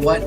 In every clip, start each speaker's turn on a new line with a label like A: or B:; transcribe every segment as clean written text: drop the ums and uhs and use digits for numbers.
A: what?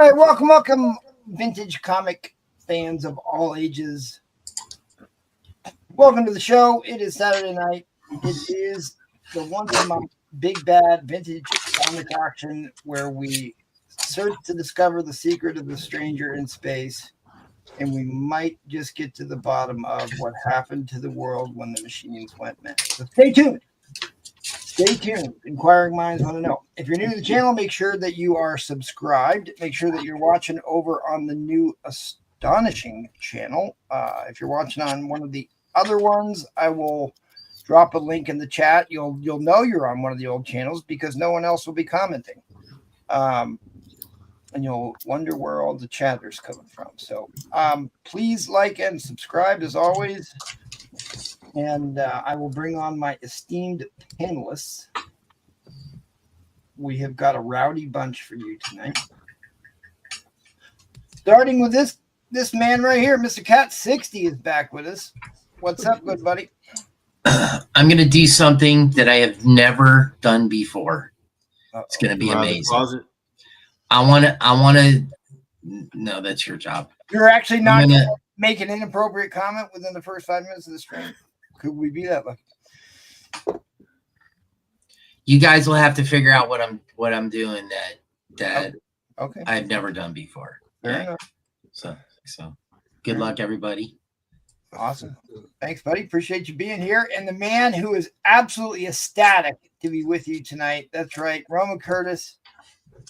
A: All right, welcome, vintage comic fans of all ages. Welcome to the show. It is Saturday night. It is the once a month big bad vintage comic auction where we search to discover the secret of the stranger in space, and we might just get to the bottom of what happened to the world when the machines went mad. So stay tuned. Stay tuned. Inquiring minds want to know. If you're new to the channel, make sure that you are subscribed. Make sure that you're watching over on the new Astonishing channel. If you're watching on one of the other ones, I will drop a link in the chat. You'll know you're on one of the old channels because no one else will be commenting. And you'll wonder where all the chatter's coming from. So please like and subscribe as always. And I will bring on my esteemed panelists. We have got a rowdy bunch for you tonight. Starting with this man right here, Mr. Cat 60 is back with us. What's up, good buddy?
B: I'm going to do something that I have never done before. It's going to be amazing. I want to. No, that's your job.
A: You're actually not going to make an inappropriate comment within the first 5 minutes of the stream. Could we be that lucky?
B: You guys will have to figure out what I'm doing that
A: okay.
B: I've never done before.
A: Fair enough.
B: So good luck, everybody.
A: Awesome. Thanks, buddy. Appreciate you being here. And the man who is absolutely ecstatic to be with you tonight. That's right. Roman Curtis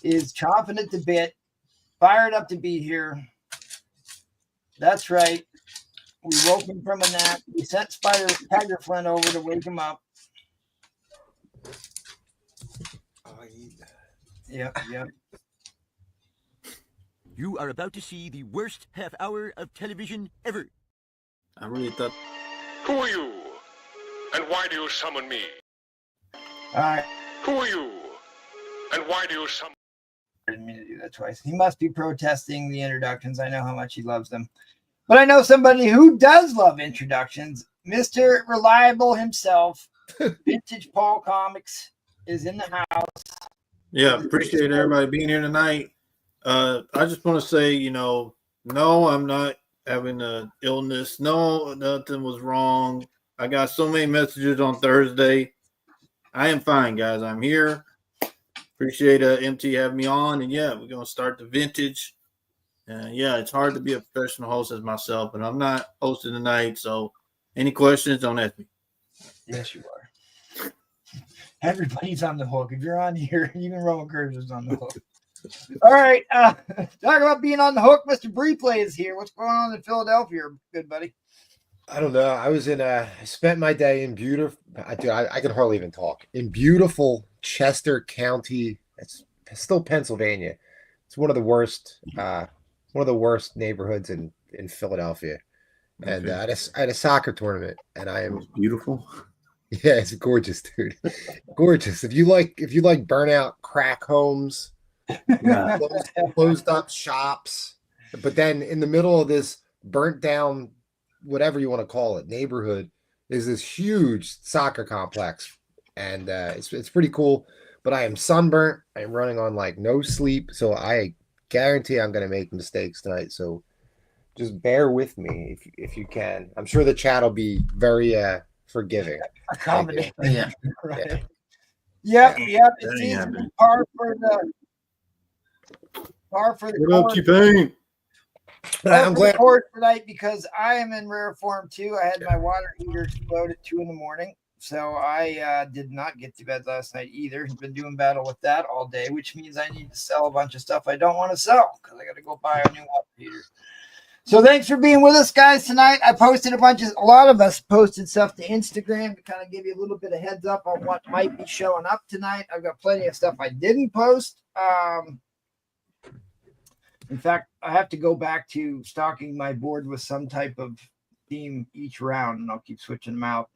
A: is chomping at the bit, fired up to be here. That's right. We woke him from a nap. We sent Tiger Flint over to wake him up. Yeah.
C: You are about to see the worst half hour of television ever.
D: I really thought.
E: Who are you? And why do you summon me?
A: All right.
E: Who are you? And why do you summon?
A: I didn't mean to do that twice. He must be protesting the introductions. I know how much he loves them. But I know somebody who does love introductions. Mr. Reliable himself, Vintage Paul Comics, is in the house.
D: Yeah, appreciate everybody being here tonight. I just want to say, no, I'm not having an illness. No, nothing was wrong. I got so many messages on Thursday. I am fine, guys. I'm here. Appreciate MT having me on. And, yeah, we're going to start the vintage. Yeah, it's hard to be a professional host as myself, but I'm not hosting tonight. So any questions, don't ask me.
A: Yes, you are. Everybody's on the hook. If you're on here, even Roman Curtis is on the hook. All right. Talk about being on the hook. Mr. Bree is here. What's going on in Philadelphia, good buddy?
F: I don't know. I was I spent my day in beautiful, I can hardly even talk, in beautiful Chester County. It's still Pennsylvania. It's one of the worst neighborhoods in Philadelphia. Okay. And I had a soccer tournament, and I am
D: beautiful.
F: Yeah, it's gorgeous, dude. Gorgeous. If you like burnout crack homes, closed up shops, but then in the middle of this burnt down, whatever you want to call it, neighborhood, is this huge soccer complex, and it's pretty cool. But I am sunburnt. I'm running on like no sleep, so I guarantee I'm going to make mistakes tonight. So just bear with me if you can. I'm sure the chat will be very forgiving.
A: Accommodating.
B: Yeah.
A: Right. Yep. It seems to be par for the
D: What up, T-Pain?
A: I'm glad for tonight because I am in rare form too. I had my water heater explode at 2 a.m. So I did not get to bed last night either. I've been doing battle with that all day, which means I need to sell a bunch of stuff I don't want to sell because I got to go buy a new water heater. So thanks for being with us, guys, tonight. I posted a lot of us posted stuff to Instagram to kind of give you a little bit of heads up on what might be showing up tonight. I've got plenty of stuff I didn't post. In fact, I have to go back to stocking my board with some type of theme each round, and I'll keep switching them out.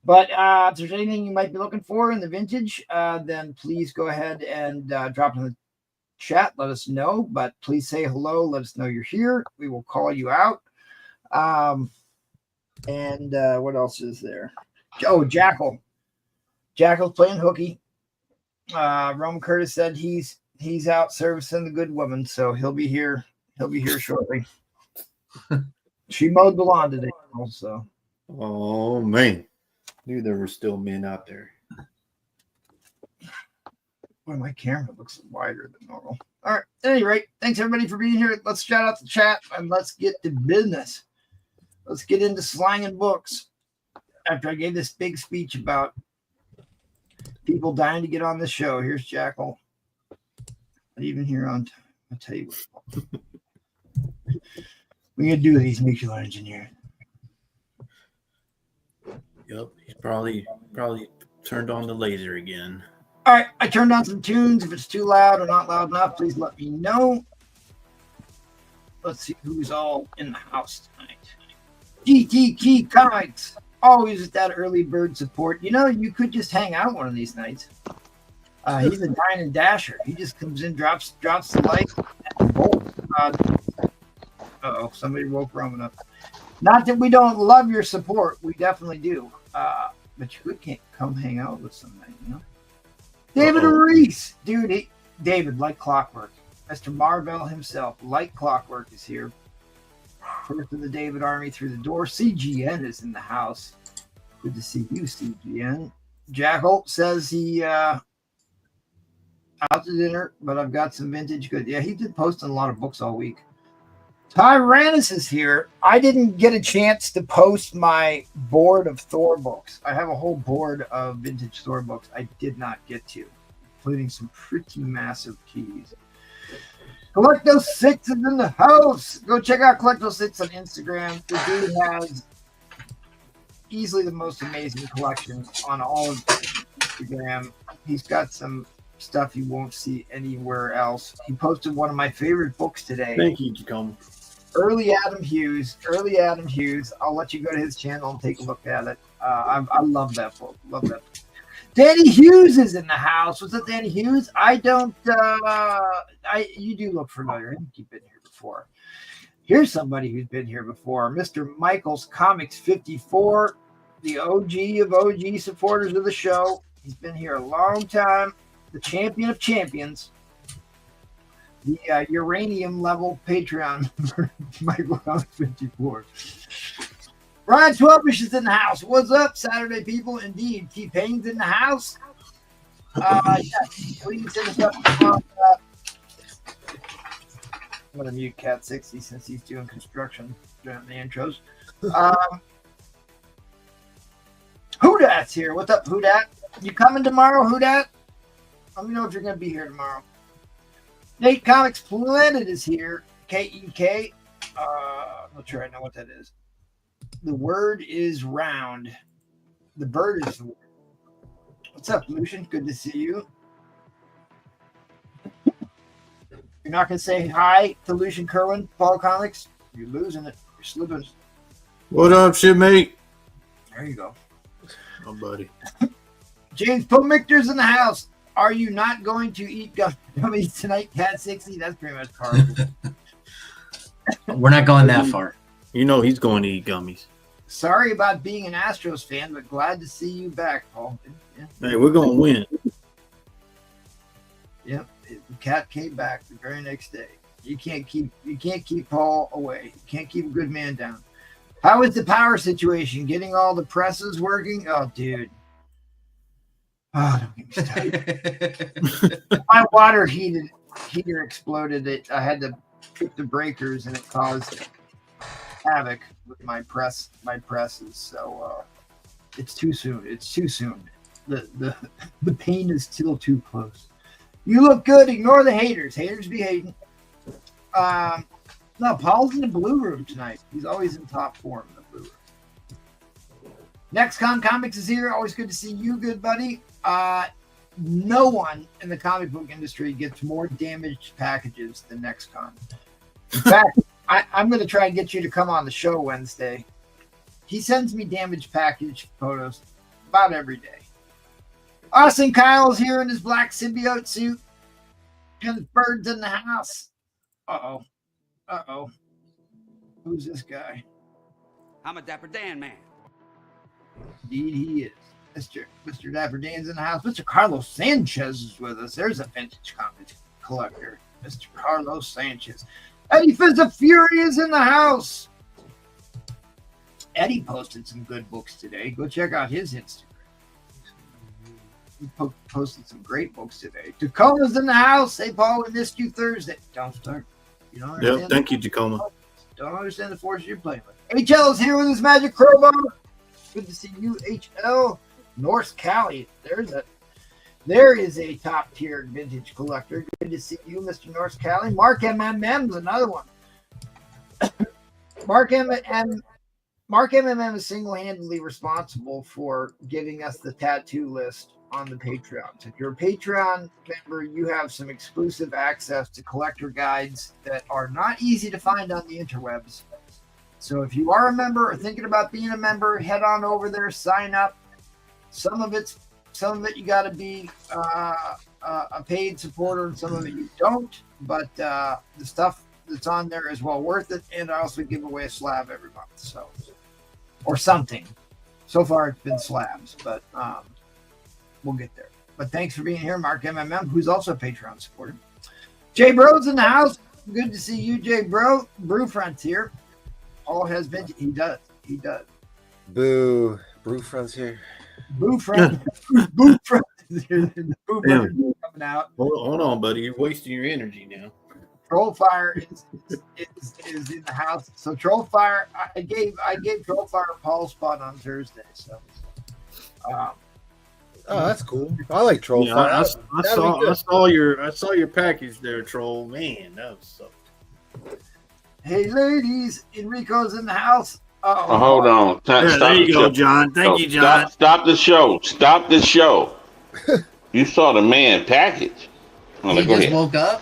A: But if there's anything you might be looking for in the vintage, then please go ahead and drop in the chat. Let us know. But please say hello. Let us know you're here. We will call you out. And what else is there? Oh, Jackal. Jackal's playing hooky. Roman Curtis said he's out servicing the good woman, so he'll be here. He'll be here shortly. She mowed the lawn today also.
D: Oh man. Knew there were still men out there.
A: Well, my camera looks wider than normal. All right. At any rate, thanks everybody for being here. Let's shout out the chat and let's get to business. Let's get into slang and books. After I gave this big speech about people dying to get on this show, here's Jackal. Not even here on. I'll tell you what. We're gonna do these nuclear engineers.
D: Yep, he's probably turned on the laser again.
A: All right, I turned on some tunes. If it's too loud or not loud enough, please let me know. Let's see who's all in the house tonight. GT Comics, always with that early bird support. You could just hang out one of these nights. He's a dine and dasher. He just comes in, drops the light, and bolts. Somebody woke Roman up. Not that we don't love your support. We definitely do. but you can't come hang out with somebody, you know. David Reese, dude, David, like clockwork. Mr. Marvell himself, like clockwork, is here. First of the David Army through the door. CGN is in the house. Good to see you, CGN. Jackal says he out to dinner, but I've got some vintage good. Yeah, he did posting a lot of books all week. Tyrannus is here. I didn't get a chance to post my board of Thor books. I have a whole board of vintage Thor books I did not get to, including some pretty massive keys. Collecto6 is in the house. Go check out Collecto6 on Instagram. The dude has easily the most amazing collection on all of Instagram. He's got some stuff you won't see anywhere else. He posted one of my favorite books today.
D: Thank you, Jacome.
A: Early Adam Hughes. I'll let you go to his channel and take a look at it. I love that book. Love that book. Danny Hughes is in the house. What's up, Danny Hughes? You do look familiar. I think you've been here before. Here's somebody who's been here before. Mr. Michaels Comics 54, the OG of OG supporters of the show. He's been here a long time. The champion of champions. The uranium level Patreon for Michael Comics 54. Ryan Twelvish is in the house. What's up, Saturday people? Indeed. T-Pain's in the house. Please hit us up. I'm going to mute Cat 60 since he's doing construction during the intros. Hoodat's here. What's up, Hoodat? You coming tomorrow, Hoodat? Let me know if you're going to be here tomorrow. Nate Comics Planet is here. K-E-K. I'm not sure I know what that is. The word is round. The bird is the word. What's up, Lucian? Good to see you. You're not going to say hi to Lucian Kerwin, Paul Comics? You're losing it. You're slipping.
D: What up, shipmate?
A: There you go.
D: Oh, buddy.
A: James Pomictor's in the house. Are you not going to eat gummies tonight, Cat 60? That's pretty much part of it.
B: We're not going that far.
D: You know he's going to eat gummies.
A: Sorry about being an Astros fan, but glad to see you back, Paul. Yeah.
D: Hey, we're going to win.
A: Yep. The cat came back the very next day. You can't keep Paul away. You can't keep a good man down. How is the power situation? Getting all the presses working? Oh, dude. Oh, don't get me started. My water heater exploded. I had to trip the breakers, and it caused havoc with my presses. So it's too soon. The pain is still too close. You look good. Ignore the haters. Haters be hating. No, Paul's in the blue room tonight. He's always in top form in the blue room. NextCon Comics is here. Always good to see you, good buddy. No one in the comic book industry gets more damaged packages than NextCon. In fact, I'm going to try and get you to come on the show Wednesday. He sends me damaged package photos about every day. Austin Kyle's here in his black symbiote suit. And the bird's in the house. Uh-oh. Who's this guy?
G: I'm a Dapper Dan man.
A: Indeed he is. Mr. Dapper Dan's in the house. Mr. Carlos Sanchez is with us. There's a vintage comic collector. Mr. Carlos Sanchez. Eddie Fizz of Fury is in the house. Eddie posted some good books today. Go check out his Instagram. He posted some great books today. Tacoma's in the house. Hey, Paul, we missed you Thursday. Don't start. You don't understand.
D: Yep, thank you, Tacoma.
A: Don't understand the forces you're playing with. HL is here with his magic crowbar. Good to see you, HL. North Cali. There is a top tier vintage collector. Good to see you, Mr. North Cali. Mark MMM is another one. Mark MMM is single-handedly responsible for giving us the tattoo list on the Patreon. So if you're a Patreon member, you have some exclusive access to collector guides that are not easy to find on the interwebs. So if you are a member or thinking about being a member, head on over there, sign up. Some of it you got to be a paid supporter, and some of it you don't. But the stuff that's on there is well worth it, and I also give away a slab every month, so or something. So far, it's been slabs, but we'll get there. But thanks for being here, Mark MMM, who's also a Patreon supporter. Jay Bro's in the house. Good to see you, Jay Bro. Brew Frontier. Paul has been. He does.
F: Boo. Brew Frontier.
A: Boo Front. Boo Frontier. Boo Frontier coming out.
D: Hold on, buddy. You're wasting your energy now.
A: Trollfire is in the house. So Trollfire, I gave Trollfire a Paul spot on Thursday. So.
F: Oh, that's cool. I like Troll.
D: Yeah, I saw your package there, Troll. Man, that was so.
A: Hey, ladies, Enrico's in the house.
H: Hold on.
D: There you go, John. Thank you, John.
H: Stop the show. Stop the show. You saw the man package.
B: He just woke up.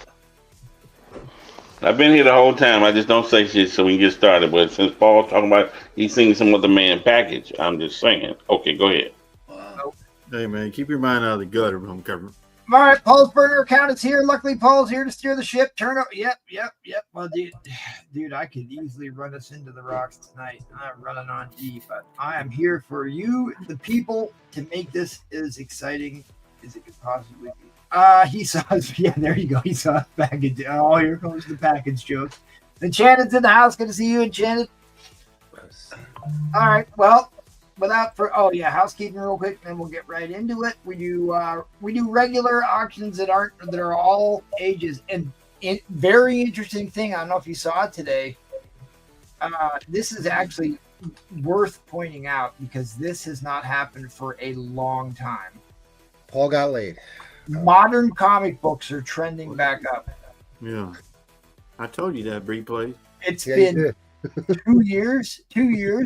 H: I've been here the whole time. I just don't say shit so we can get started. But since Paul's talking about he's seen some other man package, I'm just saying. Okay, go ahead.
D: Hey, man, keep your mind out of the gutter, I'm covering.
A: All right, Paul's burner account is here. Luckily, Paul's here to steer the ship. Turn up. Yep. Well, dude, I could easily run us into the rocks tonight. I'm running on D, but I am here for you, the people, to make this as exciting as it could possibly be. He saw us. Yeah, there you go. He saw us package. Oh, here comes the package joke. Enchanted's in the house. Good to see you, Enchanted. All right, well. Housekeeping real quick, and then we'll get right into it. We do regular auctions that are all ages, and very interesting thing. I don't know if you saw it today. This is actually worth pointing out because this has not happened for a long time.
F: Paul got laid.
A: Modern comic books are trending back up.
D: Yeah, I told you that, Bree plays.
A: It's been 2 years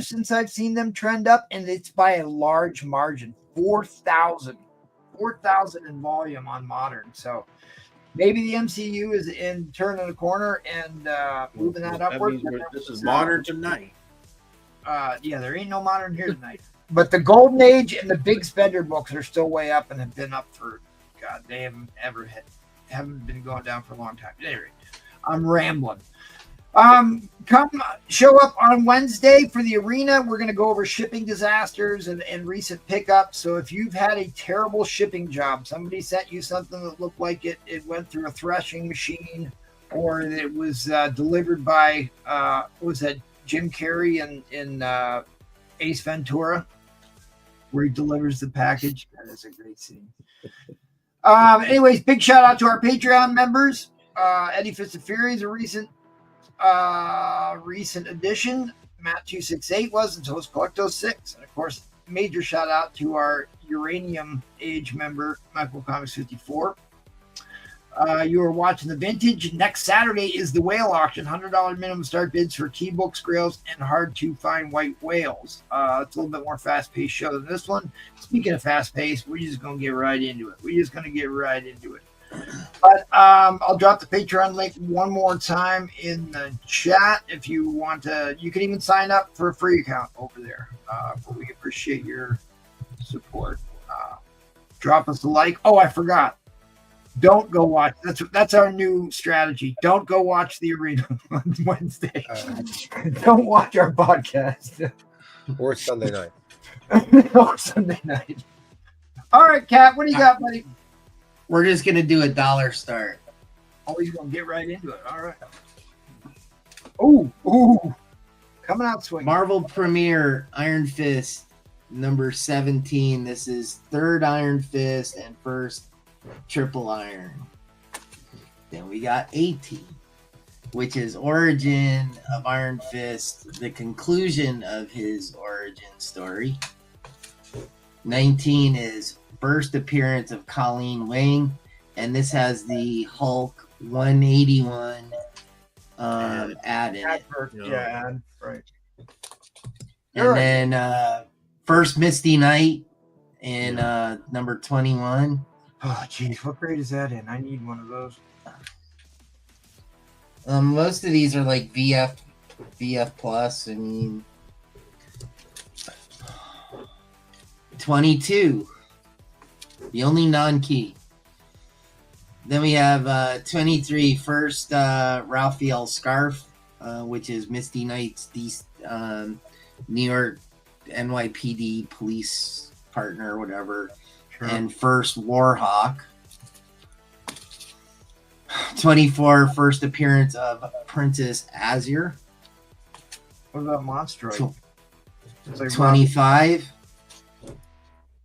A: since I've seen them trend up, and it's by a large margin. 4,000 in volume on modern. So maybe the MCU is in turning the corner and moving that upward.
D: This is modern tonight.
A: There ain't no modern here tonight. But the Golden Age and the big spender books are still way up and have been up for they haven't been going down for a long time. Anyway, I'm rambling. Come show up on Wednesday for the arena. We're going to go over shipping disasters and recent pickups. So if you've had a terrible shipping job, somebody sent you something that looked like it went through a threshing machine, or it was delivered by what was that, Jim Carrey in Ace Ventura, where he delivers the package. That is a great scene. Anyways, big shout out to our Patreon members. Eddie Fist of Fury is a recent addition. Matt 268 was, and so was Collecto 6. And of course, major shout out to our Uranium Age member, Michael Comics 54. You are watching the Vintage. Next Saturday is the whale auction. $100 minimum start bids for key books, grails, and hard to find white whales. It's a little bit more fast paced show than this one. Speaking of fast paced, we're just going to get right into it. But I'll drop the Patreon link one more time in the chat if you want to. You can even sign up for a free account over there. But we appreciate your support. Drop us a like. Oh, I forgot. Don't go watch. That's our new strategy. Don't go watch the arena on Wednesday. Don't watch our podcast.
F: Or Sunday night.
A: Or Sunday night. All right, Kat, what do you got, buddy?
B: We're just going to do $1 start.
A: Oh, he's going to get right into it. All right. Ooh. Coming out swinging.
B: Marvel Premiere Iron Fist number 17. This is third Iron Fist and first Triple Iron. Then we got 18, which is origin of Iron Fist, the conclusion of his origin story. 19 is first appearance of Colleen Wing, and this has the Hulk 181 ad in it.
A: Yeah, right.
B: And then first Misty Knight in number 21.
A: Oh, geez, what grade is that in? I need one of those.
B: Most of these are like VF plus. I mean, 22. The only non-key. Then we have 23, first Raphael Scarf, which is Misty Knight's New York NYPD police partner or whatever.
D: Sure.
B: And first Warhawk. 24, first appearance of Princess Azure.
A: What about Monstroid? It's like
B: 25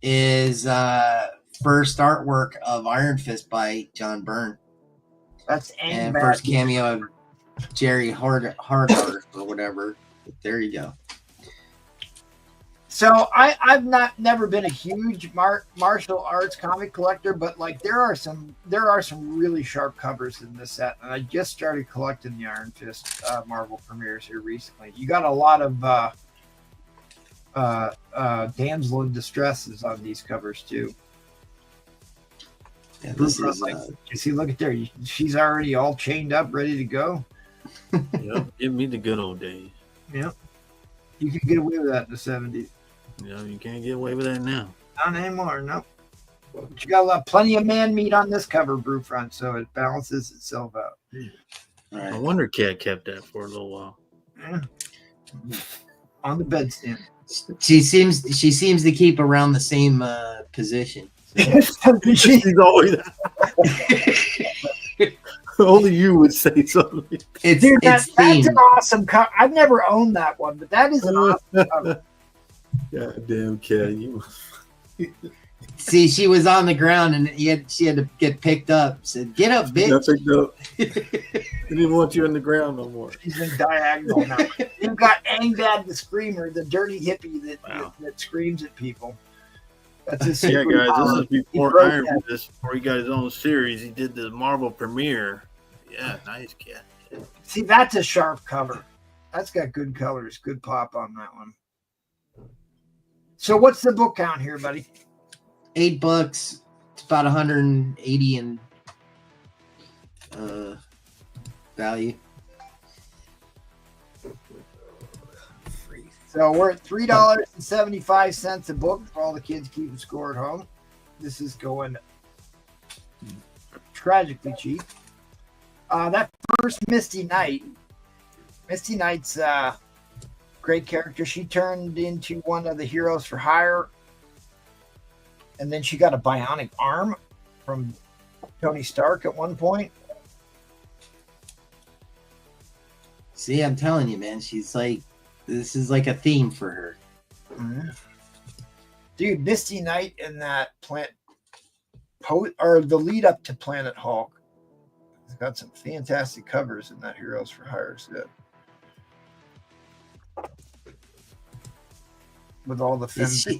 B: is first artwork of Iron Fist by John Byrne.
A: That's
B: And
A: bad.
B: first cameo of Jerry Hardart or whatever. There you go.
A: So I've never been a huge martial arts comic collector, but like there are some really sharp covers in this set, and I just started collecting the Iron Fist Marvel premieres here recently. You got a lot of damsel in distresses on these covers too.
B: Yeah, this is,
A: you see, look at there. She's already all chained up, ready to go.
D: Yep, give me the good old days.
A: Yep. You could get away with that in the 70s.
D: You can't get away with that now.
A: Not anymore, no. But you got plenty of man meat on this cover, Brew Front, so it balances itself out.
B: right.
D: I wonder Cat kept that for a little while.
A: Yeah. On the bedstand.
B: She seems to keep around the same position.
D: She's always only you would say something.
B: It's
A: Dude,
B: it's
A: that's
B: themed.
A: an awesome cover. I've never owned that one, but that is an awesome cover.
D: God damn, Cat, you.
B: See, she was on the ground and she had to get picked up. Said, "Get up, bitch!"
D: Got picked up. They didn't want you on the ground no more.
A: She's in diagonal now. You've got Angbad the Screamer, the dirty hippie that screams at people. That's his
D: Yeah,
A: secret
D: guys,
A: power.
D: this is
A: He
D: before
A: broke
D: Iron
A: that.
D: Fist, before he got his own series. He did the Marvel premiere. Yeah, nice, Cat.
A: See, that's a sharp cover. That's got good colors, good pop on that one. So what's the book count here, buddy?
B: $8. It's about 180 in value.
A: So we're at $3.75 a book for all the kids keeping score at home. This is going tragically cheap. That first Misty Knight. Misty Knight's great character. She turned into one of the heroes for hire. And then she got a bionic arm from Tony Stark at one point.
B: See, I'm telling you, man. She's like, this is like a theme for her.
A: Mm-hmm. Dude, Misty Knight and that or the lead up to Planet Hulk. It's got some fantastic covers in that Heroes for Hire set. With all the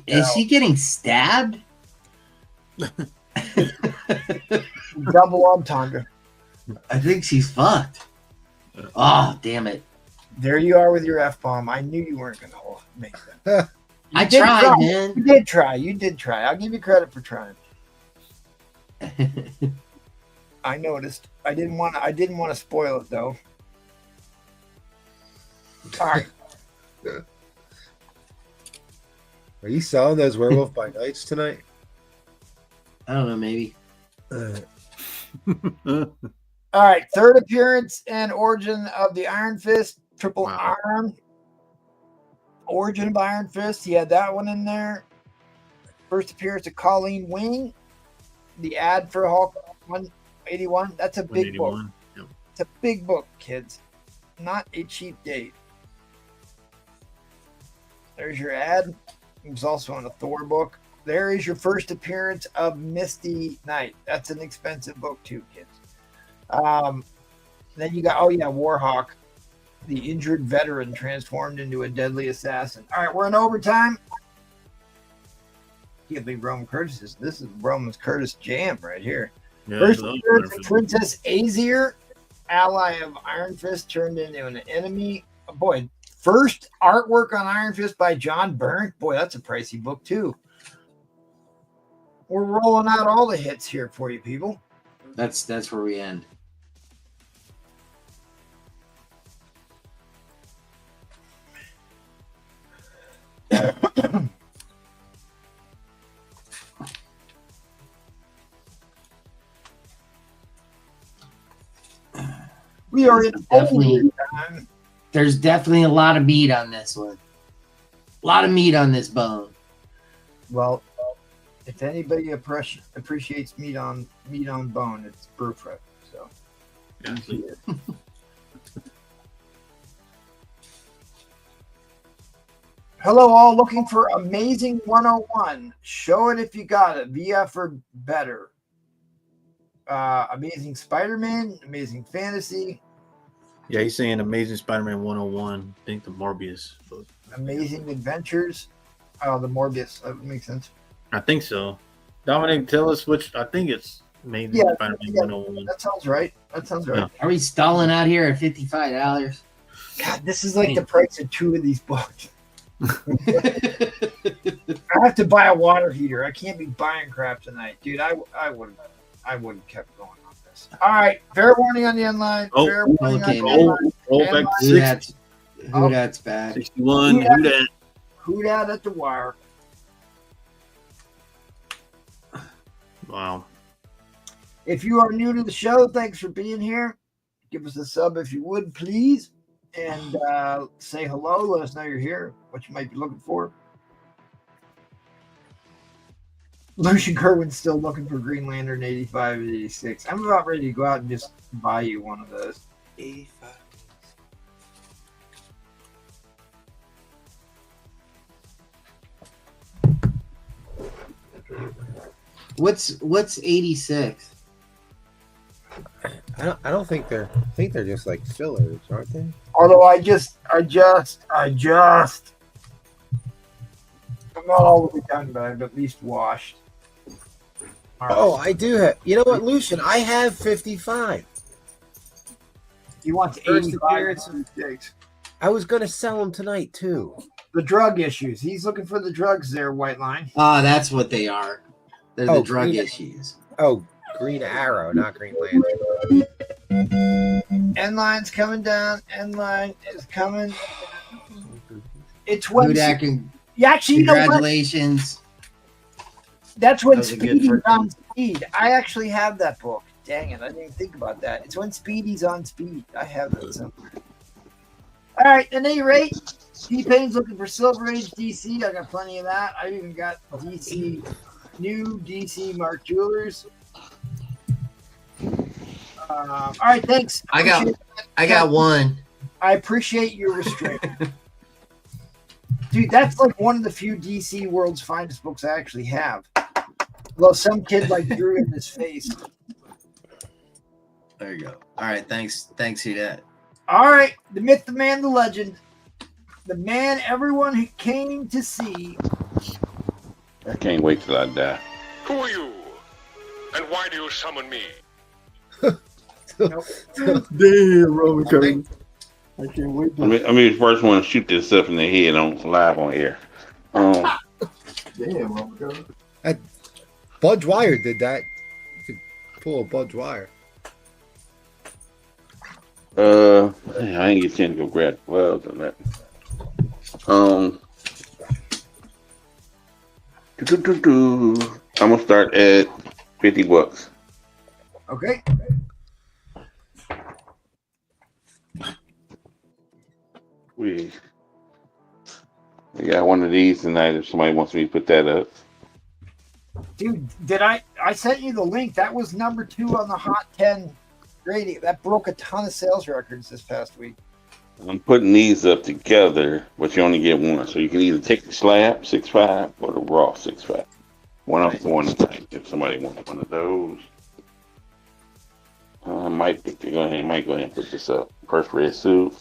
B: Is she getting stabbed?
A: double entendre.
B: I think she's fucked. Oh, damn it.
A: There you are with your F-bomb. I knew you weren't going to make that.
B: I
A: did
B: tried,
A: try.
B: man.
A: You did try. You did try. I'll give you credit for trying. I noticed. I didn't want to spoil it though. All right.
F: Are you selling those Werewolf by Nights tonight?
B: I don't know, maybe.
A: All right. Third appearance and origin of the Iron Fist. Triple Arm. Origin of Iron Fist. He had that one in there. First appearance of Colleen Wing. The ad for Hulk 181. That's a big book.
D: Yep.
A: It's a big book, kids. Not a cheap date. There's your ad. It was also on a Thor book. There is your first appearance of Misty Knight. That's an expensive book too, kids. Then you got, Warhawk, the injured veteran transformed into a deadly assassin. All right, we're in overtime. Can't believe Roman Curtis is. This is Roman Curtis jam right here.
D: Yeah,
A: First appearance of Princess Azir, ally of Iron Fist, turned into an enemy. Oh, boy, first artwork on Iron Fist by John Byrne. Boy, that's a pricey book too. We're rolling out all the hits here for you, people.
B: That's where we end.
A: We are in
B: Definitely.
A: overtime.
B: There's definitely a lot of meat on this one. lot of meat on this bone.
A: Well, if anybody appreciates meat on bone, it's Brewfred. So.
D: Yeah.
A: Hello, all looking for Amazing 101. Show it if you got it. VF or better. Amazing Spider-Man, Amazing Fantasy.
D: Yeah, he's saying Amazing Spider-Man 101. I think the Morbius book.
A: Amazing Adventures. Oh, the Morbius. That makes sense.
D: I think so. Dominic, tell us which. I think it's Amazing Spider-Man 101.
A: That sounds right. That sounds right.
D: Yeah.
B: Are we stalling out here at $55?
A: God, this is like the price of 2 of these books. I have to buy a water heater. I can't be buying crap tonight, dude. I wouldn't have kept going on this. All right, fair warning on the end line.
D: Oh,
A: fair warning
B: okay,
A: on
B: man.
A: the end line.
D: Roll back to 60,
B: Who that's bad.
D: 61. Who that?
A: Who dat at the wire?
D: Wow.
A: If you are new to the show, thanks for being here. Give us a sub if you would, please. And say hello. Let us know you're here, what you might be looking for. Lucian Kerwin's still looking for Green Lantern 85 and 86. I'm about ready to go out and just buy you one of those.
B: 85. What's 86?
F: I don't think they're. I think they're just like fillers, aren't they?
A: Although I just I'm not all the way done, but I've at least washed. All right.
F: Oh, I do have. You know what, Lucian? I have 55.
A: He wants
F: First
A: 85
F: appearance.
A: and 86.
F: I was gonna sell them tonight too.
A: The drug issues. He's looking for the drugs there, White Line.
B: Ah, that's what they are. They're the
F: Oh,
B: drug
F: Green-
B: issues.
F: Oh, Green Arrow, not Green Lantern.
A: End line's coming down. End line is coming. It's when
B: Hudak, and
A: actually, you know what?
B: congratulations.
A: That's when
D: That was a good
A: Speedy's
D: first
A: on speed. I actually have that book. Dang it, I didn't even think about that. It's when Speedy's on speed. I have that somewhere. All right, at any rate, T-Pain's looking for Silver Age DC. I got plenty of that. I even got DC, new DC Mark Jewelers. All right, thanks.
B: I got one.
A: I appreciate your restraint. Dude, that's like one of the few DC World's Finest books I actually have. Well, some kid like drew in his face.
B: There you go. All right, thanks, Hudak.
A: All right, the myth, the man, the legend. The man everyone who came to see.
H: I can't wait till I die.
E: Who are you? And why do you summon me?
D: Damn, Roman Cody. I can't wait.
H: I mean, the first one to shoot this stuff in the head on live on air.
D: Damn, Roman Cody.
F: Budge Wire did that. You could pull a Budge Wire.
H: I didn't get a chance to go grab the gloves on that. I'm gonna start at $50.
A: Okay.
H: We got one of these tonight if somebody wants me to put that up.
A: Dude, I sent you the link. That was number 2 on the Hot 10 rating. That broke a ton of sales records this past week.
H: I'm putting these up together, but you only get one. So you can either take the slab 6.5 or the raw 6.5. One off the one tonight if somebody wants one of those. I might go ahead and put this up. First red suit.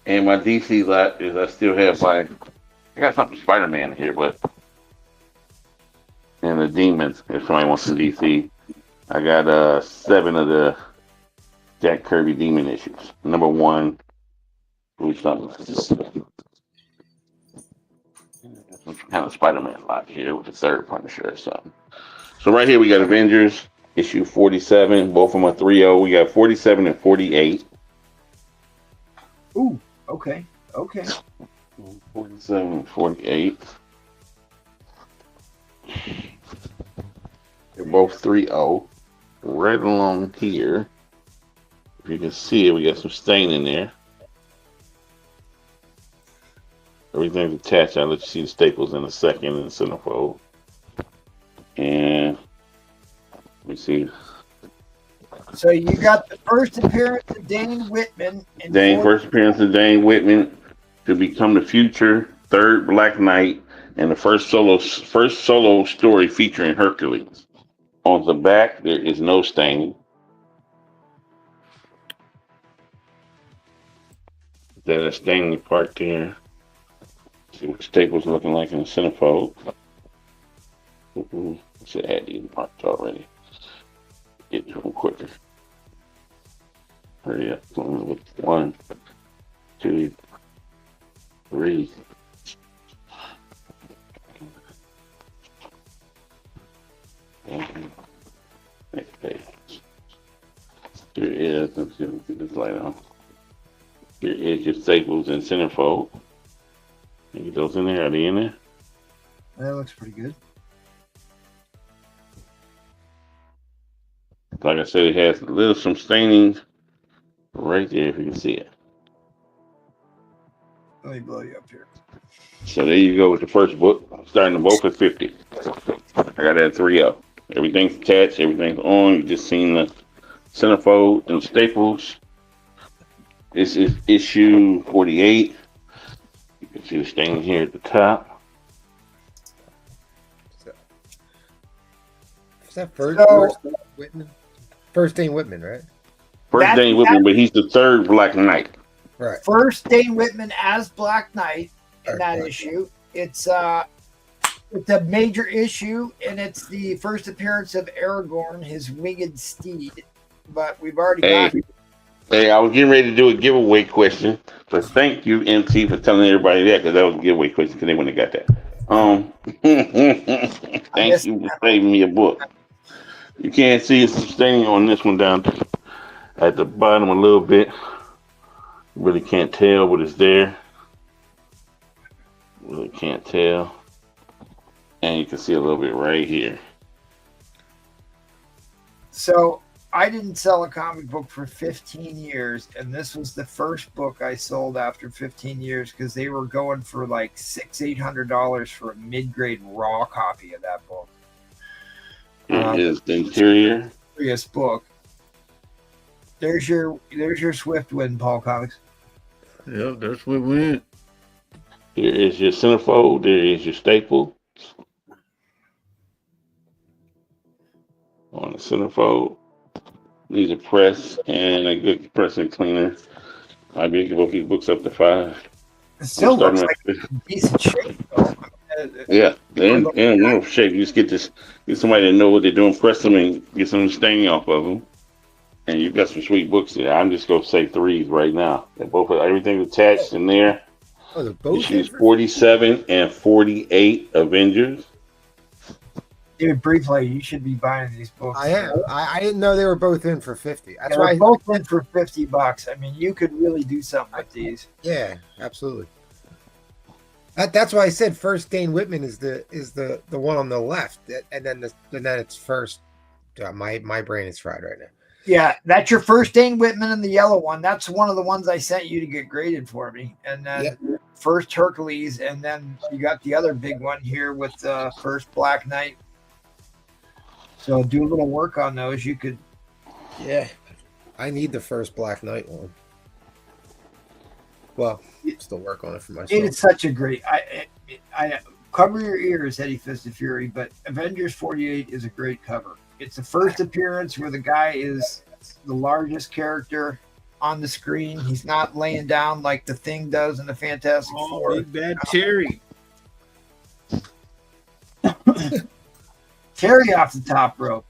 H: And my DC lot is I still have I got something Spider-Man here, but and the demons, if somebody wants the DC. I got 7 of the Jack Kirby demon issues. Number 1, who's something kind of Spider-Man lot here with the third Punisher or something. So right here we got Avengers issue 47. Both of them are 3.0. We got 47 and 48.
A: Ooh, okay.
H: 47 and 48. They're both 3.0. Right along here. If you can see it, we got some stain in there. Everything's attached. I'll let you see the staples in a second in the centerfold. And let me see.
A: So you got the first appearance of Dane Whitman.
H: First appearance of Dane Whitman to become the future third Black Knight and the first solo story featuring Hercules. On the back, there is no staining. There's a staining part there. See what staples looking like in the centerfold. Should add these parts already. Get to them quicker. Hurry up. 1, 2, 3. Next page. Here is, let's see if we can get this light on. Here is your staples and centerfold. Get those in there. Are they in there?
A: That looks pretty good.
H: Like I said, it has a little some staining right there if you can see it.
A: Let me blow you up here.
H: So there you go with the first book. I'm starting them both at 50. I got that 3 up. Everything's attached, everything's on. You just seen the centerfold and staples. This is issue 48. You can see the stain here at the top.
F: Is that first Whitman? First Dane Whitman, right?
H: First Dane Whitman, but he's the third Black Knight.
F: Right.
A: First Dane Whitman as Black Knight in that issue. It's a major issue, and it's the first appearance of Aragorn, his winged steed. But we've already got.
H: Hey, I was getting ready to do a giveaway question, so thank you, MT, for telling everybody that, because that was a giveaway question because they wouldn't have got that. Thank you for saving me a book. You can't see it's staining on this one down at the bottom a little bit. Really can't tell, but it's there. Really can't tell. And you can see a little bit right here.
A: So I didn't sell a comic book for 15 years, and this was the first book I sold after 15 years because they were going for like $600-800 for a mid-grade raw copy of that book.
H: Here is the interior.
A: Curious book. There's your Swiftwind, Paul Comics.
D: Yep, that's what we went.
H: Here is your centerfold. There is your staple. On the centerfold. These are press and a good press and cleaner. I'd be able to keep books up to 5.
A: It still looks like a decent shape, though.
H: Yeah, they're in no shape. You just get somebody that know what they're doing, press them, and get some staining off of them. And you've got some sweet books there. I'm just gonna say 3s right now. They're both everything's attached in there.
F: Oh, they're both.
H: Issues 47 and 48 Avengers.
A: Dude, briefly, you should be buying these books.
F: I am. I didn't know they were both in for 50. That's
A: They're
F: why
A: both in for $50. I mean, you could really do something with these.
F: Yeah, absolutely. That's why I said first Dane Whitman is the one on the left, and then it's first. My brain is fried right now.
A: Yeah, that's your first Dane Whitman and the yellow one. That's one of the ones I sent you to get graded for me. And then first Hercules, and then you got the other big one here with the first Black Knight. So do a little work on those. You could.
F: Yeah, I need the first Black Knight one. Well, still work on it for myself.
A: It's such a great. I cover your ears, Eddie Fist of Fury, but Avengers 48 is a great cover. It's the first appearance where the guy is the largest character on the screen. He's not laying down like the Thing does in the Fantastic Four.
D: Big Bad Terry.
A: Terry off the top rope.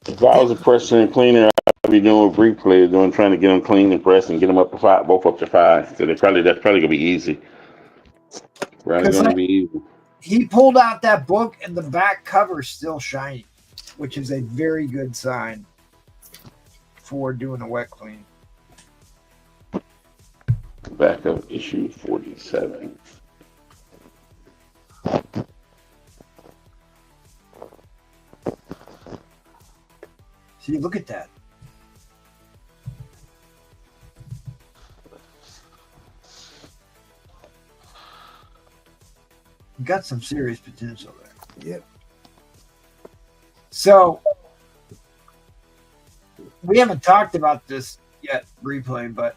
H: If I was a presser and cleaner, I'd be doing what Bree players doing, trying to get them clean and pressed and get them up to 5, both up to 5. So that's probably gonna be easy. Probably gonna be easy.
A: He pulled out that book, and the back cover is still shiny, which is a very good sign for doing a wet clean.
H: Back of issue 47.
A: See, look at that. got some serious potential there.
F: Yep.
A: So we haven't talked about this yet, replay, but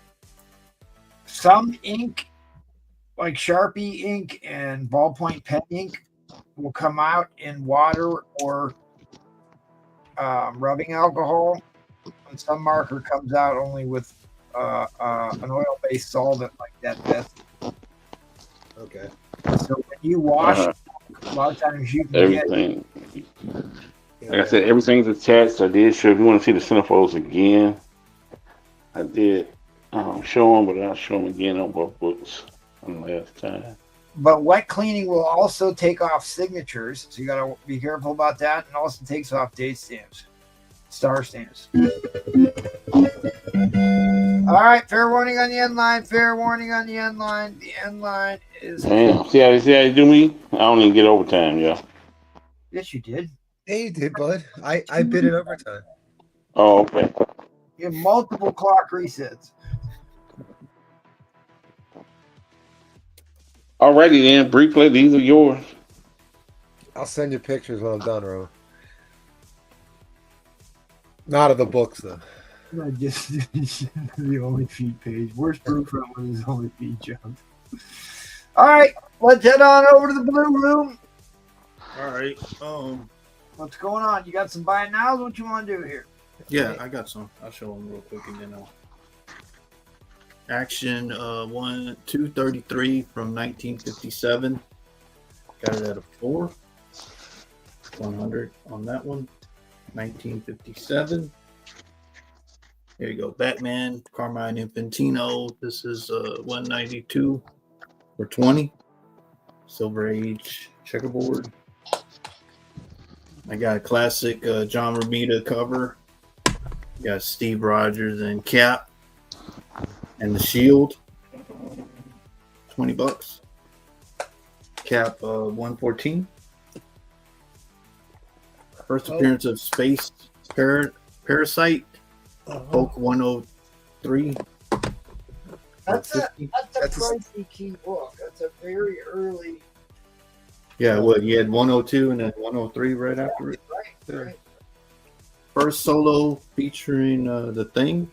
A: some ink, like Sharpie ink and ballpoint pen ink, will come out in water or rubbing alcohol, and some marker comes out only with an oil-based solvent like that best.
F: Okay.
A: So when you wash, a lot of times you can get
H: Everything. Like I said, everything's attached. I did show. If you want to see the centerfolds again, I did show them, but I'll show them again on both books on the last time.
A: But wet cleaning will also take off signatures, so you got to be careful about that. And also takes off date stamps, star stamps. All right, fair warning on the end line. Fair warning on the end line. The end line is.
H: Damn. See how you do me? I don't even get overtime, yeah.
A: Yes, you did.
F: Yeah, you did, bud. I bid it overtime.
H: Oh, okay.
A: You have multiple clock resets.
H: Alrighty then, briefly, these are yours.
F: I'll send you pictures when I'm done, Ro. Not of the books, though.
A: I just the only feed page. Where's proof on when his only feed jumped? All right, let's head on over to the blue room.
D: All right.
A: What's going on? You got some buy nows? What you want to do here?
D: Yeah, I got some. I'll show them real quick and then I'll. Action 233 from 1957. Got it at a 4. 100 on that one. 1957. Here you go. Batman, Carmine Infantino. This is 192 for 20. Silver Age checkerboard. I got a classic John Romita cover. Got Steve Rogers and Cap and the Shield. $20. Cap 114. First appearance of Space Parasite. Hulk 103.
A: That's a pricey key book. That's a very early.
D: Yeah, what you had 102 and then 103 right after it.
A: Right.
D: First solo featuring the Thing,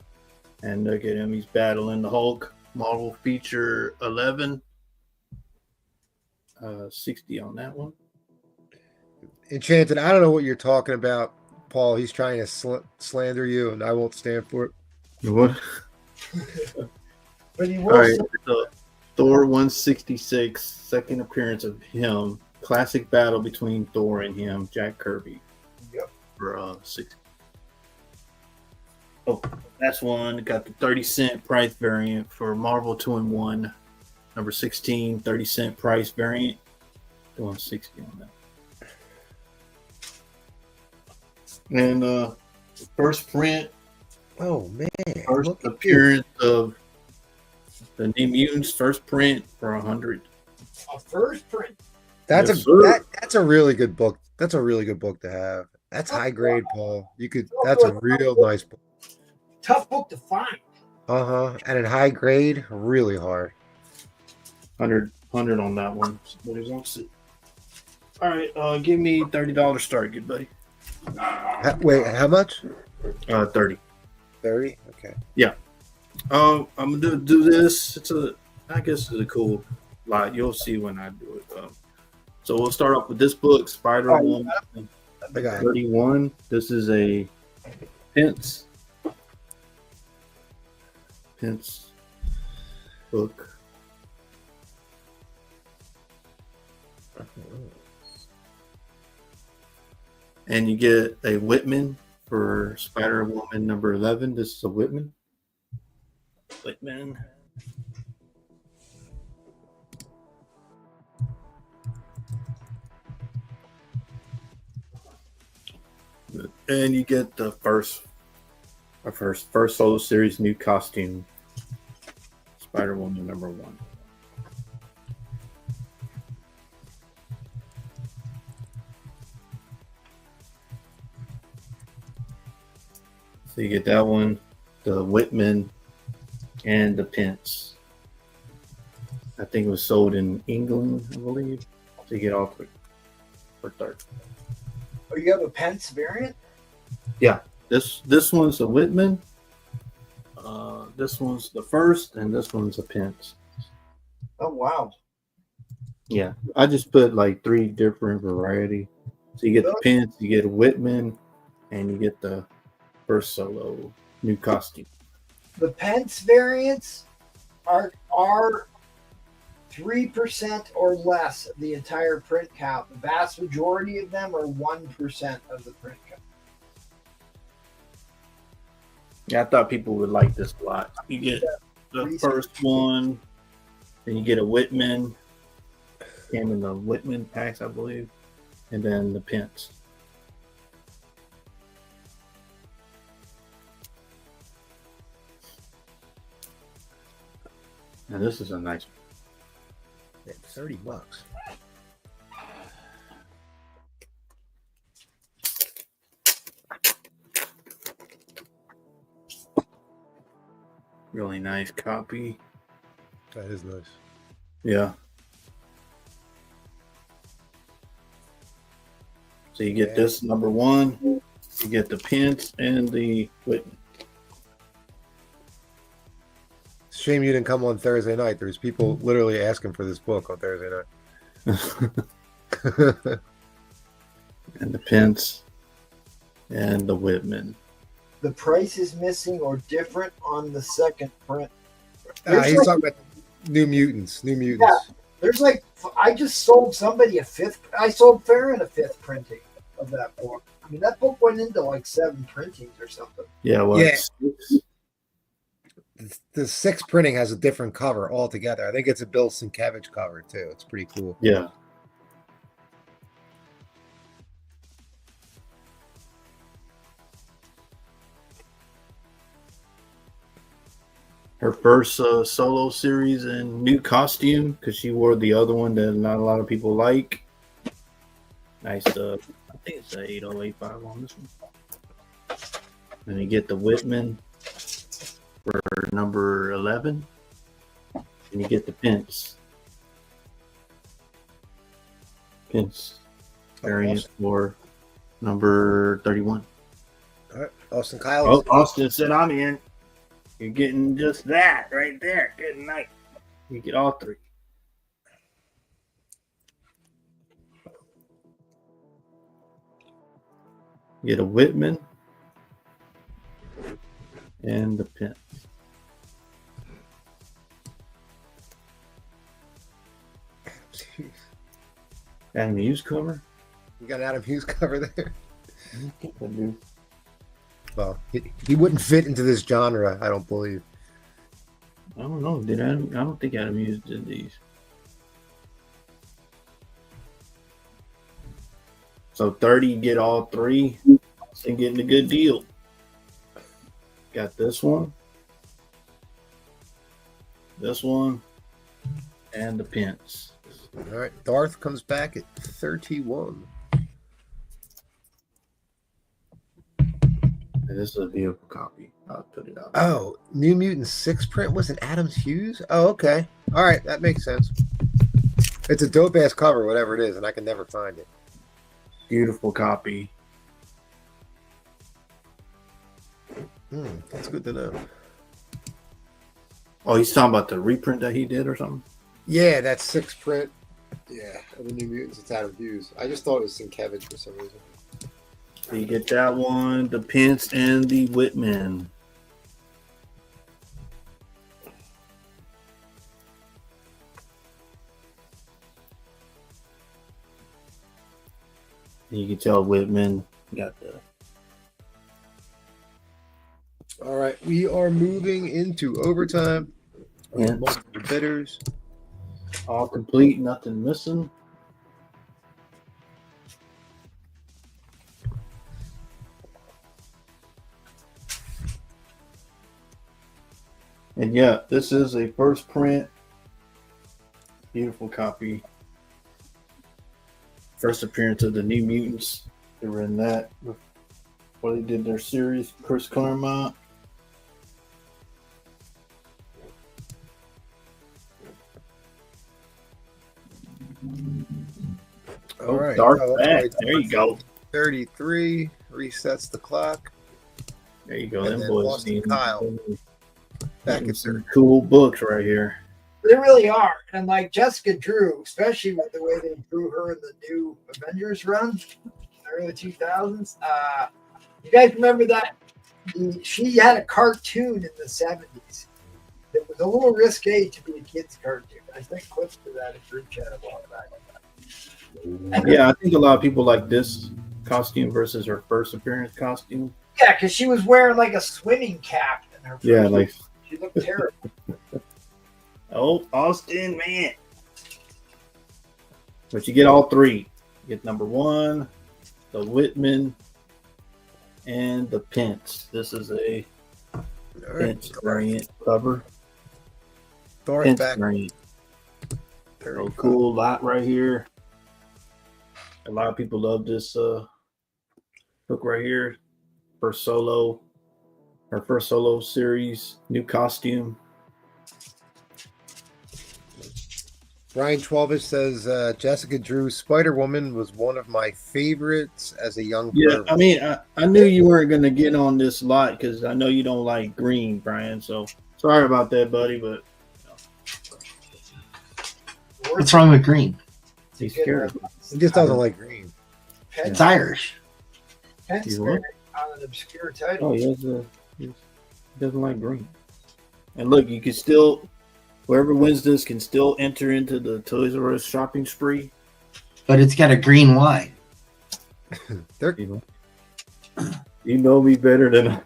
D: and look at him, he's battling the Hulk. Marvel feature 11. 60 on that one.
F: Enchanted, I don't know what you're talking about, Paul. He's trying to slander you, and I won't stand for it.
D: What?
A: But he
D: All
A: will.
D: right, Thor 166, second appearance of him. Classic battle between Thor and him, Jack Kirby.
A: Yep.
D: For 60. Oh, that's one. Got the 30-cent price variant for Marvel 2-in-1. Number 16, 30-cent price variant. Doing 60 on that. And first print.
F: Oh, man.
D: First appearance of the New Mutants, first print for 100.
A: A first print.
F: That's
D: Yes, sir.
F: that's a really good book. That's a really good book to have. That's high grade, Paul. That's a real nice book.
A: Tough book to find.
F: And in high grade, really hard.
D: 100 on that one. Somebody wants it. All right, give me $30 start, good buddy.
F: Wait, how much?
D: 30.
F: 30? Okay.
D: Yeah. I'm gonna do this. I guess it's a cool lot. You'll see when I do it. So we'll start off with this book, Spider-Woman 31. This is a Pence book. And you get a Whitman for Spider-Woman number 11. This is a Whitman. And you get the first solo series new costume, Spider-Woman number 1. So you get that one, the Whitman, and the Pence. I think it was sold in England, I believe. So you get all three for 30.
A: Oh, you have a Pence variant?
D: Yeah, this one's a Whitman. This one's the first, and this one's a Pence.
A: Oh, wow.
D: Yeah, I just put like 3 different variety. So you get the Pence, you get a Whitman, and you get the first solo new costume.
A: The Pence variants are 3% or less of the entire print count. The vast majority of them are 1% of the print count.
D: Yeah, I thought people would like this a lot. You get the first one, then you get a Whitman. Came in the Whitman packs, I believe, and then the Pence. And this is a nice one.
F: $30.
D: Really nice copy.
F: That is nice.
D: Yeah. So you get this number 1, you get the Pence and the Whitman.
F: Shame you didn't come on Thursday night. There's people literally asking for this book on Thursday night.
D: And the Pence and the Whitman.
A: The price is missing or different on the second print.
F: He's talking about New Mutants. New Mutants.
A: Yeah, there's like, I just sold somebody I sold Farron a 5th printing of that book. I mean, that book went into like 7 printings or something.
D: Yeah, well,
F: Yeah. The 6th printing has a different cover altogether. I think it's a Bill Sienkiewicz cover too. It's pretty cool.
D: Yeah. Her first solo series and new costume, because she wore the other one that not a lot of people like. Nice. I think it's an 8085 on this one. And you get the Whitman for number 11, and you get the Pence variant for number 31.
F: All right, Austin Kyle.
D: Oh, Austin said, "I'm in." You're getting just that right there. Good night. You get all 3. You get a Whitman and the Pence. Adam Hughes cover.
F: You got an Adam Hughes cover there. Well, he wouldn't fit into this genre, I don't believe.
D: I don't know. Did Adam? I don't think Adam Hughes did these. So 30, get all 3, and getting a good deal. Got this one, and the Pence.
F: All right, Darth comes back at 31.
D: And this is a beautiful copy. I'll put it out.
F: Oh, New Mutants 6 print was an Adams Hughes? Oh, okay. All right, that makes sense. It's a dope-ass cover, whatever it is, and I can never find it.
D: Beautiful copy.
F: That's good to know.
D: Oh, he's talking about the reprint that he did or something?
F: Yeah, that's 6 print. Yeah, of the New Mutants, it's Adam Hughes. I just thought it was Sienkiewicz for some reason.
D: So you get that one, the Pence and the Whitman. You can tell Whitman got the.
F: All right, we are moving into overtime.
D: Yeah.
F: Multiple bidders.
D: All complete, nothing missing. And yeah, this is a first print. Beautiful copy. First appearance of the New Mutants. They were in that before they did their series. Chris Claremont.
F: All right.
D: Darth
F: Oh,
D: back.
F: that's
D: There you go.
F: 33 resets the clock.
D: There you go.
F: And
D: Them
F: then
D: boys
F: Austin
D: need
F: Kyle back in
D: some
F: third.
D: cool books right here.
A: They really are. And like Jessica Drew, especially with the way they drew her in the new Avengers run, in the early 2000s. You guys remember that? She had a cartoon in the 70s that was a little risque to be a kid's cartoon. I think clips to that in group chat a while back.
D: Yeah, I think a lot of people like this costume versus her first appearance costume.
A: Yeah, because she was wearing like a swimming cap in her.
D: Yeah,
A: first
D: like
A: she looked terrible.
D: oh, Austin, man. But you get all three. You get number 1, the Whitman, and the Pence. This is a Pence variant cover.
F: Thor's
D: Pence
F: back.
D: variant.
F: 35.
D: So cool lot right here. A lot of people love this book right here. Her first solo series, new costume.
F: Ryan 12ish says Jessica Drew Spider-Woman was one of my favorites as a young
D: Yeah,
F: pervert.
D: I mean, I knew you weren't going to get on this lot because I know you don't like green, Brian. So sorry about that, buddy, but
B: What's wrong with green?
D: he's scared.
F: He just doesn't like green.
B: It's Irish.
A: Pence
D: You what?
A: on an obscure title.
D: Oh, he doesn't like green. And look, you can still, whoever wins this can still enter into the Toys R Us shopping spree.
B: But it's got a green Y.
D: You know me better than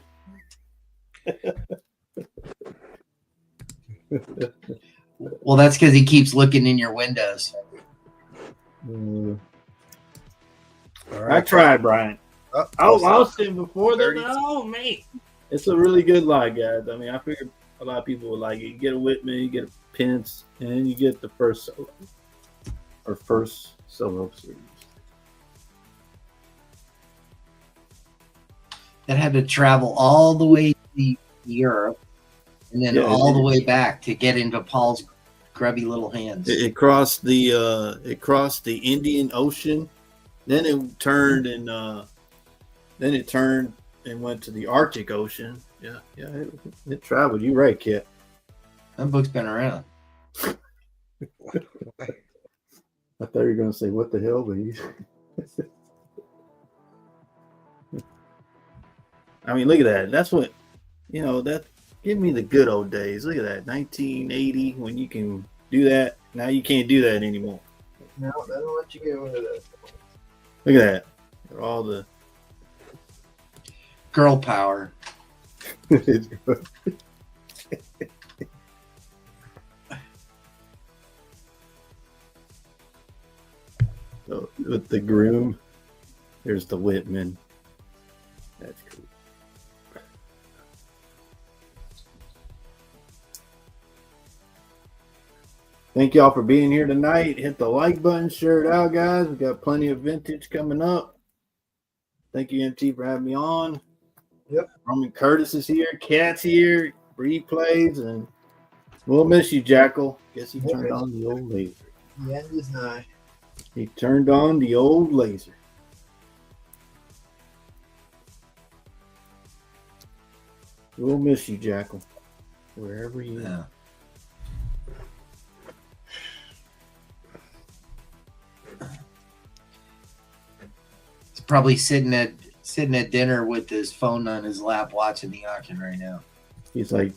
B: Well, that's because he keeps looking in your windows.
F: All
D: I
F: right.
D: tried, Brian.
F: Oh,
D: Austin before that.
F: 30.
D: Oh, man. It's a really good lot, guys. I mean, I figured a lot of people would like it. You get a Whitman, you get a Pence, and you get the first solo series.
B: That had to travel all the way to Europe and then
D: Yeah,
B: all the way back to get into Paul's grubby little hands.
D: It crossed the Indian Ocean, then it turned and went to the Arctic Ocean. Yeah, it traveled. You're right, Kit.
B: That book's been around.
D: I thought you were gonna say what the hell, but you. I mean, look at that. That's what that give me the good old days. Look at that. 1980 when you can do that. Now you can't do that anymore.
A: No, they don't let you get away with it.
D: Look at that. All the
B: Girl power.
D: So, with the groom, there's the Whitman. That's cool. Thank y'all for being here tonight. Hit the like button, share it out, guys. We got plenty of vintage coming up. Thank you, MT, for having me on.
A: Yep.
D: Roman Curtis is here. Cat's here. Bree plays, and we'll miss you, Jackal. Guess he turned on the old laser.
A: The end is nigh.
D: He turned on the old laser. We'll miss you, Jackal. Wherever you are.
B: He's probably sitting at dinner with his phone on his lap watching the auction right now.
D: He's like,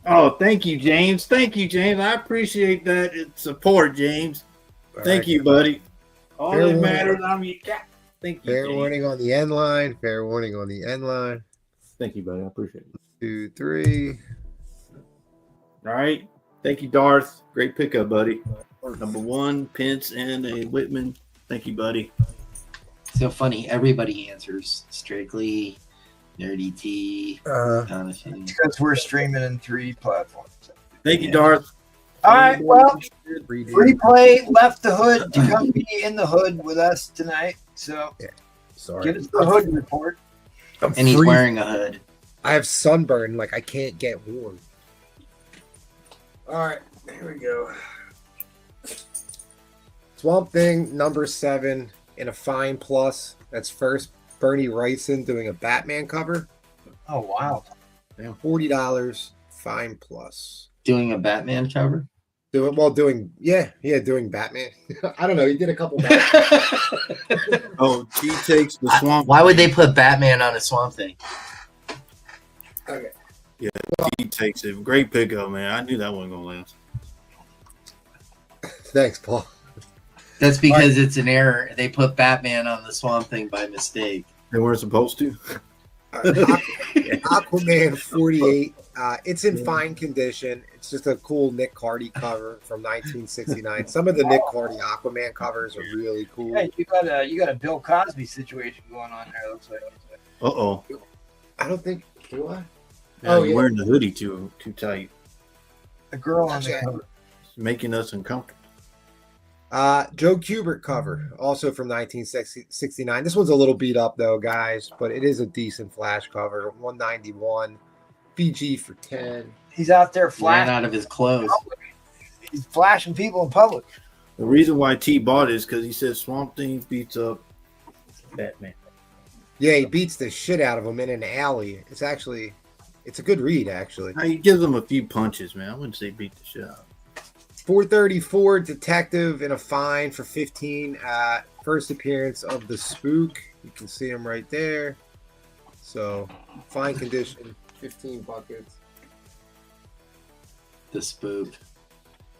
D: oh, thank you, James. Thank you, James. I appreciate that support, James. Thank you, buddy. All
F: Fair
D: that
F: warning.
D: matters, thank you,
F: Fair
D: James.
F: warning on the end line. Fair warning on the end line.
D: Thank you, buddy. I appreciate it.
F: 2, 3.
D: All right. Thank you, Darth. Great pickup, buddy. Number 1, Pence and a Whitman. Thank you, buddy.
B: So funny. Everybody answers. Strictly, Nerdy T, Astonishing.
A: Because we're streaming in 3 platforms.
D: Thank you, Darth.
A: All right, well,
F: Free
A: Free Play left the hood to come be in the hood with us tonight. So
F: Sorry.
A: give us the hood report.
F: I'm
B: And he's
F: free-
B: wearing a hood.
F: I have sunburn. Like I can't get warm.
A: All right, here we go.
F: Swamp Thing number 7 in a fine plus. That's first Bernie Wrightson doing a Batman cover.
A: Oh wow.
F: $40 fine plus.
B: Doing a Batman cover?
F: Doing Batman. I don't know. He did a couple.
D: Oh, he takes the Swamp.
B: Why would they put Batman on a Swamp Thing?
F: Okay.
D: Yeah, he takes it. Great pickup, man. I knew that wasn't gonna last.
F: Thanks, Paul.
B: That's because it's an error. They put Batman on the Swamp Thing by mistake.
D: They weren't supposed to.
F: Aquaman 48. It's in fine condition. It's just a cool Nick Cardy cover from 1969. Some of the Nick Cardy Aquaman covers are really cool.
A: Hey, you got a Bill Cosby situation going on there. Looks like.
D: Uh-oh.
F: I don't think. Do I?
D: Yeah, you're wearing the hoodie too tight.
A: The girl on the cover.
D: It's making us uncomfortable.
F: Joe Kubert cover, also from 1969. This one's a little beat up though, guys, but it is a decent flash cover. 191, PG for 10.
A: He's out there
B: Ran
A: flashing
B: out of his clothes.
A: He's flashing people in public.
D: The reason why T bought it is because he said Swamp Thing beats up Batman.
F: Yeah, he beats the shit out of him in an alley. It's a good read, actually.
D: He gives him a few punches, man. I wouldn't say beat the shit out.
F: 434 Detective in a fine for 15. First appearance of the Spook. You can see him right there. So, fine condition, 15 buckets.
B: The Spook.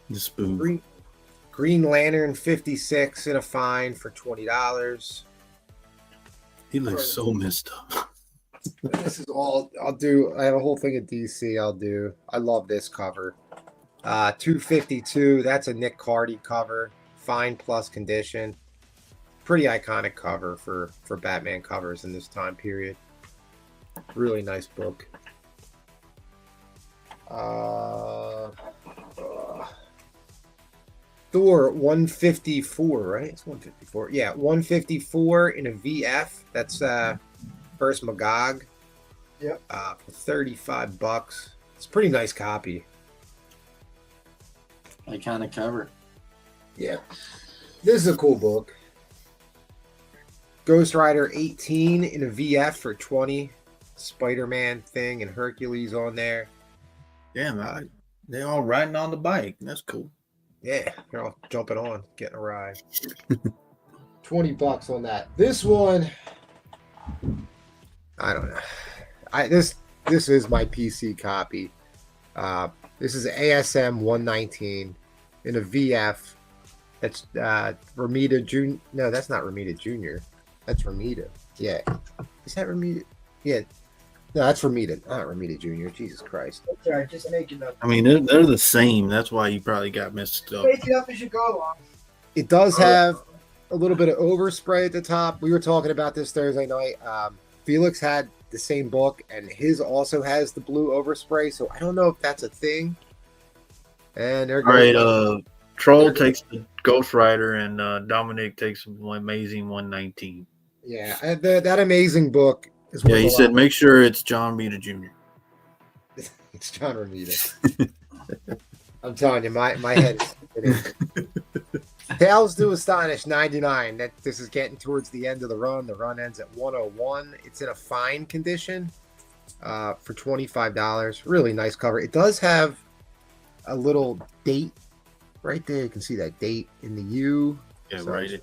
D: The Spook.
F: Green Lantern 56 in a fine for $20.
D: He looks so messed up.
F: This is all I'll do. I have a whole thing of DC I'll do. I love this cover. 252. That's a Nick Cardy cover. Fine plus condition. Pretty iconic cover for Batman covers in this time period. Really nice book. Thor 154, right? It's 154. Yeah, 154 in a VF. That's first Magog.
A: Yep.
F: For $35. It's a pretty nice copy.
B: Iconic cover.
F: Yeah. This is a cool book. Ghost Rider 18 in a VF for 20. Spider-Man thing and Hercules on there.
D: Damn, they all riding on the bike. That's cool.
F: Yeah, they're all jumping on, getting a ride. $20 on that. This one, I don't know. This is my PC copy. This is ASM 119 in a VF. That's Ramita Jr. No, that's not Ramita Jr. That's Ramita. Yeah. Is that Ramita? Yeah. No, that's Ramita, not Ramita Jr. Jesus Christ.
A: That's all right, just make it up.
D: I mean, they're the same. That's why you probably got messed up.
A: Make it up as you go along.
F: It does have a little bit of overspray at the top. We were talking about this Thursday night. Felix had the same book, and his also has the blue overspray, so I don't know if that's a thing. And they're
D: right. Troll takes the Ghost Rider, and Dominic takes Amazing 119.
F: Yeah, that amazing book is.
D: Yeah, he said make sure it's John Romita Jr.
F: It's John Romita. I'm telling you, my head is. Tales to Astonish 99. This is getting towards the end of the run. The run ends at 101. It's in a fine condition for $25. Really nice cover. It does have a little date right there. You can see that date in the U.
D: Yeah,
F: so,
D: right.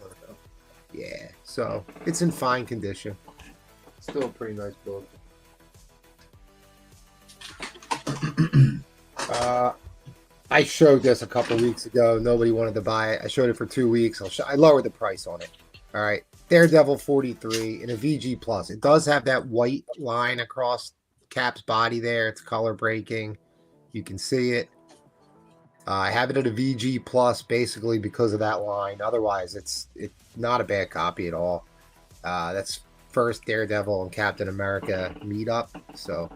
F: Yeah, so it's in fine condition. Still a pretty nice book. I showed this a couple weeks ago. Nobody wanted to buy it. I showed it for 2 weeks. I lowered the price on it. All right. Daredevil 43 in a VG Plus. It does have that white line across Cap's body there. It's color breaking. You can see it. I have it at a VG Plus basically because of that line. Otherwise, it's not a bad copy at all. That's first Daredevil and Captain America meet up. So,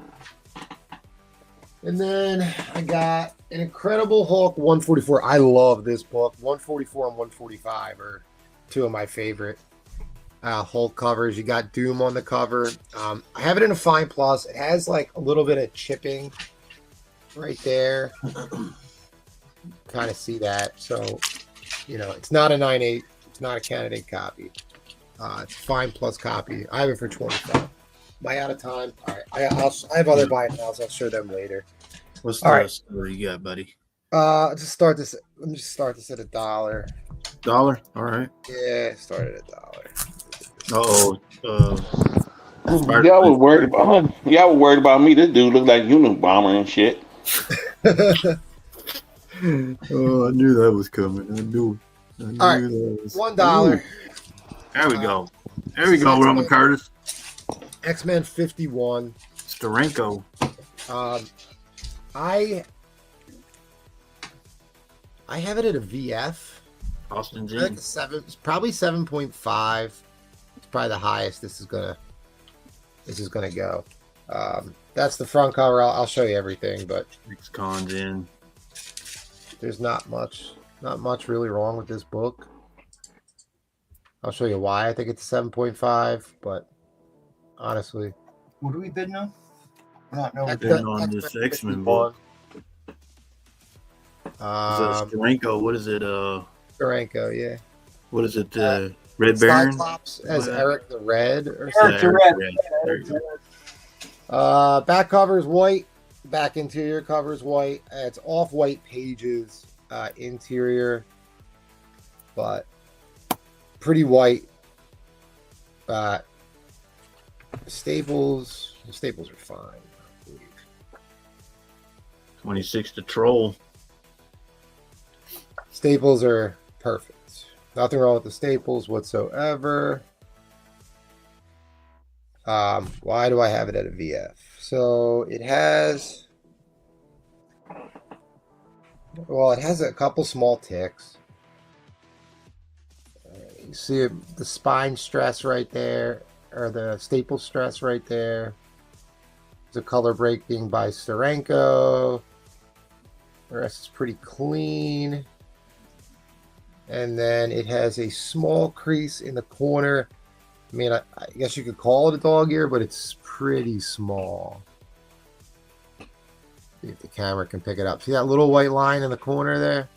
F: and then I got an Incredible Hulk 144. I love this book. 144 and 145 are two of my favorite Hulk covers. You got Doom on the cover. I have it in a fine plus. It has like a little bit of chipping right there. Kind of see that. So it's not a 9.8. It's not a candidate copy. It's fine plus copy. I have it for 25. Am I out of time? All right. I have other buy it nows. I'll show them later.
D: What's
F: All
D: the
F: right.
D: story you got, buddy?
F: Just start this. Let me just start this at $1.
D: $1? All right.
F: Yeah, start at $1.
H: Y'all were worried about me. This dude looked like Unabomber and shit.
D: Oh, I knew that was coming. I knew
F: All right,
D: that was...
F: $1.
D: There we go. There we go, Roman Curtis.
F: XMen 51.
D: Steranko.
F: I have it at a VF.
D: Austin
F: I like
D: James.
F: a 7. It's probably 7.5. It's probably the highest this is gonna go. That's the front cover. I'll show you everything, but
D: Ex-cons in.
F: there's not much really wrong with this book. I'll show you why I think it's 7.5, but honestly,
A: What are we bidding on? Not know.
D: Bidding on this X-Men book. Steranko, what is it?
F: Steranko, yeah.
D: What is it? Red Baron?
F: Cyclops as Eric the Red or
A: Eric
F: something.
A: the Red.
F: Back cover is white. Back interior cover is white. It's off-white pages. Interior, but pretty white. Staples are fine. I believe.
D: 26 to Troll.
F: Staples are perfect. Nothing wrong with the staples whatsoever. Why do I have it at a VF? So it has a couple small ticks. You see the spine stress right there, or the staple stress right there. There's a color breaking by Steranko. The rest is pretty clean. And then it has a small crease in the corner. I mean, I guess you could call it a dog ear, but it's pretty small. See if the camera can pick it up. See that little white line in the corner there?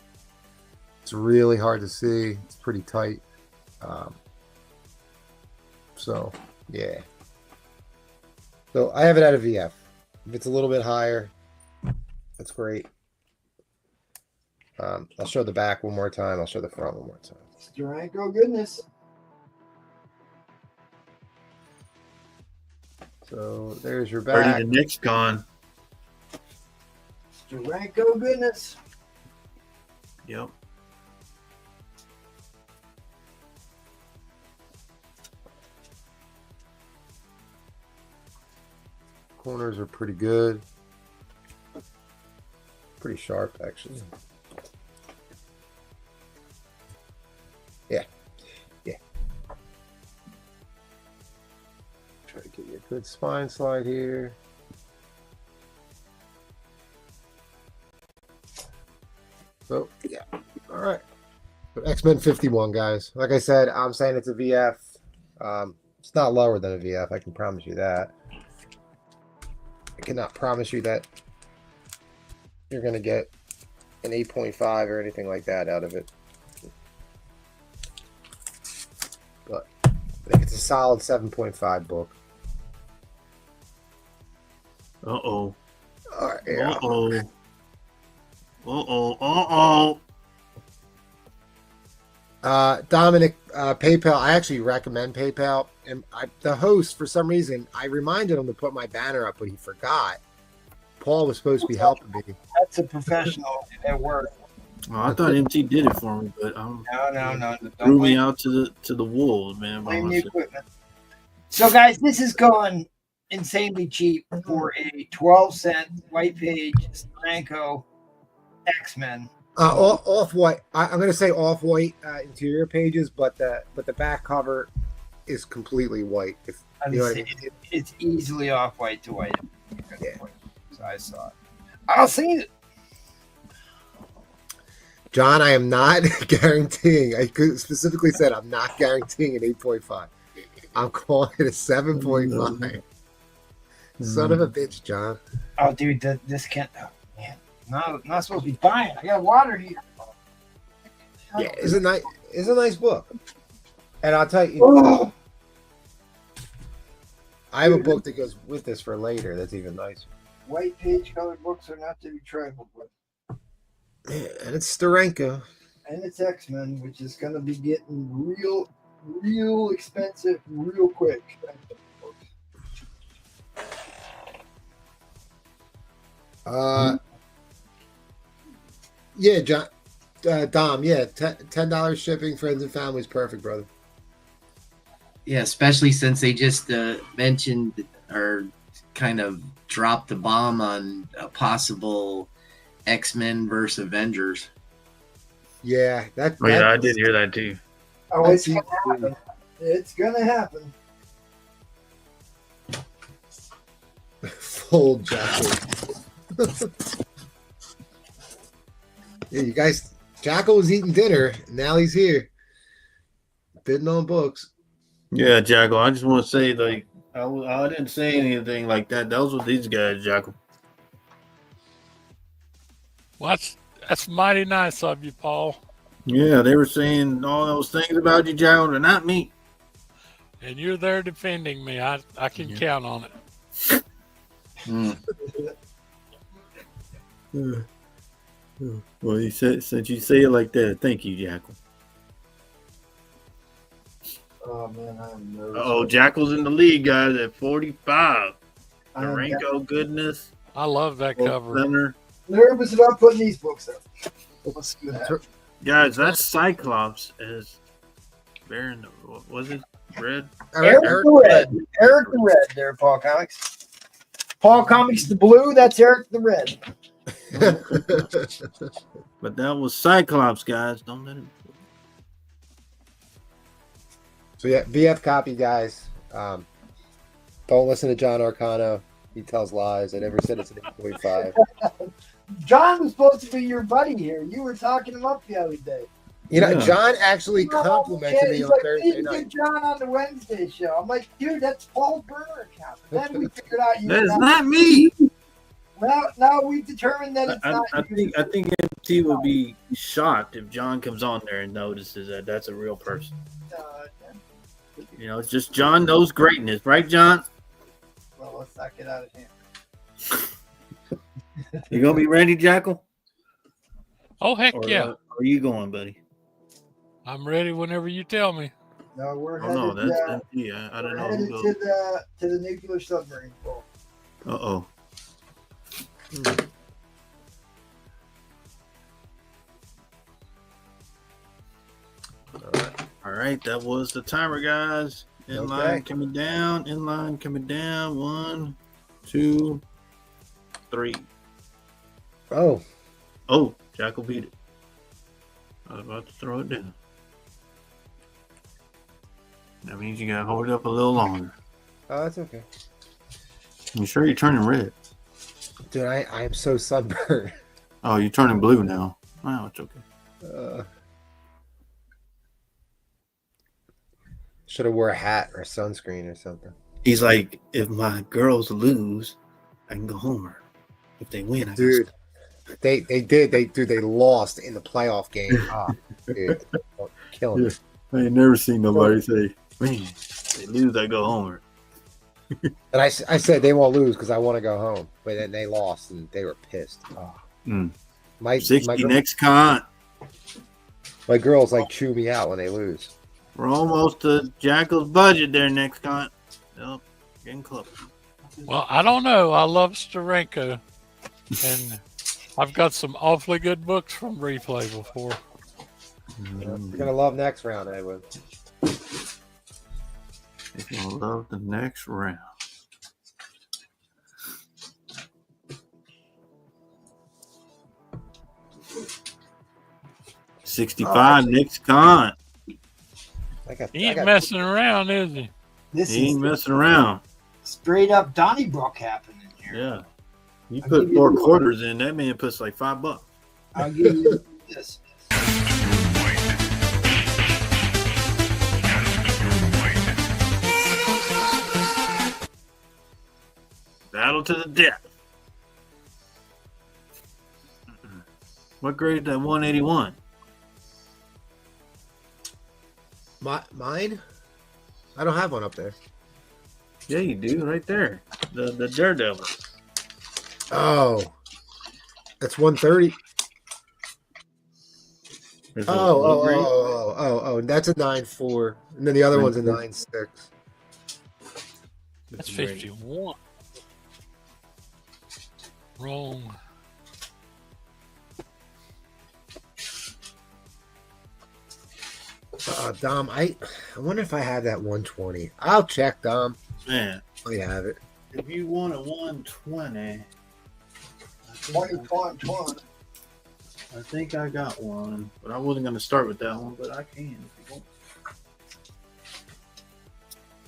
F: It's really hard to see. It's pretty tight. So, yeah. So I have it at a VF. If it's a little bit higher, that's great. I'll show the back one more time. I'll show the front one more time.
A: Steranko goodness.
F: So there's your back.
D: 30 the next con.
A: Steranko goodness.
D: Yep.
F: Corners are pretty good. Pretty sharp, actually. Yeah. Try to get you a good spine slide here. So, yeah. All right. So XMen 51, guys. Like I said, I'm saying it's a VF. It's not lower than a VF. I can promise you that. I cannot promise you that you're going to get an 8.5 or anything like that out of it. But I think it's a solid 7.5 book.
D: Uh-oh.
F: All right, yeah.
D: Uh-oh. Uh-oh.
F: Dominic, PayPal. I actually recommend PayPal. And the host, for some reason, I reminded him to put my banner up, but he forgot. Paul was supposed to be helping me.
A: That's a professional at work.
D: Oh, I thought MT did it for me, but
A: No.
D: threw me out to the wolves, man.
A: Blame the equipment. So, guys, this is going insanely cheap for a 12-cent white page Steranko X-Men.
F: Off-white. I'm going to say off-white interior pages, but the back cover is completely white. If you know what I mean.
A: It's easily off-white to white.
F: Yeah.
A: So I saw it. I'll see it.
F: John, I am not guaranteeing. I specifically said I'm not guaranteeing an 8.5. I'm calling it a 7.5. Son of a bitch, John.
A: Oh, dude, this can't. Oh, man, not supposed to be buying. I got water here.
F: Yeah, it's a nice book. And I'll tell you,
A: Oh,
F: I have a book that goes with this for later. That's even nicer.
A: white page colored books are not to be trifled with.
F: And it's Steranko.
A: And it's X-Men, which is going to be getting real expensive real quick.
F: Yeah, John, Dom. Yeah, $10 shipping, friends and family is perfect, brother.
B: Yeah, especially since they just mentioned or kind of dropped the bomb on a possible X-Men versus Avengers.
F: Yeah, that.
D: Oh, yeah, I did hear that too.
A: Oh, it's going to happen. It's going to happen.
F: Full Jackal. Yeah, you guys. Jackal was eating dinner. And now he's here, bidding on books.
D: Yeah, Jackal. I just want to say, like, I didn't say anything like that. Those were these guys, Jackal.
I: Well, that's mighty nice of you, Paul.
D: Yeah, they were saying all those things about you, Jackal. They're not me.
I: And you're there defending me. I can count on it.
D: Well, you said, since you say it like that, thank you, Jackal.
A: Oh, man, I'm nervous.
D: Oh, Jackal's in the league, guys, at 45.
A: I'm
D: Steranko goodness.
I: I love that cover.
D: Center.
A: nervous about putting these books up. Let's see what happens.
D: Guys, that's Cyclops as Baron. What was it? Red?
A: Eric the Red. Eric the Red there, Paul Comics. Paul Comics the blue, that's Eric the Red.
D: But that was Cyclops, guys. Don't let him.
F: So yeah, VF copy, guys. Don't listen to John Arcano. He tells lies. I never said it's an 8.5.
A: John was supposed to be your buddy here. You were talking him up the other day.
F: You know,
D: Yeah.
F: John actually complimented me
A: He's
F: on
A: like,
F: Thursday
A: "We need to
F: night.
A: get John on the Wednesday show." I'm like, dude, that's Paul's burner account. Then we figured out you.
D: That is not me.
A: Now we've determined that it's not you.
D: I think MT will be shocked if John comes on there and notices that that's a real person. You know, it's just John knows greatness, right, John?
A: Well, let's not get out of hand.
D: You gonna be ready, Jackal?
I: Oh, heck
D: Or
I: yeah.
D: are you going, buddy?
I: I'm ready whenever you tell me.
A: No, we're
D: Oh
A: headed,
D: no, that's MT. I don't
A: we're
D: know
A: headed
D: who goes.
A: to the nuclear submarine. Paul.
D: Uh-oh. All right, that was the timer, guys. In line coming down. In line coming down. 1, 2, 3.
F: Oh,
D: Oh, Jackal beat it. I was about to throw it down. That means you gotta hold it up a little longer.
F: that's okay.
D: You sure you're turning red?
F: Dude, I am so sunburned.
D: Oh, you're turning blue now. Wow, it's okay.
F: Should have wore a hat or sunscreen or something.
D: He's like, if my girls lose, I can go home. If they win, I
F: Dude, they did. They lost in the playoff game. Ah, dude, killing me.
D: I ain't never seen nobody say, man, they lose, I go home.
F: And I said they won't lose because I want to go home. But then they lost and they were pissed. Oh. My
D: 60 next con.
F: My girls like chew me out when they lose.
D: We're almost to Jackal's budget there next con. Yep, getting close.
I: Well, I don't know. I love Steranko. And I've got some awfully good books from Replay before.
F: You're gonna love next round, Edwin.
D: If you love the next round. $65 next con.
I: He ain't messing around, is he?
D: He ain't messing around.
A: Straight up Donnybrook happening here.
D: Yeah. You put 4 quarters in, that man puts like $5.
A: I'll give you this.
D: Battle to the death. What grade is that 181?
F: Mine? I don't have one up there.
D: Yeah, you do, right there. The Daredevil.
F: Oh, that's 130.
D: There's a
F: Oh, that's a 9.4, and then the other one's a 9.6.
I: That's 51. Wrong.
F: Dom, I wonder if I have that 120. I'll check, Dom.
D: Man,
F: I have it.
D: if you want a 120,
A: 20.
D: I think I got one, but I wasn't going to start with that one, but I can if you want.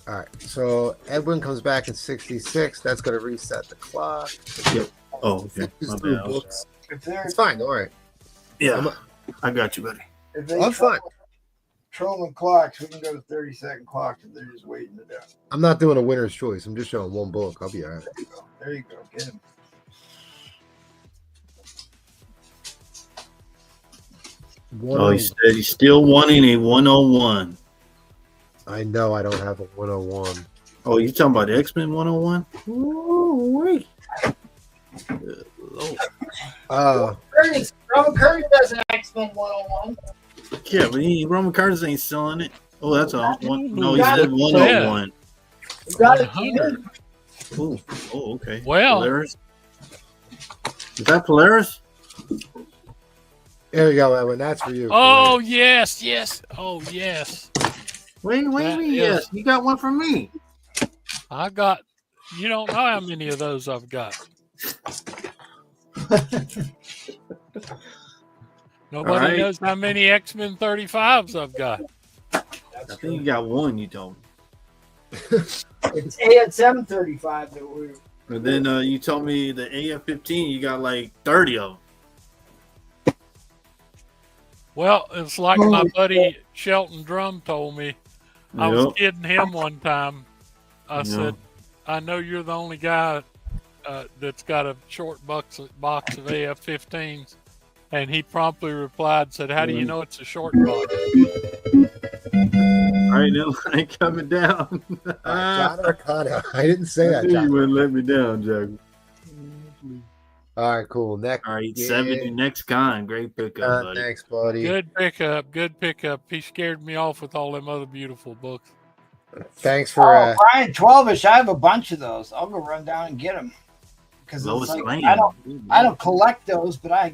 F: All right, so Edwin comes back in 66. That's going to reset the clock.
D: Yep. Oh, okay. My bad.
F: Books.
A: If they're,
F: It's fine. All right.
D: Yeah, I got you, buddy.
A: if they
F: I'm fine.
A: trolling clocks, we can go to 30-second clocks if they're just waiting to do.
F: I'm not doing a winner's choice. I'm just showing one book. I'll be all right.
A: There you go. Get him.
D: Oh, he said he's still wanting a 101.
F: I know I don't have a 101.
D: Oh, you talking about the X-Men 101? Ooh, wait.
A: Roman Curtis does an X-Men 101.
D: Yeah, but Roman Curtis ain't selling it. Oh, that's all. No, he
A: got
D: said
A: it.
D: 101.
A: You got it.
I: 100.
D: Ooh. Oh, okay.
I: Well.
D: Polaris? Is that Polaris?
F: There you go, Edwin. That's for you.
I: Oh, yes. Oh, yes.
D: Wait a
I: That
D: minute.
I: is-
D: Yes, you got one from me.
I: I got, you don't know how many of those I've got. Nobody
D: right.
I: knows how many X-Men 35s I've got.
D: I think you got one, you told me.
A: It's ASM 35 that we.
D: And then you told me the AF-15, you got like 30 of them.
I: Well, it's like my buddy Shelton Drum told me. I was
D: Yep.
I: kidding him one time. I
D: Yep.
I: said, I know you're the only guy that's got a short box of AF-15s. And he promptly replied, said, how do you know it's a short box?
D: All right, now I ain't coming down.
F: John Arcana. I didn't say
D: I
F: that,
D: knew you
F: John.
D: wouldn't let me down, Jack.
F: All right, cool. Next.
D: All right, 70 next con. Great pickup, buddy.
F: Thanks, buddy.
I: Good pickup. He scared me off with all them other beautiful books.
F: Thanks for.
A: Brian 12ish. I have a bunch of those. I'll go run down and get them. Because
D: Lois Lane.
A: I don't collect those, but I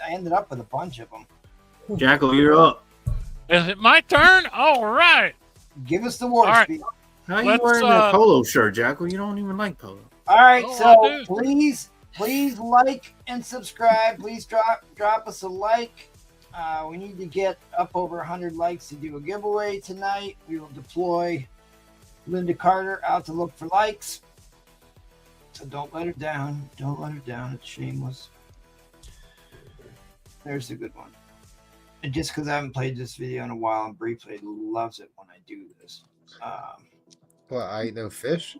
A: ended up with a bunch of them.
D: Jackal, you're up.
I: Is it my turn? All right.
A: Give us the war
I: All right.
A: speed.
D: How you
I: Let's,
D: wearing that polo shirt, Jackal? You don't even like polo.
A: All right,
I: Oh, I
A: so
I: do.
A: please like and subscribe. Please drop us a like. We need to get up over 100 likes to do a giveaway tonight. We will deploy Linda Carter out to look for likes. So don't let her down. Don't let her down. It's shameless. There's a good one. And just because I haven't played this video in a while, and Bree loves it when I do this.
F: Well, I eat no fish.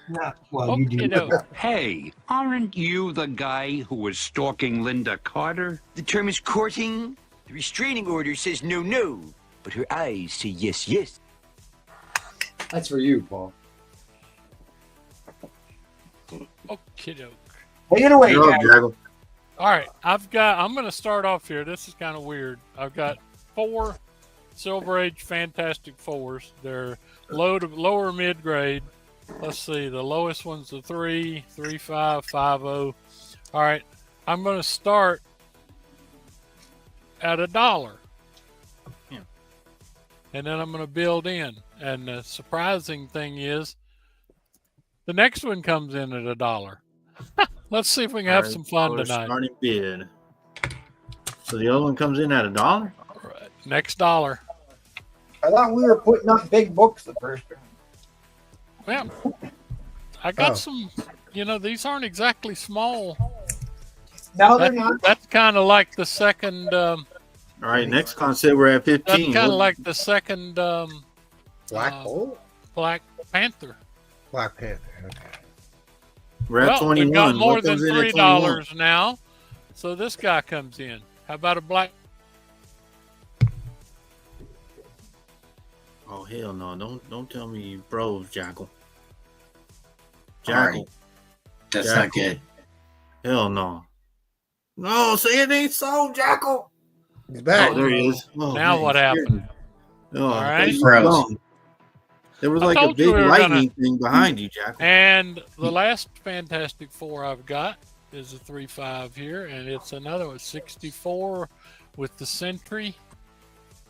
A: Not well, you do.
I: Okey-doke.
G: Hey, aren't you the guy who was stalking Linda Carter?
J: The term is courting. The restraining order says no, no, but her eyes say yes, yes.
F: That's for you, Paul.
I: Okey-doke.
A: Take it away,
D: You're up,
A: Jack.
D: Jackal.
I: All right, I'm going to start off here. This is kind of weird. I've got 4 Silver Age Fantastic Fours. They're lower mid-grade. Let's see. The lowest one's a 3, 3.5, 5.0. All right, I'm going to start at $1.
D: Yeah.
I: And then I'm going to build in. And the surprising thing is, the next one comes in at $1. Let's see if we can have some fun tonight.
D: Starting bid. So the other one comes in at $1.
I: All right, next $1.
A: I thought we were putting up big books the first time.
I: Well, I got some. You know, these aren't exactly small.
A: No, they're not.
I: That's kind of like the second.
D: All right, next concept we're at 15.
I: That's kind of like the second
F: Black Hole?
I: Black Panther.
F: Black Panther. Okay.
D: We're at
I: Well,
D: 21.
I: we got more
D: What
I: than
D: comes in at
I: $3 now, so this guy comes in. How about a black?
D: hell no! Don't tell me you bros, Jackal.
B: All right. That's not good.
D: Hell no. No, say it ain't so, Jackal.
F: He's back.
D: Oh, there he is. Oh,
I: Now
D: man,
I: what
D: you scared
I: happened?
D: me. Oh,
I: All
D: I thought
I: right.
D: you were gone. There was
I: I
D: like a
I: told you
D: big
I: we were
D: lightning thing behind you, Jackal.
I: And the last Fantastic Four I've got is a 3.5 here, and it's another one, 64 with the Sentry,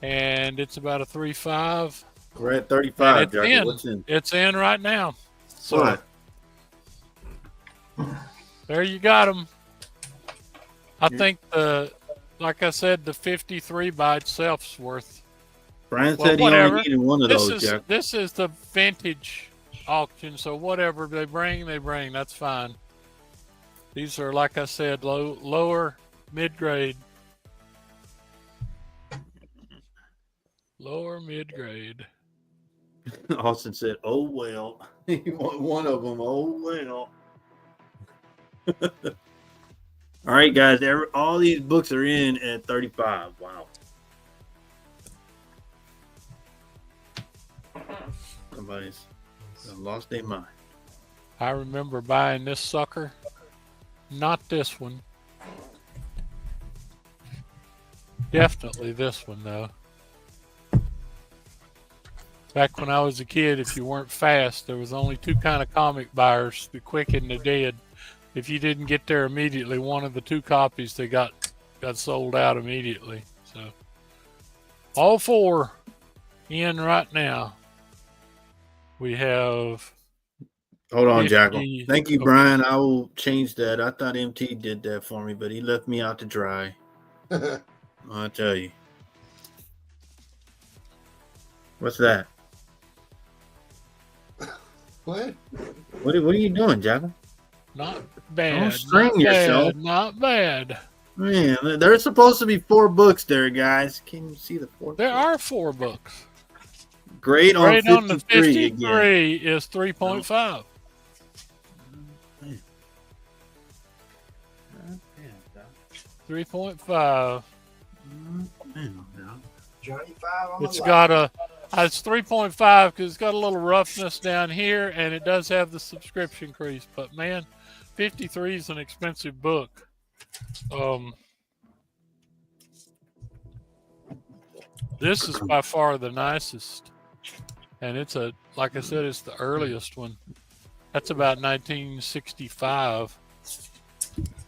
I: and it's about a 3.5.
D: We're at 35,
I: It's
D: Jackal.
I: in.
D: What's in?
I: It's in right now. So
D: What?
I: there you got them. I think like I said, the 53 by itself's worth.
D: Brian
I: Well,
D: said he
I: whatever.
D: only needed one of those, Jackal.
I: This is the vintage auction, so whatever they bring. That's fine. These are, like I said, lower mid-grade. Lower mid-grade.
D: Austin said, "Oh well." He want one of them. Oh well. All right, guys. All these books are in at 35. Wow. Somebody's lost their mind.
I: I remember buying this sucker. Not this one. Definitely this one, though. Back when I was a kid, if you weren't fast, there was only two kind of comic buyers, the quick and the dead. If you didn't get there immediately, one of the two copies, they got sold out immediately. So all four in right now. We have...
D: Hold on, Jackal. Thank you,
I: okay.
D: Brian. I will change that. I thought MT did that for me, but he left me out to dry. I'll tell you. What's that?
F: What?
D: What are you doing, Jackal?
I: Not bad.
D: Don't strain yourself.
I: Not bad.
D: Man, there's supposed to be 4 books there, guys. Can you see the 4?
I: There are 4 books.
D: Grade on
I: Grade
D: 53,
I: on the 53
D: again.
I: is 3.5. 3.5.
A: Johnny 5 on
I: It's
A: the
I: got it's 3.5 because it's got a little roughness down here, and it does have the subscription crease. But man, 53 is an expensive book. This is by far the nicest, and it's like I said, it's the earliest one. That's about 1965.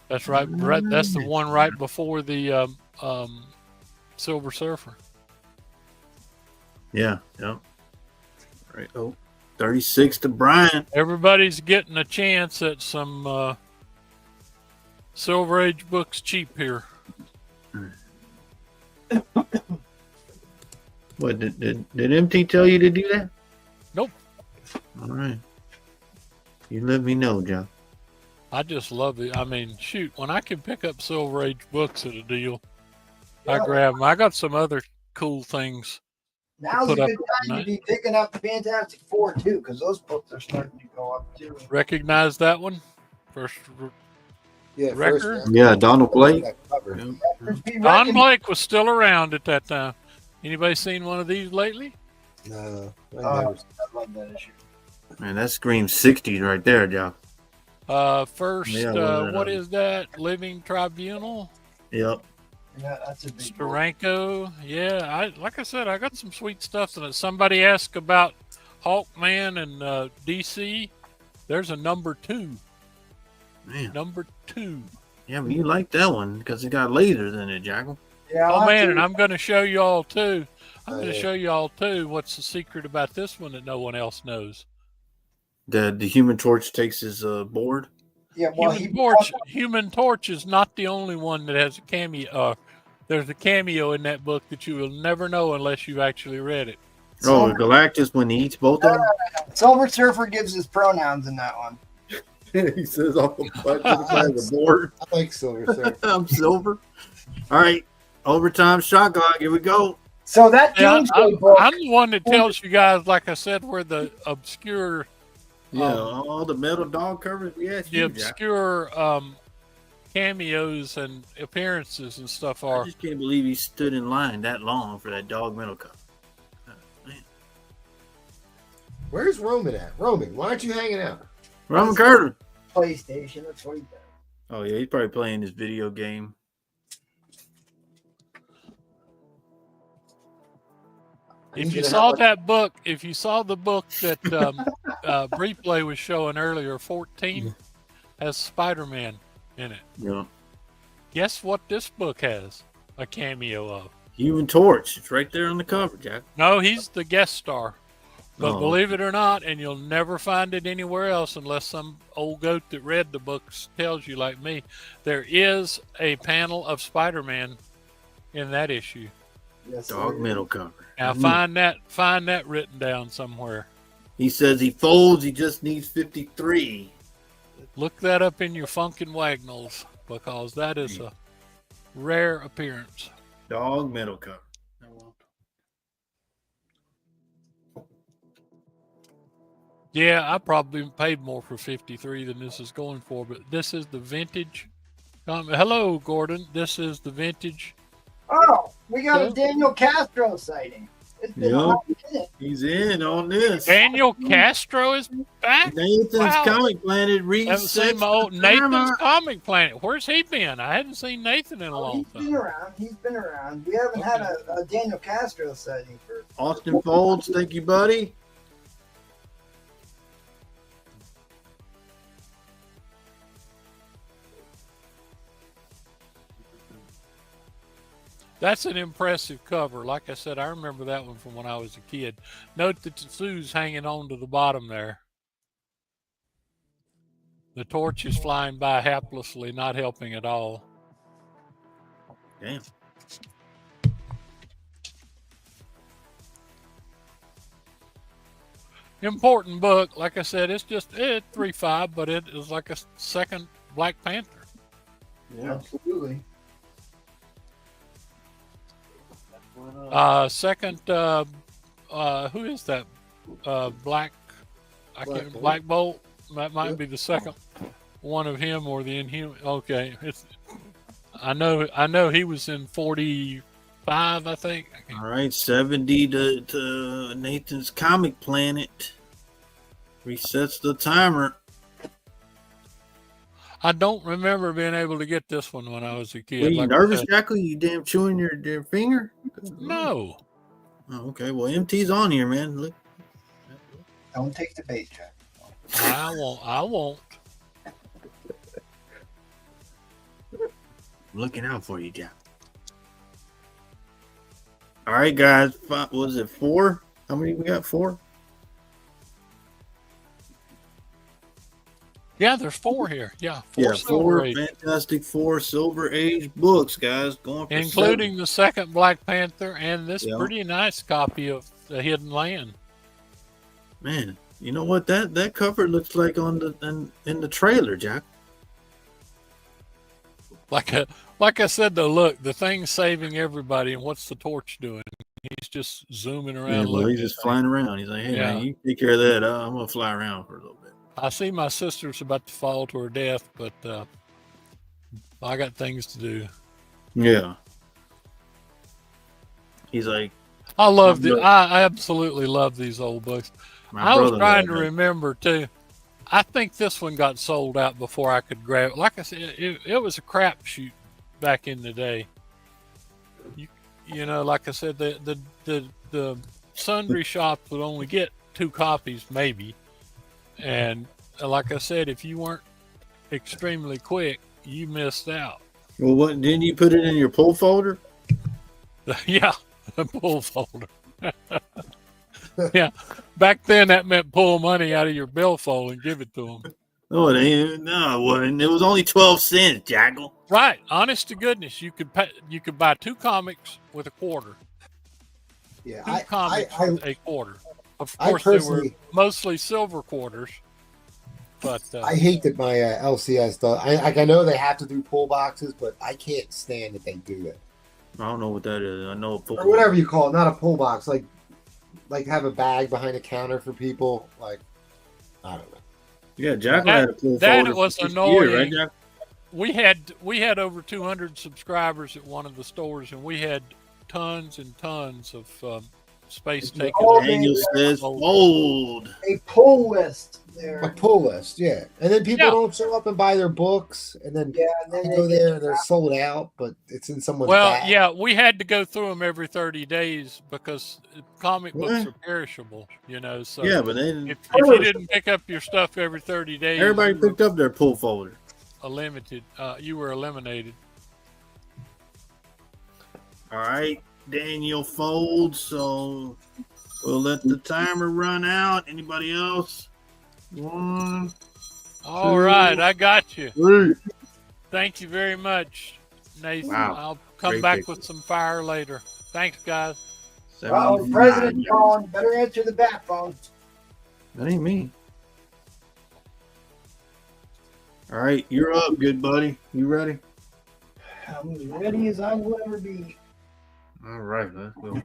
I: That's right. That's the one right before the Silver Surfer.
D: Yeah. All right. Oh, 36 to Brian.
I: Everybody's getting a chance at some Silver Age books cheap here.
D: What did MT tell you to do that?
I: Nope.
D: All right. You let me know, John.
I: I just love it. I mean, shoot, when I can pick up Silver Age books at a deal, I grab them. I got some other cool things.
A: Now's a good time to be picking up Fantastic Four too, because those books are starting to go up too.
I: Recognize that one? First record?
D: Yeah, Donald Blake.
I: Don Blake was still around at that time. Anybody seen one of these lately?
F: No. I
A: I love that issue.
D: Man, that screams 60s right there, John.
I: First, what is that? Living Tribunal?
D: Yep.
A: Yeah, that's a big
I: Steranko. Yeah, like I said, I got some sweet stuff in it. Somebody asked about Hawkman and DC. There's a number 2.
D: Man.
I: Number 2.
D: Yeah, but you like that one because it got lasers in it, Jackal.
A: Yeah.
I: Oh man, and I'm going to show you all too. Show you all too what's the secret about this one that no one else knows.
D: The Human Torch takes his board.
A: Yeah, well,
I: Human Torch is not the only one that has a cameo. There's a cameo in that book that you will never know unless you've actually read it.
D: Oh, Galactus when he eats both of them?
A: Silver Surfer gives his pronouns in that one.
D: He says off the the board.
F: I like Silver Surfer.
D: I'm Silver. All right, overtime shot clock. Here we go.
A: So that
I: Doomsday book. I'm the one that tells you guys, like I said, where the obscure...
D: Yeah, all the metal dog covers. Yes,
I: the obscure cameos and appearances and stuff are.
D: I just can't believe he stood in line that long for that dog metal cover.
F: Where's Roman at? Roman, why aren't you hanging out?
D: Roman Carter.
A: PlayStation. That's what he does.
D: Oh yeah, he's probably playing his video game.
I: If you saw that book, if you saw the book that Bree Play was showing earlier, 14 has Spider-Man in it.
D: Yeah.
I: Guess what this book has a cameo of?
D: Human Torch. It's right there on the cover, Jack.
I: No, he's the guest star. But
D: Oh.
I: believe it or not, and you'll never find it anywhere else unless some old goat that read the books tells you like me, there is a panel of Spider-Man in that issue.
A: Yes,
D: Dog
A: sir.
D: metal cover.
I: Now find that written down somewhere.
D: He says he folds. He just needs 53.
I: Look that up in your Funkin' Wagnalls because that is a rare appearance.
D: Dog metal cover.
I: Yeah, I probably paid more for 53 than this is going for, but this is the vintage. Hello, Gordon. This is the vintage.
A: Oh, we got
I: Yeah.
A: a Daniel Castro sighting. It's been a
D: Yep.
A: hot minute.
D: He's in on this.
I: Daniel Castro is back.
D: Nathan's
I: Wow.
D: Comic Planet
I: Haven't seen
D: resets
I: my old
D: the
I: Nathan's
D: timer.
I: Comic Planet. Where's he been? I hadn't seen Nathan in a long
A: He's
I: time.
A: been around. He's been around. We haven't had a Daniel Castro sighting for.
D: Austin Folds, thank you, buddy.
I: That's an impressive cover. Like I said, I remember that one from when I was a kid. Note that the Sue's hanging on to the bottom there. The torch is flying by haplessly, not helping at all.
D: Damn.
I: Important book. Like I said, it's 3.5, but it is like a second Black Panther.
D: Yeah.
A: Absolutely.
I: Second, who is that? Black Bolt. That might be the second one of him or the Inhuman. Okay, I know he was in 45, I think.
D: All right, 70 to Nathan's Comic Planet. Resets the timer.
I: I don't remember being able to get this one when I was a kid.
D: Are you
I: Like I
D: nervous,
I: said,
D: Jackal? You damn chewing your finger?
I: No.
D: Oh, okay. Well, MT's on here, man. Look.
A: Don't take the bait, Jack.
I: I won't.
D: I'm looking out for you, Jack. All right, guys. What was it, 4? How many we got? 4?
I: Yeah, there's 4 here. Yeah, 4
D: Yeah,
I: Silver
D: 4
I: Age,
D: Fantastic 4 Silver Age books, guys. Going for
I: including the second Black Panther and this
D: Yeah.
I: pretty nice copy of The Hidden Land.
D: 7. Man, you know what that cover looks like on in the trailer, Jack.
I: Like I said, though, look, the thing's saving everybody, and what's the torch doing? He's just zooming around.
D: Yeah, well,
I: looking
D: he's just
I: at
D: flying around. He's like, hey,
I: Yeah.
D: man, you take care of that. I'm going to fly around for a little bit.
I: I see my sister's about to fall to her death, but I got things to do.
D: Yeah. He's like,
I: I absolutely love these old books. I was
D: brother
I: trying to
D: loved it.
I: remember too. I think this one got sold out before I could grab it. Like I said, it was a crapshoot back in the day. You know, like I said, the sundry shops would only get 2 copies maybe, and like I said, if you weren't extremely quick, you missed out.
D: Well, what didn't you put it in your pull folder?
I: Yeah, the pull folder. Yeah, back then that meant pull money out of your billfold and give it to them.
D: No, it ain't. No, it wasn't. It was only 12 cents, Jackal.
I: Right, honest to goodness, you could buy 2 comics with a quarter.
F: Yeah,
I: 2 comics with a quarter. Of
F: I
I: course, they were
F: personally-
I: mostly silver quarters. But
F: I hate that my LCS does. I know they have to do pull boxes, but I can't stand that they do it.
D: I don't know what that is. I know
F: Or whatever you call it, not a pull box, like have a bag behind the counter for people. Like, I don't know.
D: Yeah, Jackal had a pull
I: that
D: folder.
I: was
D: for 50
I: annoying.
D: years, right, Jack?
I: We had over 200 subscribers at one of the stores, and we had tons and tons of space taking.
D: Daniel says fold.
A: A pull list there.
F: A pull list, yeah. And then people
I: Yeah.
F: don't show up and buy their books, and then
A: and then
F: you
A: they
F: go
A: get
F: there and they're sold out, but it's in someone's
I: Well,
F: bag.
I: yeah, we had to go through them every 30 days because comic books
D: What?
I: are perishable, you know. So
D: Yeah, but then
I: if you didn't pick up your stuff every 30 days,
D: everybody
I: you were
D: picked up their pull folder.
I: you were eliminated.
D: All right, Daniel folds, so we'll let the timer run out. Anybody else? 1,
I: All
D: 2,
I: right, I got you.
D: 3.
I: Thank you very much, Nathan.
D: Wow.
I: I'll come
D: Great
I: back
D: pick.
I: with some fire later. Thanks, guys.
A: Uh-oh, the president calling. Better answer the bat phone.
D: That ain't me. All right, you're up, good buddy. You ready?
A: I'm as ready as I will ever be.
D: All right, let's go.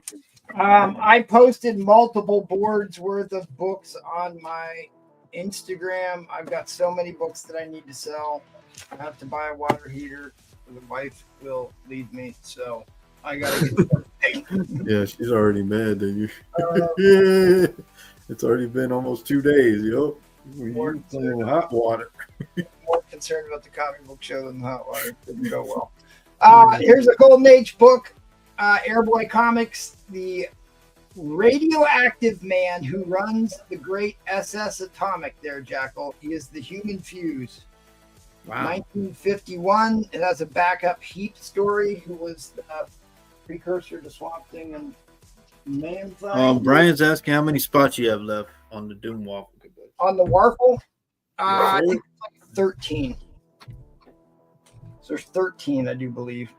A: I posted multiple boards worth of books on my Instagram. I've got so many books that I need to sell. I have to buy a water heater. The wife will leave me, so I gotta get
D: Yeah, she's already mad that you. It's already been almost 2 days, yo. You playing hot water.
A: more concerned about the comic book show than the hot water. Didn't go well. Here's a Golden Age book, Airboy Comics, the radioactive man who runs the great SS Atomic there, Jackal. He is the human fuse.
D: Wow.
A: 1951. It has a backup Heap story, who was the precursor to Swamp Thing and Man-Thing.
D: Brian's asking how many spots you have left on the Doom Waffle.
A: On the Warfel, I think it's like 13. So there's 13, I do believe.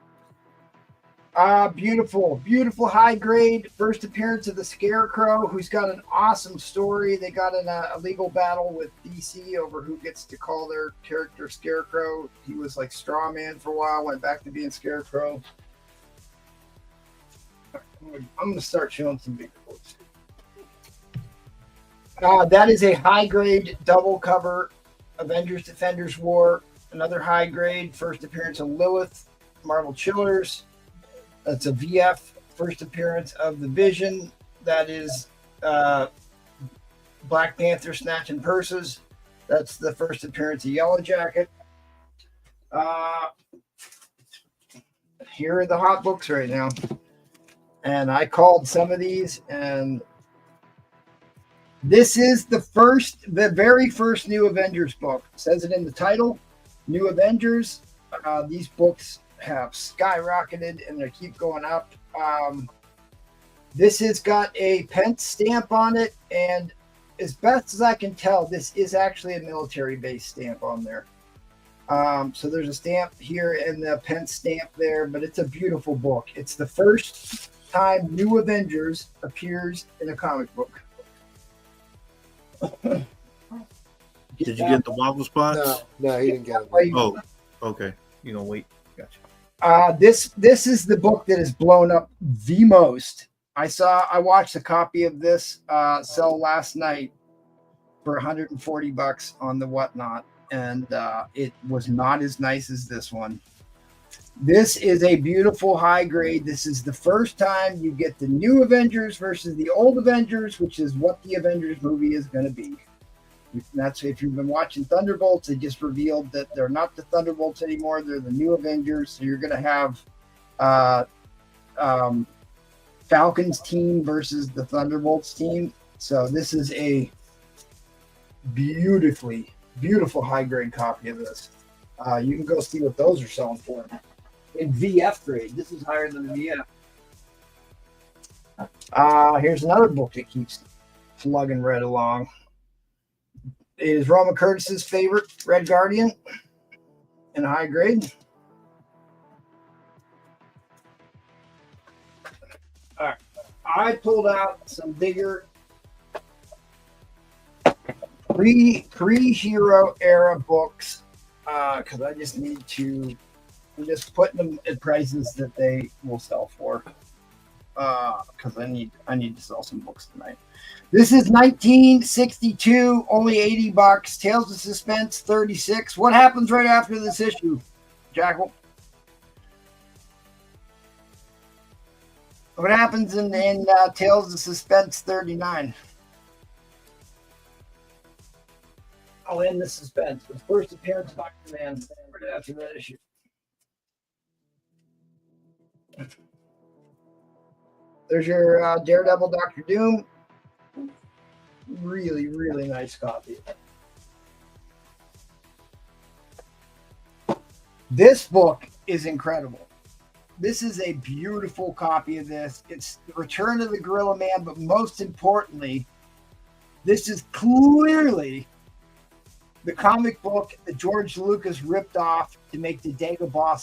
A: Beautiful, beautiful high grade. First appearance of the Scarecrow, who's got an awesome story. They got in a legal battle with DC over who gets to call their character Scarecrow. He was like Straw Man for a while, went back to being Scarecrow. I'm going to start showing some big quotes. That is a high grade double cover Avengers Defenders War. Another high grade first appearance of Lilith, Marvel Chillers. That's a VF first appearance of the Vision. That is Black Panther Snatching Purses. That's the first appearance of Yellow Jacket. Here are the hot books right now. And I called some of these, and this is the very first New Avengers book. It says it in the title, New Avengers. These books have skyrocketed and they keep going up. This has got a Pence stamp on it, and as best as I can tell, this is actually a military-based stamp on there. So there's a stamp here and the Pence stamp there, but it's a beautiful book. It's the first time New Avengers appears in a comic book.
D: Did you get the waffle spots?
F: No, he didn't get it.
D: Oh, okay. You gonna wait?
A: Gotcha. This is the book that is blown up the most. I watched a copy of this sell last night for $140 on the Whatnot, and it was not as nice as this one. This is a beautiful high grade. This is the first time you get the New Avengers versus the old Avengers, which is what the Avengers movie is going to be. That's if you've been watching Thunderbolts, they just revealed that they're not the Thunderbolts anymore. They're the New Avengers. So you're going to have Falcon's team versus the Thunderbolts team. So this is a beautiful high grade copy of this. You can go see what those are selling for in VF grade. This is higher than the VF. Here's another book that keeps plugging right along. It is Roma Curtis's favorite, Red Guardian, in high grade. All right. I pulled out some bigger pre-hero era books because I just need to. I'm just putting them at prices that they will sell for because I need to sell some books tonight. This is 1962, only $80. Tales of Suspense, 36. What happens right after this issue, Jackal? What happens in Tales of Suspense 39? I'll end the suspense. The first appearance of Iron Man right after that issue. There's your Daredevil Dr. Doom. Really, really nice copy. This book is incredible. This is a beautiful copy of this. It's the Return of the Gorilla Man, but most importantly, this is clearly the comic book that George Lucas ripped off to make the Dagobah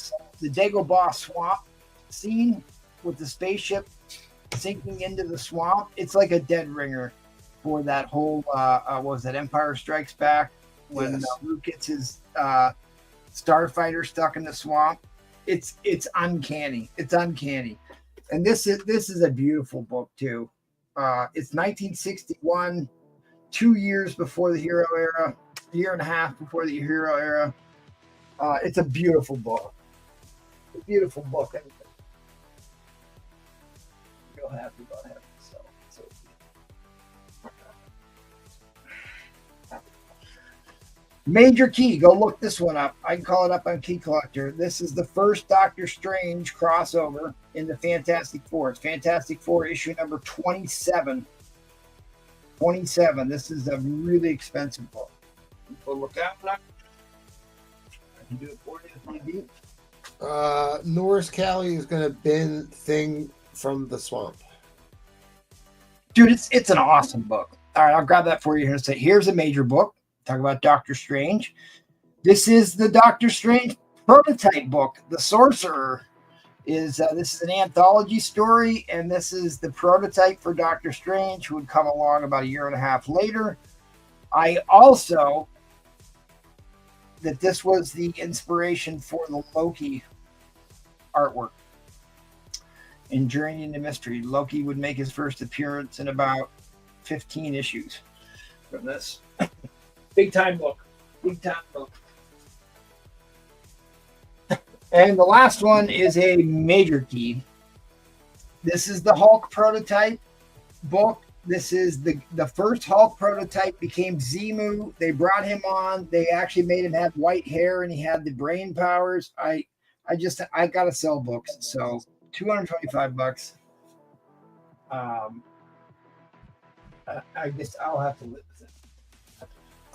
A: swamp scene with the spaceship sinking into the swamp. It's like a dead ringer for that whole what was that, Empire Strikes Back, when Luke gets his starfighter stuck in the swamp. It's uncanny. It's uncanny. And this is a beautiful book too. It's 1961, 2 years before the hero era, a year and a half before the hero era. It's a beautiful book. A beautiful book. I'm real happy about having this. So Major Key, go look this one up. I can call it up on Key Collector. This is the first Doctor Strange crossover in the Fantastic Four. It's Fantastic Four issue number 27. 27. This is a really expensive book. Go look out. I can do it for you if you need.
F: Norris Callie is going to bin Thing from the Swamp.
A: Dude, it's an awesome book. All right, I'll grab that for you here and say, here's a major book. Talk about Doctor Strange. This is the Doctor Strange prototype book. The Sorcerer is this is an anthology story, and this is the prototype for Doctor Strange, who would come along about a year and a half later. I also that this was the inspiration for the Loki artwork in Journey into Mystery. Loki would make his first appearance in about 15 issues from this. Big time book. Big time book. And the last one is a Major Key. This is the Hulk prototype book. This is the first Hulk prototype became Zemu. They brought him on. They actually made him have white hair, and he had the brain powers. I gotta sell books, so $225. I guess I'll have to live with it.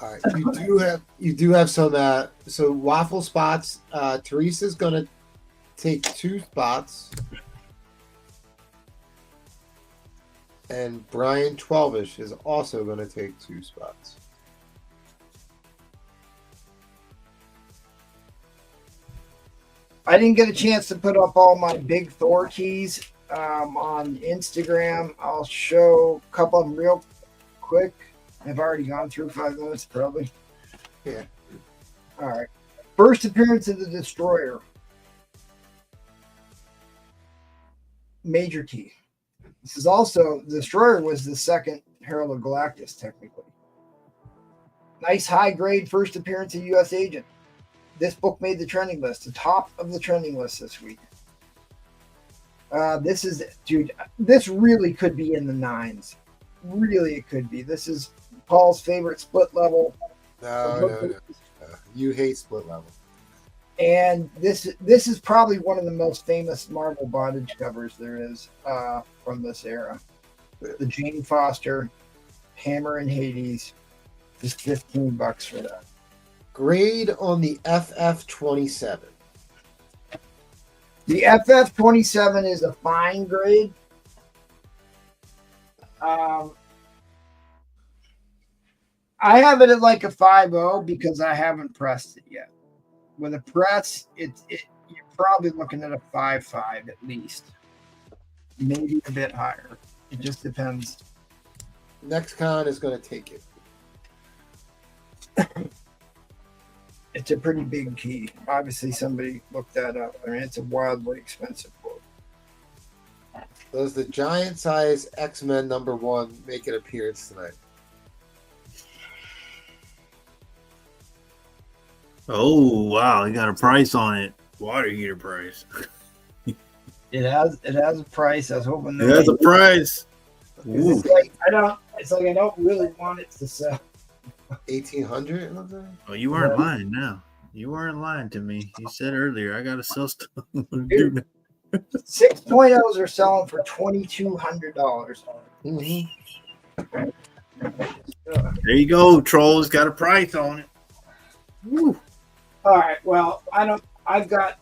F: All right, you do have some. So Waffle spots. Teresa's gonna take 2 spots, and Brian 12ish is also gonna take 2 spots.
A: I didn't get a chance to put up all my big Thor keys on Instagram. I'll show a couple of them real quick. I've already gone through 5 minutes, probably.
F: Yeah.
A: All right. First appearance of the Destroyer. Major Key. This is also, the Destroyer was the second Herald of Galactus, technically. Nice high-grade first appearance of U.S. Agent. This book made the trending list, the top of the trending list this week. This is, dude, this really could be in the 9s. Really, it could be. This is Paul's favorite split level.
F: No. You hate split level.
A: And this is probably one of the most famous Marvel bondage covers there is from this era. The Jane Foster, Hammer and Hades, just $15 for that.
F: Grade on the FF27.
A: The FF27 is a fine grade. I have it at like a 5.0 because I haven't pressed it yet. With a press, you're probably looking at a 5.5 at least, maybe a bit higher. It just depends.
F: Next con is going to take it.
A: It's a pretty big key. Obviously, somebody looked that up. I mean, it's a wildly expensive book.
F: Does the giant size X-Men #1 make an appearance tonight?
D: Oh, wow. You got a price on it. Water heater price.
A: It has a price. I was hoping
D: It has a price.
A: It's like I don't really want it to sell.
F: 1,800.
D: Oh, you weren't lying now. You weren't lying to me. You said earlier I gotta sell stuff.
A: 6.0s are selling for $2,200.
D: There you go, Trolls got a price on it. Woo.
A: All right. Well, I've got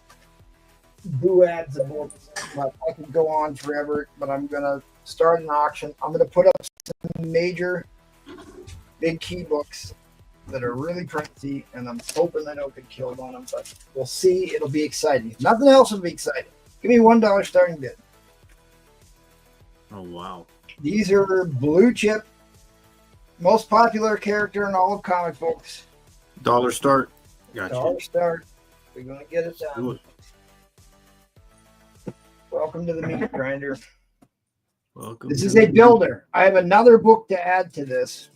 A: duads of books, but I could go on forever. But I'm gonna start an auction. I'm gonna put up some major, big key books that are really pricey, and I'm hoping I don't get killed on them. But we'll see. It'll be exciting. If nothing else will be exciting. Give me $1 starting bid.
D: Oh wow.
A: These are blue chip, most popular character in all of comic books.
D: Dollar start. Gotcha.
A: Dollar start. We're gonna get it done.
D: Do it.
A: Welcome to the meat grinder.
D: Welcome.
A: This is a builder. I have another book to add to this.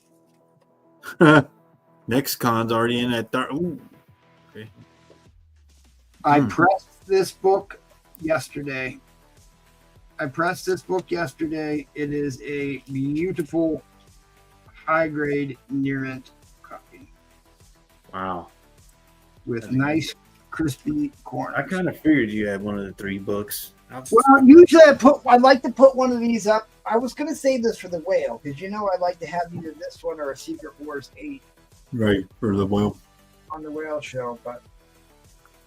D: Next con's already in at third. Okay.
A: I pressed this book yesterday. It is a beautiful high-grade near-mint copy
D: Wow.
A: with nice crispy corn.
D: I kind of figured you had one of the 3 books.
A: Well, usually I'd like to put one of these up. I was going to save this for the whale because I'd like to have either this one or a Secret Wars 8
D: Right, for the whale.
A: on the whale show, but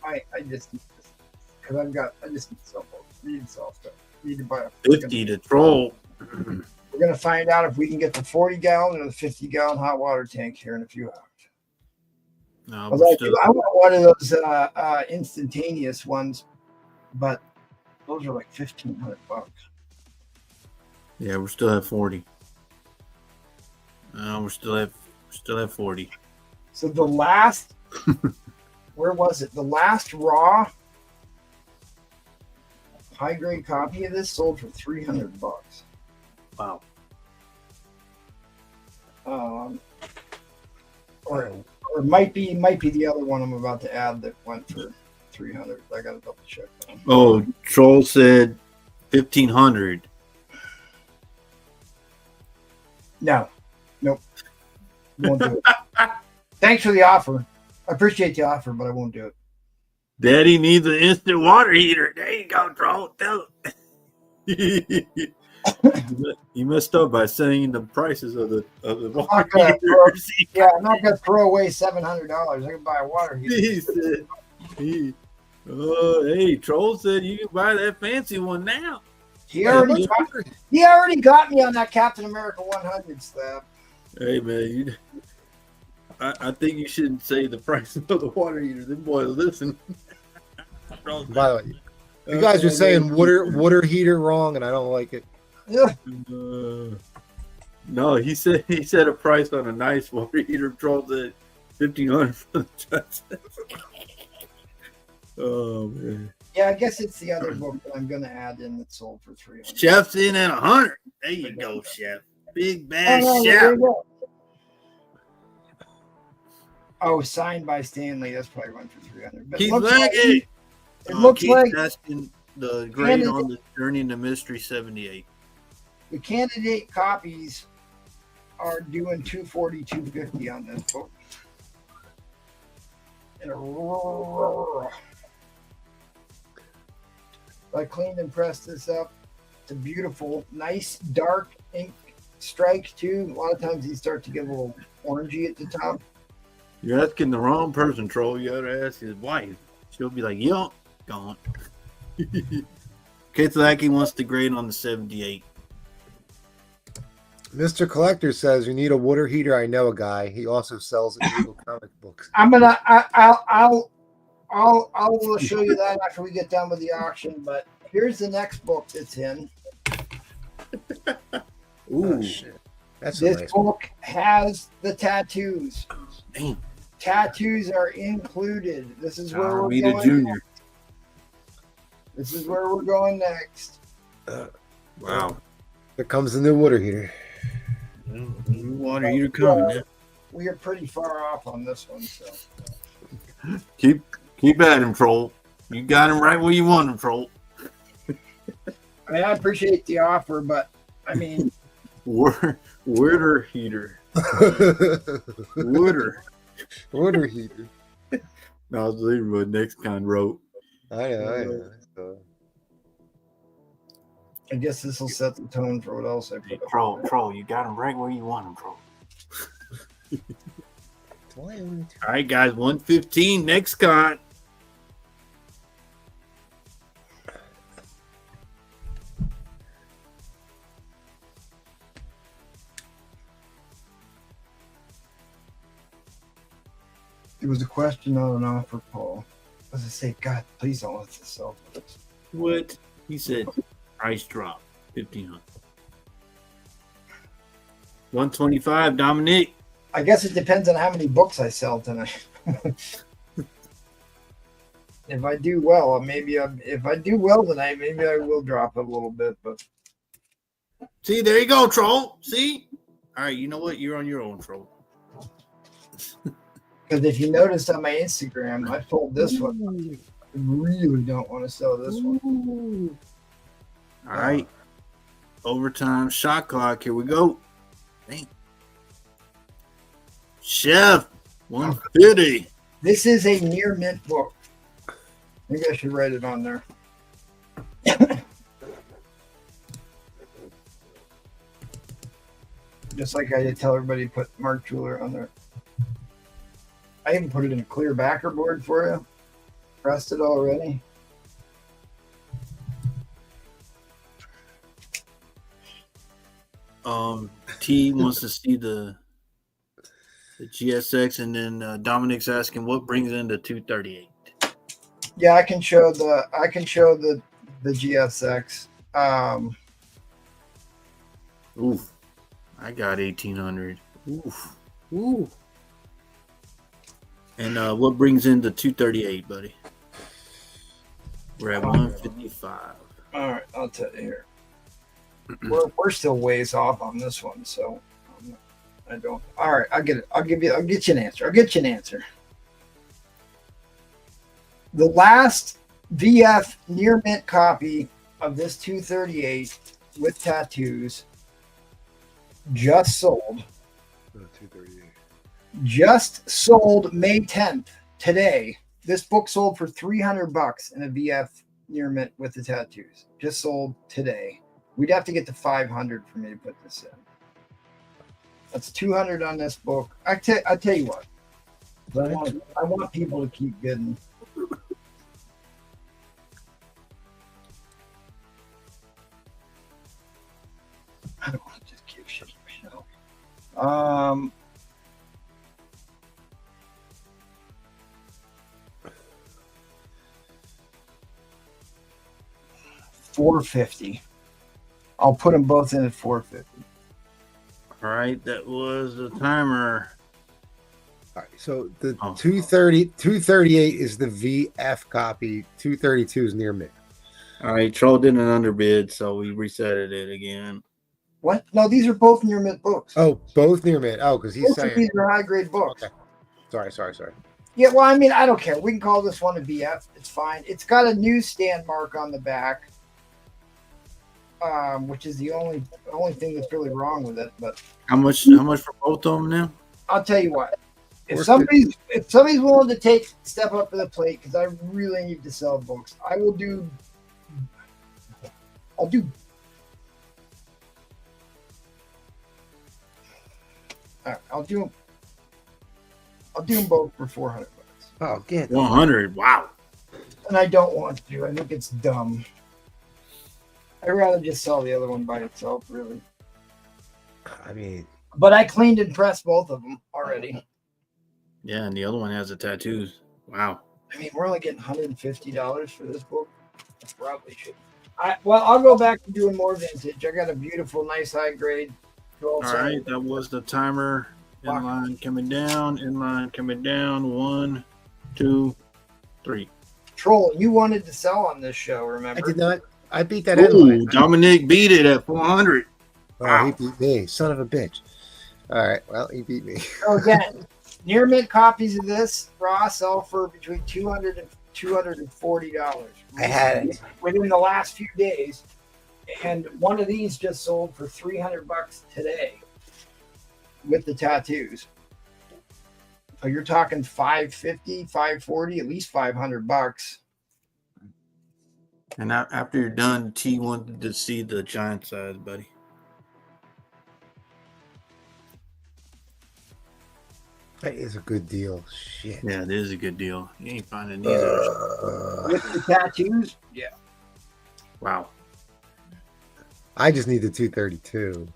A: I just need this because I just need to sell books. Need to sell stuff. Need to buy a
D: 50 to Troll.
A: We're going to find out if we can get the 40-gallon or the 50-gallon hot water tank here in a few hours.
D: No,
A: I want one of those instantaneous ones, but those are like $1,500.
D: yeah, we're still at 40. We're still at 40.
A: So the last, where was it? The last raw high-grade copy of this sold for $300.
D: Wow.
A: Or it might be the other one I'm about to add that went for $300. I got to double check that.
D: Oh, Troll said 1,500.
A: No, nope, won't do it. Thanks for the offer. I appreciate the offer, but I won't do it.
D: Daddy needs an instant water heater. There you go, Troll. Tell him. You messed up by saying the prices of the water heaters.
A: I'm not gonna throw away $700. I can buy a water heater.
D: Hey, Troll said you can buy that fancy one now.
A: He already got me on that Captain America 100 slab.
D: Hey man, I think you shouldn't say the price of the water heater. Them boys listen.
F: By the way, you guys are saying water heater wrong, and I don't like it.
A: Yeah.
D: No, he said a price on a nice water heater. Troll said $1,500 for the Johnson. Oh man.
A: Yeah, I guess it's the other book that I'm gonna add in that sold for $300.
D: Chef's in at 100. There you go, Chef. Big bad
A: there
D: Chef.
A: you go. Oh, signed by Stanley. That's probably one for $300. But
D: Keith
A: Legge. It
D: Oh,
A: looks
D: Keith's
A: like
D: asking the grade on the Journey into Mystery 78.
A: the candidate copies are doing $240, $250 on this book. I cleaned and pressed this up. It's a beautiful, nice, dark ink strike too. A lot of times these start to get a little orangey at the top.
D: You're asking the wrong person, Troll. You gotta ask his wife. She'll be like, yup, gone. Kithlaki wants to grade on the 78.
F: Mr. Collector says you need a water heater. I know a guy. He also sells illegal comic books.
A: I'll show you that after we get done with the auction. But here's the next book that's in.
F: Ooh, shit. That's
A: This
F: nice
A: book has the tattoos.
D: Dang.
A: Tattoos are included. This is where we're
D: Rita
A: going.
D: Jr.
A: This is where we're going next.
D: Wow.
F: There comes the new water heater.
D: New water heater coming. Yeah.
A: We are pretty far off on this one. So
D: Keep at him, Troll. You got him right where you want him, Troll.
A: I mean, I appreciate the offer, but I mean,
D: water heater. Water
F: heater.
D: I was reading what NextCon wrote.
F: I know. So.
A: I guess this will set the tone for what else I put up.
D: Troll, you got them right where you want them, Troll. All right, guys, 115 NextCon.
A: It was a question, not an offer, Paul. As I say, God, please don't let this sell.
D: What? He said price drop, 1,500. 125, Dominic.
A: I guess it depends on how many books I sell tonight. If I do well, if I do well tonight, maybe I will drop it a little bit. But
D: see, there you go, Troll. See? All right, you know what? You're on your own, Troll.
A: Because if you notice on my Instagram, I told this one, I really don't want to sell this one.
D: All right. Overtime shot clock. Here we go. Dang. Chef, 150.
A: This is a near mint book. Maybe I should write it on there. Just like I did tell everybody to put Mark Jeweler on there. I even put it in a clear backer board for you. Pressed it already.
D: T wants to see the GSX, and then Dominic's asking what brings in the 238.
A: Yeah, I can show the GSX.
D: Oof, I got 1,800. Oof.
F: Ooh.
D: And what brings in the 238, buddy? We're at 155.
A: All right, I'll tell you here. We're still ways off on this one, so I don't. All right, I'll get it. I'll get you an answer. The last VF near mint copy of this 238 with tattoos just sold.
F: 238.
A: Just sold May 10th today. This book sold for $300 in a VF near mint with the tattoos. Just sold today. We'd have to get to 500 for me to put this in. That's 200 on this book. I tell you what. I want people to keep bidding. I don't want to just keep shit myself. $450. I'll put them both in at $450.
D: All right, that was the timer.
F: All right, so the 238 is the VF copy. 232 is near mint.
D: All right, Troll did an underbid, so we reset it again.
A: What? No, these are both near mint books.
F: Oh, both near mint. Oh, because he's
A: both
F: saying
A: of these are high grade books.
F: Okay. Sorry.
A: Yeah, well, I mean, I don't care. We can call this one a VF. It's fine. It's got a newsstand mark on the back, which is the only thing that's really wrong with it. But
D: how much for both of them now?
A: I'll tell you what. If somebody's willing to step up to the plate, because I really need to sell books, I'll do them both for $400.
F: Oh, get
D: 100. Wow.
A: And I don't want to. I think it's dumb. I'd rather just sell the other one by itself, really.
F: I mean,
A: but I cleaned and pressed both of them already.
D: Yeah, and the other one has the tattoos. Wow.
A: I mean, we're only getting $150 for this book. I probably should. I'll go back to doing more vintage. I got a beautiful, nice high grade.
D: All right, that was the timer. Inline coming down. 1, 2, 3.
A: Troll, you wanted to sell on this show, remember?
F: I did not. I beat that inline.
D: Dominic beat it at 400.
F: Oh, he beat me. Son of a bitch. All right, well, he beat me.
A: So again, near mint copies of this raw sell for between $200 and $240.
F: I had it
A: within the last few days. And one of these just sold for $300 today with the tattoos. So you're talking $550, $540, at least $500.
D: And after you're done, T wanted to see the giant size, buddy.
F: That is a good deal. Shit.
D: Yeah, it is a good deal. You ain't finding these.
A: With the tattoos? Yeah.
D: Wow.
F: I just need the 232.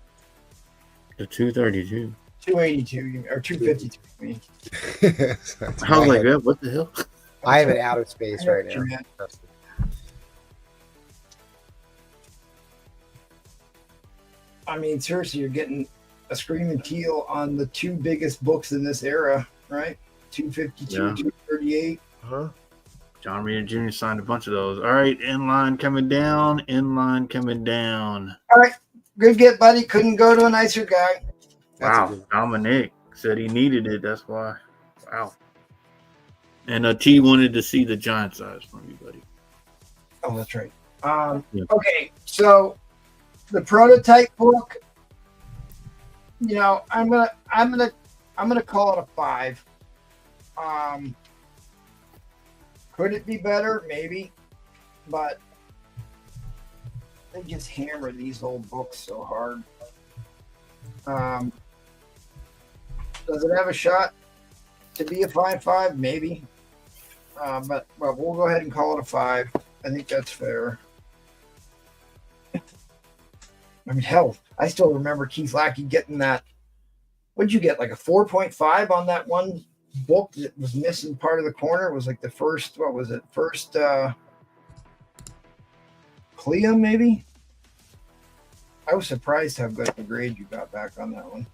D: The 232.
A: 282 or 252. I mean.
D: I was like, yeah, what the hell?
F: I have it out of space right now.
A: I mean, seriously, you're getting a Screaming Teal on the two biggest books in this era, right? 252,
D: Yeah.
A: 238.
F: Huh?
D: John Reader Jr. signed a bunch of those. All right, inline coming down. Inline coming down.
A: All right, good get, buddy. Couldn't go to a nicer guy.
D: Wow, Dominic said he needed it. That's why. Wow. And T wanted to see the giant size from you, buddy.
A: Oh, that's right.
D: Yeah.
A: Okay, so the prototype book. You know, I'm gonna call it a 5. Could it be better? Maybe, but they just hammer these old books so hard. Does it have a shot to be a 5.5? Maybe, but we'll go ahead and call it a 5. I think that's fair. I mean, hell, I still remember Keith Lackey getting that. What'd you get? Like a 4.5 on that one book that was missing part of the corner? It was like the first, what was it? First Clea, maybe? I was surprised how good the grade you got back on that one.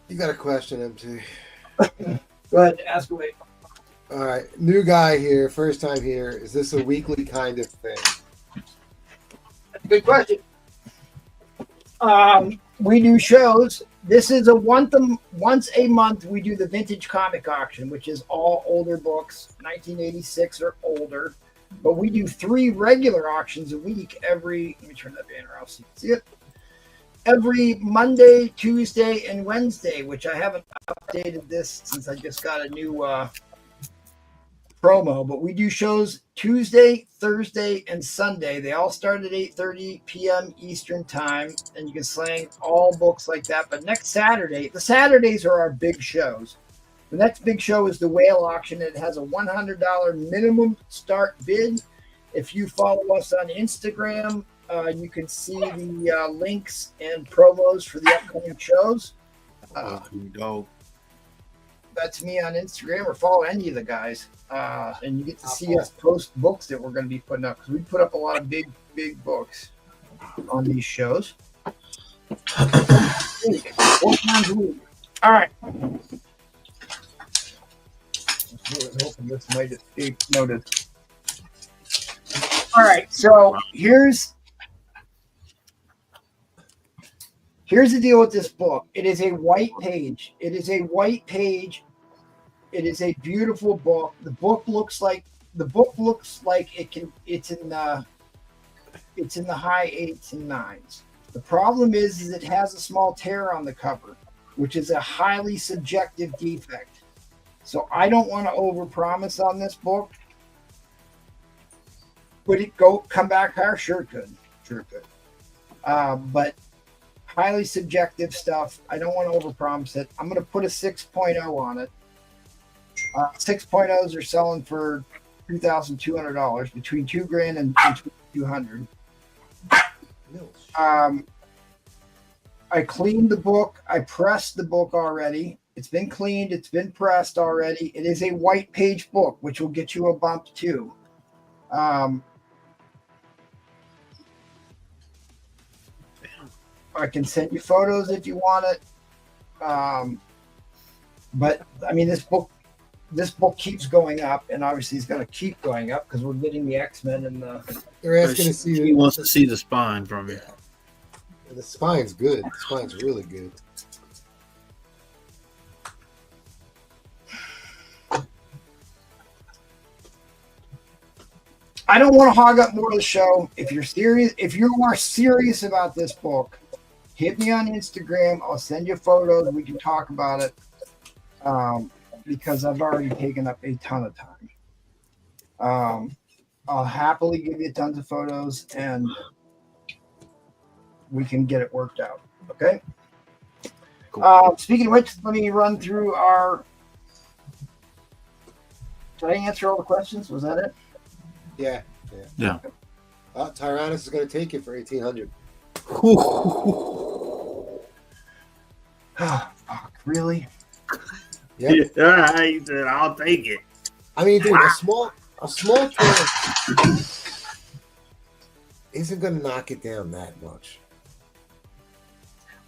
F: You got a question, MT?
A: Go ahead, ask away.
F: All right, new guy here, first time here. Is this a weekly kind of thing?
A: That's a good question. We do shows. This is once a month we do the vintage comic auction, which is all older books, 1986 or older. But we do 3 regular auctions a week every. Let me turn that banner off so you can see it. Every Monday, Tuesday, and Wednesday, which I haven't updated this since I just got a new promo. But we do shows Tuesday, Thursday, and Sunday. They all start at 8:30 p.m. Eastern time, and you can slang all books like that. But next Saturday, the Saturdays are our big shows. The next big show is the whale auction. It has a $100 minimum start bid. If you follow us on Instagram, you can see the links and promos for the upcoming shows.
D: Dope.
A: That's me on Instagram, or follow any of the guys. And you get to see us post books that we're going to be putting up, because we put up a lot of big books on these shows. 4 times a week. All right. I was hoping this might escape notice. All right, so here's the deal with this book. It is a white page. It is a white page. It is a beautiful book. The book looks like it's in the high 8s and 9s. The problem is it has a small tear on the cover, which is a highly subjective defect. So I don't want to overpromise on this book. Would it come back higher? Sure it could. But highly subjective stuff. I don't want to overpromise it. I'm going to put a 6.0 on it. 6.0s are selling for $2,200, between $2,000 and $2,200. I cleaned the book. I pressed the book already. It's been cleaned. It's been pressed already. It is a white page book, which will get you a bump too. I can send you photos if you want it. But I mean, this book keeps going up, and obviously it's going to keep going up because we're getting the XMen and the.
F: They're asking to see.
D: He wants to see the spine from you.
F: The spine's good. The spine's really good.
A: I don't want to hog up more of the show. If you are serious about this book, hit me on Instagram. I'll send you photos. We can talk about it. Because I've already taken up a ton of time. I'll happily give you tons of photos and we can get it worked out. Okay. Cool. Speaking of which, let me run through our. Did I answer all the questions? Was that it?
F: Yeah. Tyrannus is going to take it for 1,800.
A: Fuck, really?
F: Yep.
D: Yeah, he said, I'll take it.
F: I mean, dude, a small can isn't going to knock it down that much.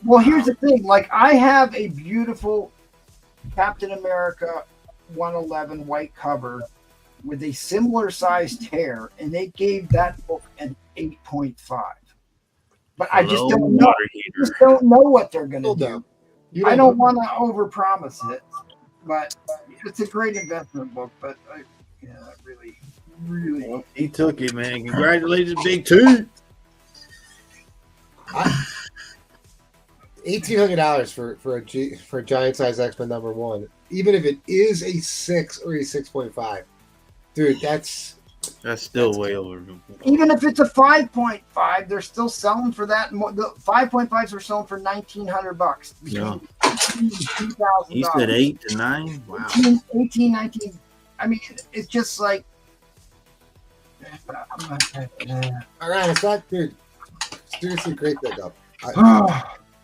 A: Well, here's the thing. Like, I have a beautiful Captain America 111 white cover with a similar sized tear, and they gave that book an 8.5. But I just don't know what they're going to do. I don't want to overpromise it, but it's a great investment book. But really,
D: he took it, man. Congratulations, Big Two.
F: $1,800 for a giant size X-Men #1, even if it is a 6 or a 6.5, dude, that's
D: still way over.
A: Even if it's a 5.5, they're still selling for that. The 5.5s were selling for $1,900.
D: Yeah.
A: He
D: said 8 to 9. Wow.
A: 18, 19. I mean, it's just like.
F: All right, it's not, dude. Seriously, great pickup.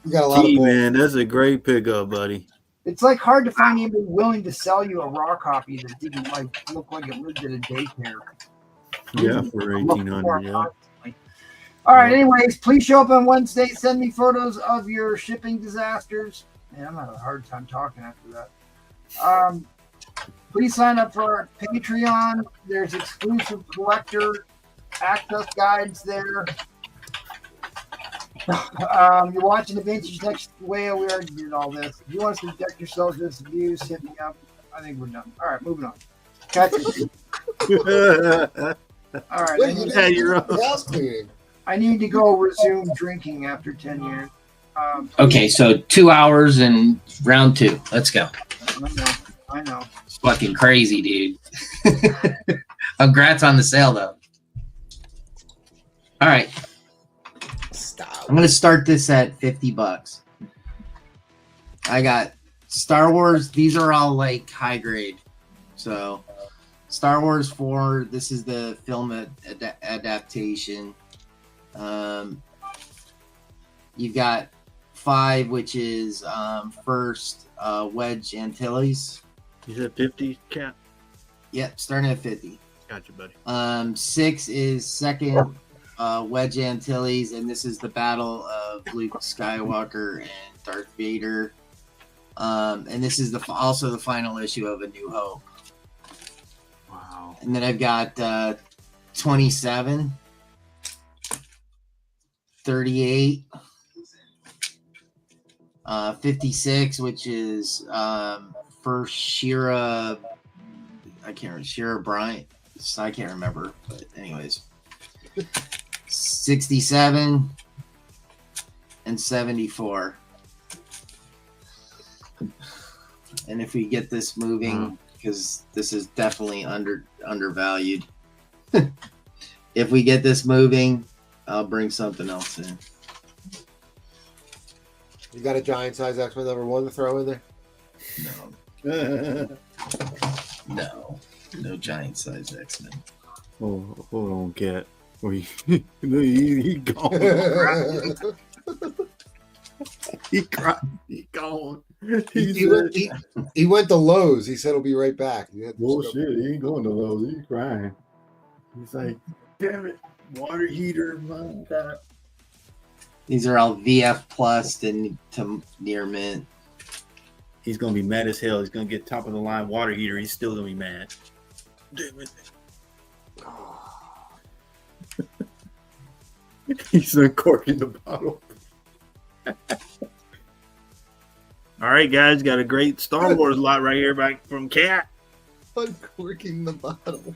F: You got a lot of
D: man. That's a great pickup, buddy.
A: It's like hard to find anybody willing to sell you a raw copy that didn't look like it lived at a daycare.
D: Yeah, for 1,800. Yeah.
A: All right. Anyways, please show up on Wednesday. Send me photos of your shipping disasters. Man, I'm having a hard time talking after that. Please sign up for our Patreon. There's exclusive collector access guides there. You're watching the Vintage Next Whale. We already did all this. If you want to subject yourself to this abuse, hit me up. I think we're done. All right, moving on. Catch you. All right. I need to go resume drinking after 10 years.
K: Okay, so 2 hours and round 2. Let's go.
A: I know.
K: It's fucking crazy, dude. Congrats on the sale, though. All right.
F: Stop.
K: I'm going to start this at $50. I got Star Wars. These are all like high grade. So Star Wars 4, this is the film adaptation. You've got 5, which is first Wedge Antilles.
D: You said 50, Cap?
K: Yep, starting at 50.
D: Gotcha, buddy.
K: 6 is second Wedge Antilles, and this is the battle of Luke Skywalker and Darth Vader. And this is also the final issue of A New Hope.
D: Wow.
K: And then I've got 27, 38, 56, which is first Shira. I can't remember. Shira Bryant. I can't remember. But anyways. 67 and 74. And if we get this moving, because this is definitely undervalued. If we get this moving, I'll bring something else in.
F: You got a giant size X-Men #1 to throw in there?
K: No. No giant size X-Men.
D: Oh, hold on, Cat. He gone. He cried. He gone.
F: He went to Lowe's. He said he'll be right back.
D: Bullshit. He ain't going to Lowe's. He's crying. He's like, damn it, water heater, my God.
K: These are all VF plus to near mint.
D: He's gonna be mad as hell. He's gonna get top of the line water heater. He's still gonna be mad. Damn it. He's uncorking the bottle. All right, guys, got a great Star Wars lot right here back from Cat.
F: Uncorking the bottle.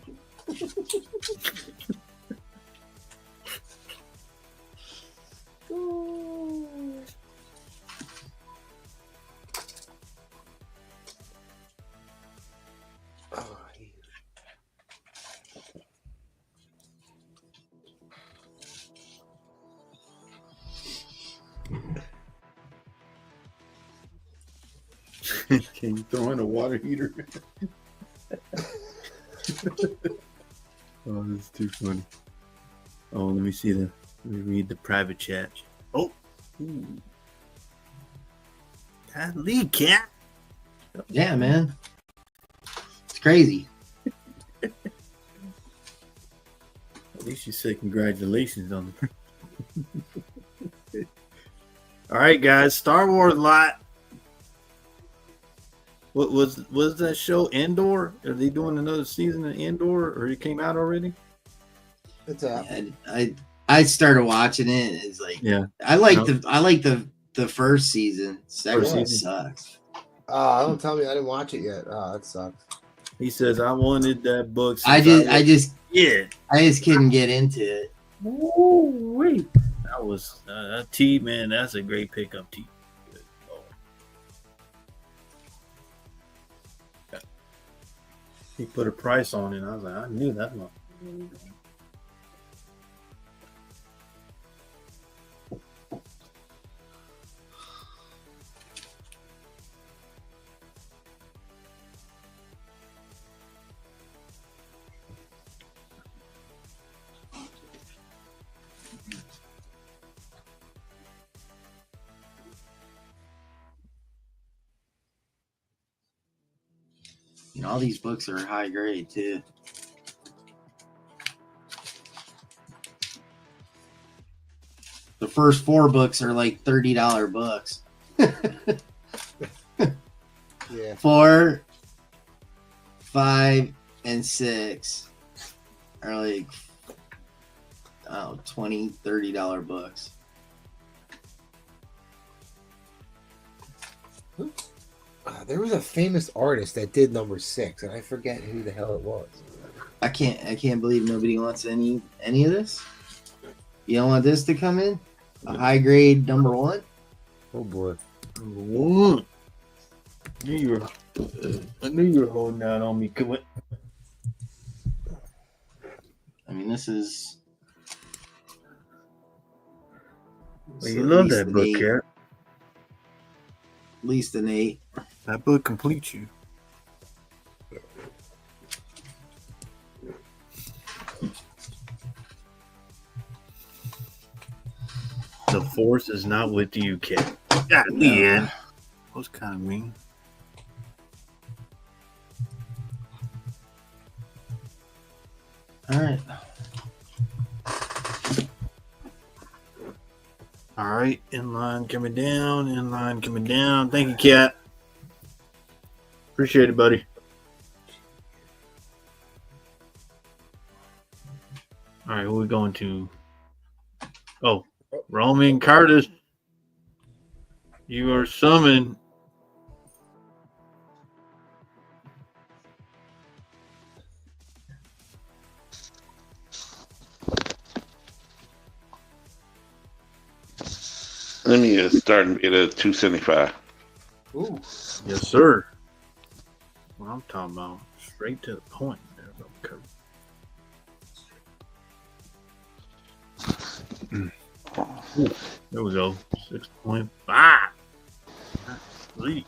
D: Can you throw in a water heater? Oh, this is too funny. Oh, let me read the private chat. Oh, golly, cat.
K: Yeah, man. It's crazy.
D: At least you said congratulations on the. All right, guys. Star Wars lot. What was that show? Andor? Are they doing another season of Andor, or it came out already?
F: It's out.
K: I started watching it. It's like,
D: Yeah,
K: I like the first season. Second
F: First
K: one
F: season.
K: sucks.
F: Don't tell me I didn't watch it yet. Oh, that sucks.
D: He says I wanted that book.
K: I just couldn't get into it.
D: Oh wait, that was T, man. That's a great pickup, T. He put a price on it. I was like, I knew that one.
K: You know, all these books are high grade too. The first 4 books are like $30 books.
F: Yeah.
K: 4, 5, and 6 are like $20, $30 books.
F: There was a famous artist that did number 6, and I forget who the hell it was.
K: I can't believe nobody wants any of this. You don't want this to come in? A high grade number 1?
F: Oh boy.
D: Number 1. I knew you were holding out on me. Come on.
K: I mean, this is.
D: Well, you love that book, Cat.
K: At least an 8.
D: That book completes you. The force is not with you, Cat. God, yeah. That was kind of mean.
K: All right.
D: All right, inline coming down, inline coming down. Thank you, Cat. Appreciate it, buddy. All right, who are we going to? Oh, Roman Curtis. You are summoned.
H: Let me start at a 275.
F: Ooh.
D: Yes, sir. What I'm talking about, straight to the point. Ooh, there we go. 6.5. Sweet.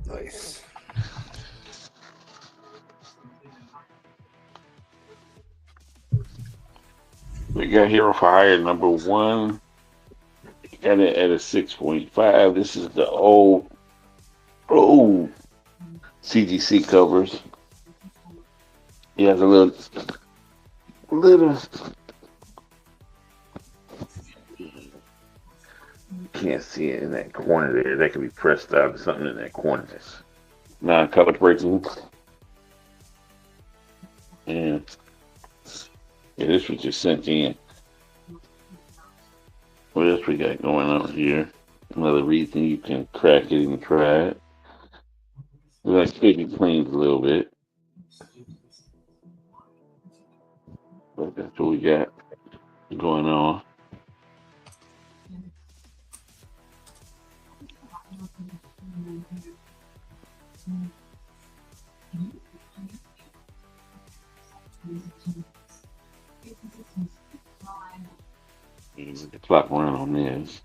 F: Nice.
H: We got Hero for Hire number 1. Got it at a 6.5. This is the old CGC covers. He has a little. Can't see it in that corner there. That could be pressed out or something in that corner. non-color breaking. And yeah, this was just sent in. What else we got going on here? Another reason you can crack it and try it. Like could be cleaned a little bit. But that's what we got going on. The clock run on this.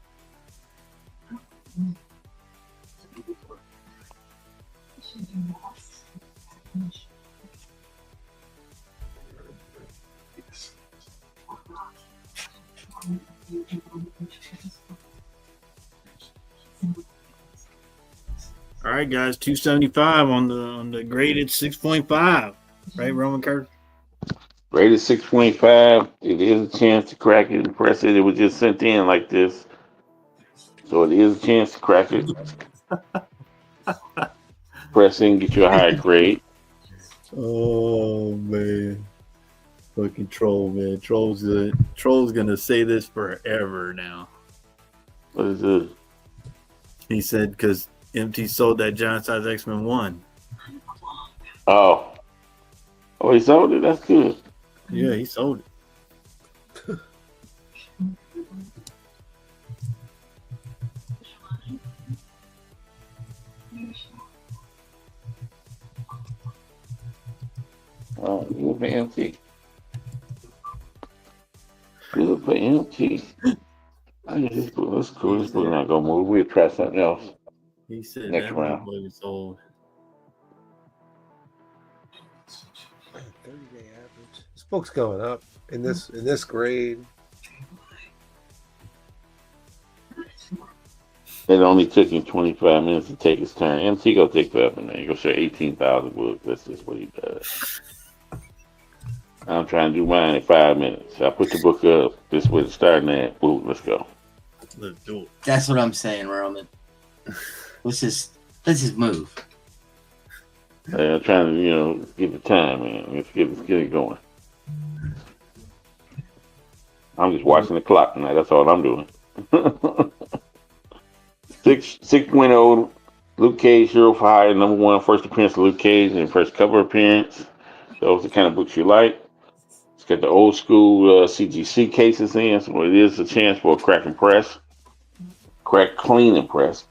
D: All right, guys, 275 on the graded 6.5, right, Roman Curtis?
H: Rated 6.5. It is a chance to crack it and press it. It was just sent in like this. So it is a chance to crack it. Press in, get you a higher grade.
D: Oh man, fucking troll, man. Troll's gonna say this forever now.
H: What is this?
D: He said because MT sold that giant size X-Men 1.
H: Oh, he sold it. That's good.
D: Yeah, he sold it.
H: Oh, good for MT. Good for MT. I think this book looks cool. This book not gonna move. We'll try something else.
D: He said
H: Next
D: that
H: round.
D: boy was sold.
F: 30-day average. This book's going up in this grade.
H: It only took him 25 minutes to take his turn. MT go take forever, man. He go share 18,000 books. That's just what he does. I'm trying to do mine in 5 minutes. I put the book up. This is where it's starting at. Ooh, let's go.
D: Let's do it.
K: That's what I'm saying, Roman. Let's just move.
H: I'm trying to, get the time, man. Let's get it going. I'm just watching the clock tonight. That's all I'm doing. 6.0, Luke Cage, Hero for Hire, #1, first appearance of Luke Cage and first cover appearance. Those are the kind of books you like. It's got the old school CGC cases in, so it is a chance for a crack and press. Clean and press.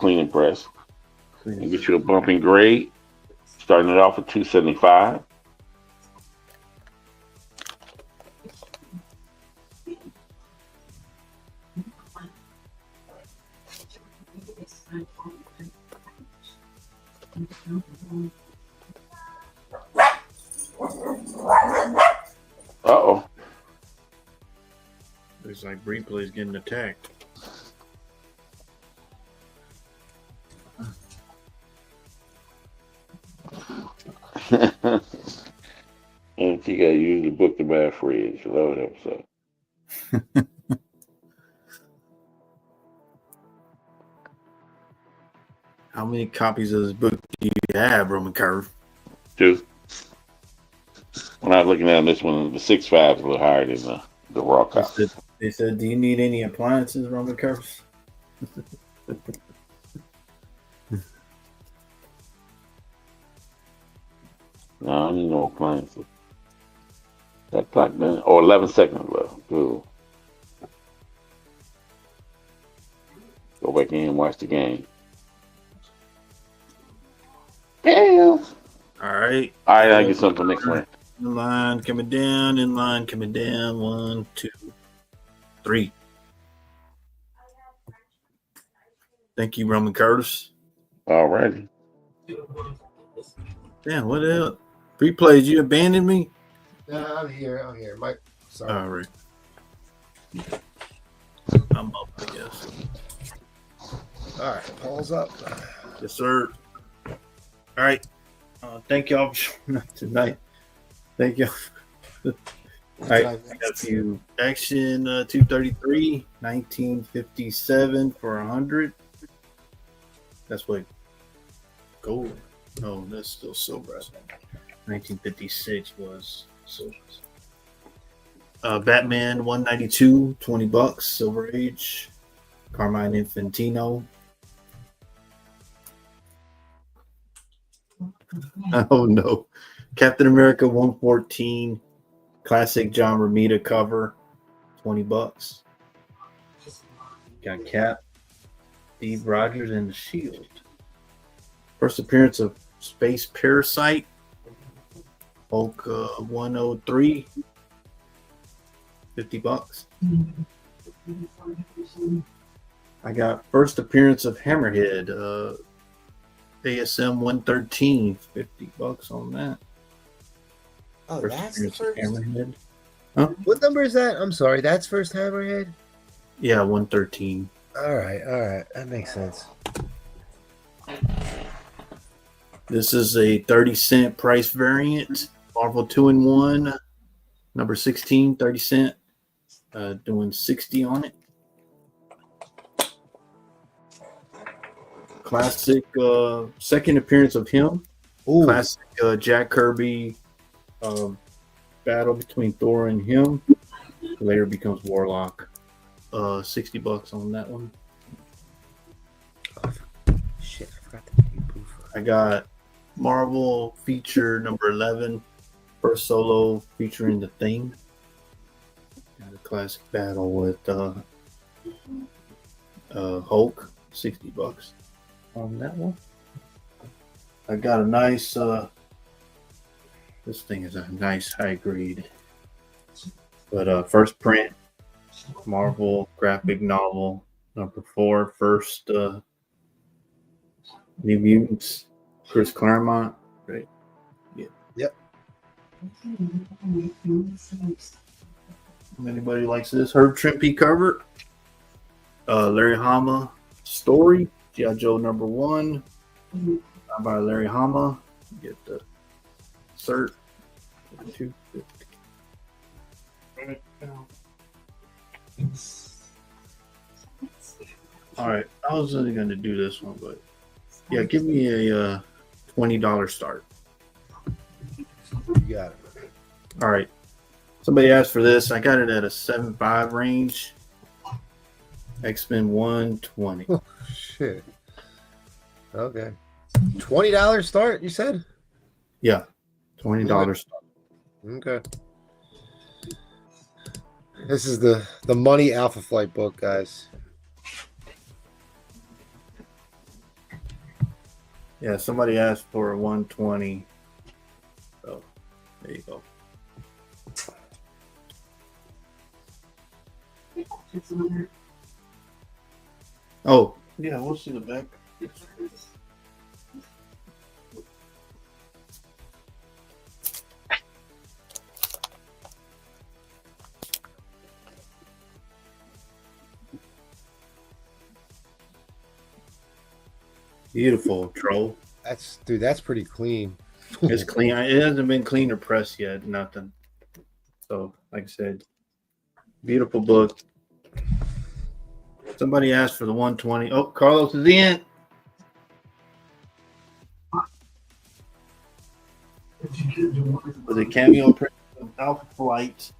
H: And get you a bump in grade. Starting it off at 275. Uh-oh.
D: Looks like Bree plays getting attacked.
H: And you gotta use the book to buy a fridge. Lord help so.
D: How many copies of this book do you have, Roman Curve?
H: 2. When I was looking at this one, the 6.5 is a little higher than the raw copy.
D: They said, do you need any appliances, Roman Curve?
H: No, I need no appliances. That clock done. 11 seconds left. Cool. Go back in and watch the game. Damn.
D: All right.
H: I get something next one.
D: In line coming down. 1, 2, 3. Thank you, Roman Curtis.
H: All righty.
D: Damn, what else? Replays, you abandoned me?
F: No, I'm here. Mike, sorry.
D: All right. I'm up, I guess.
F: All right, Paul's up.
D: Yes, sir. All right. Thank y'all for showing up tonight. Thank y'all. All right. I got you. Action 233, 1957 for 100. That's what gold. Oh, that's still silver. 1956 was silver. Batman 192, $20, Silver Age. Carmine Infantino. Oh no. Captain America 114, classic John Romita cover, $20. Got Cap, Steve Rogers, and the Shield. First appearance of Space Parasite, Hulk 103, $50. I got first appearance of Hammerhead, ASM 113, $50 on that.
F: Oh,
D: First
F: that's the
D: appearance of
F: first.
D: Hammerhead. Huh?
F: What number is that? I'm sorry, that's first Hammerhead.
D: Yeah, 113.
F: All right, that makes sense.
D: This is a 30-cent price variant. Marvel 2-in-1, number 16, 30 cent. Doing 60 on it. Classic second appearance of him.
F: Ooh.
D: Classic Jack Kirby battle between Thor and him. Later becomes Warlock. $60 on that one.
F: Shit, I forgot to do Boofer.
D: I got Marvel feature number 11, first solo featuring The Thing. Got a classic battle with Hulk, $60 on that one. I got a nice, this thing is a nice high grade, but first print, Marvel graphic novel number 4, first New Mutants, Chris Claremont, right? Yeah.
F: Yep.
D: Anybody likes this? Herb Trimpe cover. Larry Hama story. G.I. Joe number 1. By Larry Hama. Get the cert. 250. All right. I was only going to do this one, but yeah, give me a $20 start.
F: You got it.
D: All right. Somebody asked for this. I got it at a 7.5 range. XMen 120.
F: Oh, shit. Okay. $20 start, you said?
D: Yeah. $20 start.
F: Okay. This is the Money Alpha Flight book, guys.
D: Yeah, somebody asked for a 120. So there you go. Oh, yeah, we'll see the back. Beautiful, Troll.
F: That's pretty clean.
D: It's clean. It hasn't been cleaned or pressed yet. Nothing. So, like I said, beautiful book. Somebody asked for the 120. Oh, Carlos is in. With a cameo print of Alpha Flight.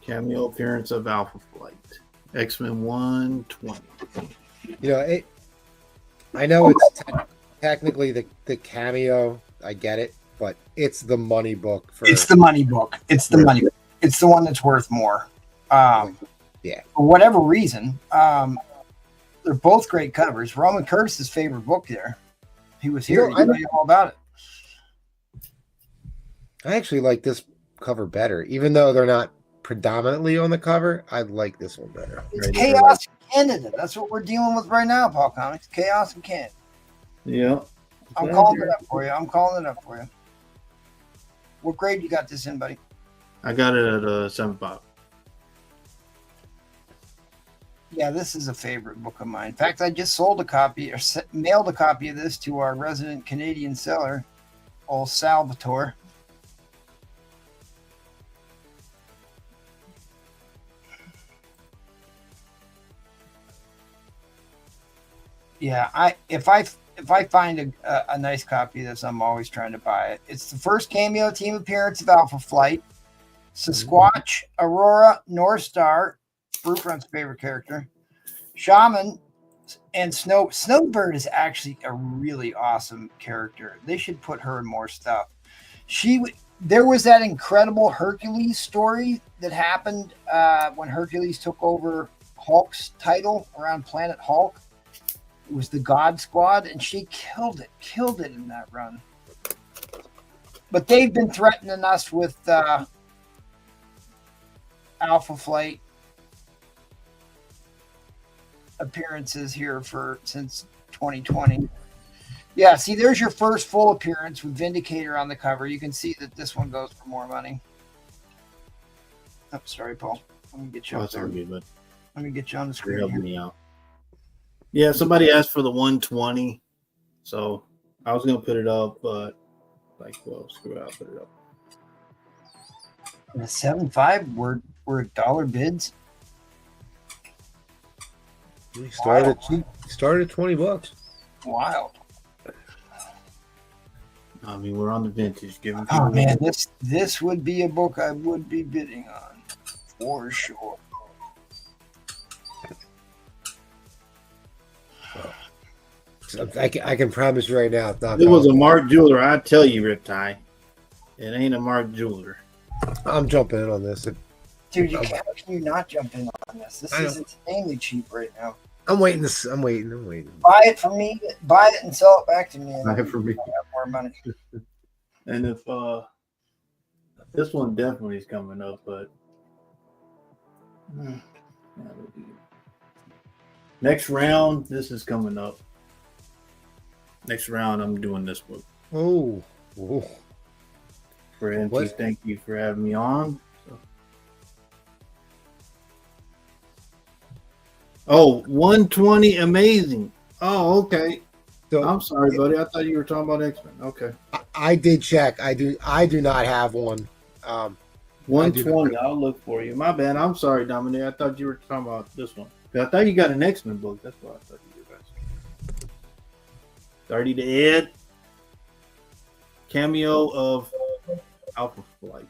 D: Cameo appearance of Alpha Flight. X-Men 120.
F: You know, I know it's technically the cameo. I get it, but it's the money book.
A: It's the money book. It's the money. It's the one that's worth more.
F: Yeah.
A: For whatever reason, they're both great covers. Roman Curtis's favorite book there. He was here. He knew all about it.
F: I actually like this cover better, even though they're not predominantly on the cover. I like this one better.
A: It's Chaos in Canada. That's what we're dealing with right now, Paul Comics. Chaos in Canada.
D: Yeah.
A: I'm calling it up for you. What grade you got this in, buddy?
D: I got it at a 7.5.
A: Yeah, this is a favorite book of mine. In fact, I just sold a copy or mailed a copy of this to our resident Canadian seller, old Salvatore. Yeah, if I find a nice copy of this, I'm always trying to buy it. It's the first cameo team appearance of Alpha Flight. Sasquatch, Aurora, North Star, Fruitfront's favorite character, Shaman, and Snowbird is actually a really awesome character. They should put her in more stuff. There was that incredible Hercules story that happened when Hercules took over Hulk's title around Planet Hulk. It was the God Squad, and she killed it in that run. But they've been threatening us with Alpha Flight appearances here since 2020. Yeah, see, there's your first full appearance with Vindicator on the cover. You can see that this one goes for more money. Oh, sorry, Paul. Let me get you up there.
D: Good,
A: Let me get you on the screen.
D: helping me out. Yeah, somebody asked for the 120, so I was gonna put it up, but screw it, I'll put it up.
A: The 7.5 were dollar bids.
F: We started cheap. Started $20.
A: Wild.
D: I mean, we're on the vintage. Giving
A: Oh man, this would be a book I would be bidding on for sure.
F: I can promise you right now.
D: It was a Mark Jeweler. I tell you, Riptide, it ain't a Mark Jeweler.
F: I'm jumping in on this.
A: Dude, how can you not jump in on this? This is insanely cheap right now.
F: I'm waiting. I'm waiting.
A: Buy it for me. Buy it and sell it back to me.
D: Buy it for me.
A: I have more money.
D: And if this one definitely is coming up, but next round, this is coming up. Next round, I'm doing this book.
F: Oh.
D: For MT, thank you for having me on. Oh, 120, amazing. Oh, okay. So, I'm sorry, buddy. I thought you were talking about X-Men. Okay.
F: I did check. I do not have one.
D: 120. I'll look for you. My bad. I'm sorry, Dominic. I thought you were talking about this one. I thought you got an X-Men book. That's what I thought you were guys. 30 to Ed. Cameo of Alpha Flight.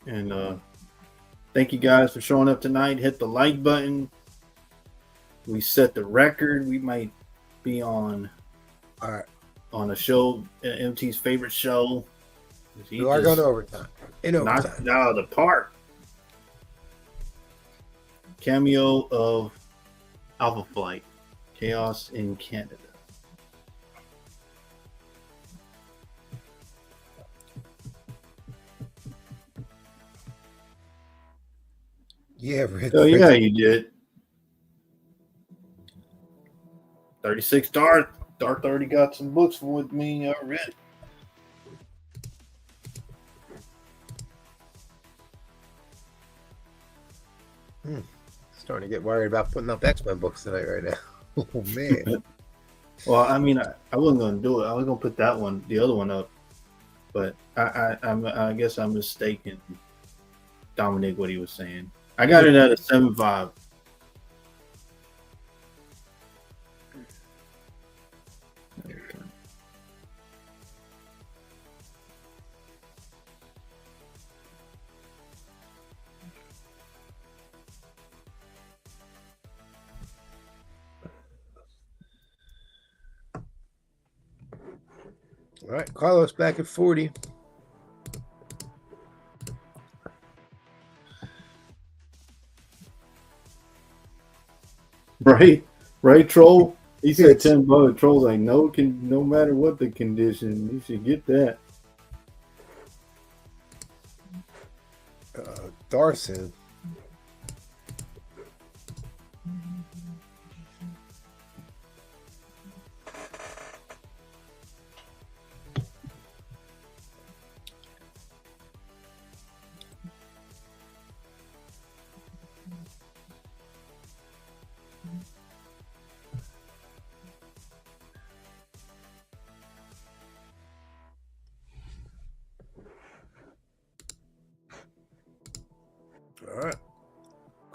D: And thank you guys for showing up tonight. Hit the like button. We set the record. We might be on a show, MT's favorite show.
F: We are going to overtime.
D: Knocked it out of the park. Cameo of Alpha Flight. Chaos in Canada.
F: Yeah,
D: yeah, you did. 36 Darth. Darth already got some books with me already.
F: Starting to get worried about putting up X-Men books tonight right now. Oh man.
D: Well, I mean, I wasn't going to do it. I was going to put the other one up, but I guess I'm mistaken. Dominic, what he was saying. I got it at a 7.5.
F: All right, Carlos back at 40.
D: Right, Troll. He said $10. Troll's like, no matter what the condition, you should get that.
F: Darson.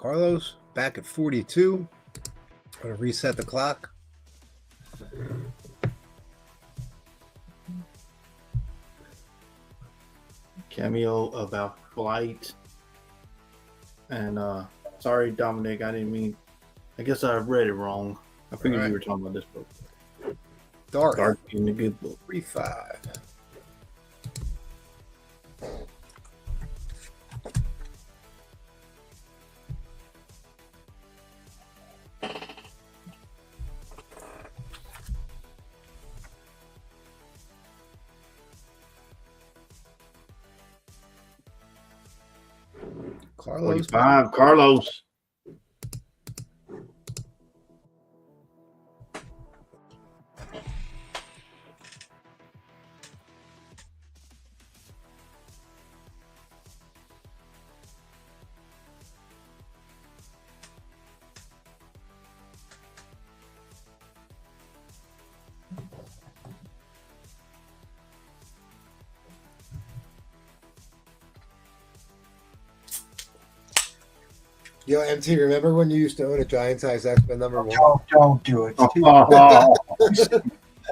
F: Carlos back at 42. I'm going to reset the clock.
D: Cameo about flight. And sorry, Dominic, I didn't mean. I guess I read it wrong. I figured you were talking about this book.
F: Dark
D: in the good book.
F: 3-5. Carlos.
D: 45, Carlos.
F: Yo, MT, remember when you used to own a giant size X-Men number 1?
A: Don't do it.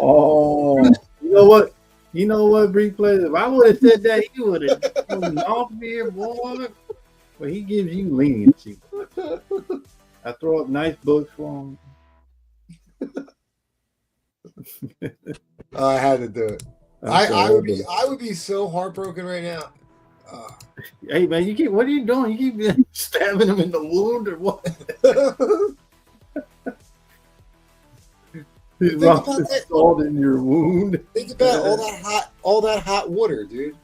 D: Oh, you know what? You know what, Bree plays? If I would have said that, he would have gone off here, boy. But he gives you leniency. I throw up nice books for him.
F: Oh, I had to do it. I would be so heartbroken right now.
D: Hey man, what are you doing? You keep stabbing him in the wound or what? He's lost his salt in your wound.
F: Think about all that hot water, dude.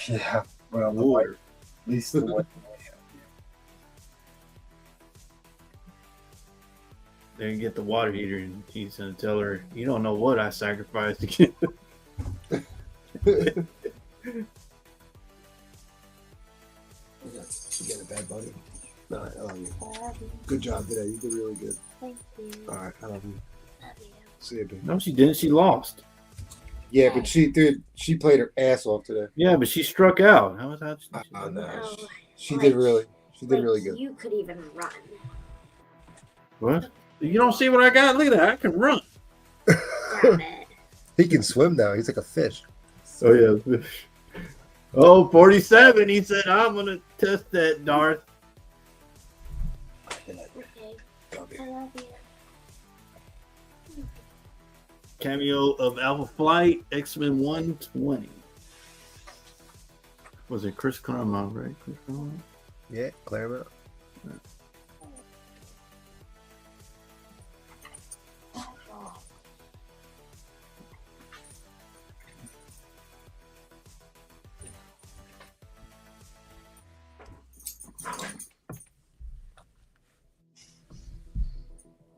A: Yeah, well,
D: water.
A: At least the one.
D: Then you get the water heater, and he's gonna tell her, "You don't know what I sacrificed to get."
F: You get a bad buddy. No, I love you. Good job today. You did really good.
L: Thank you.
F: All right, I love you. See you, dude.
D: No, she didn't. She lost.
F: Yeah, but she played her ass off today.
D: Yeah, but she struck out. How was that?
F: No. She did really good.
L: You could even run.
D: What? You don't see what I got? Look at that. I can run.
F: He can swim now. He's like a fish.
D: Oh, yeah. Oh, 47. He said, I'm going to test that, Darth.
L: Okay. I love you.
D: Cameo of Alpha Flight, X-Men 120. Was it Chris Claremont, right? Chris Claremont?
F: Yeah, Claremont.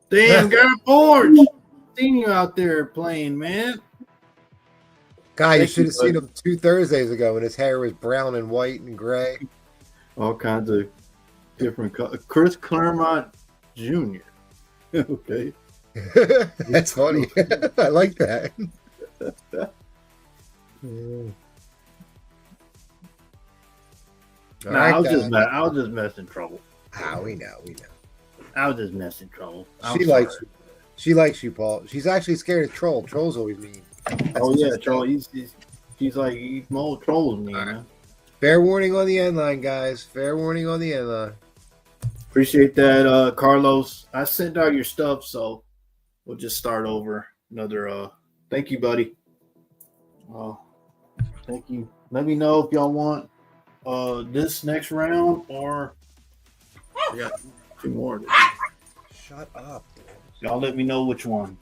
D: Damn, got bored. Seen you out there playing, man.
F: Guy, you should have seen him 2 Thursdays ago when his hair was brown and white and gray.
D: All kinds of different colors. Chris Claremont Jr. Okay.
F: That's funny. I like that.
D: Nah, I was just messing trouble.
F: Ah, we know.
D: I was just messing trouble.
F: She likes you, Paul. She's actually scared of Troll. Troll's always mean.
D: Troll. He's like, he more trolls me, man.
F: Fair warning on the end line, guys. Fair warning on the end line.
D: Appreciate that, Carlos. I sent out your stuff, so we'll just start over. Another thank you, buddy. Thank you. Let me know if y'all want this next round or we got 2 more.
F: Shut up.
D: Y'all let me know which one.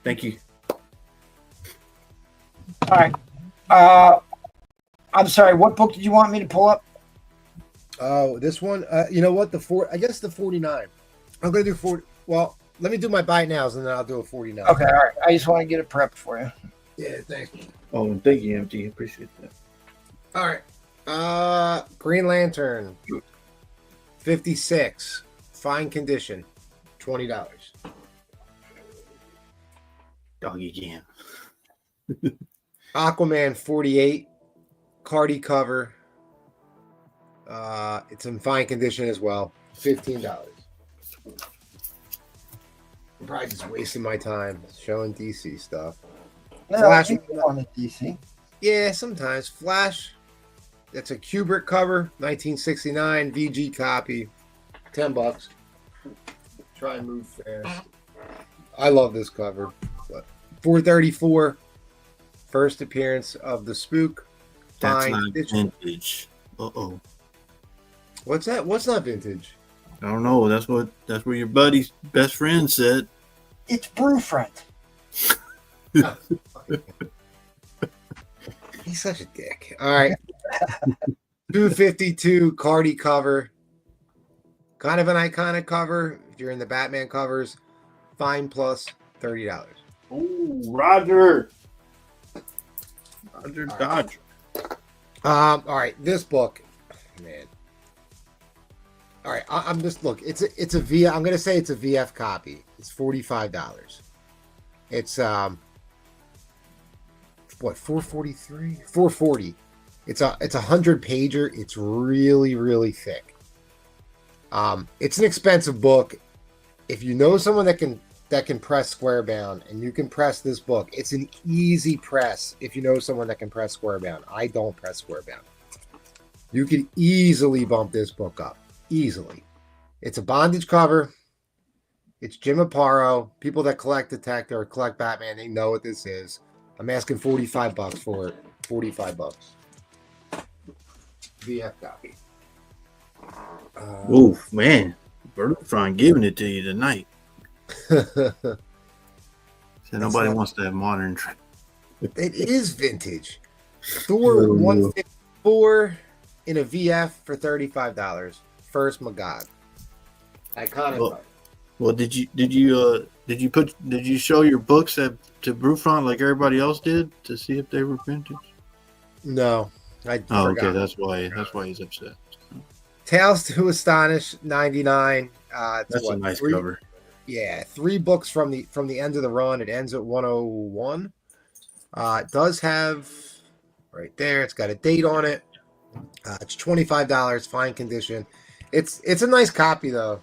D: Thank you.
A: All right. I'm sorry. What book did you want me to pull up?
F: Oh, this one. You know what? I guess the 49. I'm gonna do 40. Well, let me do my buy nows and then I'll do a 49.
A: Okay. All right. I just want to get it prepped for you.
F: Yeah. Thanks.
D: Oh, and thank you, MT. Appreciate that.
F: All right. Green Lantern. 56. Fine condition. $20.
D: Doggy again.
F: Aquaman 48. Cardi cover. It's in fine condition as well. $15. I'm probably just wasting my time showing DC stuff.
A: No,
F: Flash
A: you want a DC.
F: Yeah, sometimes. Flash. That's a Kubrick cover, 1969 VG copy, $10. Try and move fast. I love this cover. But $434. First appearance of the Spook.
D: That's
F: Fine.
D: not vintage. Uh-oh.
F: What's that? What's not vintage?
D: I don't know. That's what your buddy's best friend said.
A: It's Brew Friend.
F: He's such a dick. All right. 252 Cardi cover. Kind of an iconic cover. If you're in the Batman covers, fine plus $30.
D: Ooh, Roger. Roger Dodger.
F: All right, this book, man. All right, I'm just look. It's a V. I'm gonna say it's a VF copy. It's $45. It's what, 443, 440. It's a 100-pager. It's really thick. It's an expensive book. If you know someone that can press square bound and you can press this book, it's an easy press. If you know someone that can press square bound, I don't press square bound. You can easily bump this book up. Easily. It's a bondage cover. It's Jim Aparo. People that collect Detective or collect Batman, they know what this is. I'm asking $45 for it. $45. VF copy.
D: Oof, man. Bertrand giving it to you tonight. So nobody wants to have modern.
F: It is vintage. Thor 154 in a VF for $35. First Magog. Iconic.
D: Well, did you show your books to Brufron like everybody else did to see if they were vintage?
F: No, I
D: Oh,
F: forgot.
D: okay, that's why he's upset.
F: Tales to Astonish 99.
D: That's a nice cover.
F: Yeah, 3 books from the end of the run. It ends at 101. It does have right there. It's got a date on it. It's $25, fine condition. It's a nice copy though.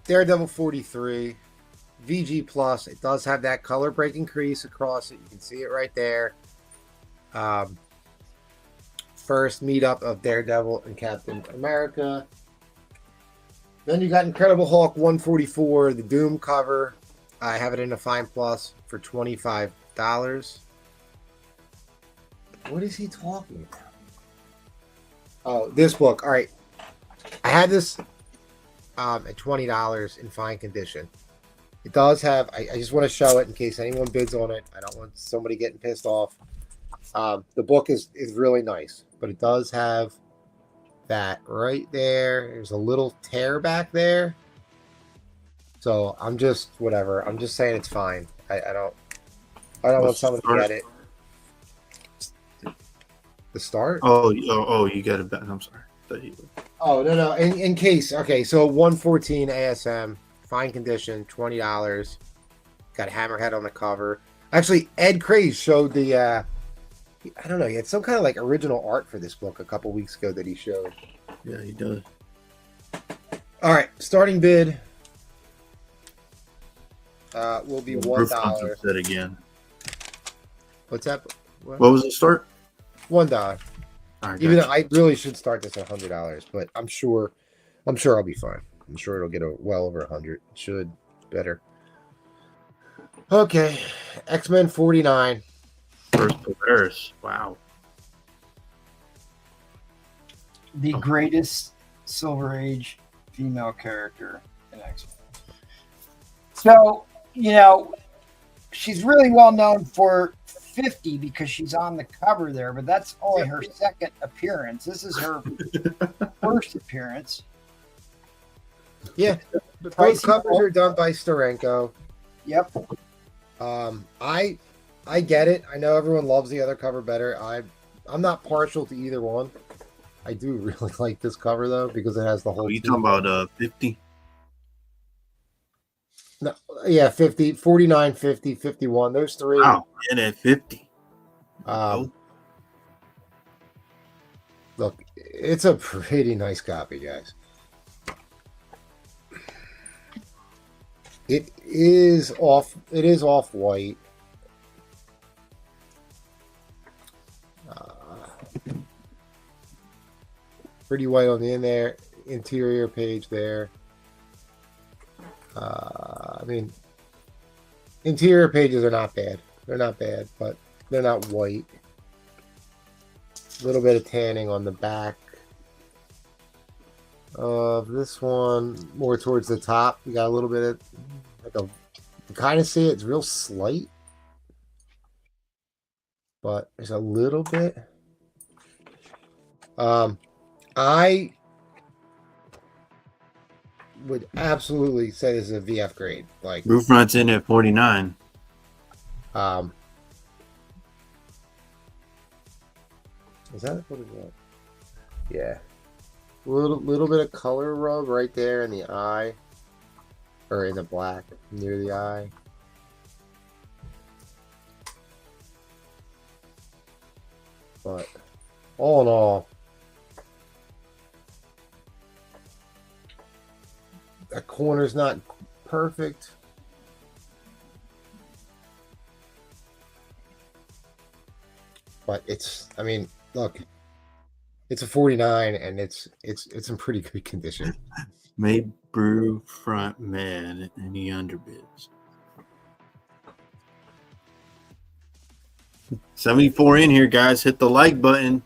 F: Daredevil 43, VG Plus. It does have that color breaking crease across it. You can see it right there. First meetup of Daredevil and Captain America. Then you got Incredible Hulk 144, the Doom cover. I have it in a fine plus for $25. What is he talking about? Oh, this book. All right. I had this at $20 in fine condition. It does have, I just want to show it in case anyone bids on it. I don't want somebody getting pissed off. The book is really nice, but it does have that right there. There's a little tear back there. So I'm just, whatever. I'm just saying it's fine. I don't want someone to get it. The start?
D: Oh, you got it back. I'm sorry.
F: Oh, no. In case. Okay, so 114 ASM, fine condition, $20. Got Hammerhead on the cover. Actually, Ed Craze showed the, I don't know, he had some kind of like original art for this book a couple weeks ago that he showed.
D: Yeah, he does.
F: All right, starting bid will be $1.
D: Said again.
F: What's that?
D: What was the start?
F: $1.
D: Right,
F: Even though I really should start this at $100, but I'm sure I'll be fine. I'm sure it'll get well over 100. It should better. Okay, X-Men 49.
D: First Polaris. Wow.
A: The greatest Silver Age female character in X-Men. So, she's really well known for 50 because she's on the cover there, but that's only her second appearance. This is her first appearance.
F: Yeah, both covers are done by Steranko.
A: Yep.
F: I get it. I know everyone loves the other cover better. I'm not partial to either one. I do really like this cover though because it has the whole.
D: Are you talking about 50?
F: No, yeah, 50, 49, 50, 51. Those three.
D: Wow, and at 50.
F: Look, it's a pretty nice copy, guys. It is off white. Pretty white on the interior page there. I mean, interior pages are not bad. They're not bad, but they're not white. A little bit of tanning on the back of this one, more towards the top. You got a little bit of you kind of see it. It's real slight, but there's a little bit. I would absolutely say this is a VF grade. Like
D: Roof front's in at 49.
F: Is that what is that? Yeah. Little bit of color rub right there in the eye. Or in the black near the eye. But all in all, that corner's not perfect. But it's, I mean, look, it's a 49 and it's in pretty good condition.
D: Made brew front man. Any underbids? 74 in here, guys. Hit the like button.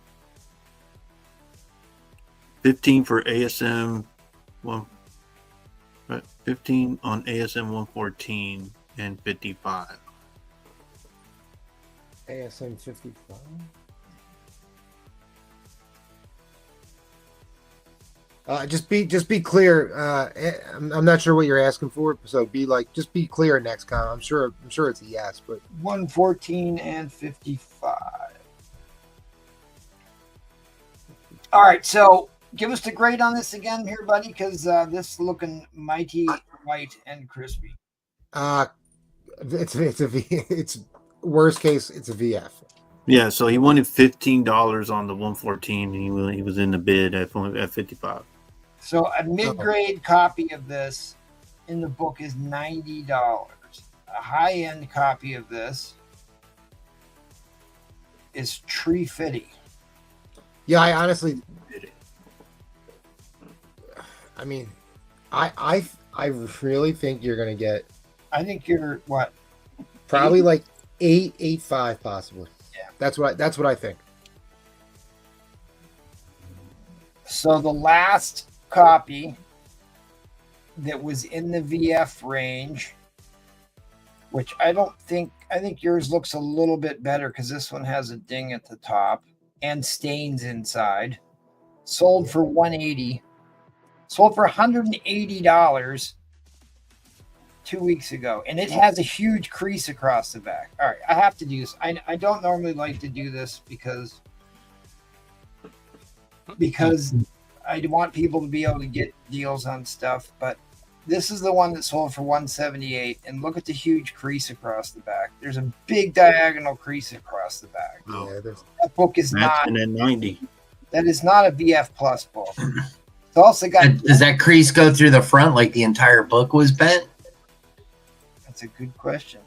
D: 15 for ASM 15 on ASM 114 and 55.
F: ASM 55. Just be clear. I'm not sure what you're asking for, so just be clear next time. I'm sure it's a yes, but
A: 114 and 55. All right, so give us the grade on this again here, buddy, because this is looking mighty white and crispy.
F: It's worst case, it's a VF.
D: Yeah, so he wanted $15 on the 114, and he was in the bid at 55.
A: So a mid-grade copy of this in the book is $90. A high-end copy of this is $350.
F: Yeah, I honestly, I mean, I really think you're gonna get.
A: I think you're what?
F: Probably like 8.85 possibly.
A: Yeah,
F: that's what I think.
A: So the last copy that was in the VF range, which I think yours looks a little bit better because this one has a ding at the top and stains inside. Sold for $180. Sold for $180 2 weeks ago, and it has a huge crease across the back. All right, I have to do this. I don't normally like to do this because I want people to be able to get deals on stuff, but this is the one that sold for $178, and look at the huge crease across the back. There's a big diagonal crease across the back.
F: Yeah,
A: that book is not
D: at 90.
A: That is not a VF Plus book. It's also got.
K: Does that crease go through the front like the entire book was bent?
A: That's a good question.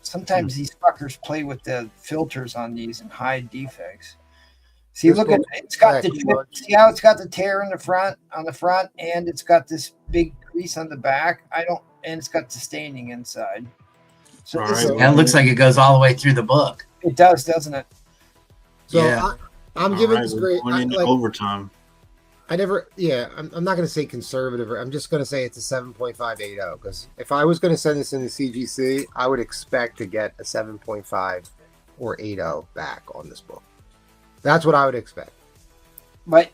A: Sometimes these fuckers play with the filters on these and hide defects. See, look at it's got the see how it's got the tear in the front on the front, and it's got this big crease on the back. And it's got the staining inside. So
K: that looks like it goes all the way through the book.
A: It does, doesn't it?
F: So
K: yeah.
F: I'm giving this grade.
D: Overtime.
F: I'm not going to say conservative. I'm just going to say it's a 7.580 because if I was going to send this in the CGC, I would expect to get a 7.5 or 80 back on this book. That's what I would expect.
A: But,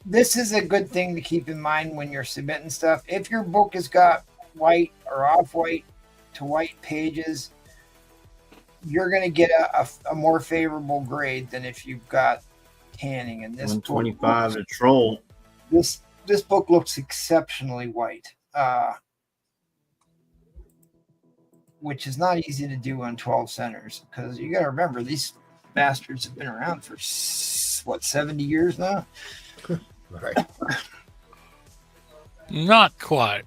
A: this is a good thing to keep in mind when you're submitting stuff. If your book has got white or off-white to white pages, you're going to get a more favorable grade than if you've got tanning. And this
D: 125 to troll.
A: This book looks exceptionally white, which is not easy to do on 12 centers because you got to remember these bastards have been around for, 70 years now?
F: Right.
I: Not quite.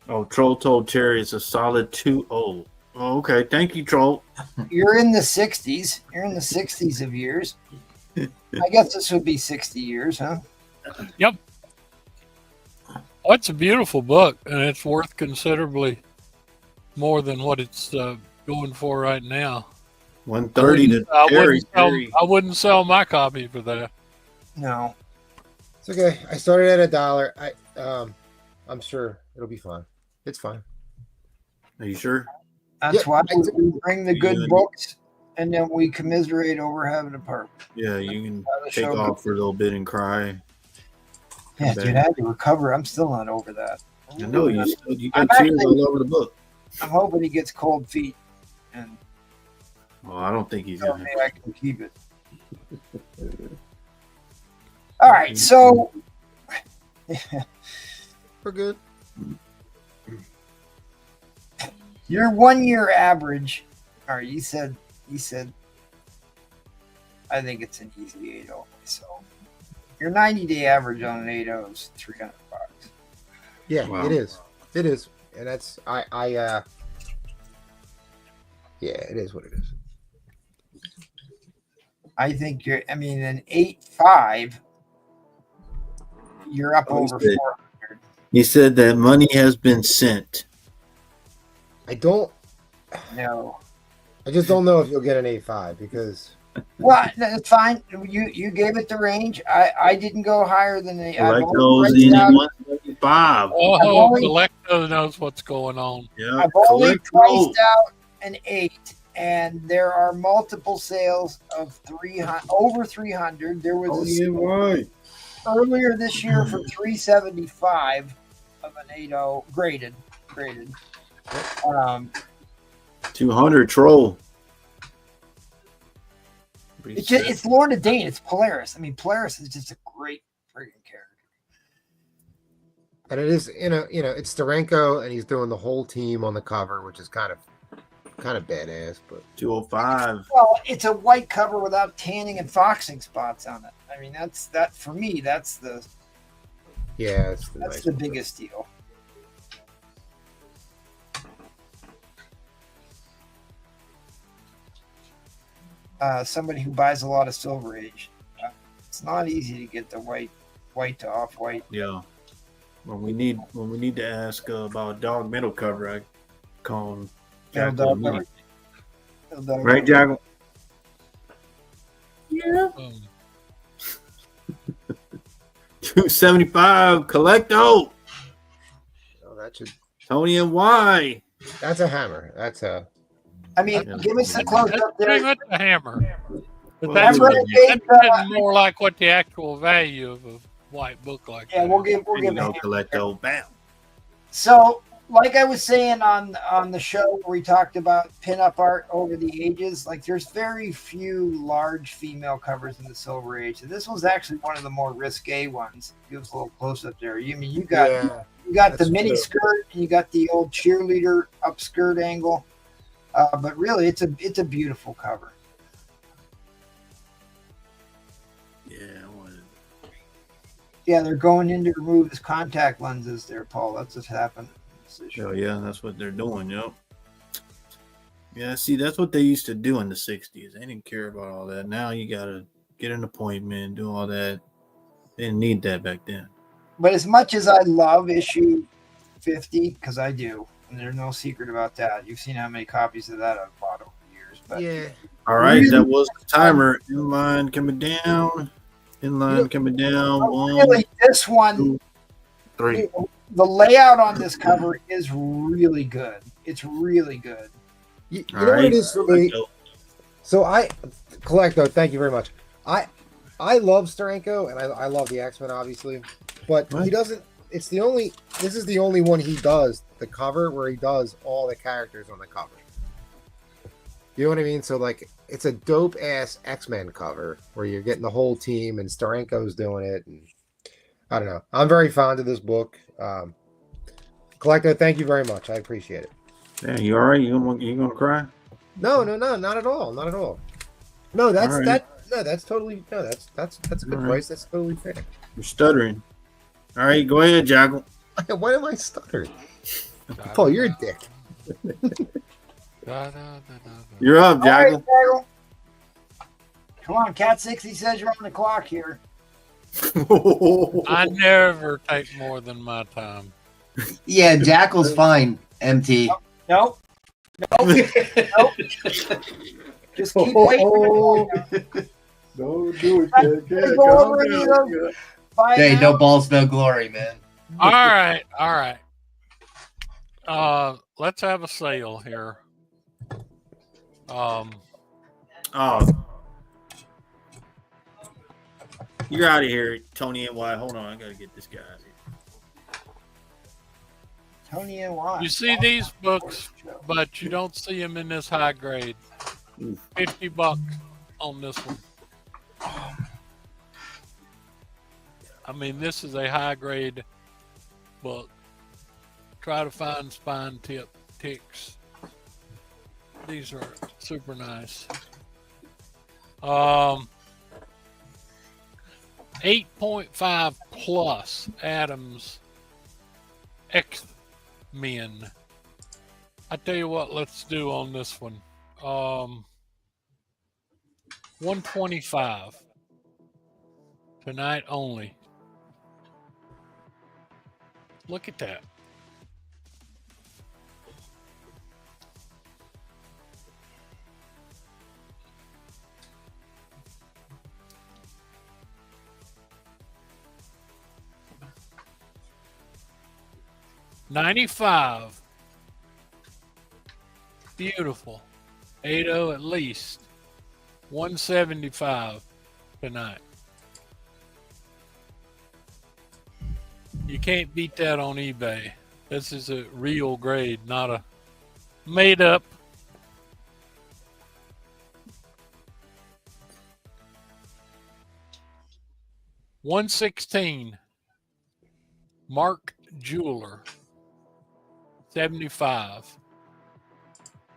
D: Oh, Troll told Terry it's a solid 2-0. Oh, okay. Thank you, Troll.
A: You're in the 60s. You're in the 60s of years. I guess this would be 60 years, huh?
I: Yep. Oh, it's a beautiful book, and it's worth considerably more than what it's going for right now.
D: 130 to Terry.
I: I wouldn't sell my copy for that.
A: No.
F: It's okay. I started at $1. I'm sure it'll be fine. It's fine.
D: Are you sure?
A: That's why we bring the good
D: Yeah.
A: books, and then we commiserate over having a park.
D: Yeah, you can
A: the
D: take
A: show
D: off for a little bit and cry.
A: Yeah, dude, I had to recover. I'm still not over that.
D: I know you
A: I'm
D: got tears
A: actually-
D: all over the book.
A: I'm hoping he gets cold feet, and
D: Well, I don't think he's
A: tell
D: gonna.
A: me I can keep it. All right, so
F: We're good.
A: your 1 year average. All right, you said. I think it's an easy 8-0. So your 90-day average on an 8-0 is $300.
F: Yeah,
D: Wow.
F: it is. It is, and that's yeah, it is what it is.
A: I think you're. I mean, an 8.5. You're up over 400.
D: He said that money has been sent.
F: I don't.
A: No.
F: I just don't know if you'll get an 8.5 because.
A: Well, that's fine. You gave it the range. I didn't go higher than the.
D: Like those in 175.
I: Oh, Collecto knows what's going on.
D: Yeah,
A: I've only
D: Collecto.
A: priced out an 8, and there are multiple sales of 300 over 300. There was
D: Oh,
A: a
D: yeah,
A: sale
D: right.
A: earlier this year for 375 of an 8.0 graded.
D: 200 Troll.
A: It's Lorna Dane. It's Polaris. I mean, Polaris is just a great friggin' character.
F: And it is, it's Steranko, and he's doing the whole team on the cover, which is kind of badass. But
D: 205.
A: Well, it's a white cover without tanning and foxing spots on it. I mean, that for me. That's the
F: yeah,
A: that's the biggest deal. Somebody who buys a lot of Silver Age. It's not easy to get the white to off white.
D: Yeah. When we need to ask about dog metal cover, I call him Jack
A: Dog
D: Lemony.
A: Dog
D: Right, Jack?
A: Yeah.
D: 275 Collecto.
F: Oh, that should.
D: Tony and Y.
F: That's a hammer. That's a.
A: I mean, give us a close up there.
I: Pretty much a hammer. But
D: Well,
I: that's,
A: Remember
I: that's getting more like what the actual value of a white book like
A: Yeah,
I: that
A: we'll
I: is.
A: give a hammer.
D: Collecto. Bam.
A: So, like I was saying on the show where we talked about pinup art over the ages, like there's very few large female covers in the Silver Age. And this was actually one of the more risque ones. Give us a little close up there. You got
F: Yeah,
A: you got the
F: that's
A: mini
F: true.
A: skirt and you got the old cheerleader up skirt angle. But really, it's a beautiful cover.
D: Yeah.
A: Yeah, they're going in to remove his contact lenses there, Paul. That's what's happened.
D: Oh, yeah, that's what they're doing. Yep. Yeah, see, that's what they used to do in the 60s. They didn't care about all that. Now you got to get an appointment, do all that. They didn't need that back then.
A: But as much as I love issue 50, because I do, and there's no secret about that. You've seen how many copies of that I've bought over the years. But
F: yeah.
D: All right, that was the timer. Inline coming down. Inline coming down. One,
A: really, this one,
D: 2, 3.
A: the layout on this cover is really good. It's really good.
F: You
D: All
F: know what
D: right.
F: it is for me? So Collecto, thank you very much. I love Steranko and I love the X-Men obviously, but
D: What?
F: he doesn't. This is the only one he does the cover where he does all the characters on the cover. You know what I mean? So like, it's a dope ass X-Men cover where you're getting the whole team and Steranko's doing it. And I don't know. I'm very fond of this book. Collector, thank you very much. I appreciate it.
D: Yeah, you all right? You gonna cry?
F: No, not at all. Not at all. No, that's
D: All right.
F: that. No, that's totally. No, that's a good
D: All right.
F: price. That's totally fair.
D: You're stuttering. All right, go ahead, Jackal.
F: Why am I stuttering? Paul, you're a dick.
D: You're up,
A: All right,
D: Jackal.
A: Jackal. Come on, Cat 60 says you're on the clock here.
I: I never take more than my time.
K: Yeah, Jackal's fine. MT.
A: Nope. Nope. Just keep waiting.
D: Don't do it,
A: Let's go over any of those.
K: Hey, no balls, no glory, man.
I: All right. Let's have a sale here.
D: Oh, you're out of here, Tony and Y. Hold on, I gotta get this guy out of here.
A: Tony and Y.
I: You see these books, but you don't see them in this high grade. $50 on this one. I mean, this is a high grade book. Try to find spine tip ticks. These are super nice. 8.5 plus Adams XMen. I tell you what, let's do on this one. 125 tonight only. Look at that. $95. Beautiful. 80 at least. 175 tonight. You can't beat that on eBay. This is a real grade, not a made up. $116. Mark Jeweler. 75.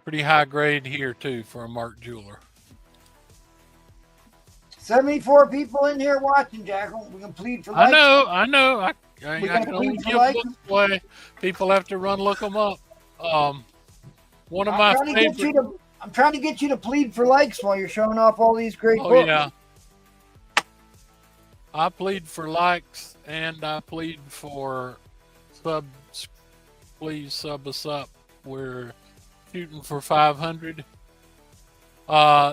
I: Pretty high grade here too for a Mark Jeweler.
A: 74 people in here watching, Jackal. We can plead for likes.
I: I know. I
A: We
I: can
A: gonna
I: only
A: plead for
I: give
A: likes?
I: books away. People have to run look them up. One of
A: I'm
I: my
A: trying to get you
I: favorite.
A: I'm trying to get you to plead for likes while you're showing off all these great
I: Oh
A: books.
I: yeah. I plead for likes and I plead for subs. Please sub us up. We're shooting for 500.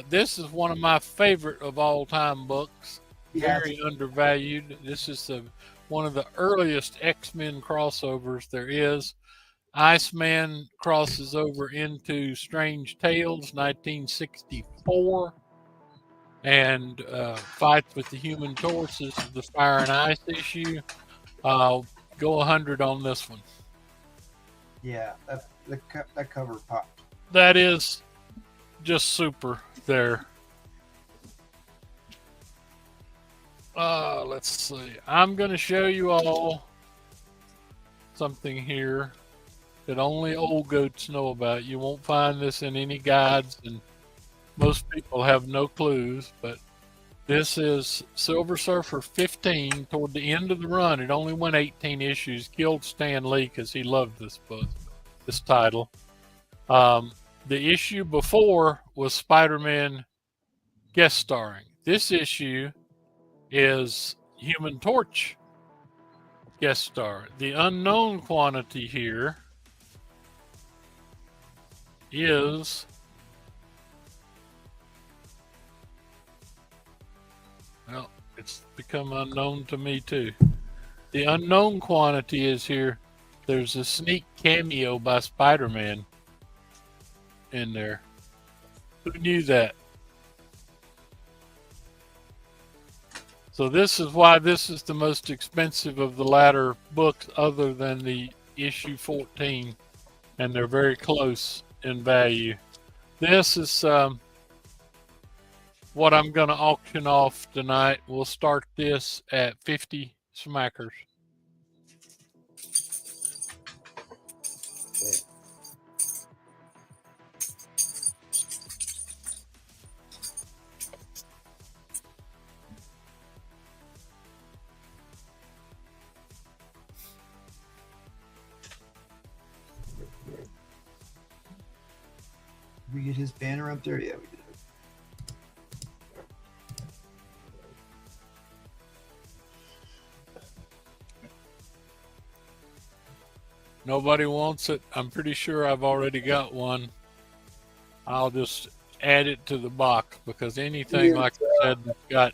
I: This is one of my favorite of all time books. Very undervalued. This is one of the earliest X-Men crossovers there is. Iceman crosses over into Strange Tales, 1964, and fights with the Human Torch. This is the Fire and Ice issue. Go 100 on this one.
A: Yeah, that cover popped.
I: That is just super there. Let's see. I'm going to show you all something here that only old goats know about. You won't find this in any guides, and most people have no clues, but this is Silver Surfer 15. Toward the end of the run, it only went 18 issues. Killed Stan Lee because he loved this book, this title. The issue before was Spider-Man guest starring. This issue is Human Torch guest star. The unknown quantity here is well, it's become unknown to me too. The unknown quantity is here. There's a sneak cameo by Spider-Man in there. Who knew that? So this is why this is the most expensive of the latter books other than the issue 14, and they're very close in value. This is what I'm going to auction off tonight. We'll start this at 50 smackers.
A: get his banner up there? Yeah, we did.
I: Nobody wants it. I'm pretty sure I've already got one. I'll just add it to the box because anything, like I said, that's got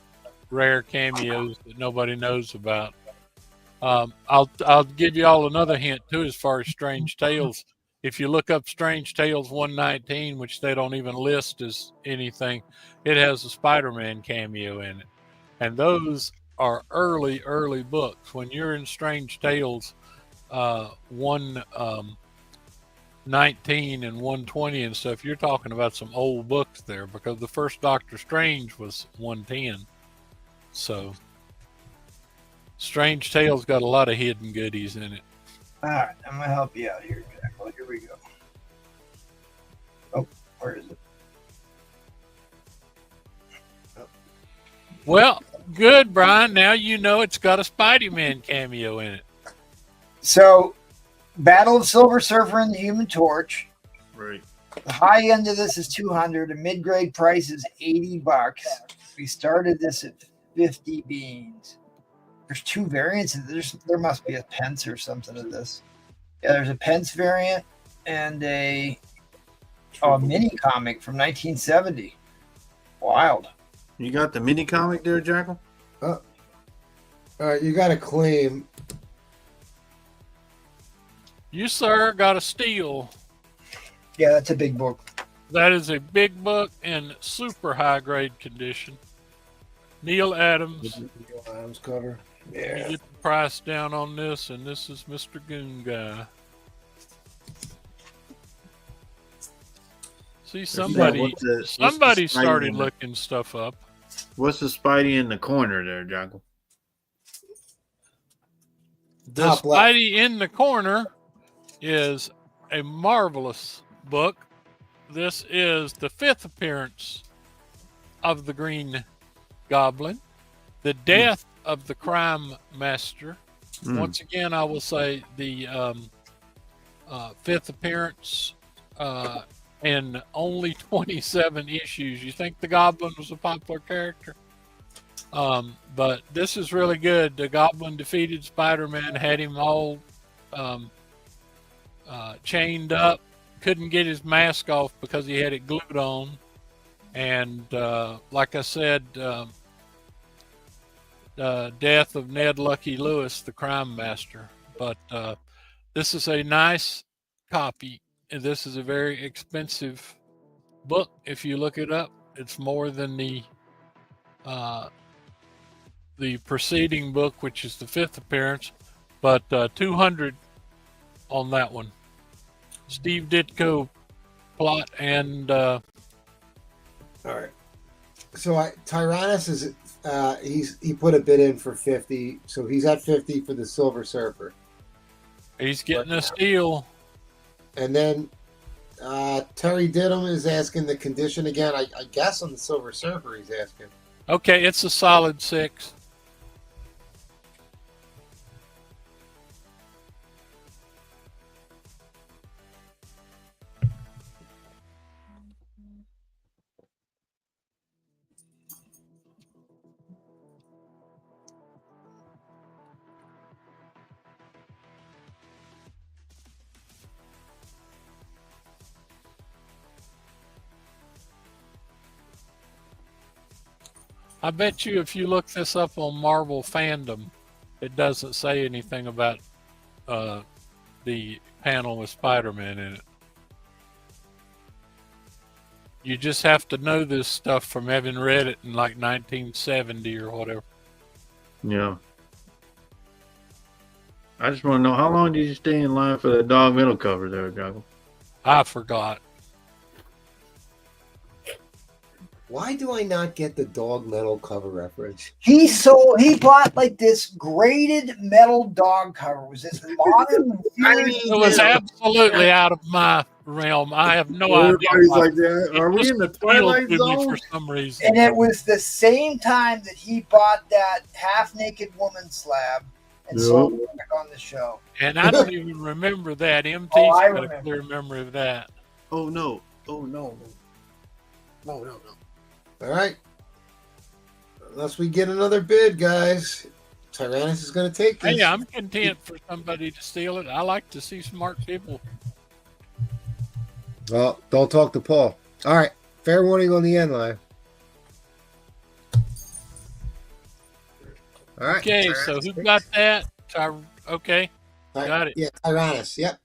I: rare cameos that nobody knows about. I'll give you all another hint too as far as Strange Tales. If you look up Strange Tales 119, which they don't even list as anything, it has a Spider-Man cameo in it. And those are early books. When you're in Strange Tales 119 and 120 and stuff, you're talking about some old books there because the first Doctor Strange was 110. So Strange Tales got a lot of hidden goodies in it.
A: All right, I'm gonna help you out here, Jack. Well, here we go. Oh, where is it?
I: Oh. Well, good, Brian. Now you know it's got a Spidey-Man cameo in it.
A: So, Battle of Silver Surfer and the Human Torch.
D: Right.
A: The high end of this is 200. The mid-grade price is $80. We started this at 50 beans. There's two variants. There must be a pence or something of this. Yeah, there's a pence variant and a mini comic from 1970. Wild.
D: You got the mini comic there, Jackal?
F: All right, you got a claim.
I: You, sir, got a steal.
A: Yeah, that's a big book.
I: That is a big book in super high grade condition. Neil Adams.
F: Neil Adams cover.
I: Yeah. You get the price down on this, and this is Mr. Goon Guy. See, somebody started looking stuff up.
D: What's the Spidey in the corner there, Jackal?
I: The Spidey in the corner is a marvelous book. This is the 5th appearance of the Green Goblin, the death of the Crime Master. Once again, I will say the 5th appearance in only 27 issues. You think the Goblin was a popular character? But this is really good. The Goblin defeated Spider-Man, had him all chained up, couldn't get his mask off because he had it glued on. And like I said, death of Ned Lucky Lewis, the Crime Master. But this is a nice copy. And this is a very expensive book. If you look it up, it's more than the preceding book, which is the 5th appearance, but 200 on that one. Steve Ditko plot and
F: all right. So Tyrannus is he put a bid in for 50, so he's at 50 for the Silver Surfer.
I: He's getting a steal.
F: And then Terry Didham is asking the condition again. I guess on the Silver Surfer he's asking.
I: Okay, it's a solid 6. I bet you if you look this up on Marvel Fandom, it doesn't say anything about the panel with Spider-Man in it. You just have to know this stuff from having read it in like 1970 or whatever.
D: Yeah. I just want to know, how long did you stay in line for the Dog Metal cover there, Jackal?
I: I forgot.
F: Why do I not get the Dog Metal cover reference?
A: He bought like this graded metal dog cover. Was this modern?
I: It was absolutely out of my realm. I have no idea.
D: Everybody's like that. Are we in the Twilight Zone?
I: For some reason.
A: And it was the same time that he bought that half-naked woman slab and sold it back on the show.
I: And I don't even remember that. MT's got a clear memory of that.
D: Oh no. Oh no.
F: No. All right. Unless we get another bid, guys, Tyrannus is going to take this.
I: Hey, I'm content for somebody to steal it. I like to see smart people.
F: Well, don't talk to Paul. All right. Fair warning on the end line. All right.
I: Okay, so who got that? Okay, got it.
F: Yeah, Tyrannus. Yep.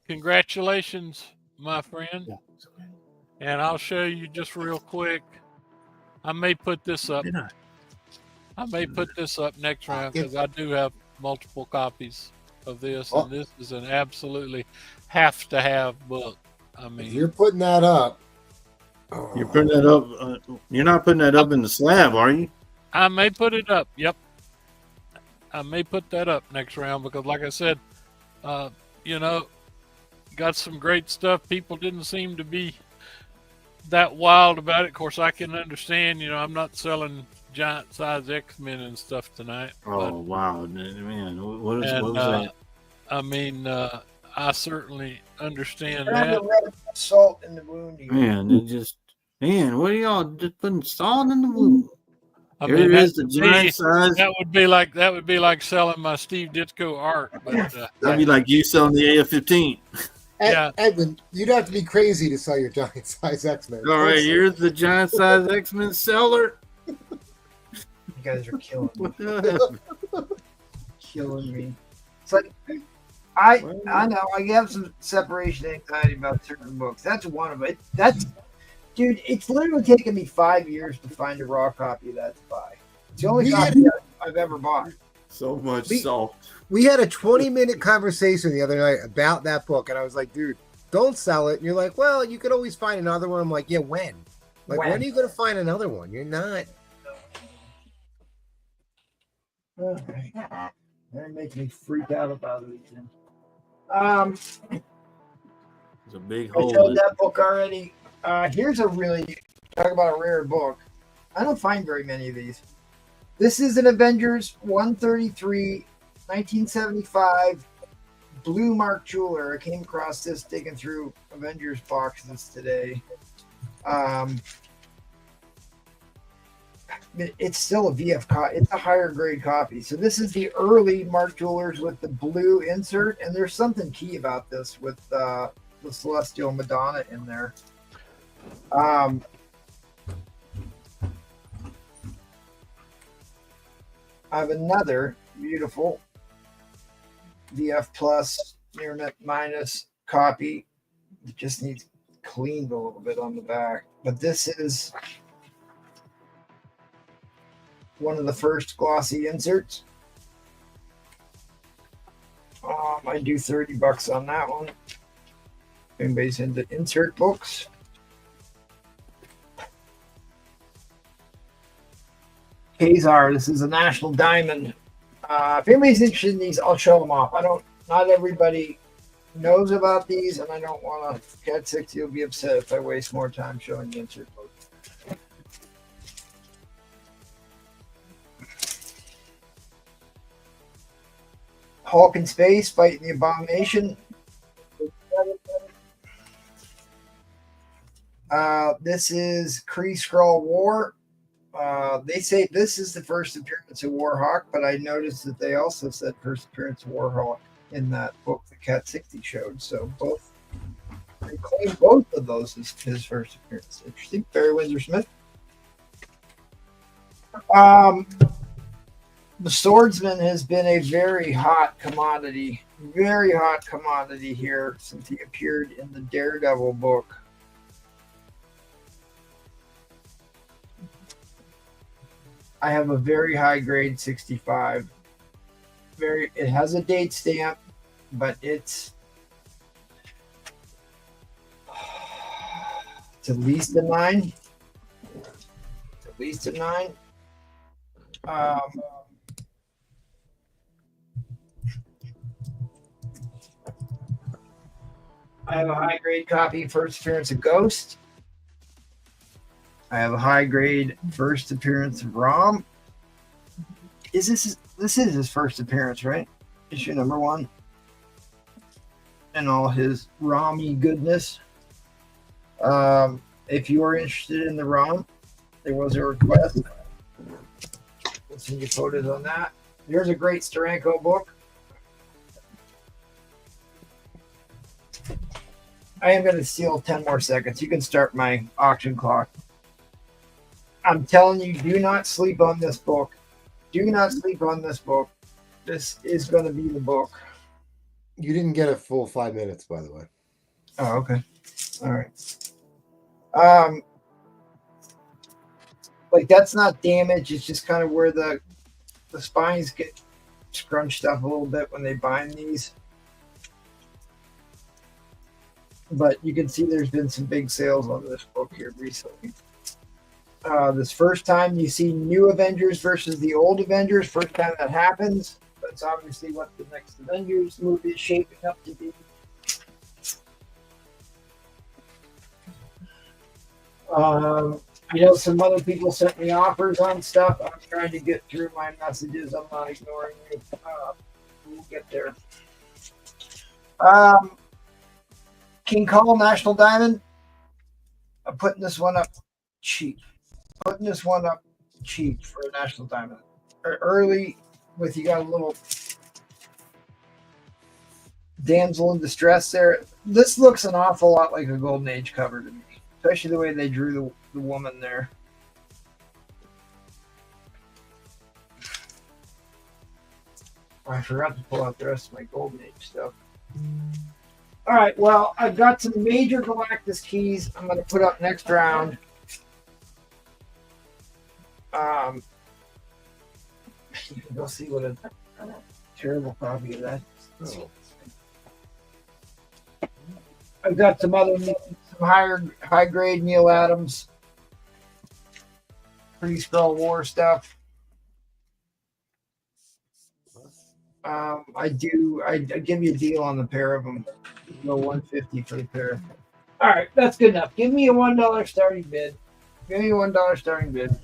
I: Congratulations, my friend. And I'll show you just real quick. I may put this up. I may put this up next round because I do have multiple copies of this, and this is an absolutely have to have book. I mean,
F: If you're putting that up.
D: You're putting that up. You're not putting that up in the slab, are you?
I: I may put it up. Yep. I may put that up next round because, like I said, you know, got some great stuff. People didn't seem to be that wild about it. Of course, I can understand. You know, I'm not selling giant size XMen and stuff tonight.
D: Oh wow, man! What was that?
I: I mean, I certainly understand
A: Trying
I: that.
A: to rub salt in the wound here.
D: Man, what are y'all just putting salt in the wound?
I: I
D: Here
I: mean,
D: is the giant size.
I: that would be like selling my Steve Ditko art. But,
D: That'd be like you selling the AF-15.
I: Yeah.
F: Edwin, you'd have to be crazy to sell your giant size X-Men.
D: All right, here's the giant size X-Men seller.
A: You guys are killing me. Killing me. It's like I know I have some separation anxiety about certain books. That's one of it. Dude, it's literally taken me 5 years to find a raw copy of that to buy. It's the only copy I've ever bought.
D: So much salt.
F: We had a 20-minute conversation the other night about that book, and I was like, dude, don't sell it. And you're like, well, you could always find another one. I'm like, yeah, when? Like, when are you going to find another one? You're not.
A: Okay. That makes me freak out about it.
D: It's a big
A: I
D: hole.
A: showed that book already. Here's a really, talk about a rare book. I don't find very many of these. This is an Avengers 133, 1975, blue Mark Jeweler. I came across this digging through Avengers boxes today. It's still a VF copy. It's a higher grade copy. So this is the early Mark Jewelers with the blue insert, and there's something key about this with the Celestial Madonna in there. I have another beautiful VF Plus near net minus copy. It just needs cleaned a little bit on the back, but this is one of the first glossy inserts. I do $30 on that one. Anybody's into insert books? Kazar, this is a National Diamond. If anybody's interested in these, I'll show them off. Not everybody knows about these, and I don't want to. Cat 60 will be upset if I waste more time showing the insert book. Hulk in space fighting the Abomination. This is Kree-Skrull War. They say this is the first appearance of Warhawk, but I noticed that they also said first appearance of Warhawk in that book that Cat 60 showed. So they claim both of those as his first appearance. Interesting. Barry Windsor Smith. The Swordsman has been a very hot commodity here since he appeared in the Daredevil book. I have a very high grade 65. It has a date stamp, but it's at least a 9. It's at least a 9. I have a high grade copy, first appearance of Ghost. I have a high grade first appearance of Rom. This is his first appearance, right? Issue number 1. And all his Romy goodness. If you are interested in the ROM, there was a request. We'll send you photos on that. There's a great Steranko book. I am going to steal 10 more seconds. You can start my auction clock. I'm telling you, do not sleep on this book. Do not sleep on this book. This is going to be the book.
F: You didn't get a full 5 minutes, by the way.
A: Oh, okay. All right. Like that's not damage. It's just kind of where the spines get scrunched up a little bit when they bind these. But you can see there's been some big sales on this book here recently. This first time you see new Avengers versus the old Avengers, first time that happens. That's obviously what the next Avengers movie is shaping up to be. I know some other people sent me offers on stuff. I'm trying to get through my messages. I'm not ignoring you. We'll get there. King Kong National Diamond. I'm putting this one up cheap. Putting this one up cheap for a National Diamond. Early with you got a little damsel in distress there. This looks an awful lot like a Golden Age cover to me. Especially the way they drew the woman there. I forgot to pull out the rest of my Golden Age stuff. All right, well, I've got some major Galactus keys I'm going to put up next round. You'll see what a terrible copy of that is. I've got some other high grade Neil Adams, pre-Skrull War stuff. I give you a deal on the pair of them. No $150 for the pair. All right, that's good enough. Give me a $1 starting bid. Give me a $1 starting bid.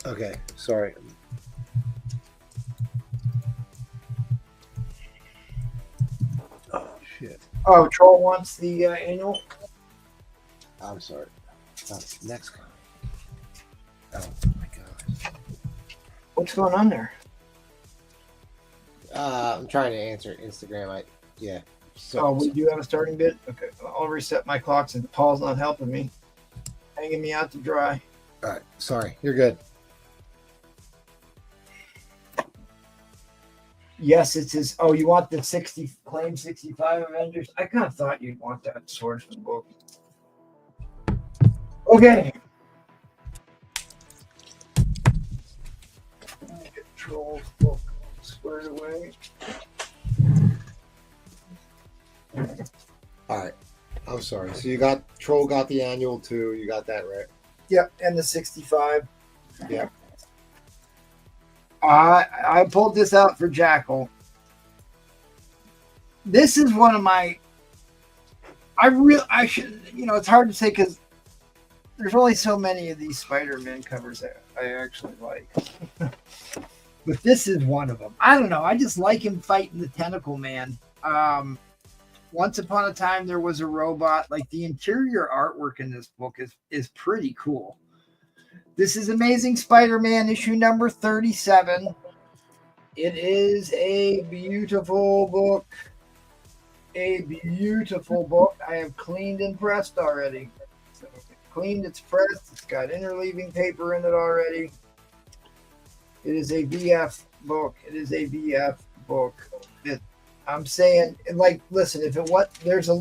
F: Okay, sorry. Oh shit.
A: Oh, Troll wants the annual.
F: I'm sorry. Next comment. Oh my god.
A: What's going on there?
F: I'm trying to answer Instagram. Yeah.
A: So we do have a starting bid. Okay, I'll reset my clock since Paul's not helping me, hanging me out to dry.
F: All right, sorry. You're good.
A: Yes, it's his. Oh, you want the 60 claim 65 Avengers? I kind of thought you'd want that swordsman book. Okay. Get Troll's book squared away.
F: All right. I'm sorry. So you got Troll got the annual too. You got that right.
A: Yep, and the 65.
F: Yeah.
A: I pulled this out for Jackal. This is one of my. I should, it's hard to say because there's only so many of these Spider-Man covers that I actually like. But this is one of them. I don't know. I just like him fighting the Tentacle Man. Once upon a time, there was a robot. Like the interior artwork in this book is pretty cool. This is Amazing Spider-Man issue number 37. It is a beautiful book. A beautiful book. I have cleaned and pressed already. So it's cleaned, it's pressed. It's got interleaving paper in it already. It is a VF book. It is a VF book. I'm saying, like, listen, if it what there's just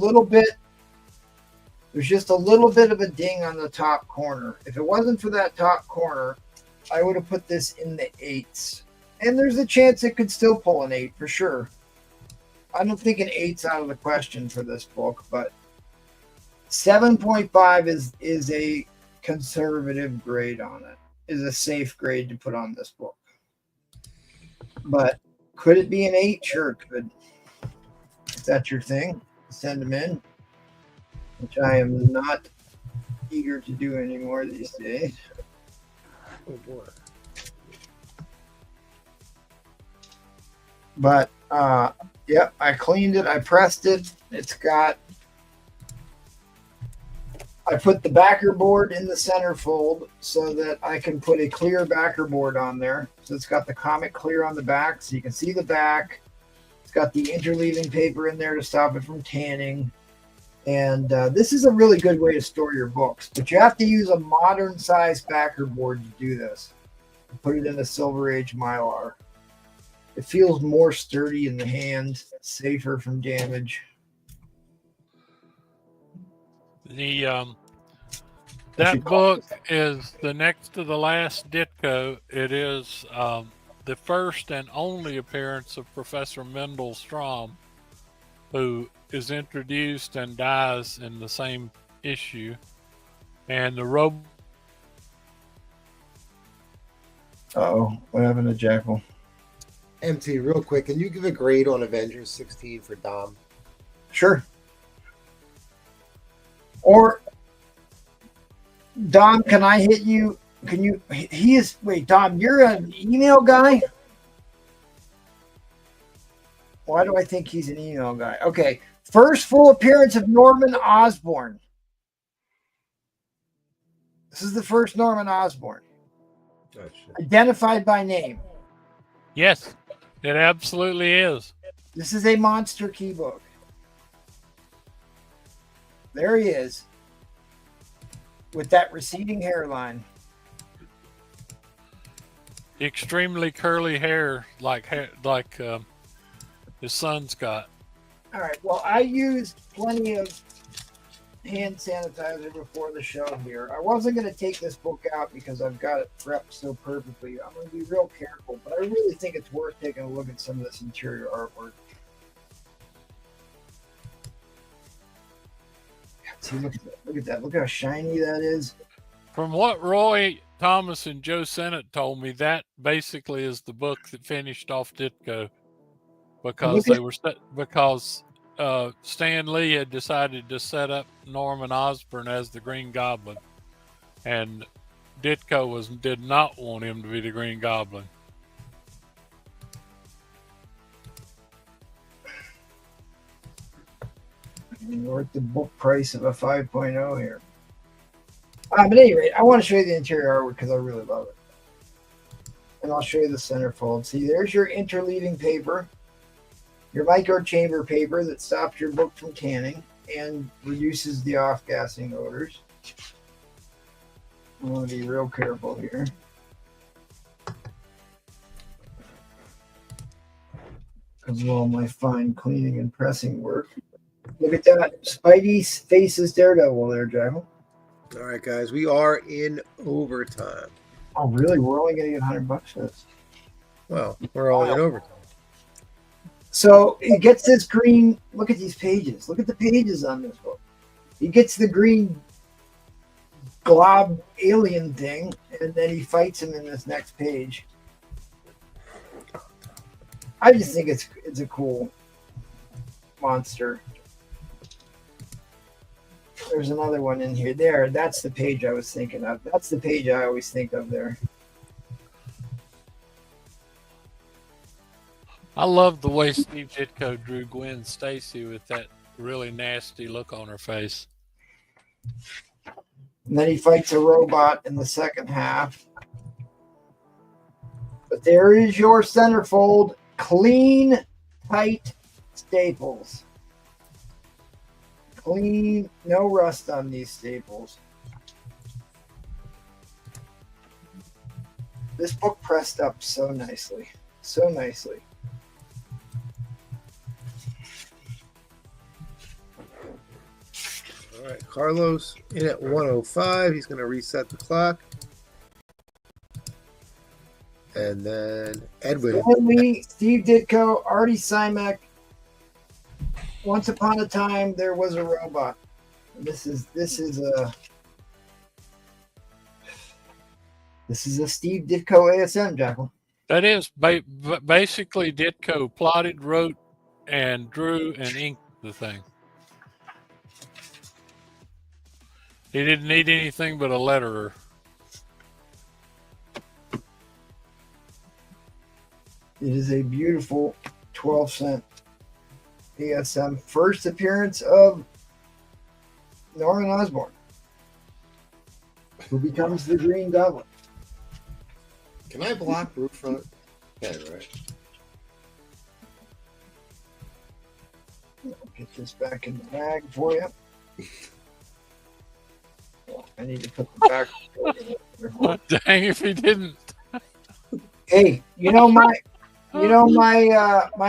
A: a little bit of a ding on the top corner. If it wasn't for that top corner, I would have put this in the 8s. And there's a chance it could still pull an 8 for sure. I don't think an 8's out of the question for this book, but 7.5 is a conservative grade on it. Is a safe grade to put on this book. But could it be an 8? Sure, it could. If that's your thing, send them in. Which I am not eager to do anymore these days.
F: Oh boy.
A: But yep, I cleaned it, I pressed it. It's got I put the backer board in the center fold so that I can put a clear backer board on there. So it's got the comic clear on the back so you can see the back. It's got the interleaving paper in there to stop it from tanning. And this is a really good way to store your books. But you have to use a modern size backer board to do this. Put it in a Silver Age Mylar. It feels more sturdy in the hand, safer from damage.
I: That book is the next to the last Ditko. It is the first and only appearance of Professor Mendel Strom, who is introduced and dies in the same issue. And the
A: Uh-oh, what happened to Jackal?
F: MT, real quick, can you give a grade on Avengers 16 for Dom?
A: Sure. Or Dom, can I hit you? Can you? He is. Wait, Dom, you're an email guy. Why do I think he's an email guy? Okay, first full appearance of Norman Osborn. This is the first Norman Osborn. Identified by name.
I: Yes, it absolutely is.
A: This is a monster key book. There he is. With that receding hairline.
I: Extremely curly hair, like his son's got.
A: All right. Well, I used plenty of hand sanitizer before the show here. I wasn't going to take this book out because I've got it prepped so perfectly. I'm going to be real careful, but I really think it's worth taking a look at some of this interior artwork. See, look at that. Look at that. Look how shiny that is.
I: From what Roy Thomas and Joe Sennett told me, that basically is the book that finished off Ditko, because Stan Lee had decided to set up Norman Osborn as the Green Goblin, and Ditko did not want him to be the Green Goblin.
A: We're at the book price of a 5.0 here. But at any rate, I want to show you the interior artwork because I really love it. And I'll show you the centerfold. See, there's your interleaving paper, your micro chamber paper that stops your book from tanning and reduces the off-gassing odors. I'm going to be real careful here. Because of all my fine cleaning and pressing work. Look at that. Spidey faces Daredevil there, Jackal.
F: All right, guys, we are in overtime.
A: Oh, really? We're only going to get $100 for this.
F: Well, we're all in overtime.
A: So it gets this green. Look at these pages. Look at the pages on this book. He gets the green glob alien thing, and then he fights him in this next page. I just think it's a cool monster. There's another one in here. There, that's the page I was thinking of. That's the page I always think of there.
I: I love the way Steve Ditko drew Gwen Stacy with that really nasty look on her face.
A: And then he fights a robot in the second half. But there is your centerfold. Clean, tight staples. Clean, no rust on these staples. This book pressed up so nicely. So nicely.
F: All right, Carlos in at 105. He's going to reset the clock. And then Edwin.
A: Stanley, Steve Ditko, Artie Simek. Once upon a time, there was a robot. This is a Steve Ditko ASM, Jackal.
I: That is basically Ditko plotted, wrote, and drew and inked the thing. He didn't need anything but a letterer.
A: It is a beautiful 12-cent ASM. First appearance of Norman Osborn. who becomes the Green Goblin.
F: Can I block brute front? Yeah, right.
A: Get this back in the bag for you. I need to put the back.
I: Dang if he didn't.
A: Hey, my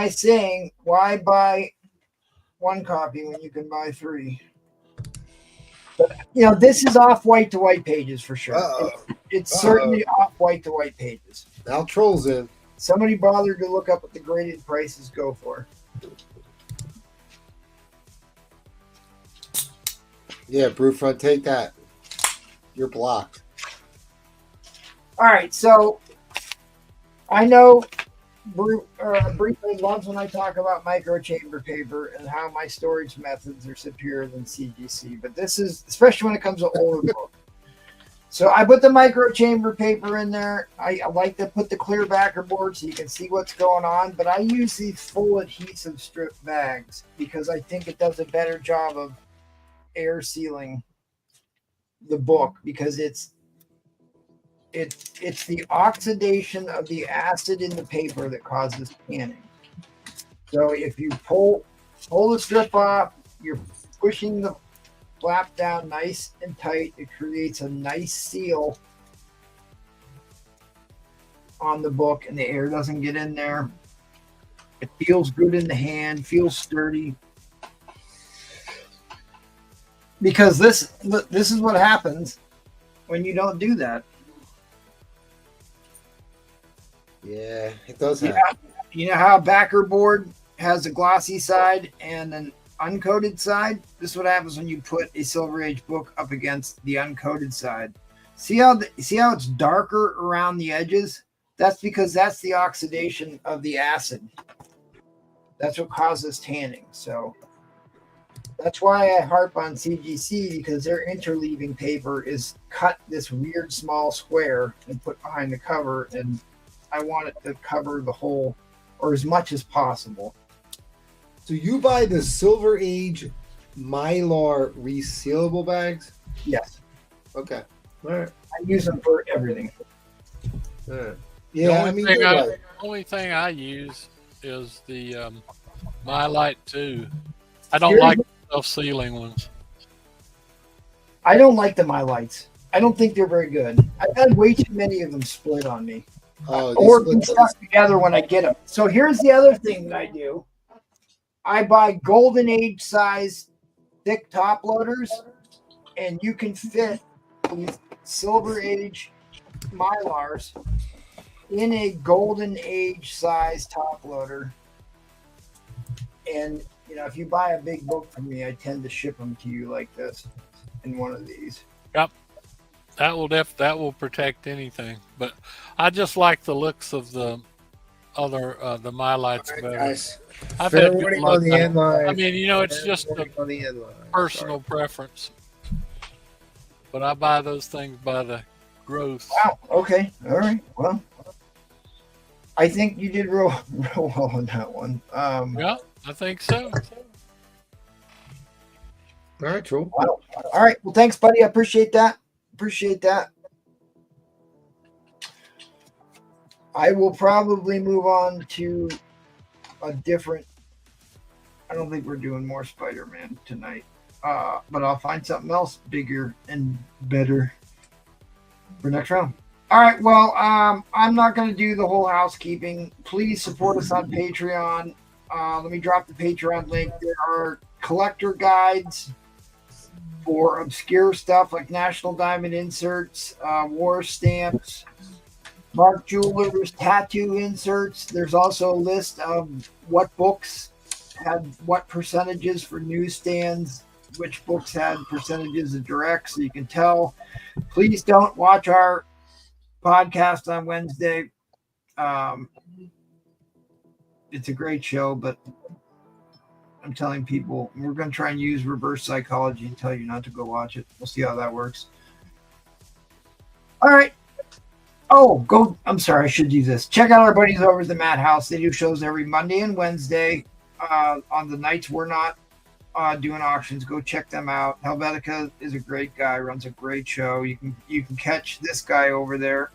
A: saying, why buy one copy when you can buy 3? But, this is off white to white pages for sure. It's certainly off white to white pages.
F: Now Troll's in.
A: Somebody bothered to look up what the graded prices go for.
F: Yeah, brute front, take that. You're blocked.
A: All right, so I know Bree loves when I talk about microchamber paper and how my storage methods are superior than CGC, but this is, especially when it comes to older books. So I put the microchamber paper in there. I like to put the clear backer board so you can see what's going on, but I use these full adhesive strip bags because I think it does a better job of air sealing the book, because it's the oxidation of the acid in the paper that causes tanning. So if you pull the strip off, you're pushing the flap down nice and tight. It creates a nice seal on the book, and the air doesn't get in there. It feels good in the hand, feels sturdy. Because this is what happens when you don't do that.
F: Yeah, it does happen.
A: You know how a backer board has a glossy side and an uncoated side? This is what happens when you put a Silver Age book up against the uncoated side. See how it's darker around the edges? That's because that's the oxidation of the acid. That's what causes tanning. So that's why I harp on CGC, because their interleaving paper is cut this weird small square and put behind the cover, and I want it to cover the whole, or as much as possible.
F: So you buy the Silver Age Mylar resealable bags?
A: Yes.
F: Okay. All right.
A: I use them for everything.
F: All right.
I: The
F: Yeah,
I: only thing I use is the Mylight 2. I don't like self-sealing ones.
A: I don't like the Mylights. I don't think they're very good. I've had way too many of them split on me. Or be stuck together when I get them. So here's the other thing that I do. I buy Golden Age size thick top loaders, and you can fit these Silver Age Mylars in a Golden Age size top loader. And if you buy a big book from me, I tend to ship them to you like this in one of these.
I: Yep. That will protect anything. But I just like the looks of the other the Mylights better.
F: Guys.
I: I've
F: Fair
I: had good
F: warning
I: luck.
F: on the end line.
I: I mean, it's just a personal preference. But I buy those things by the gross.
A: Wow. Okay. All right. Well, I think you did real well on that one.
I: Yeah, I think so.
F: All right, true.
A: Wow. All right. Well, thanks, buddy. I appreciate that. I will probably move on to a different. I don't think we're doing more Spider-Man tonight, but I'll find something else bigger and better for next round. All right. Well, I'm not going to do the whole housekeeping. Please support us on Patreon. Let me drop the Patreon link. There are collector guides for obscure stuff like National Diamond inserts, war stamps, Mark Jewelers tattoo inserts. There's also a list of what books had what percentages for newsstands, which books had percentages of direct, so you can tell. Please don't watch our podcast on Wednesday. It's a great show, but I'm telling people we're going to try and use reverse psychology and tell you not to go watch it. We'll see how that works. All right. I'm sorry. I should do this. Check out our buddies over at the Madhouse. They do shows every Monday and Wednesday. On the nights we're not doing auctions. Go check them out. Helvetica is a great guy, runs a great show. You can catch this guy over there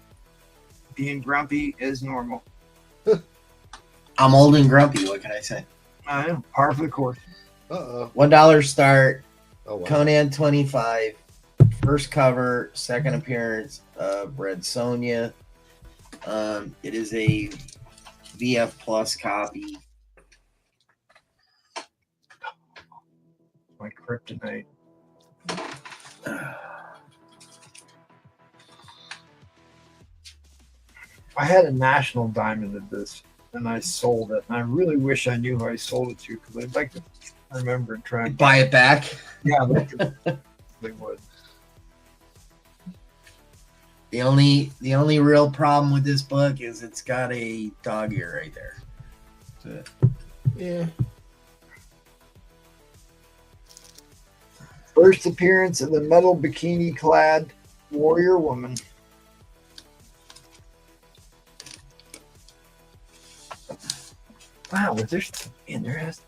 A: being grumpy as normal.
K: I'm old and grumpy. What can I say?
A: I know, par for the course.
K: $1 start.
F: Oh, wow.
K: Conan 25. First cover, second appearance of Red Sonja. It is a VF Plus copy.
A: My kryptonite. I had a national diamond of this, and I sold it. And I really wish I knew who I sold it to, because I'd like to remember and try and
K: Buy it back.
A: Yeah, they would.
K: The only real problem with this book is it's got a dog ear right there. That's it.
F: Yeah.
A: First appearance of the metal bikini-clad warrior woman. Wow, was there in there? Has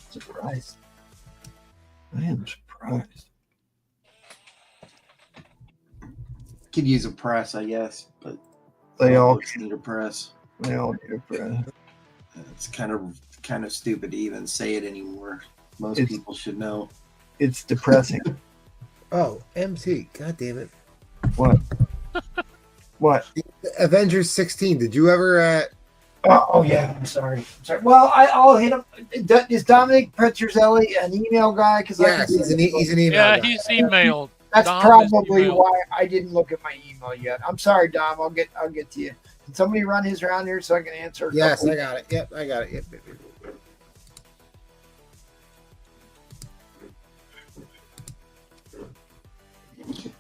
A: surprised. I am surprised.
K: Could use a press, I guess, but
A: They all
K: need a press.
A: They all need a press.
K: It's kind of stupid to even say it anymore. Most people should know.
A: It's depressing.
F: Oh, MT. God damn it.
A: What? What?
F: Avengers 16. Did you ever
A: Oh yeah, I'm sorry. Well, I'll hit him. Is Dominic Petrozelli an email guy? Because
F: yes, he's an email
I: Yeah,
F: guy.
I: he's emailed.
A: That's
I: Dom is
A: probably
I: emailed.
A: why I didn't look at my email yet. I'm sorry, Dom. I'll get to you. Can somebody run his around here so I can answer?
F: Yes, I got it. Yep, I got it. Yep.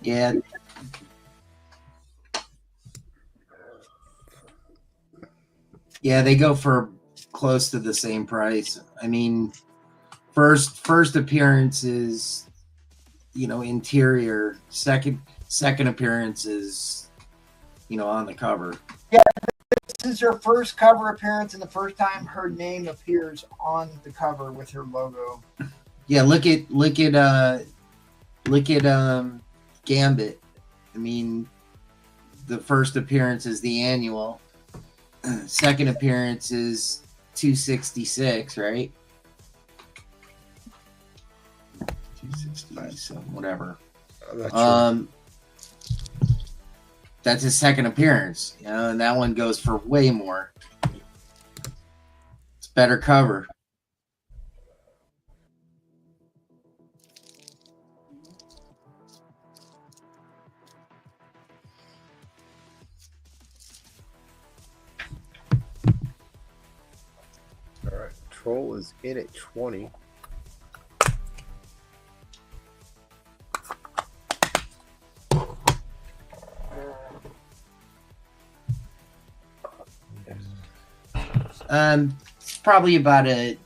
K: Yeah. Yeah, they go for close to the same price. I mean, first appearance is, interior. Second appearance is, on the cover.
A: Yeah, this is her first cover appearance and the first time her name appears on the cover with her logo.
K: Yeah, look at Gambit. I mean, the first appearance is the annual. Second appearance is 266, right? 267, whatever. That's his second appearance, and that one goes for way more. It's better cover.
F: All right. Troll is in at 20.
K: It's probably about a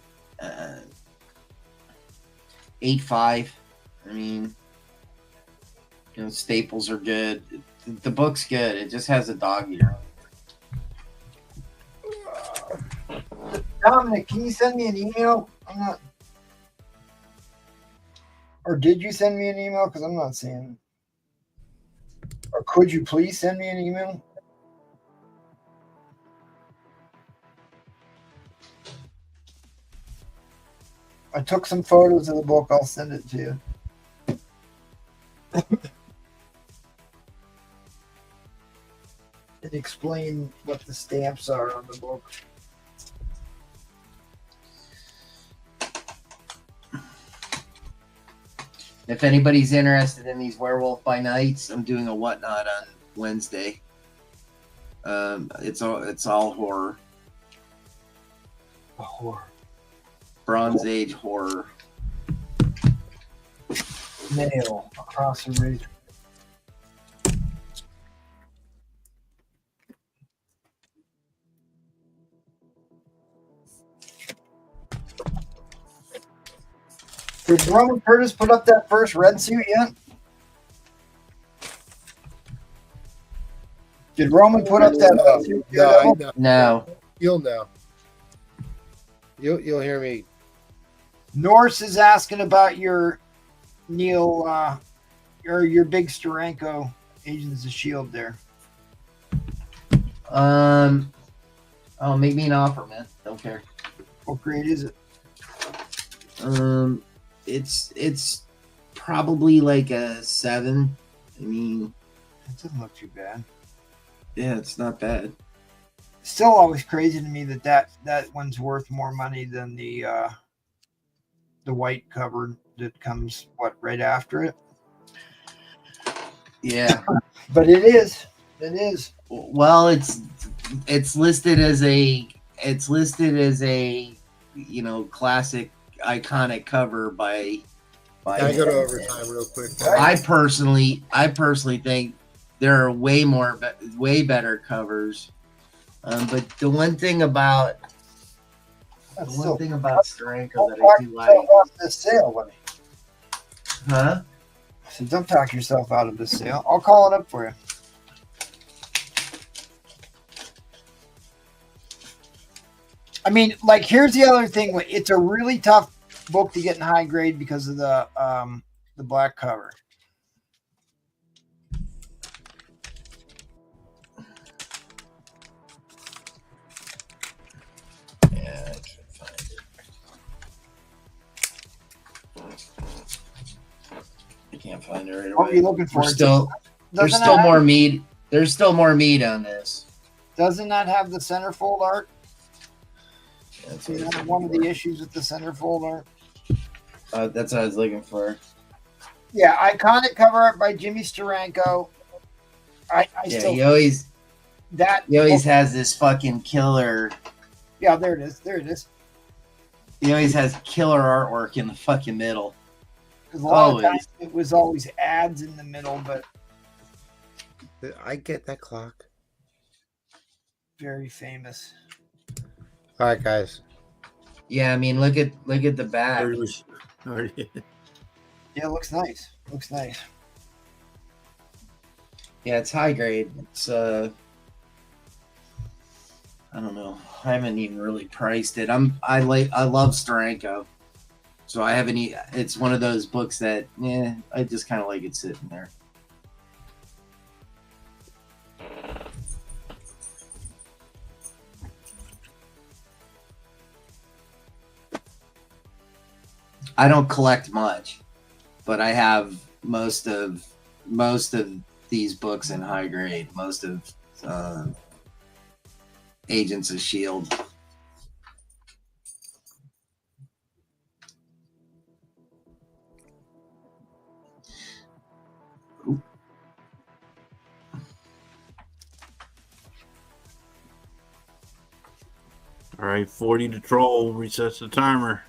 K: 8.5. I mean, staples are good. The book's good. It just has a dog ear.
A: Dominic, can you send me an email? I'm not. Or did you send me an email? Because I'm not seeing. Or could you please send me an email? I took some photos of the book. I'll send it to you. And explain what the stamps are on the book.
K: If anybody's interested in these Werewolf by Nights, I'm doing a whatnot on Wednesday. It's all horror.
A: Horror.
K: Bronze Age horror.
A: Nail across the ridge. Did Roman Curtis put up that first red suit yet? Did Roman put up that red suit yet?
K: No.
F: You'll know. You'll hear me
A: Norse is asking about your Neil or your big Steranko Agents of Shield there.
K: Oh, make me an offer, man. Don't care.
A: What grade is it?
K: It's probably like a 7. I mean,
A: it doesn't look too bad.
K: Yeah, it's not bad.
A: Still always crazy to me that one's worth more money than the white cover that comes right after it.
K: Yeah,
A: but it is. It is.
K: Well, it's listed as a classic iconic cover by
F: I go to overtime real quick.
K: I personally think there are way better covers. But the one thing about Steranko that I do like
A: this sale, buddy.
K: Huh?
A: So don't talk yourself out of this sale. I'll call it up for you. I mean, like, here's the other thing. It's a really tough book to get in high grade because of the black cover.
K: Yeah, I can't find it. I can't find it right away.
A: What are you looking for?
K: There's still more meat. There's still more meat on this.
A: Doesn't that have the centerfold art? That's one of the issues with the centerfold art.
K: That's what I was looking for.
A: Yeah, iconic cover art by Jimmy Steranko.
K: He always has this fucking killer.
A: Yeah, there it is. There it is.
K: He always has killer artwork in the fucking middle.
A: Because a lot of times it was always ads in the middle, but
F: I get that clock.
A: Very famous.
F: All right, guys.
K: Yeah, I mean, look at the back.
A: Yeah, it looks nice. Looks nice.
K: Yeah, it's high grade. It's I don't know. I haven't even really priced it. I love Steranko, so I haven't. It's one of those books that I just kind of like it sitting there. I don't collect much, but I have most of these books in high grade. Most of Agents of Shield. Ooh.
D: All right, 40 to troll. Resets the timer.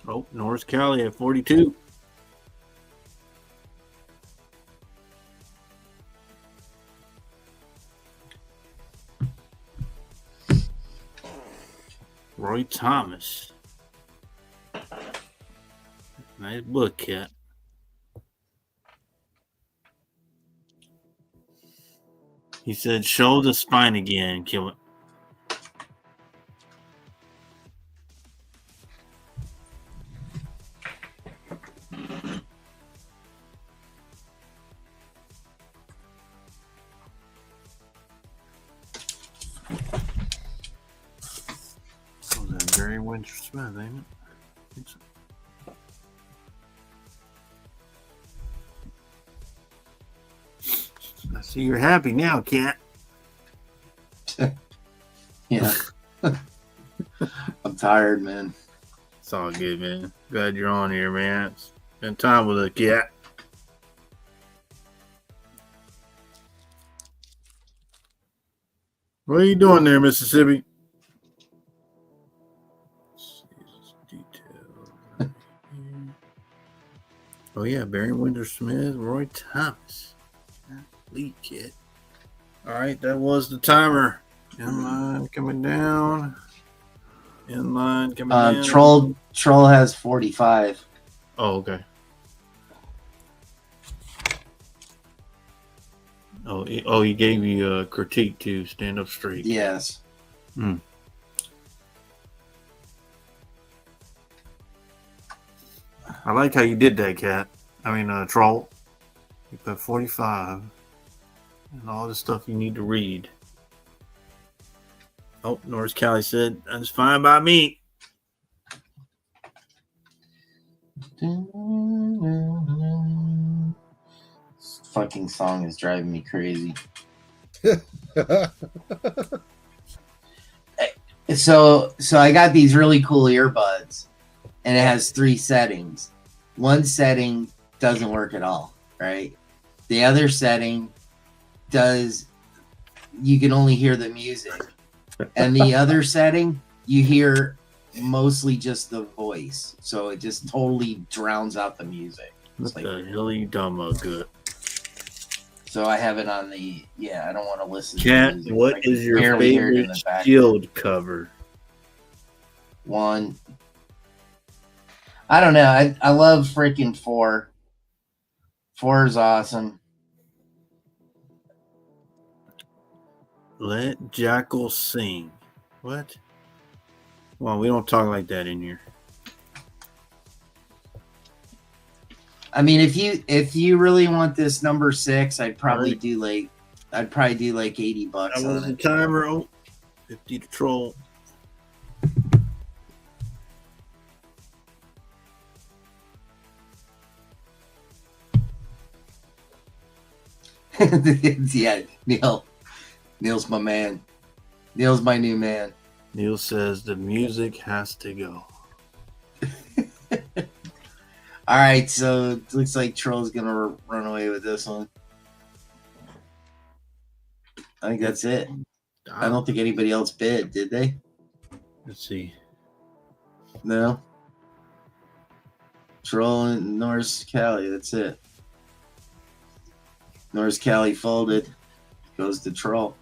D: Oh, Norris Cali at 42. Roy Thomas. Nice book, cat. He said, show the spine again, kill it. Barry Winter Smith, ain't it? I see you're happy now, cat.
K: Yeah. I'm tired, man.
D: It's all good, man. Glad you're on here, man. Spend time with a cat. What are you doing there, Mississippi? Oh yeah, Barry Winter Smith, Roy Thomas, Lee Kit. All right, that was the timer. Am I coming down? Inline coming in.
K: Troll has 45.
D: Oh, okay. He gave you a critique to stand up straight.
K: Yes.
D: I like how you did that, Troll. You put 45 and all the stuff you need to read. Oh, Norris Callie said, that's fine by me.
K: This fucking song is driving me crazy. So I got these really cool earbuds, and it has 3 settings. One setting doesn't work at all, right? The other setting does. You can only hear the music, and the other setting you hear mostly just the voice, so it just totally drowns out the music.
D: What the hell are you talking about? Good.
K: So I have it on the. I don't want to listen.
D: Cat,
K: to music.
D: what is your favorite Shield cover?
K: One. I don't know. I love freaking 4. 4 is awesome.
D: Let Jackal sing. What? Well, we don't talk like that in here.
K: I mean, if you really want this number 6, I'd probably do like $80
D: That
K: on
D: was the
K: it.
D: timer. Oh, 50 to Troll.
K: Yeah, Neil's my man. Neil's my new man.
D: Neil says the music has to go.
K: All right, so it looks like Troll's gonna run away with this one. I think that's it. I don't think anybody else bid, did they?
D: Let's see.
K: No. Troll and Norris Callie, that's it. Norris Callie folded. Goes to Troll.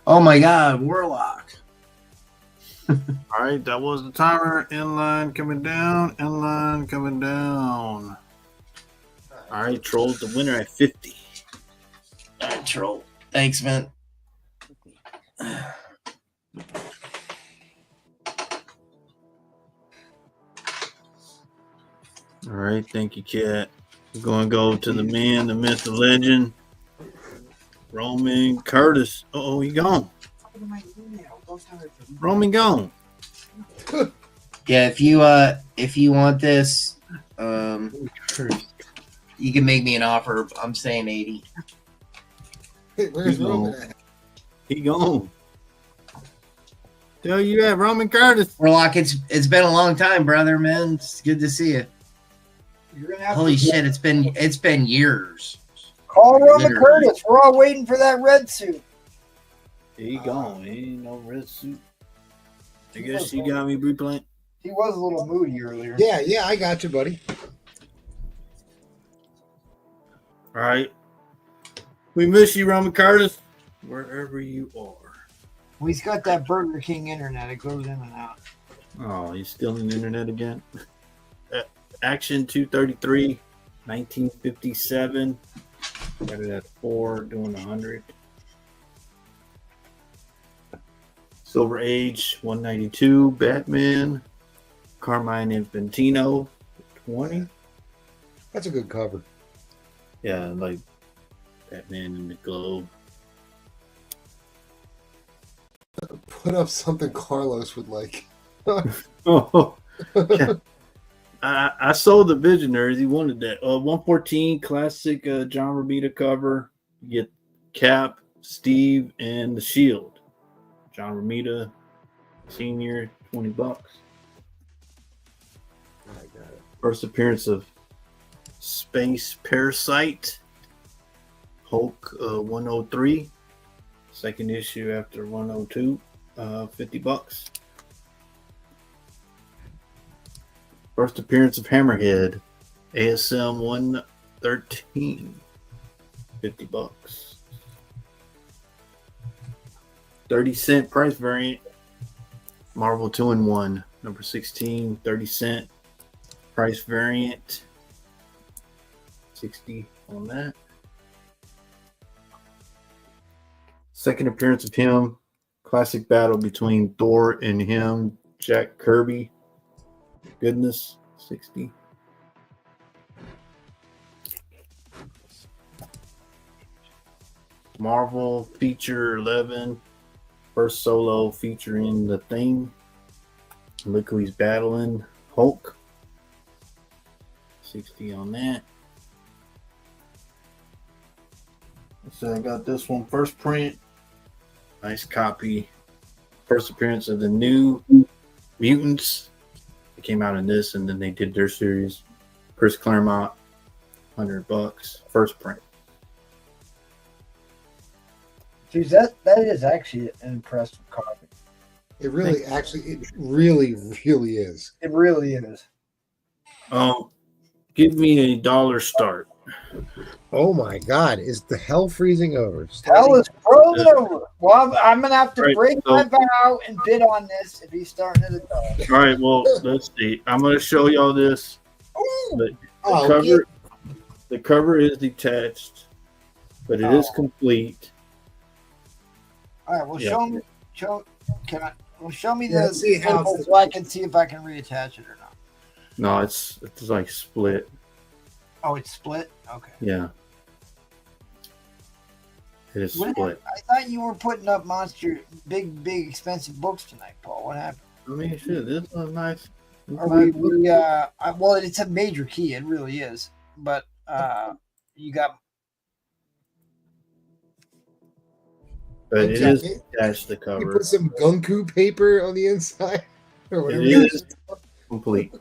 K: Oh my God, Warlock.
D: All right, that was the timer. Inline coming down. Inline coming down. All right, Troll's the winner at 50.
K: All right, Troll. Thanks, man.
D: All right, thank you, Cat. We're going to go to the man, the myth, the legend, Roman Curtis. Oh, he gone. Roman gone.
K: Yeah, if you want this, you can make me an offer. I'm saying 80.
F: Hey, where's Roman at?
D: He gone. Tell you at Roman Curtis.
K: Warlock, it's been a long time, brother, man. It's good to see you.
A: You're gonna have
K: Holy
A: to
K: shit, it's been years.
A: call Roman
K: Literally.
A: Curtis. We're all waiting for that red suit.
D: He gone. He ain't no red suit. I guess you got me, Bree Plant.
A: He was a little moody earlier.
F: Yeah, I got you, buddy.
D: All right. We miss you, Roman Curtis, wherever you are.
A: Well, he's got that Burger King internet. It goes in and out.
D: Oh, he's still in the internet again. Action 233, 1957. Got it at 4, doing 100. Silver Age 192, Batman, Carmine Infantino 20.
F: That's a good cover.
D: Yeah, like Batman in the globe.
F: Put up something Carlos would like.
D: Oh, yeah. I sold the Visionaries. He wanted that. 114 classic John Romita cover. You get Cap, Steve, and the Shield. John Romita, Senior, $20.
F: I got it.
D: First appearance of Space Parasite, Hulk 103, Second issue after 102, $50. First appearance of Hammerhead, ASM 113, $50. 30-cent price variant, Marvel 2-in-1, number 16, 30-cent price variant, 60 on that. Second appearance of him, classic battle between Thor and him, Jack Kirby. Goodness, 60. Marvel feature 11, first solo featuring The Thing. Look who he's battling, Hulk. 60 on that. So I got this one, first print. Nice copy. First appearance of the New Mutants. They came out in this, and then they did their series. Chris Claremont, $100. First print.
A: Geez, that is actually an impressive copy.
F: It really, it really is.
A: It really is.
D: Give me $1 start.
F: Oh my God! Is the hell freezing over?
A: Hell is frozen over. Well, I'm gonna have to break my vow and bid on this if he's starting at $1.
D: All right, well, let's see. I'm gonna show y'all this. The cover is detached, but it is complete.
A: All right, well, show me
F: Yeah,
A: the
F: see how
A: symbol so I can see if I can reattach it or not.
D: No, it's like split.
A: Oh, it's split? Okay.
D: Yeah. It is split.
A: I thought you were putting up monster, big, expensive books tonight, Paul. What happened?
D: I mean, shit, this is nice.
A: Well, it's a major key. It really is. But you got.
D: But it is attached to cover.
F: You put some gunku paper on the inside, or whatever.
D: It is complete.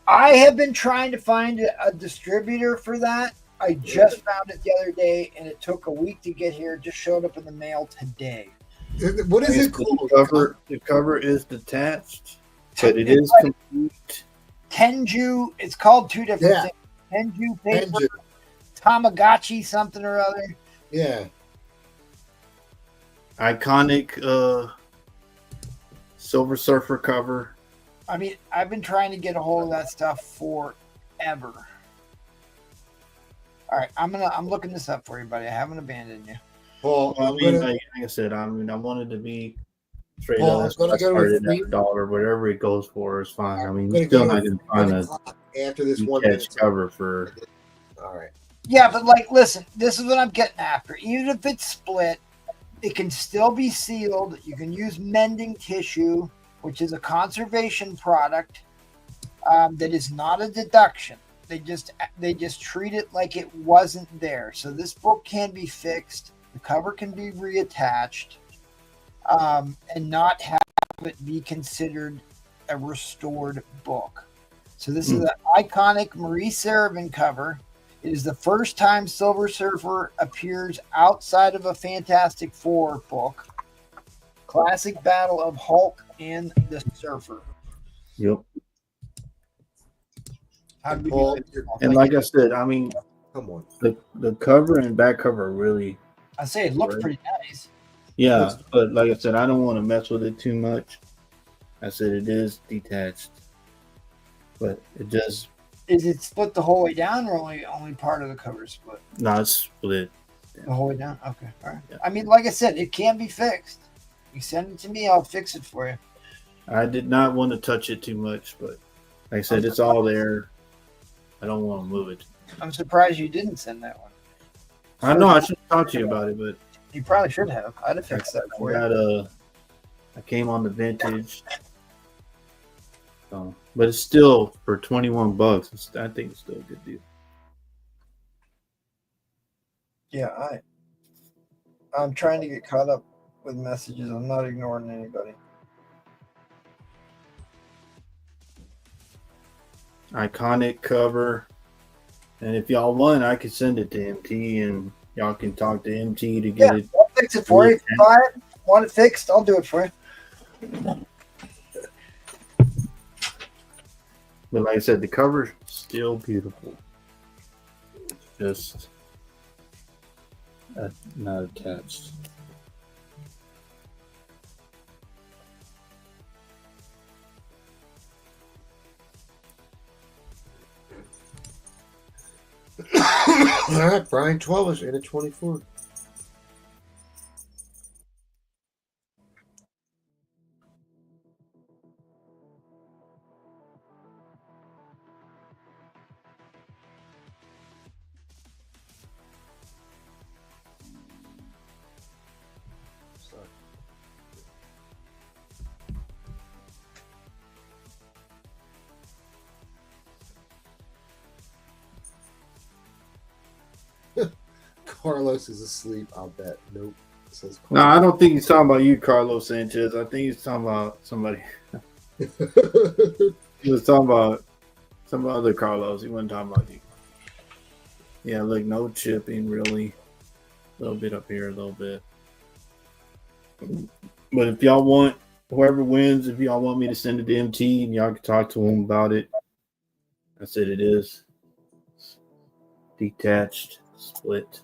A: I have been trying to find a distributor for that. I just found it the other day, and it took a week to get here. It just showed up in the mail today.
F: What is it called?
D: The cover is detached, but it is complete.
A: Tenju. It's called two different things. Tenju paper, Tamagotchi something or other.
F: Yeah.
D: Iconic Silver Surfer cover.
A: I mean, I've been trying to get a hold of that stuff forever. All right, I'm looking this up for you, buddy. I haven't abandoned you.
F: Well,
D: like I said, I wanted to be straight
F: Paul,
D: up.
F: I'm gonna go with
D: $1, whatever it goes for is fine. I mean, you're still not going to find a
F: after this one
D: cover for.
F: All right.
A: Yeah, but like, listen, this is what I'm getting after. Even if it's split, it can still be sealed. You can use mending tissue, which is a conservation product that is not a deduction. They just treat it like it wasn't there. So this book can be fixed. The cover can be reattached, and not have it be considered a restored book. So this is an iconic Marie Serevin cover. It is the first time Silver Surfer appears outside of a Fantastic Four book. Classic battle of Hulk and the Surfer.
D: Yep.
A: And
D: like I said, I mean,
F: come on,
D: the cover and back cover are really.
A: I say it looks pretty nice.
D: Yeah, but like I said, I don't want to mess with it too much. I said it is detached, but it does.
A: Is it split the whole way down, or only part of the cover is split?
D: No, it's split.
A: The whole way down. Okay, all right. Yeah. I mean, like I said, it can be fixed. You send it to me, I'll fix it for you.
D: I did not want to touch it too much, but like I said, it's all there. I don't want to move it.
A: I'm surprised you didn't send that one.
D: I know I should talk to you about it, but
A: you probably should have. I'd have fixed that for you.
D: I came on the vintage, but it's still for $21. I think it's still a good deal.
A: Yeah, I'm trying to get caught up with messages. I'm not ignoring anybody.
D: Iconic cover, and if y'all want, I could send it to MT, and y'all can talk to MT to get it.
A: fix it for you. Buy it. Want it fixed? I'll do it for you.
D: But like I said, the cover's still beautiful. Just not attached.
F: All right, Brian 12 in at 24. Carlos is asleep, I'll bet. Nope. It says
D: No, I don't think he's talking about you, Carlos Sanchez. I think he's talking about somebody. He was talking about some other Carlos. He wasn't talking about you. Yeah, look, no chipping really. A little bit up here, a little bit. But if y'all want, whoever wins, if y'all want me to send it to MT and y'all can talk to him about it, I said it is detached, split.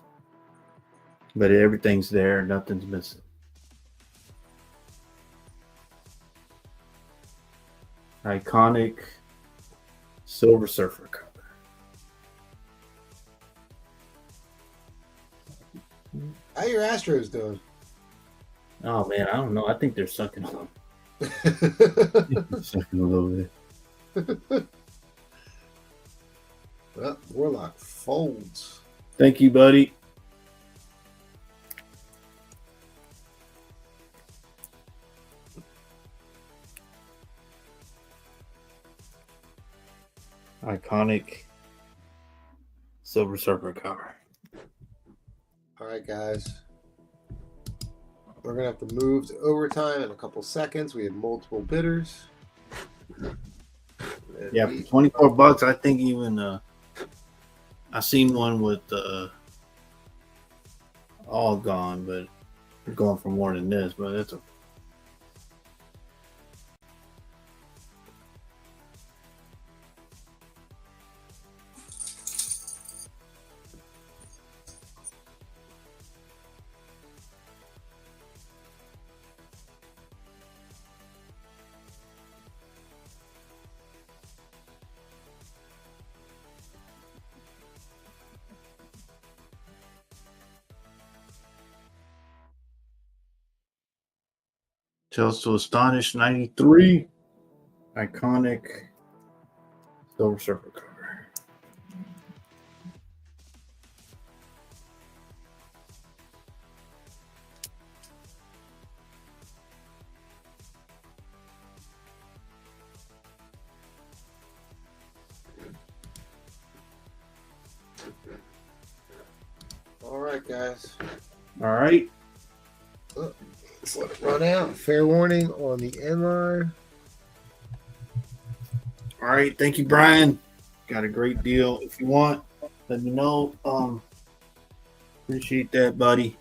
D: But everything's there, nothing's missing. Iconic Silver Surfer cover.
F: How your Astros doing?
D: Oh man, I don't know. I think they're sucking a little. Sucking a little bit.
F: Well, Warlock folds.
D: Thank you, buddy. Iconic Silver Surfer cover.
F: All right, guys. We're going to have to move to overtime in a couple seconds. We have multiple bidders.
D: Yeah, for $24, I think even I seen one with all gone, but we're going for more than this, but it's a Tells to Astonish 93. Iconic Silver Surfer cover.
F: All right, guys.
D: All right.
F: Let's let it run out. Fair warning on the end line.
D: All right. Thank you, Brian. Got a great deal. If you want, let me know. Appreciate that, buddy.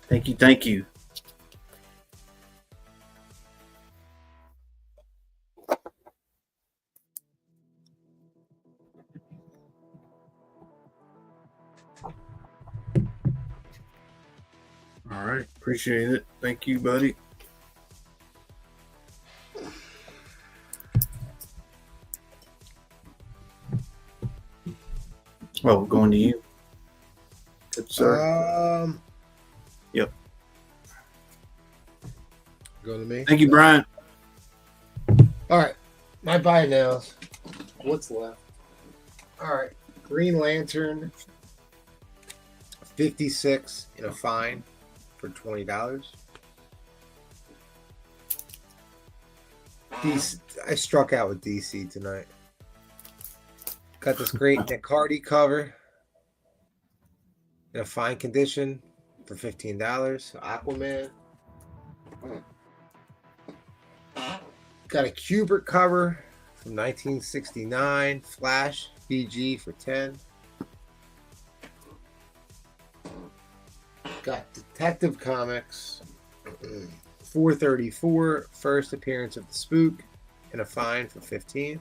D: Thank you. Thank you. All right. Appreciate it. Thank you, buddy. Oh, going to you. Good, sir. Yep.
F: Go to me.
D: Thank you, Brian.
F: All right. My buy nows. What's left? All right. Green Lantern 56 in a fine for $20. I struck out with DC tonight. Got this great Nicardi cover in a fine condition for $15. Aquaman. Got a Kubert cover from 1969. Flash BG for $10. Got Detective Comics, 434, first appearance of the spook, and a fine for 15.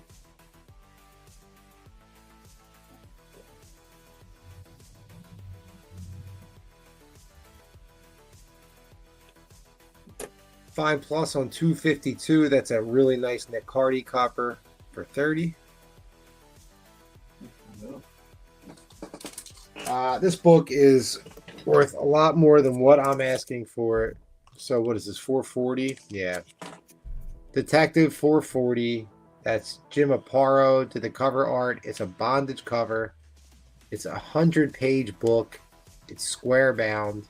F: Fine plus on 252. That's a really nice Nick Hardy cover for 30. This book is worth a lot more than what I'm asking for it. So what is this, 440? Yeah. Detective 440. That's Jim Aparo to the cover art. It's a bondage cover. It's a 100-page book. It's square bound.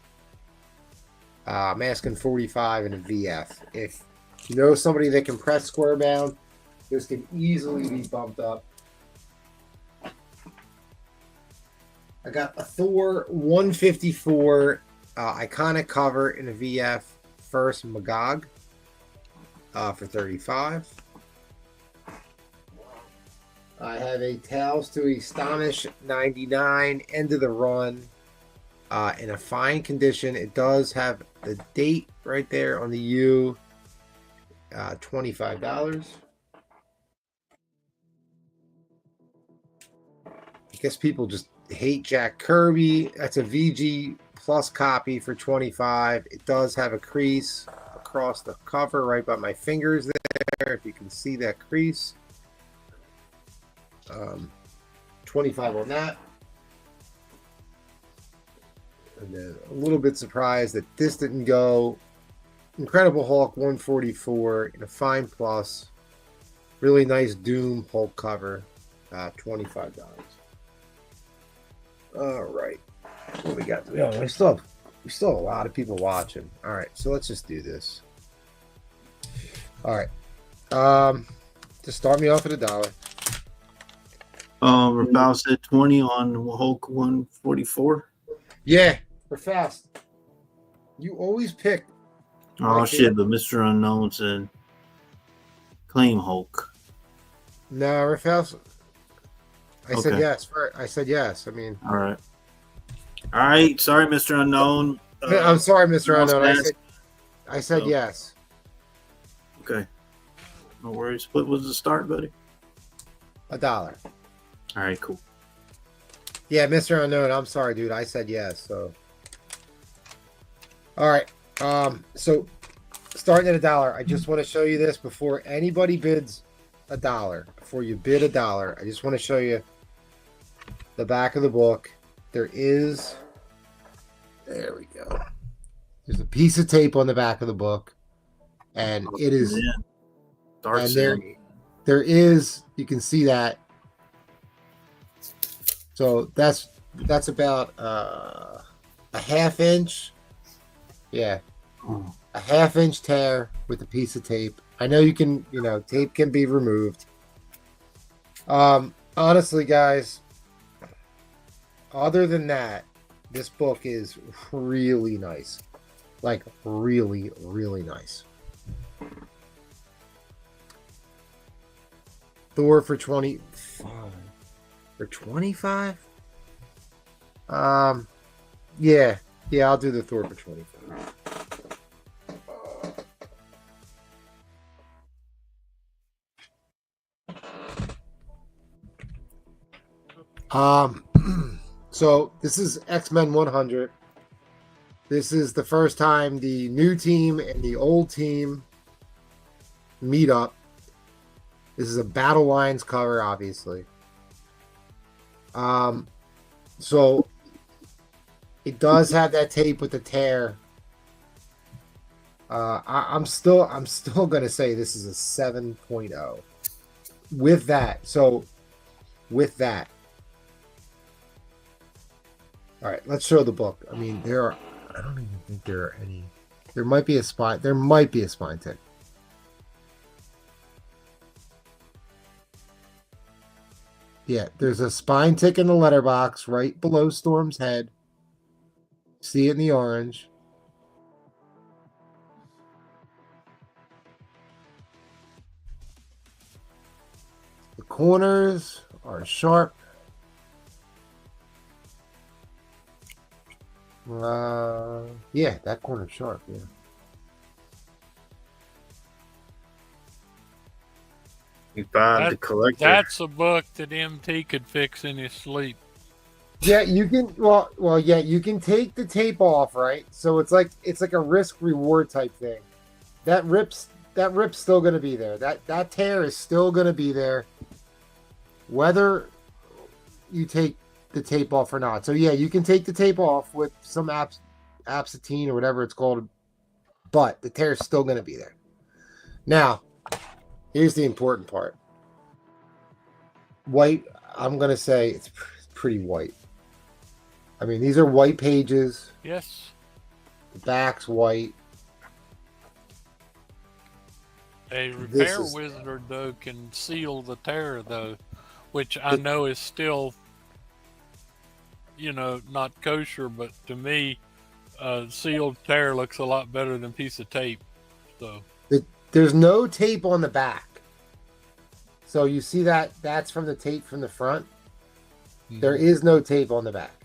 F: I'm asking 45 in a VF. If you know somebody that can press square bound, this can easily be bumped up. I got a Thor 154 iconic cover in a VF, first Magog for 35. I have a Tales to Astonish 99 end of the run in a fine condition. It does have the date right there on the U, $25. I guess people just hate Jack Kirby. That's a VG plus copy for 25. It does have a crease across the cover right by my fingers there, if you can see that crease. 25 on that. And then a little bit surprised that this didn't go. Incredible Hulk 144 in a fine plus. Really nice Doom Hulk cover. $25. All right. What we got? We still have a lot of people watching. All right, so let's just do this. All right. Just start me off at $1.
D: Rafael said 20 on Hulk 144.
F: Yeah, we're fast. You always pick.
D: Oh shit! But Mr. Unknown said claim Hulk.
F: No, Rafael. I said
D: Okay.
F: yes. I said yes. I mean.
D: All right. Sorry, Mr. Unknown.
F: I'm sorry, Mr. Unknown. I said
D: So-
F: yes.
D: Okay. No worries. What was the start, buddy?
F: $1.
D: All right, cool.
F: Yeah, Mr. Unknown. I'm sorry, dude. I said yes. So. All right. So starting at $1, I just want to show you this before anybody bids $1. Before you bid $1, I just want to show you the back of the book. There we go. There's a piece of tape on the back of the book, and it is.
D: Yeah. Dark
F: And there is. You can see that. So that's about a ½ inch. Yeah. A ½ inch tear with a piece of tape. I know you can, tape can be removed. Honestly, guys, other than that, this book is really nice. Like, really, really nice. Thor for 25. For 25? Yeah, I'll do the Thor for 25. So this is X-Men 100. This is the first time the new team and the old team meet up. This is a Battle Lines cover, obviously. So it does have that tape with the tear. I'm still gonna say this is a 7.0 with that. So with that. All right, let's show the book. I mean, I don't even think there are any. There might be a spine tick. Yeah, there's a spine tick in the letterbox right below Storm's head. See it in the orange. The corners are sharp. Yeah, that corner's sharp. Yeah.
D: You find the collector.
I: That's a book that MT could fix in his sleep.
F: Yeah, you can. Well, yeah, you can take the tape off, right? So it's like a risk reward type thing. That rip's still going to be there. That tear is still going to be there, whether you take the tape off or not. So yeah, you can take the tape off with some absatine or whatever it's called, but the tear is still going to be there. Now, here's the important part. White. I'm going to say it's pretty white. I mean, these are white pages.
I: Yes.
F: The back's white.
I: A repair wizard, though, can seal the tear, though, which I know is still, not kosher, but to me, sealed tear looks a lot better than piece of tape. So
F: there's no tape on the back. So you see that's from the tape from the front. There is no tape on the back.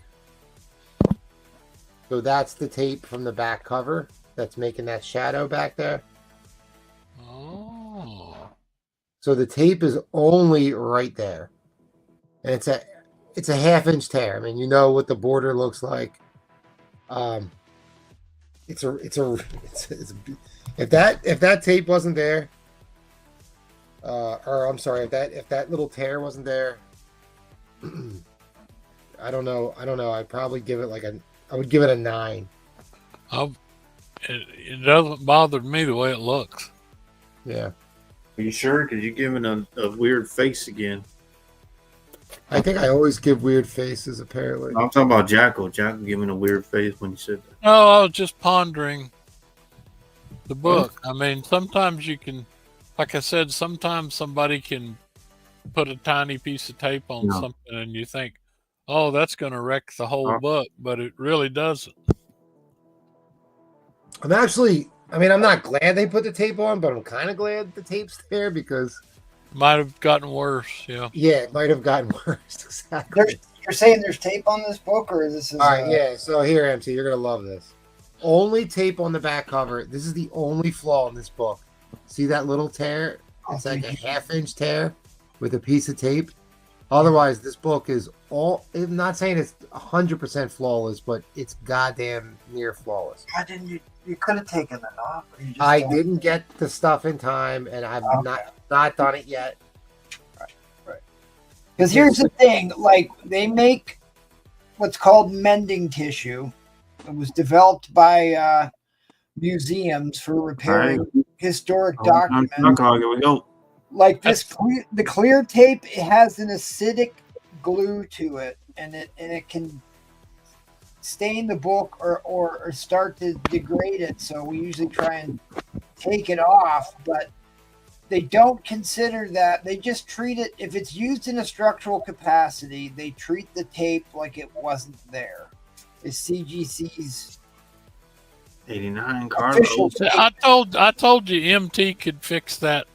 F: So that's the tape from the back cover that's making that shadow back there.
I: Oh.
F: So the tape is only right there. And it's a 1/2 inch tear. I mean, you know what the border looks like. If that tape wasn't there, or I'm sorry, if that little tear wasn't there, I don't know. I'd probably give it I would give it a 9.
I: It doesn't bother me the way it looks.
F: Yeah.
D: Are you sure? Because you're giving a weird face again.
F: I think I always give weird faces, apparently.
D: I'm talking about Jackal. Jackal giving a weird face when you said that.
I: No, I was just pondering the book. I mean, sometimes you can, like I said, sometimes somebody can put a tiny piece of tape on something and you think, oh, that's going to wreck the whole book, but it really doesn't.
F: I'm not glad they put the tape on, but I'm kind of glad the tape's there because
I: might have gotten worse. Yeah.
F: Yeah, it might have gotten worse. Exactly.
A: You're saying there's tape on this book, or is this?
F: All right, yeah. So here, MC, you're gonna love this. Only tape on the back cover. This is the only flaw in this book. See that little tear? It's like a 1/2 inch tear with a piece of tape. Otherwise, this book is I'm not saying it's 100% flawless, but it's goddamn near flawless.
A: Why didn't you? You could have taken that off.
F: I didn't get the stuff in time, and I've not done it yet.
A: Right. Because here's the thing: like they make what's called mending tissue. It was developed by museums for repairing historic documents.
D: Here we go.
A: Like this, the clear tape, it has an acidic glue to it, and it can stain the book or start to degrade it. So we usually try and take it off, but they don't consider that. They just treat it, if it's used in a structural capacity, they treat the tape like it wasn't there. It's CGC's
D: 89 card.
I: I told you MT could fix that.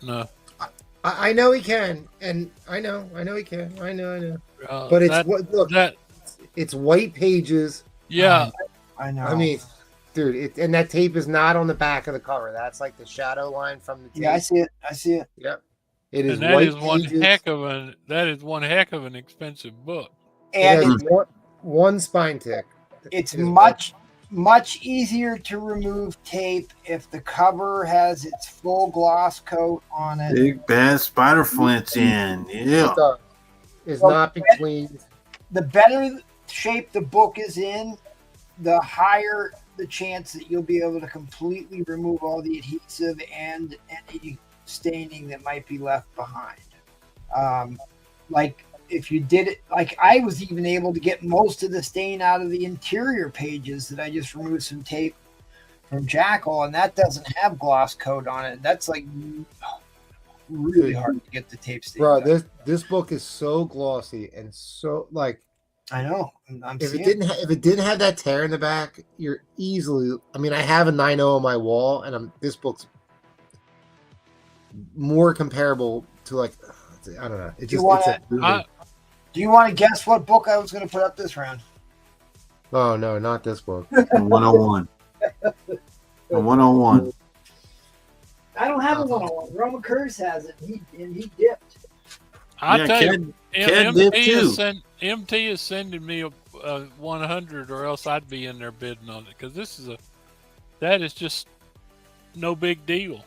F: I know he can, and I know he can. I know. But it's white pages.
I: Yeah,
A: I know.
F: I mean, dude, and that tape is not on the back of the cover. That's like the shadow line from the tape.
A: Yeah, I see it.
F: Yep. It is.
I: And that
F: white
I: is one
F: pages.
I: one heck of an expensive book.
F: And it's one spine tick.
A: It's much easier to remove tape if the cover has its full gloss coat on it.
D: Big bad spider flints in. Yeah.
F: It's not between.
A: The better shape the book is in, the higher the chance that you'll be able to completely remove all the adhesive and any staining that might be left behind. Like if you did it, like I was even able to get most of the stain out of the interior pages that I just removed some tape from Jackal, and that doesn't have gloss coat on it. That's like really hard to get the tape stain.
F: Bro, this book is so glossy and so like.
A: I know.
F: If it didn't have that tear in the back, you're easily. I mean, I have a 9.0 on my wall, and this book's more comparable to like I don't know. It just.
A: Do you want to guess what book I was going to put up this round?
F: Oh no, not this book.
D: 101. A 101.
A: I don't have a 101. Roman Curse has it. He dipped.
I: I
D: Yeah,
I: tell
D: Ken-
I: you,
D: Ken did
I: MT is sending me a 100, or else I'd be in there bidding on it, because that is just no big deal.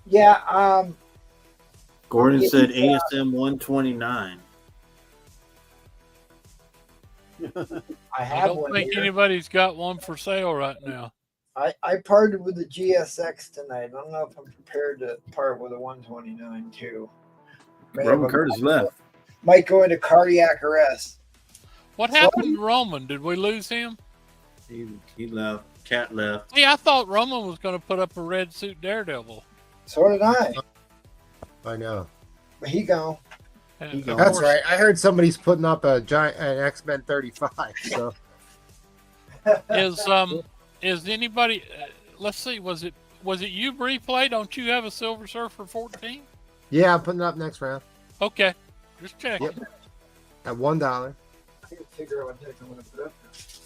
A: Yeah.
D: Gordon
A: Yeah,
D: said
A: yeah.
D: ASM 129.
A: I
I: I
A: have
I: don't
A: one
I: think
A: here.
I: anybody's got one for sale right now.
A: I parted with the GSX tonight. I don't know if I'm prepared to part with a 129 too.
D: Roman Curtis left.
A: Might go into cardiac arrest.
I: What happened to Roman? Did we lose him?
D: He left. Cat left.
I: See, I thought Roman was going to put up a red suit Daredevil.
A: So did I.
F: I know.
A: But he gone.
I: And of
F: That's
I: course-
F: right. I heard somebody's putting up an XMen 35. So
I: Is anybody? Let's see. Was it you, Bree? Play? Don't you have a Silver Surfer 14?
F: yeah, I'm putting it up next round
I: Okay, just checking.
F: Yep. at $1.
A: I can figure out what deck I'm going to put up.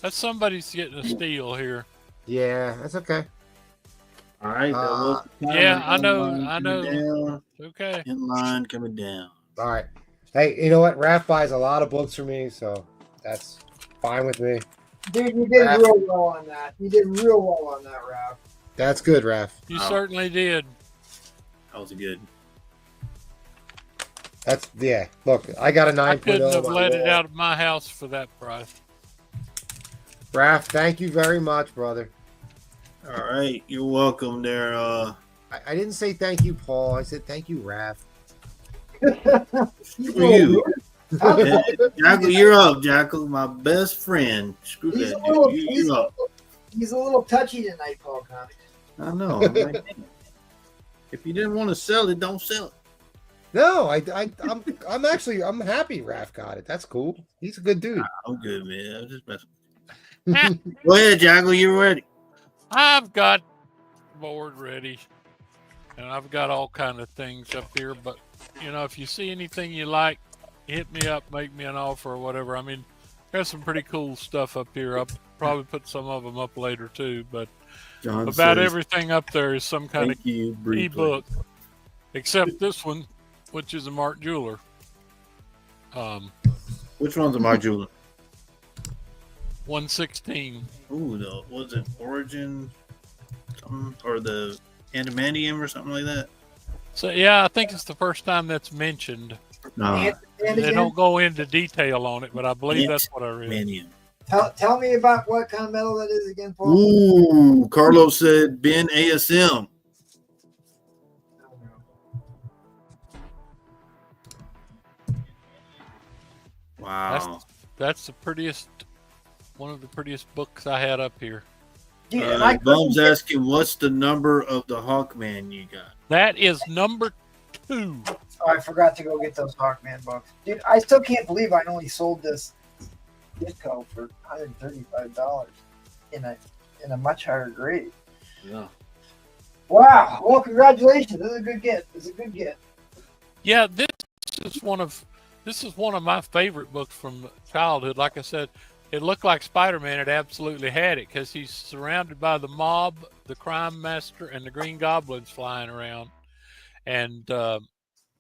I: That's somebody's getting a steal here.
F: Yeah, that's okay.
D: All right. That was the timer.
I: Yeah, I know.
D: Inline
I: I
D: coming
I: know.
D: down.
I: Okay.
D: Inline coming down.
F: All right. Hey, you know what? Raph buys a lot of books for me, so that's fine with me.
A: Dude, you did
F: Raph.
A: real well on that. You did real well on that, Raph.
F: That's good, Raph.
I: You certainly did.
D: That was good.
F: That's yeah. Look, I got a 9.0.
I: I couldn't have
F: on my
I: let it
F: wall.
I: out of my house for that price.
F: Raph, thank you very much, brother.
D: All right. You're welcome there.
F: I didn't say thank you, Paul. I said thank you, Raph.
D: Screw you. Jackal, you're up, Jackal. My best friend. Screw
A: He's
D: that
A: a little,
D: dude.
A: he's,
D: You're up.
A: he's a little touchy tonight, Paul Comics.
D: I know. I'm like, if you didn't want to sell it, don't sell it.
F: No, I'm actually happy Raph got it. That's cool. He's a good dude.
D: I'm good, man. I'm just messing. Go ahead, Jackal. You're ready.
I: I've got board ready, and I've got all kind of things up here. But if you see anything you like, hit me up, make me an offer or whatever. I mean, there's some pretty cool stuff up here. I'll probably put some of them up later too. But
D: John
I: about
D: says,
I: everything up there is some kind
D: Thank you,
I: of
D: Bree,
I: ebook, except this one, which is a Mark Jeweler.
D: Which one's a Mark Jeweler?
I: 116.
D: Ooh, was it Origin or the Adamantium or something like that?
I: So yeah, I think it's the first time that's mentioned.
D: No.
I: They don't go into detail on it, but I believe that's what I read.
D: Adamantium.
A: Tell me about what kind of metal that is again, Paul.
D: Ooh, Carlos said Ben ASM. Wow.
I: That's the prettiest, one of the prettiest books I had up here.
A: Yeah,
D: Bum's asking, what's the number of the Hawkman you got?
I: That is number 2.
A: Oh, I forgot to go get those Hawkman books. Dude, I still can't believe I only sold this Ditko for $135 in a much higher grade.
D: Yeah.
A: Wow. Well, congratulations. This is a good get.
I: Yeah, this is one of my favorite books from childhood. Like I said, it looked like Spider-Man had absolutely had it because he's surrounded by the mob, the crime master, and the Green Goblins flying around. And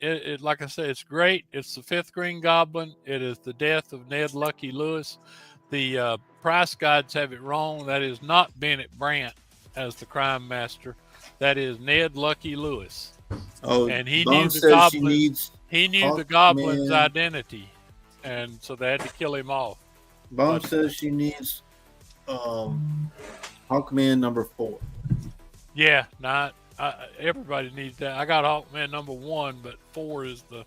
I: it like I said, it's great. It's the 5th Green Goblin. It is the death of Ned Lucky Lewis. The price guides have it wrong. That is not Bennett Brandt as the crime master. That is Ned Lucky Lewis.
D: Oh,
I: and he
D: Bum
I: knew the
D: says she
I: goblin.
D: needs
I: He knew the
D: Hawkman.
I: goblin's identity, and so they had to kill him off.
D: Bum says she needs Hawkman number 4.
I: Yeah, not everybody needs that. I got Hawkman number 1, but 4 is the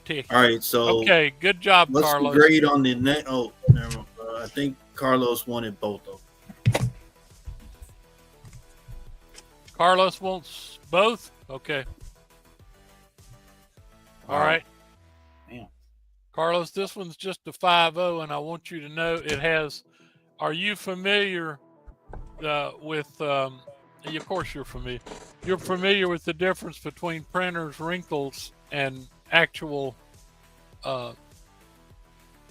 I: ticket.
D: All right, so
I: okay, good job,
D: what's
I: Carlos.
D: the grade on the net? Oh, never mind. I think Carlos wanted both of them.
I: Carlos wants both. Okay. All right.
D: Man.
I: Carlos, this one's just a 5.0, and I want you to know it has. Are you familiar with? Of course, you're familiar. You're familiar with the difference between printers' wrinkles and actual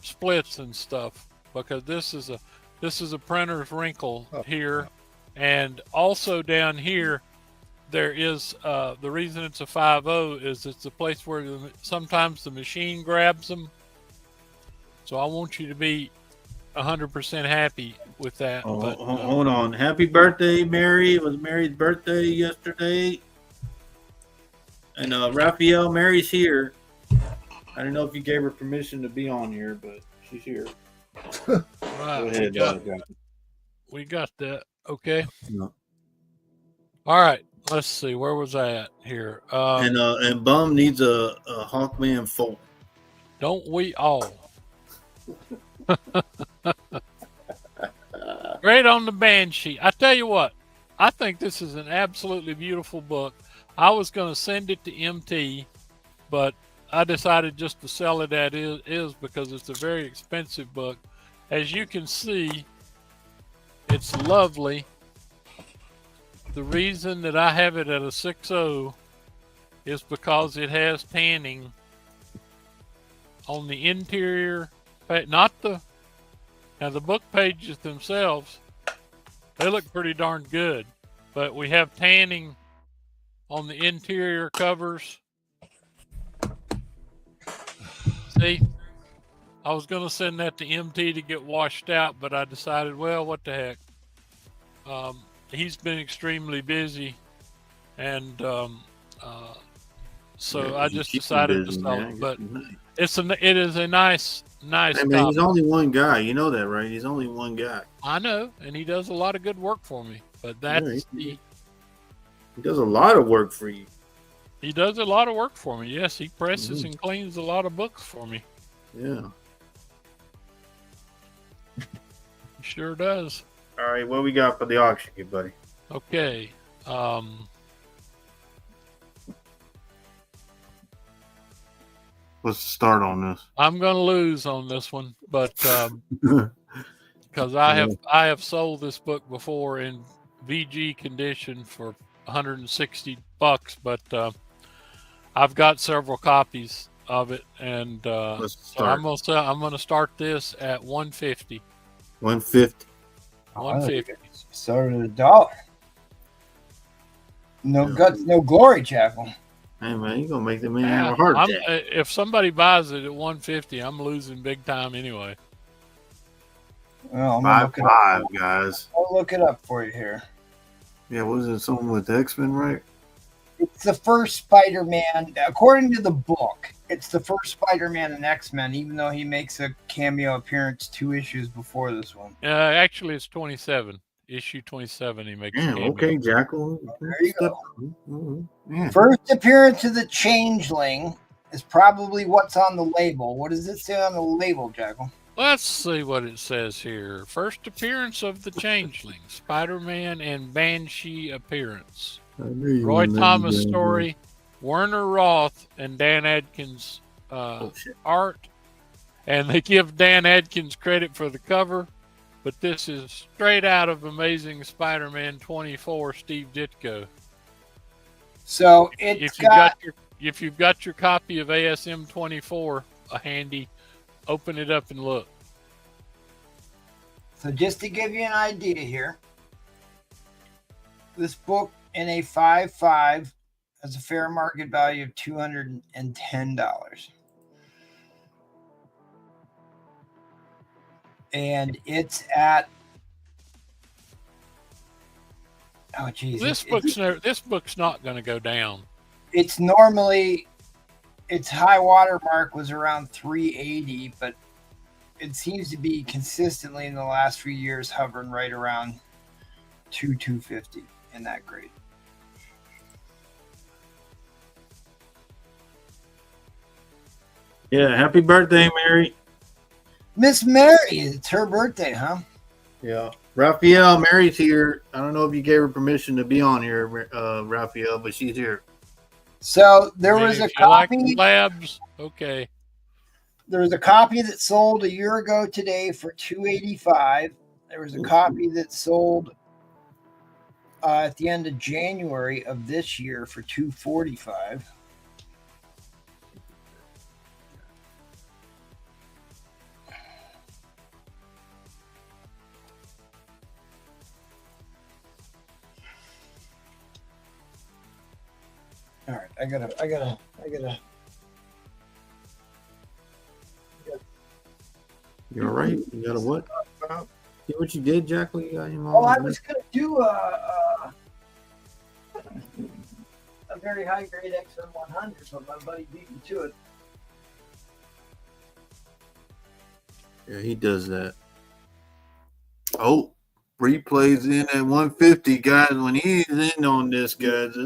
I: splits and stuff. because this is a printer's wrinkle here, and also down here there is the reason it's a 5.0 is it's a place where sometimes the machine grabs them. So I want you to be 100% happy with that.
D: Oh,
I: but
D: hold on. Happy birthday, Mary. It was Mary's birthday yesterday. And Raphael, Mary's here. I don't know if you gave her permission to be on here, but she's here.
I: Right,
D: Go ahead,
I: we got that. Okay.
D: No.
I: All right. Let's see. Where was I at here?
D: And Bum needs a Hawkman 4.
I: Don't we all? Great on the Banshee. I tell you what, I think this is an absolutely beautiful book. I was going to send it to MT, but I decided just to sell it as is because it's a very expensive book. As you can see, it's lovely. The reason that I have it at a 6.0 is because it has tanning on the interior, now the book pages themselves, they look pretty darn good, but we have tanning on the interior covers. See, I was going to send that to MT to get washed out, but I decided, well, what the heck. He's been extremely busy, and so I just decided to sell it. But it is a nice
D: Hey, man,
I: copy.
D: he's only one guy. You know that, right? He's only one guy.
I: I know, and he does a lot of good work for me. But that's
D: he does a lot of work for you.
I: He does a lot of work for me. Yes, he presses and cleans a lot of books for me.
D: Yeah.
I: He sure does.
D: All right, what we got for the auction, you buddy?
I: Okay.
D: What's the start on this?
I: I'm going to lose on this one, but because I have sold this book before in VG condition for $160, but I've got several copies of it, and so I'm going to start this at $150.
D: $150.
A: $150. Started at $1. No guts, no glory, Jackal.
D: Hey man, you gonna make the man have a heart attack.
I: If somebody buys it at $150, I'm losing big time anyway.
A: Well, I'm
D: gonna
A: look it up.
D: guys.
A: I'll look it up for you here.
D: Yeah, wasn't it something with X-Men, right?
A: It's the first Spider-Man, according to the book. It's the first Spider-Man in X-Men, even though he makes a cameo appearance 2 issues before this one.
I: Actually, it's 27. Issue 27. He makes.
D: Damn. Okay, Jackal.
A: There you go.
D: Yeah.
A: First appearance of the Changeling is probably what's on the label. What does it say on the label, Jackal?
I: Let's see what it says here. First appearance of the Changeling, Spider-Man and Banshee appearance. Roy Thomas story, Werner Roth and Dan Adkins art. And they give Dan Adkins credit for the cover, but this is straight out of Amazing Spider-Man 24, Steve Ditko.
A: So
I: if you've got your copy of ASM 24 handy, open it up and look.
A: So just to give you an idea here, this book in a 5.5 has a fair market value of $210. And it's at
I: This book's not going to go down.
A: It's normally its high water mark was around 380, but it seems to be consistently in the last few years hovering right around 250 in that grade.
D: Yeah, happy birthday, Mary.
A: Miss Mary, it's her birthday, huh?
D: Yeah. Raphael, Mary's here. I don't know if you gave her permission to be on here, Raphael, but she's here.
A: So there was a copy.
I: Labs, okay.
A: There was a copy that sold a year ago today for $285. There was a copy that sold at the end of January of this year for $245. All right, I gotta.
D: You all right? You got a what? See what you did, Jackal? You got him
A: Oh,
D: all
A: I was gonna do a very high grade XM 100, but my buddy beat me to it.
D: Yeah, he does that. Oh, Bree plays in at 150, guys. When he's in on this, guys,
I: I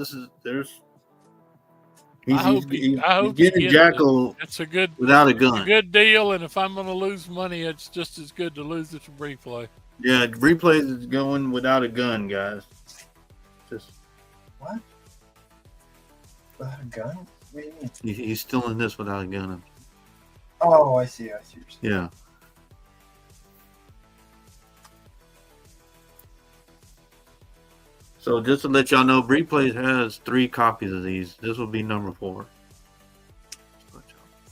I: hope he
D: getting
I: gets
D: Jackal.
I: It's a good
D: without a gun.
I: It's a good deal, and if I'm going to lose money, it's just as good to lose it to replay.
D: Yeah, replays is going without a gun, guys. Just
A: what? Without a gun? What do you mean?
D: He's still in this without a gun.
A: Oh, I see.
D: Yeah. So just to let y'all know, Replays has 3 copies of these. This will be number 4.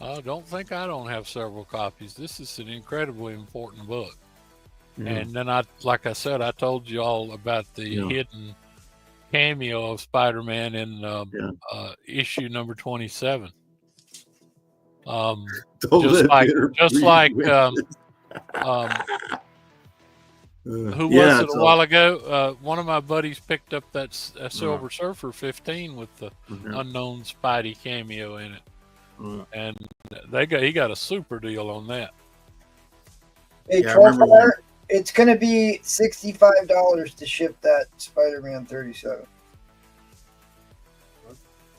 I: I don't think I don't have several copies. This is an incredibly important book.
D: Yeah.
I: And then like I said, I told you all about the hidden cameo of Spider-Man in issue number 27. Who was it a while ago? One of my buddies picked up that Silver Surfer 15 with the unknown Spidey cameo in it, and he got a super deal on that.
A: Hey, Trollfire, it's going to be $65 to ship that Spider-Man 37.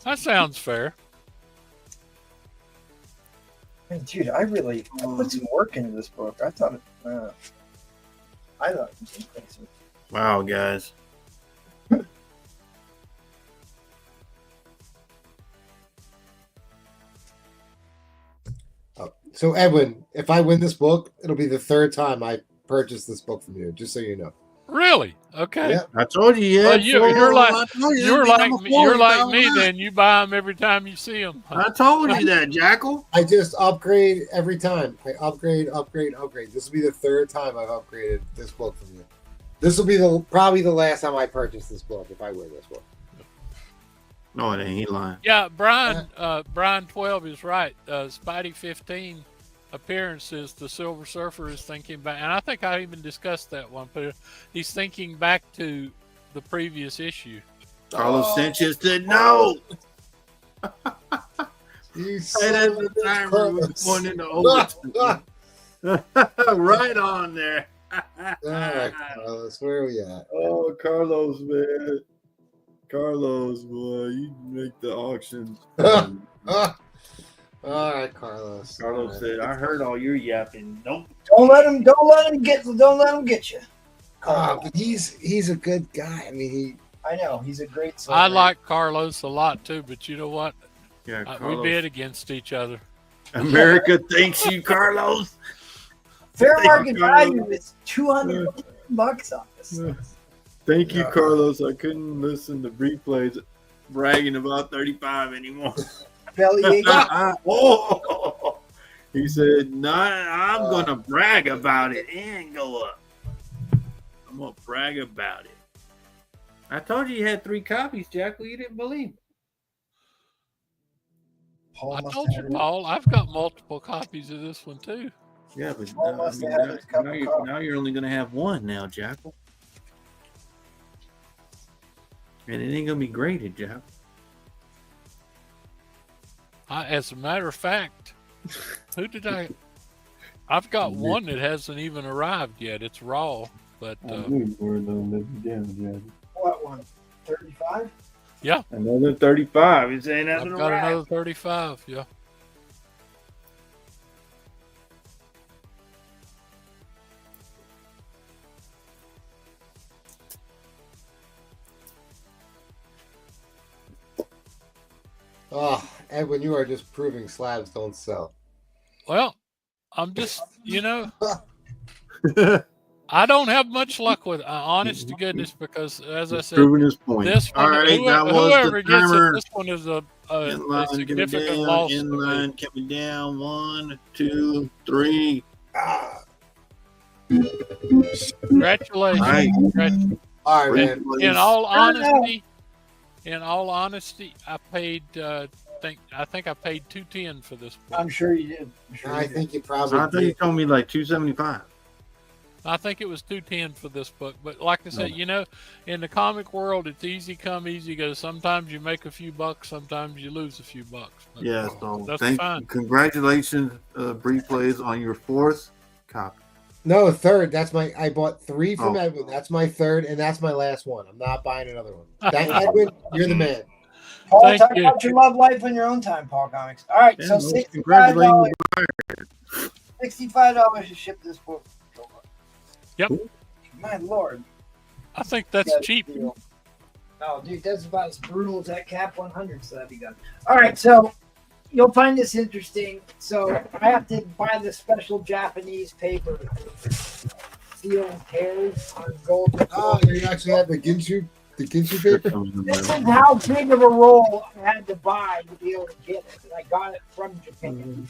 I: That sounds fair.
A: I mean, dude, I put some work into this book. I thought it was expensive.
D: Wow, guys.
F: So, Edwin, if I win this book, it'll be the 3rd time I purchased this book from you, just so you know.
I: Really? Okay.
F: Yeah.
D: I told you, yeah.
I: Well, you're like me. Then you buy them every time you see them.
D: I told you that, Jackal.
F: I just upgrade every time. I upgrade. This will be the 3rd time I've upgraded this book from you. This will be probably the last time I purchase this book if I win this book.
D: No, it ain't. He lying.
I: Yeah, Brian 12 is right. Spidey 15 appearances, the Silver Surfer is thinking back, and I think I even discussed that one, but he's thinking back to the previous issue.
D: Carlos Sanchez said no.
F: You
D: right as the timer was going into overtime. Right on there.
F: All right, Carlos, where are we at?
D: Oh, Carlos, man. Carlos, boy, you make the auctions.
F: All right, Carlos.
D: Carlos said, "I heard all your yapping. Nope.
A: Don't let him get you."
F: But he's a good guy. I mean,
A: I know he's a great.
I: I like Carlos a lot too, but you know what?
D: Yeah,
I: we bid against each other.
D: America thanks you, Carlos.
A: Fair market value is $200 on this.
D: Thank you, Carlos. I couldn't listen to replays bragging about 35 anymore.
A: Belly
D: oh, he said, I'm going to brag about it and go up. I'm going to brag about it. I told you had 3 copies, Jackal. You didn't believe me.
I: I told you, Paul, I've got multiple copies of this one too.
D: Yeah, but now you're only going to have 1 now, Jackal. And it ain't going to be graded, Jackal.
I: As a matter of fact, I've got one that hasn't even arrived yet. It's raw, but
A: what one? 35?
I: Yeah.
D: Another 35. He's saying that's
I: I've got another 35, yeah.
F: oh, Edwin, you are just proving slabs don't sell.
I: Well, I'm just, I don't have much luck with honest to goodness, because as I said,
D: proving his point.
I: This one,
D: all right,
I: whoever gets
D: timer.
I: it, this one is a significant loss.
D: In line, coming down. 1, 2, 3.
I: Congratulations.
F: All right, man.
I: In all honesty, in all honesty, I paid. I think I paid $2.10 for this book.
A: I'm sure you did.
F: I think you probably
D: I think you told me like $2.75.
I: I think it was $2.10 for this book. But like I said, you know, in the comic world, it's easy come, easy go. Sometimes you make a few bucks, sometimes you lose a few bucks. But
D: Yeah, so
I: that's fine.
D: congratulations, Bree Plays, on your 4th copy.
F: No, third. I bought 3 from
D: Oh.
F: Edwin. That's my third, and that's my last one. I'm not buying another one. Edwin, you're the man.
A: Paul,
I: Thank
A: talk
I: you.
A: about your love life on your own time, Paul Comics. All right, so
D: Yeah,
A: $65.
D: congratulations.
A: $65 to ship this book.
I: Yep.
A: My lord.
I: I think that's
A: That's
I: cheap.
A: a deal. Oh, dude, that's about as brutal as that Cap 100 so that'd be good. All right, so you'll find this interesting. So I have to buy the special Japanese paper, sealed tears on gold.
F: Oh, you actually have the Ginchu paper?
A: This is how big of a roll I had to buy to be able to get it. And I got it from Japan.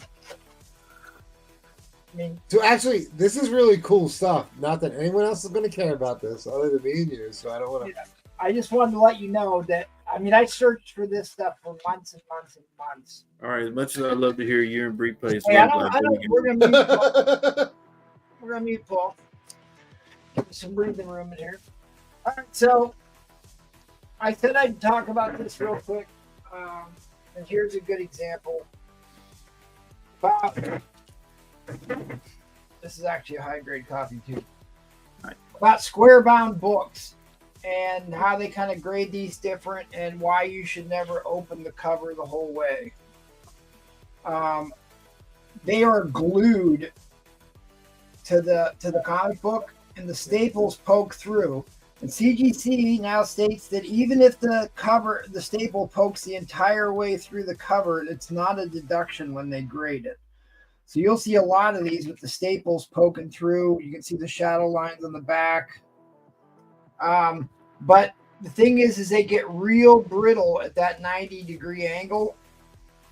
A: I mean,
F: So actually, this is really cool stuff. Not that anyone else is going to care about this other than me and you, so I don't want to.
A: I just wanted to let you know that, I mean, I searched for this stuff for months and months and months.
D: All right, as much as I love to hear you and Bree Plays,
A: Hey, I don't, we're going to mute Paul. We're going to mute Paul. Give us some breathing room in here. All right, so I said I'd talk about this real quick. And here's a good example. This is actually a high-grade copy, too. About square-bound books and how they kind of grade these different and why you should never open the cover the whole way. They are glued to the comic book, and the staples poke through. And CGC now states that even if the staple pokes the entire way through the cover, it's not a deduction when they grade it. So you'll see a lot of these with the staples poking through. You can see the shadow lines on the back. But the thing is they get real brittle at that 90-degree angle.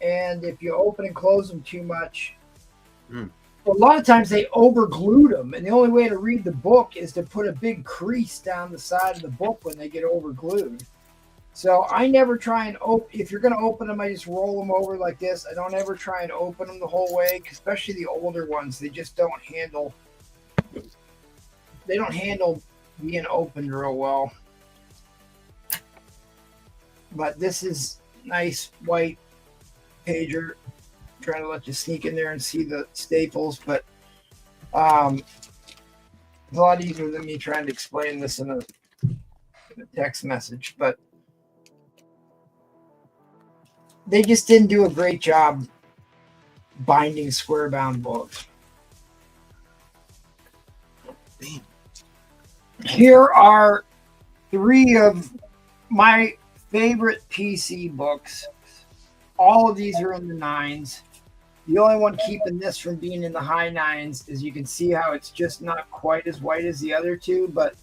A: And if you open and close them too much, a lot of times they overglued them. And the only way to read the book is to put a big crease down the side of the book when they get overglued. So I never try and open. If you're going to open them, I just roll them over like this. I don't ever try and open them the whole way, especially the older ones. They just don't handle. They don't handle being opened real well. But this is nice white pager. I'm trying to let you sneak in there and see the staples, but it's a lot easier than me trying to explain this in a text message. But they just didn't do a great job binding square bound books. Here are 3 of my favorite PC books. All of these are in the 9s. The only one keeping this from being in the high 9s is you can see how it's just not quite as white as the other 2, but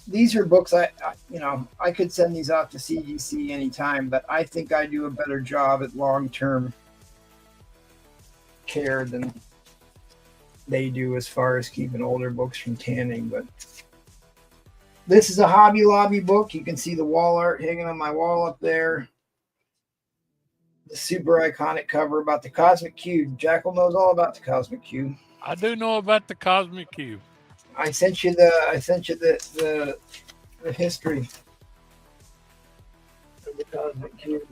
A: these are books I could send these off to CGC anytime, but I think I do a better job at long-term care than they do as far as keeping older books from tanning. But this is a Hobby Lobby book. You can see the wall art hanging on my wall up there. The super iconic cover about the Cosmic Cube. Jackal knows all about the Cosmic Cube.
I: I do know about the Cosmic Cube.
A: I sent you the history of the Cosmic Cube.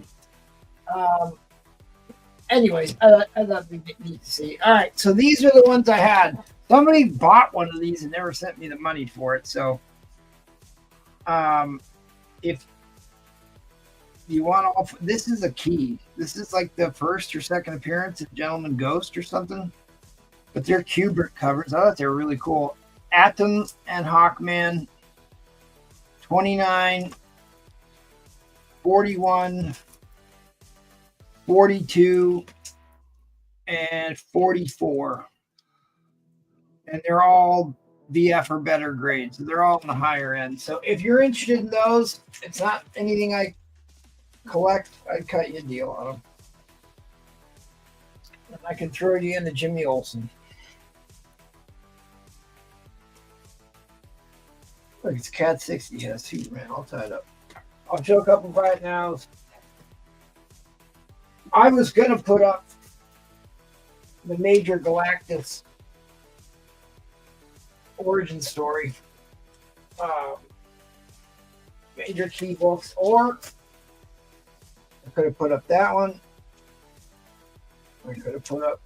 A: Anyways, I thought it'd be neat to see. All right, so these are the ones I had. Somebody bought one of these and never sent me the money for it. So, if you want this is a key. This is like the first or second appearance of Gentleman Ghost or something. But they're Kubrick covers. I thought they were really cool. Atom and Hawkman, 29, 41, 42, and 44. And they're all VF or better grade. So they're all in the higher end. So if you're interested in those, it's not anything I collect. I'd cut you a deal on them. And I can throw you into Jimmy Olsen. Look, it's Cat 60 has Superman all tied up. I'll show a couple right now. I was going to put up the Major Galactus origin story. Major key books, or I could have put up that one. I could have put up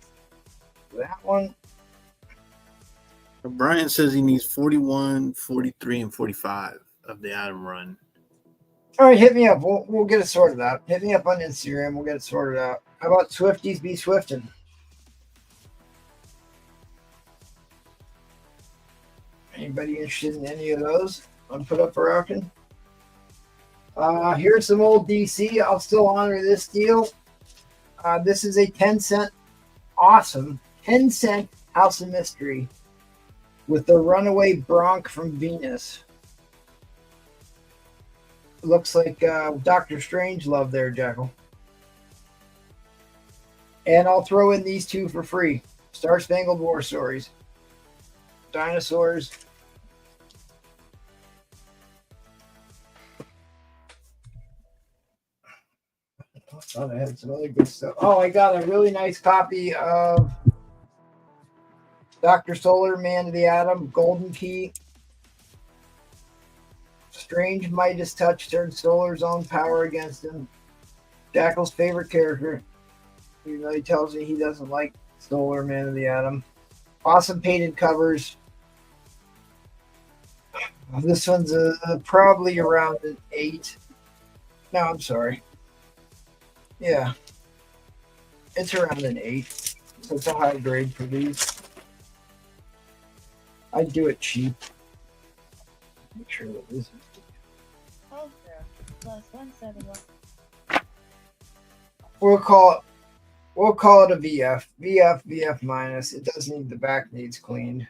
A: that one.
D: Brian says he needs 41, 43, and 45 of the item run.
A: All right, hit me up. We'll get it sorted out. Hit me up on Instagram. We'll get it sorted out. How about Swifties be Swifting? Anybody interested in any of those? I'll put up a rockin'. Here's some old DC. I'll still honor this deal. This is a 10-cent, awesome 10-cent House of Mystery with the runaway Bronc from Venus. Looks like Dr. Strangelove there, Jackal. And I'll throw in these two for free. Star Spangled War Stories. Dinosaurs. I thought I had some other good stuff. Oh, I got a really nice copy of Dr. Solar, Man of the Atom, Golden Key. Strange Midas Touch turns Solar's own power against him. Jackal's favorite character. Even though he tells me he doesn't like Solar, Man of the Atom. Awesome painted covers. This one's probably around an 8. No, I'm sorry. Yeah. It's around an 8. So it's a high grade for these. I'd do it cheap. Make sure that this is. We'll call it a VF. VF minus. It does need, the back needs cleaned.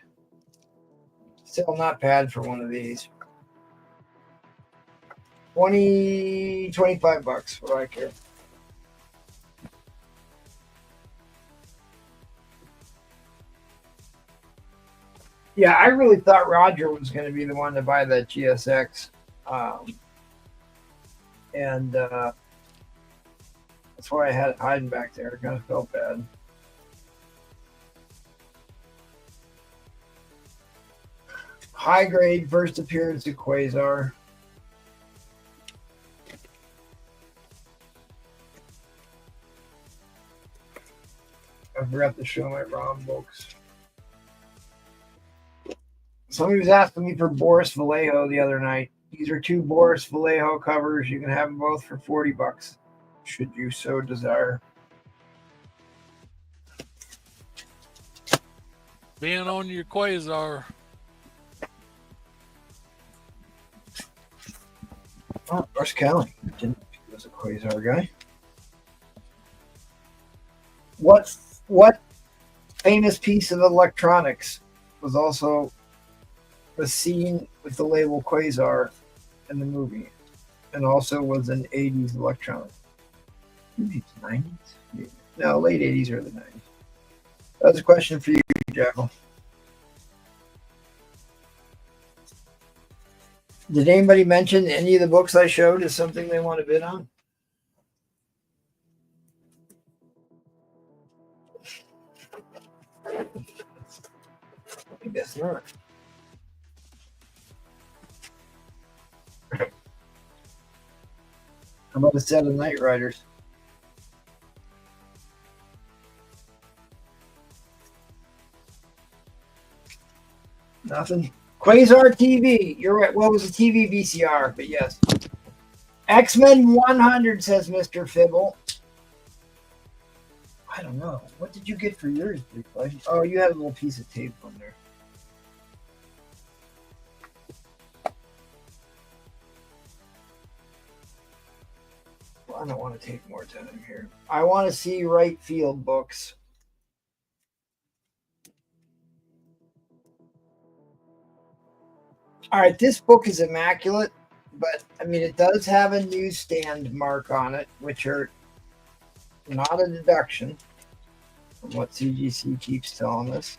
A: Still not bad for one of these. 25 bucks. What do I care? Yeah, I really thought Roger was going to be the one to buy that GSX. And that's why I had it hiding back there. It kind of felt bad. High grade first appearance of Quasar. I forgot to show my ROM books. Somebody was asking me for Boris Vallejo the other night. These are 2 Boris Vallejo covers. You can have them both for 40 bucks, should you so desire.
I: Being on your Quasar.
A: Oh, Russ Kelly. Didn't know he was a Quasar guy. What famous piece of electronics was also seen with the label Quasar in the movie, and also was an 80s electronic? Maybe it's 90s? No, late 80s, early 90s. That's a question for you, Jackal. Did anybody mention any of the books I showed as something they want to bid on? I guess not. How about a set of Knight Riders? Nothing. Quasar TV. You're right. Well, it was a TV VCR, but yes. XMen 100, says Mr. Fibble. I don't know. What did you get for yours, Bree? Oh, you had a little piece of tape on there. Well, I don't want to take more time here. I want to see right field books. All right, this book is immaculate, but I mean, it does have a newsstand mark on it, which are not a deduction from what CGC keeps telling us.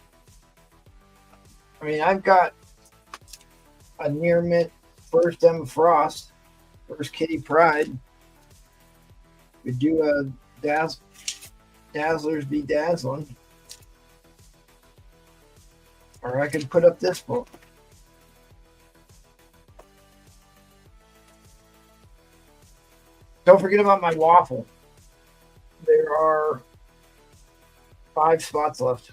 A: I mean, I've got a near mint first Emma Frost First Kitty Pride. We do a Dazzlers be dazzling. Or I could put up this book. Don't forget about my waffle. There are 5 spots left.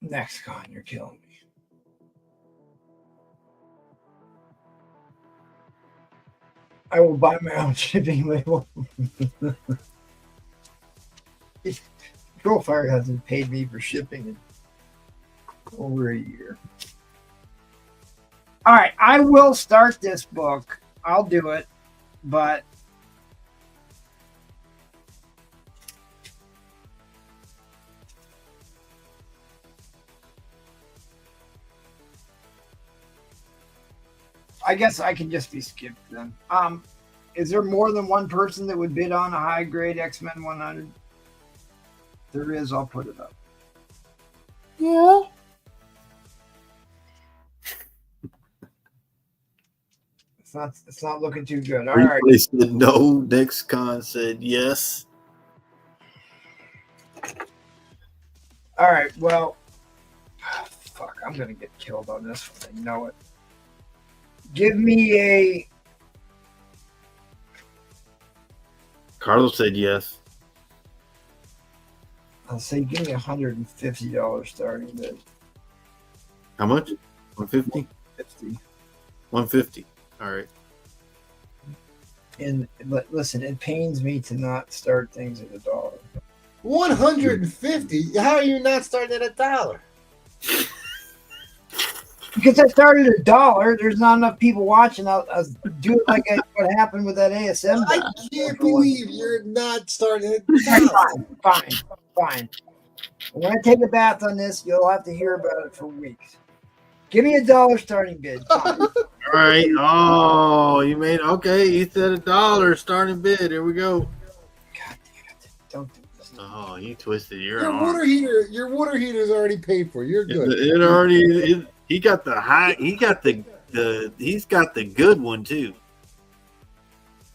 A: Next con, you're killing me. I will buy my own shipping label. Control Fire hasn't paid me for shipping in over a year. All right, I will start this book. I'll do it, but I guess I can just be skipped then. Is there more than one person that would bid on a high grade X-Men 100? If there is, I'll put it up. Yeah. It's not looking too good. All right.
D: Replay said no. Next con said yes.
A: All right. Well, fuck. I'm gonna get killed on this one. I know it. Give me a.
D: Carlos said yes.
A: I'll say give me $150 starting bid.
D: How much? 150?
A: 50.
D: 150. All right.
A: And listen, it pains me to not start things at $1.
F: 150? How are you not starting at $1?
A: Because I started at $1. There's not enough people watching. I'll do it like what happened with that ASM.
F: I can't believe you're not starting at $1.
A: Fine. When I take a bath on this, you'll have to hear about it for weeks. Give me $1 starting bid. Fine.
D: All right. Oh, you made okay. You said $1 starting bid. Here we go.
A: God damn it! Don't do this.
D: Oh, you twisted your
F: Your
D: arm.
F: water heater is already paid for. You're good.
D: It already. He got the high. He got the. He's got the good one too.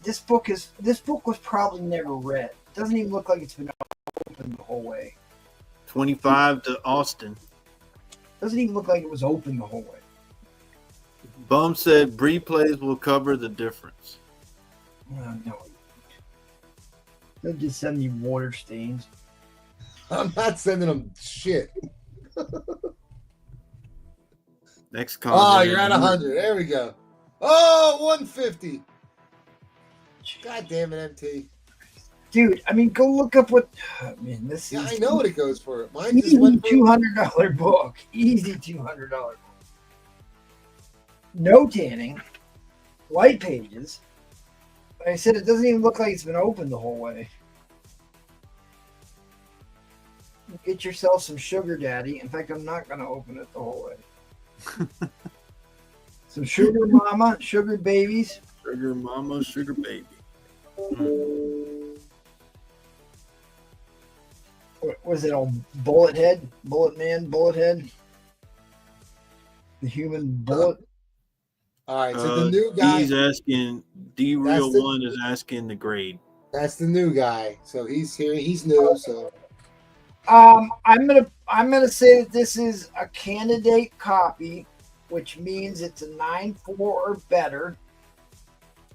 A: This book was probably never read. It doesn't even look like it's been open the whole way.
D: 25 to Austin.
A: Doesn't even look like it was open the whole way.
D: Bum said Bree plays will cover the difference.
A: No. They'll just send me water stains.
F: I'm not sending them shit.
D: Next con.
F: Oh, you're at 100. There we go. Oh, 150. God damn it, MT.
A: Dude, I mean, go look up what. I mean, this
F: Yeah,
A: is.
F: I know what it goes for. Mine just
A: Easy
F: went for
A: $200 book. Easy $200 book. No tanning. White pages. Like I said, it doesn't even look like it's been open the whole way. Get yourself some sugar daddy. In fact, I'm not going to open it the whole way. Some sugar mama, sugar babies.
D: Sugar mama, sugar baby.
A: What was it? All bullet head, bullet man, bullet head. The human bullet.
F: All right, so the new guy.
D: He's asking. D Real One is asking the grade.
F: That's the new guy. So he's here. He's new. So
A: I'm gonna say that this is a candidate copy, which means it's a 9.4 or better.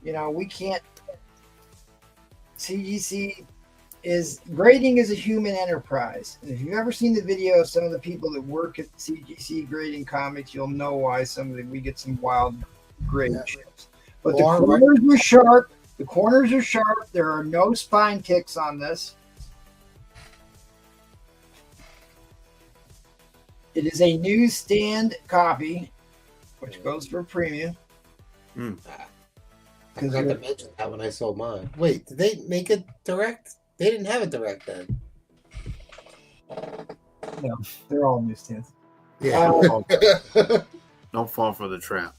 A: You know, we can't. CGC is grading is a human enterprise, and if you've ever seen the video of some of the people that work at CGC grading comics, you'll know why we get some wild grade chips. But the corners are sharp. The corners are sharp. There are no spine ticks on this. It is a newsstand copy, which goes for premium.
F: I forgot to mention that when I sold mine. Wait, did they make it direct? They didn't have it direct then.
A: No, they're all newsstands.
F: Yeah.
D: Don't fall for the trap.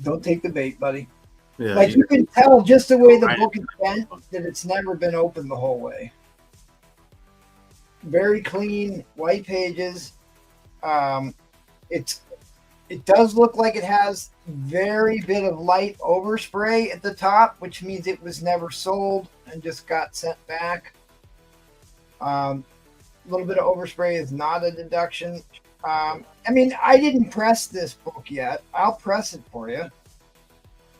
A: Don't take the bait, buddy.
D: Yeah,
A: like you can tell just the way the book is bent that it's never been open the whole way. Very clean, white pages. It's It does look like it has very bit of light overspray at the top, which means it was never sold and just got sent back. A little bit of overspray is not a deduction. I mean, I didn't press this book yet. I'll press it for you.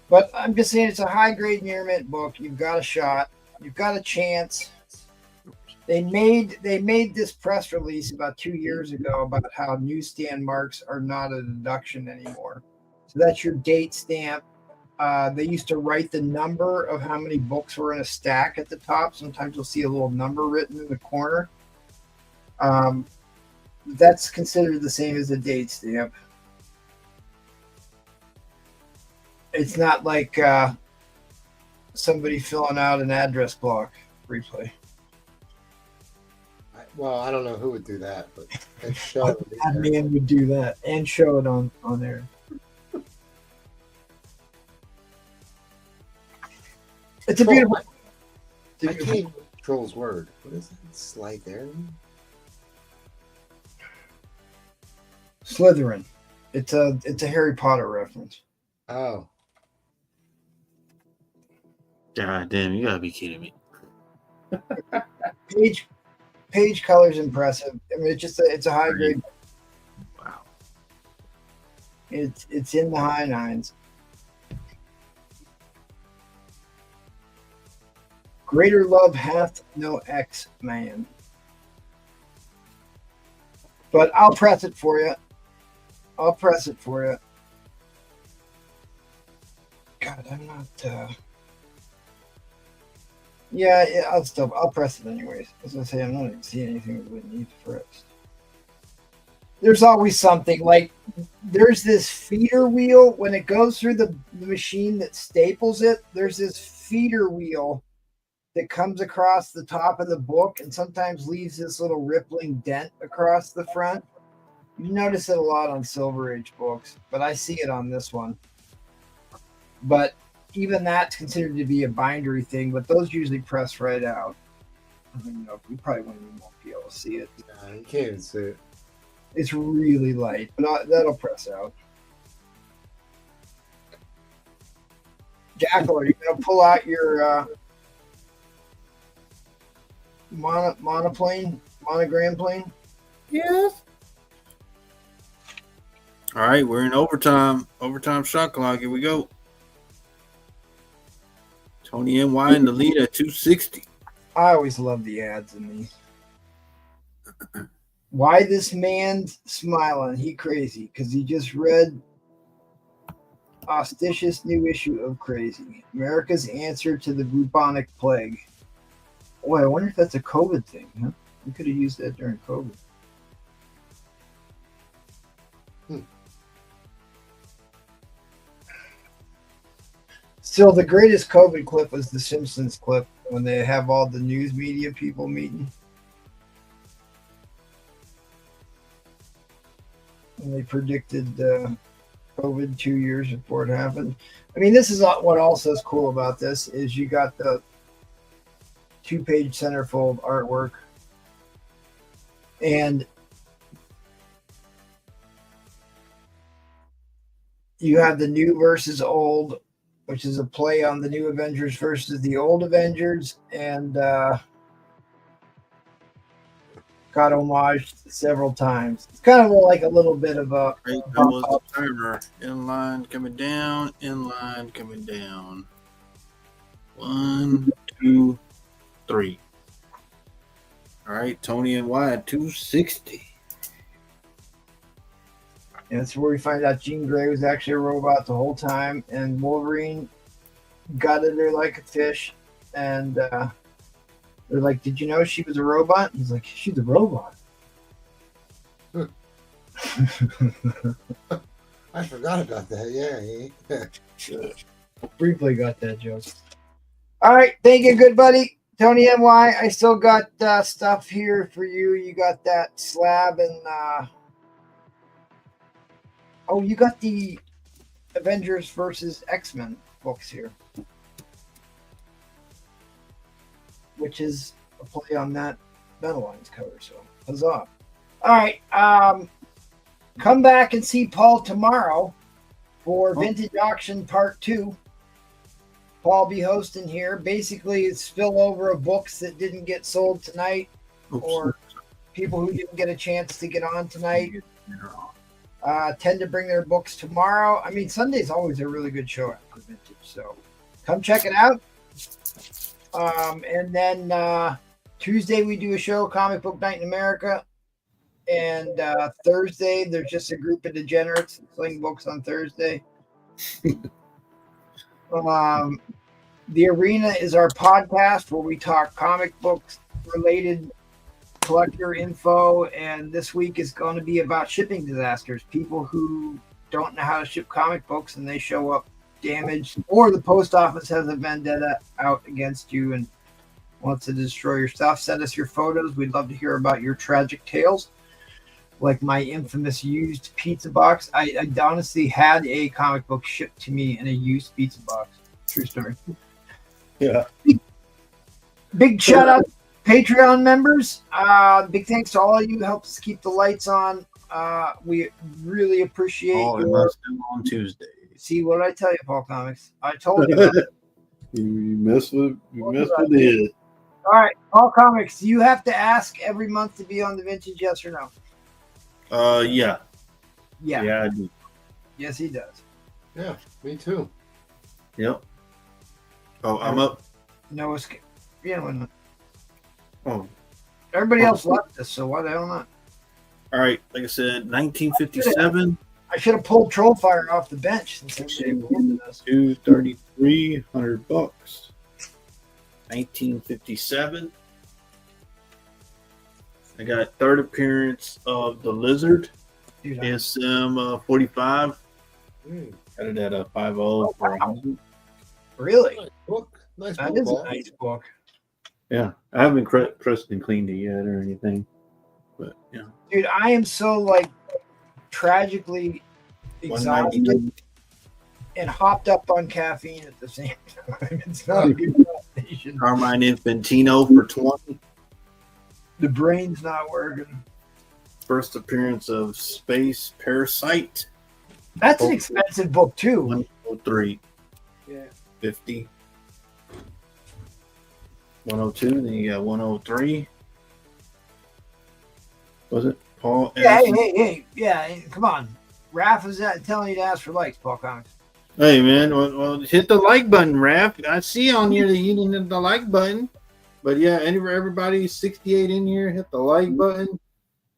A: But I'm just saying it's a high-grade near mint book. You've got a shot. You've got a chance. They made this press release about 2 years ago about how newsstand marks are not a deduction anymore. So that's your date stamp. They used to write the number of how many books were in a stack at the top. Sometimes you'll see a little number written in the corner. That's considered the same as a date stamp. It's not like somebody filling out an address block replay.
F: Well, I don't know who would do that, but that
A: man would do that and show it on there. It's a beautiful.
F: I can't even control his word. What is it? Slide there?
A: Slytherin. It's a Harry Potter reference.
F: Oh.
D: God damn, you gotta be kidding me.
A: Page color's impressive. I mean, it's a high grade.
D: Wow.
A: It's in the high nines. Greater love hath no XMen. But I'll press it for you. God, I'm not. Yeah, I'll press it anyways. As I say, I'm not even seeing anything that would need pressed. There's always something like there's this feeder wheel when it goes through the machine that staples it. There's this feeder wheel that comes across the top of the book and sometimes leaves this little rippling dent across the front. You notice it a lot on Silver Age books, but I see it on this one. But even that's considered to be a bindery thing, but those usually press right out. I don't know, you probably won't be able to see it.
F: No, you can't even see it.
A: It's really light, but that'll press out. Jackal, are you going to pull out your monogram plane?
D: Yes. All right, we're in overtime. Overtime shot clock. Here we go. Tony NY in the lead at 260.
A: I always love the ads in these. Why this man's smiling? He crazy because he just read auspicious new issue of Crazy, America's answer to the bubonic plague. Boy, I wonder if that's a COVID thing. Huh? We could have used that during COVID. Still, the greatest COVID clip was the Simpsons clip when they have all the news media people meeting. And they predicted COVID 2 years before it happened. I mean, this is what also is cool about this is you got the 2-page centerfold artwork. And you have the new versus old, which is a play on the new Avengers versus the old Avengers, and got homaged several times. It's kind of like a little bit of a
D: timer. Inline coming down, inline coming down. 1, 2, 3. All right, Tony NY at 260.
A: And that's where we find out Jean Grey was actually a robot the whole time, and Wolverine gutted her like a fish. And they're like, "Did you know she was a robot?" He's like, "She's a robot."
F: I forgot about that. Yeah.
A: Briefly got that joke. All right, thank you, good buddy. Tony NY, I still got stuff here for you. You got that slab and oh, you got the Avengers versus XMen books here, which is a play on that Battle Lines cover. So, huzzah! All right, come back and see Paul tomorrow for Vintage Auction Part 2. Paul will be hosting here. Basically, it's spillover of books that didn't get sold tonight or people who didn't get a chance to get on tonight. Tend to bring their books tomorrow. I mean, Sunday's always a really good show for Vintage, so come check it out. And then Tuesday we do a show, Comic Book Night in America. And Thursday, there's just a group of degenerates selling books on Thursday. The Arena is our podcast where we talk comic books related collector info, and this week is going to be about shipping disasters. People who don't know how to ship comic books and they show up damaged, or the post office has a vendetta out against you and wants to destroy your stuff. Send us your photos. We'd love to hear about your tragic tales, like my infamous used pizza box. I honestly had a comic book shipped to me in a used pizza box. True story.
D: Yeah.
A: Big shout out to Patreon members. Big thanks to all of you who help us keep the lights on. We really appreciate your...
D: on Tuesday.
A: See, what did I tell you, Paul Comics? I told you that.
D: You mess with it.
A: All right, Paul Comics, you have to ask every month to be on the Vintage, yes or no?
D: Yeah.
A: Yeah,
D: I do.
A: Yes, he does.
F: Yeah, me too.
D: Yep. Oh, I'm up.
A: No escape. Yeah, no.
D: Oh.
A: Everybody else left us, so why the hell not?
D: All right, like I said, 1957.
A: I should have pulled Trollfire off the bench since everybody believed in us.
D: $233, $100. 1957. I got third appearance of the Lizard. SM 45. Got it at a 50 for 100.
A: Really?
F: Nice book. Nice
A: That
F: book,
A: is a
F: Paul.
A: nice book.
D: Yeah, I haven't pressed and cleaned it yet or anything, but yeah.
A: Dude, I am so like tragically exhausted
D: 199.
A: and hopped up on caffeine at the same time. It's not a good combination.
D: Carmine Infantino for 20.
A: The brain's not working.
D: First appearance of Space Parasite.
A: That's an expensive book too.
D: 103.
A: Yeah.
D: 50. 102. Then you got 103. Was it Paul?
A: Yeah,
D: Anderson?
A: hey, yeah, come on. Raph is telling you to ask for likes, Paul Comics.
D: Hey man, well, hit the like button, Raph. I see on here that you didn't hit the like button. But yeah, everybody 68 in here, hit the like button.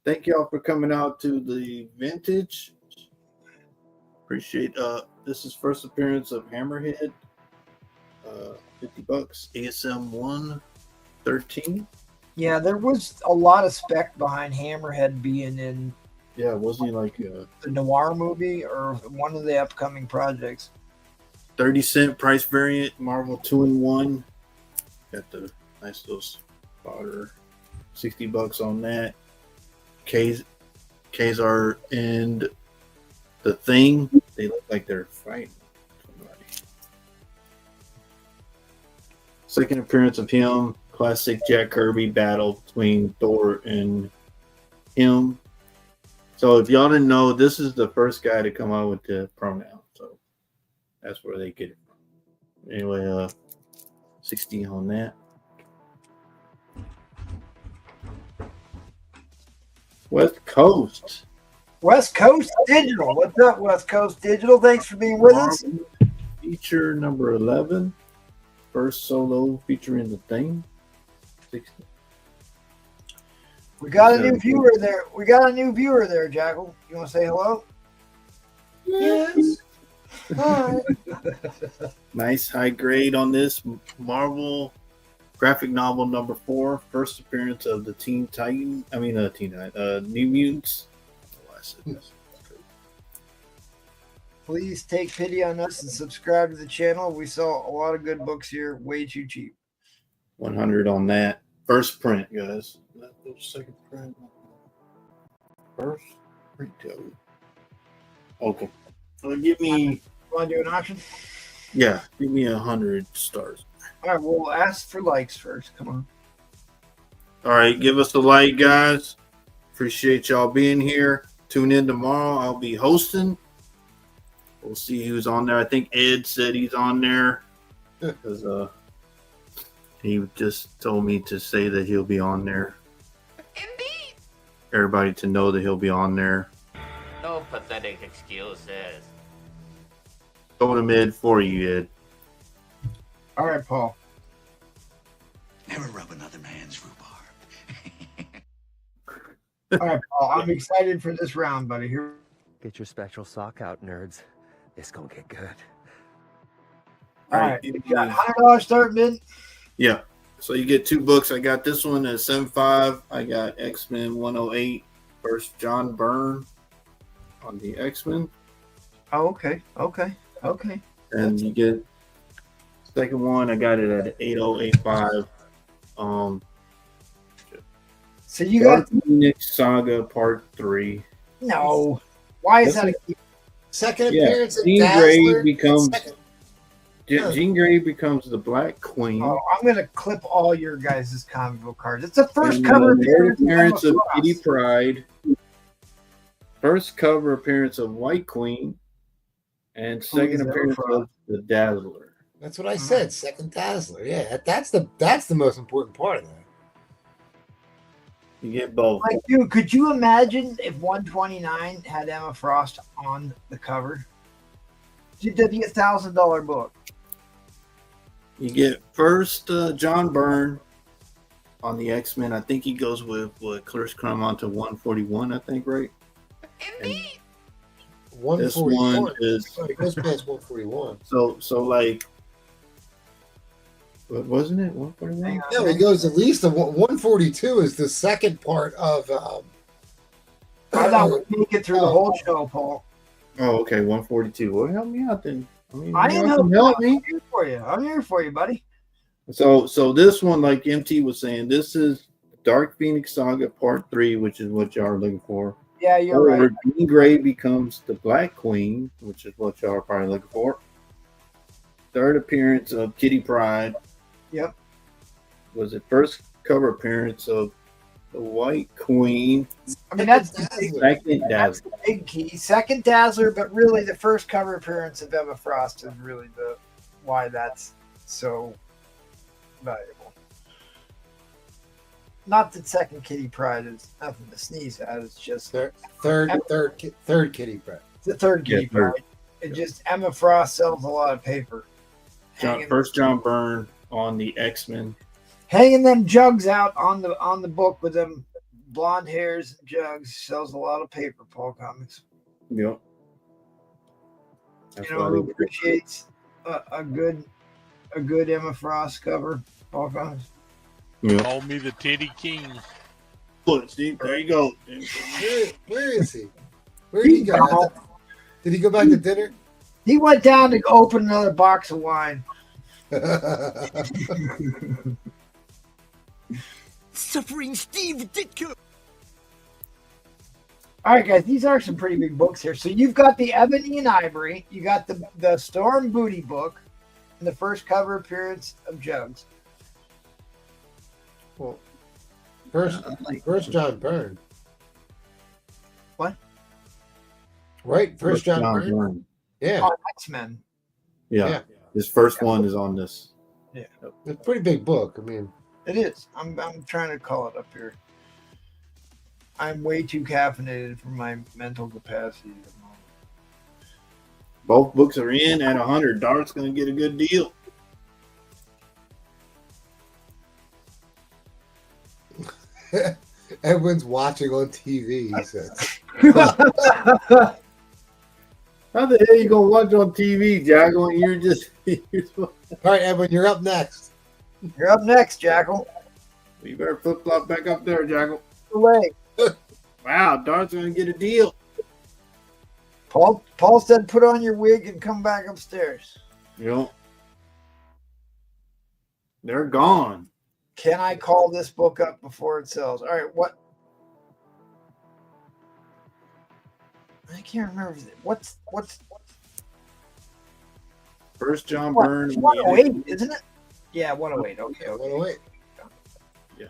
D: Thank y'all for coming out to the Vintage. Appreciate this is first appearance of Hammerhead. $50. ASM 113.
A: Yeah, there was a lot of spec behind Hammerhead being in
D: Yeah, wasn't he like
A: the noir movie or one of the upcoming projects?
D: 30-cent price variant, Marvel 2-in-1. Got the nice little spotter. $60 on that. Kazar and the Thing. They look like they're fighting somebody. Second appearance of him. Classic Jack Kirby battle between Thor and him. So if y'all didn't know, this is the first guy to come out with the pronoun. So that's where they get it from. Anyway, 60 on that. West Coast
A: Digital. What's up, West Coast Digital? Thanks for being with us.
D: Feature number 11. First solo featuring the Thing. 60.
A: We got a new viewer there. Jackal. You want to say hello?
F: Yes.
A: Hi.
D: Nice high grade on this Marvel graphic novel number 4. First appearance of the New Mutants. Oh, I said this.
A: Please take pity on us and subscribe to the channel. We sell a lot of good books here, way too cheap.
D: 100 on that. First print, guys. Not the second print. First retail. Okay. So give me.
A: Want to do an auction?
D: Yeah, give me 100 stars.
A: All right, we'll ask for likes first. Come on.
D: All right, give us a like, guys. Appreciate y'all being here. tune in tomorrow. I'll be hosting. We'll see who's on there. I think Ed said he's on there because he just told me to say that he'll be on there. Indeed. Everybody to know that he'll be on there.
M: No pathetic excuses.
D: Going to mid for you, Ed.
A: All right, Paul.
J: Never rub another man's rhubarb.
A: All right, Paul. I'm excited for this round, buddy. Here.
N: Get your spectral sock out, nerds. It's gonna get good.
A: All right. You got $100 start bid?
D: Yeah. So you get 2 books. I got this one at 7.5. I got XMen 108. First John Byrne on the XMen.
A: Oh, okay.
D: And you get second one. I got it at 8085.
A: So you got
D: Phoenix Saga Part 3.
A: No. Why is that?
F: Second appearance of
D: Jean
F: Dazzler.
D: Grey becomes Jean Grey becomes the Black Queen.
A: Oh, I'm gonna clip all your guys' comic book cards. It's the first cover
D: appearance of Kitty Pryde. First cover appearance of White Queen, and second appearance of the Dazzler.
F: That's what I said. Second Dazzler. Yeah, that's the most important part of that.
D: You get both.
A: Like, dude, could you imagine if 129 had Emma Frost on the cover? That'd be $1,000 book.
D: You get first John Byrne on the X-Men. I think he goes with Chris Claremont to 141. I think, right?
F: Indeed.
D: This one is
F: it goes past 141.
D: So like. But wasn't it 141?
F: No, it goes at least to 142 is the second part of.
A: I thought we'd make it through the whole show, Paul.
D: Oh, okay, 142. Well, help me out then. I mean,
A: I am
D: help me.
A: I'm here for you. I'm here for you, buddy.
D: So this one, like MT was saying, this is Dark Phoenix Saga Part 3, which is what y'all are looking for.
A: Yeah, you're right.
D: Jean Grey becomes the Black Queen, which is what y'all are probably looking for. Third appearance of Kitty Pryde.
A: Yep.
D: Was it first cover appearance of the White Queen?
A: I mean, that's
D: Dazzler.
A: the big key. Second Dazzler, but really the first cover appearance of Emma Frost is really why that's so valuable. Not that second Kitty Pryde is nothing to sneeze at. It's just
F: third Kitty Pryde.
A: The third Kitty Pryde. It just Emma Frost sells a lot of paper.
D: First John Byrne on the X-Men.
A: Hanging them jugs out on the book with them blonde hairs and jugs sells a lot of paper, Paul Comics.
D: Yep.
A: You know who appreciates a good Emma Frost cover, Paul Comics?
D: Yep.
I: Call me the Titty King.
D: Look, Steve, there you go.
F: Where is he? Where did he go? Did he go back to dinner?
A: He went down to open another box of wine.
J: Suffering Steve Ditko.
A: All right, guys, these are some pretty big books here. So you've got the Ebony and Ivory, you got the Storm Booty book, and the first cover appearance of Jugs.
F: Well, first John Byrne.
A: What?
F: Right, first John Byrne. Yeah.
A: Oh, X-Men.
D: Yeah. His first one is on this.
A: Yeah.
F: It's a pretty big book. I mean,
A: it is. I'm trying to call it up here. I'm way too caffeinated for my mental capacity at the moment.
D: Both books are in at 100. Dart's going to get a good deal.
F: Edwin's watching on TV, he says.
D: How the hell are you going to watch on TV, Jackal? You're just...
F: All right, Edwin, you're up next.
A: You're up next, Jackal.
D: You better flip-flop back up there, Jackal.
A: Away.
D: Wow, Dart's going to get a deal.
A: Paul said put on your wig and come back upstairs.
D: Yep. They're gone.
A: Can I call this book up before it sells? All right, what? I can't remember. What's
D: First John Byrne.
A: 108, isn't it? Yeah, 108. Okay.
F: 108.
D: Yeah.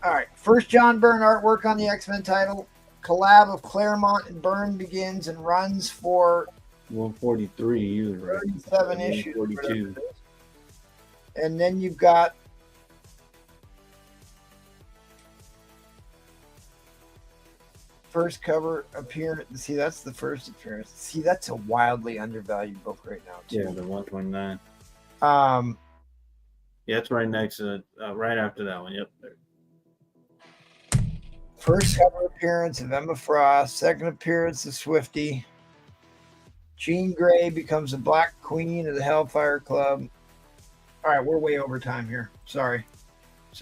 A: All right. First John Byrne artwork on the X-Men title. Collab of Claremont and Byrne begins and runs for
D: 143. You were right.
A: 37 issues.
D: 142.
A: And then you've got first cover appearance. See, that's the first appearance. See, that's a wildly undervalued book right now, too.
D: Yeah, the 129.
A: Yeah,
D: it's right next to right after that one. Yep.
A: First cover appearance of Emma Frost. Second appearance of Swifty. Jean Grey becomes the Black Queen of the Hellfire Club. All right, we're way over time here. Sorry,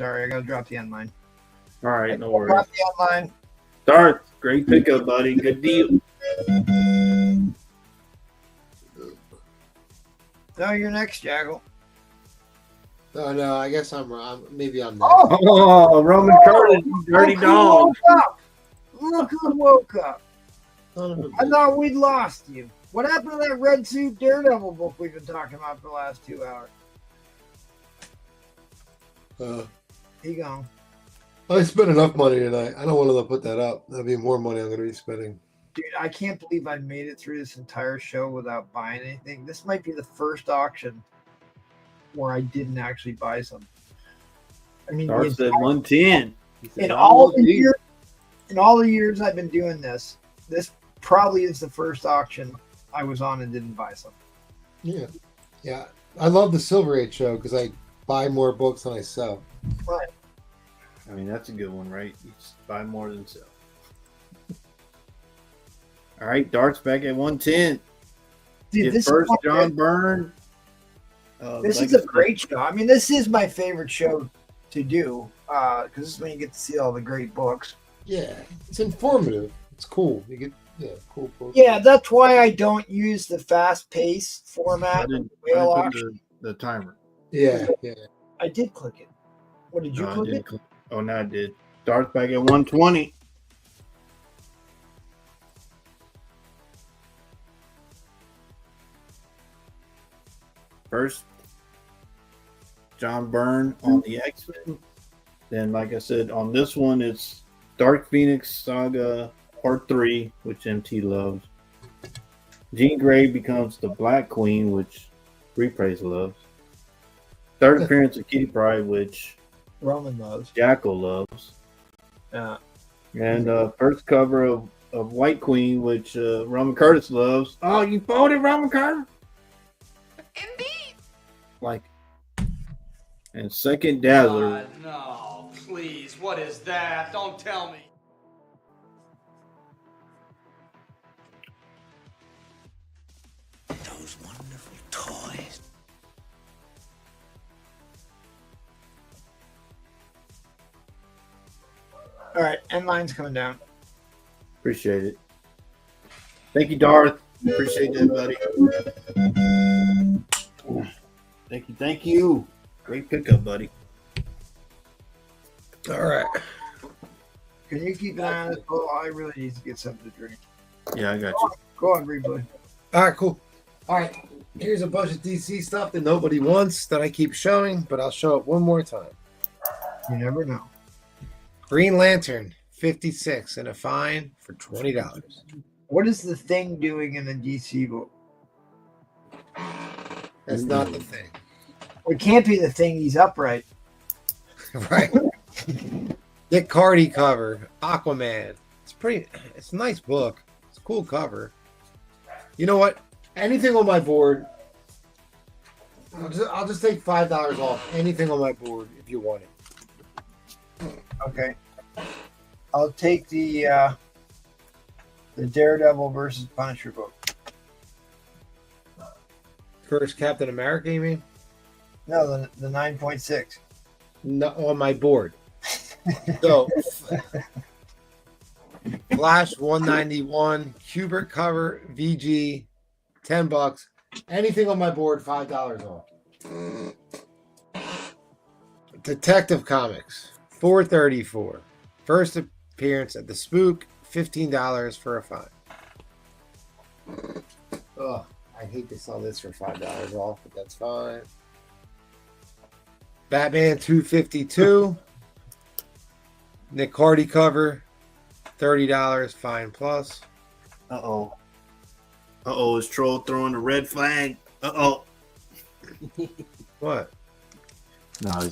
A: I got to drop the end line.
D: All right, no worries.
A: Drop the end line.
D: Darth, great pickup, buddy. Good deal.
A: No, you're next, Jaggle.
F: No, I guess I'm wrong. Maybe I'm next.
D: Oh, Roman Curtis, you dirty dog.
A: Look who woke up. I thought we'd lost you. What happened to that red suit Daredevil book we've been talking about for the last 2 hours? He gone.
F: I spent enough money tonight. I don't want to put that up. That'd be more money I'm going to be spending.
A: Dude, I can't believe I made it through this entire show without buying anything. This might be the first auction where I didn't actually buy something. I mean,
D: Darth said 110.
A: In all the years I've been doing this, this probably is the first auction I was on and didn't buy something.
F: Yeah. I love the Silver Age show because I buy more books than I sell.
A: Right.
D: I mean, that's a good one, right? You just buy more than sell. All right, Dart's back at 110.
A: Dude, this
D: first
A: is
D: John Byrne.
A: This is a great show. I mean, this is my favorite show to do because this is when you get to see all the great books.
F: Yeah, it's informative. It's cool. You get cool books.
A: Yeah, that's why I don't use the fast-paced format. Whale
D: I
A: auction.
D: put the timer.
F: Yeah.
A: I did click it. What did you
D: No, I
A: click
D: didn't
A: it?
D: click. Oh, no, I did. Dart's back at 120. First, John Byrne on the X-Men. Then, like I said, on this one, it's Dark Phoenix Saga Part 3, which MT loves. Jean Grey becomes the Black Queen, which Repraise loves. Third appearance of Kitty Pryde, which
A: Roman loves.
D: Jackal loves. And first cover of White Queen, which Roman Curtis loves. Oh, you folded Roman Curtis? Indeed. Like, and second Dazzler.
O: No, please. What is that? Don't tell me.
J: Those wonderful toys.
A: All right, end line's coming down.
D: Appreciate it. Thank you, Darth. Appreciate that, buddy. Thank you. Great pickup, buddy.
F: All right.
A: Can you keep an eye on this? Oh, I really need to get something to drink.
D: Yeah, I got you.
A: Go on, Bree, boy.
F: All right, cool. All right. Here's a bunch of DC stuff that nobody wants that I keep showing, but I'll show it one more time.
A: You never know.
F: Green Lantern, 56, and a fine for $20.
A: What is the Thing doing in the DC book?
F: That's not the Thing.
A: It can't be the Thing. He's upright.
F: Right. Dick Carty cover, Aquaman. It's a nice book. It's a cool cover. You know what? Anything on my board, I'll just take $5 off anything on my board if you want it.
A: Okay. I'll take the Daredevil versus Punisher book.
F: First Captain America, you mean?
A: No, the 9.6.
F: No, on my board. So, Flash 191, Kubert cover, VG, $10. Anything on my board, $5 off. Detective Comics, $4.34. First appearance at the Spook, $15 for a fine. Oh, I hate to sell this for $5 off, but that's fine. Batman 252. Nick Hardy cover, $30, fine plus.
D: Uh oh, is Troll throwing the red flag?
F: What?
D: No,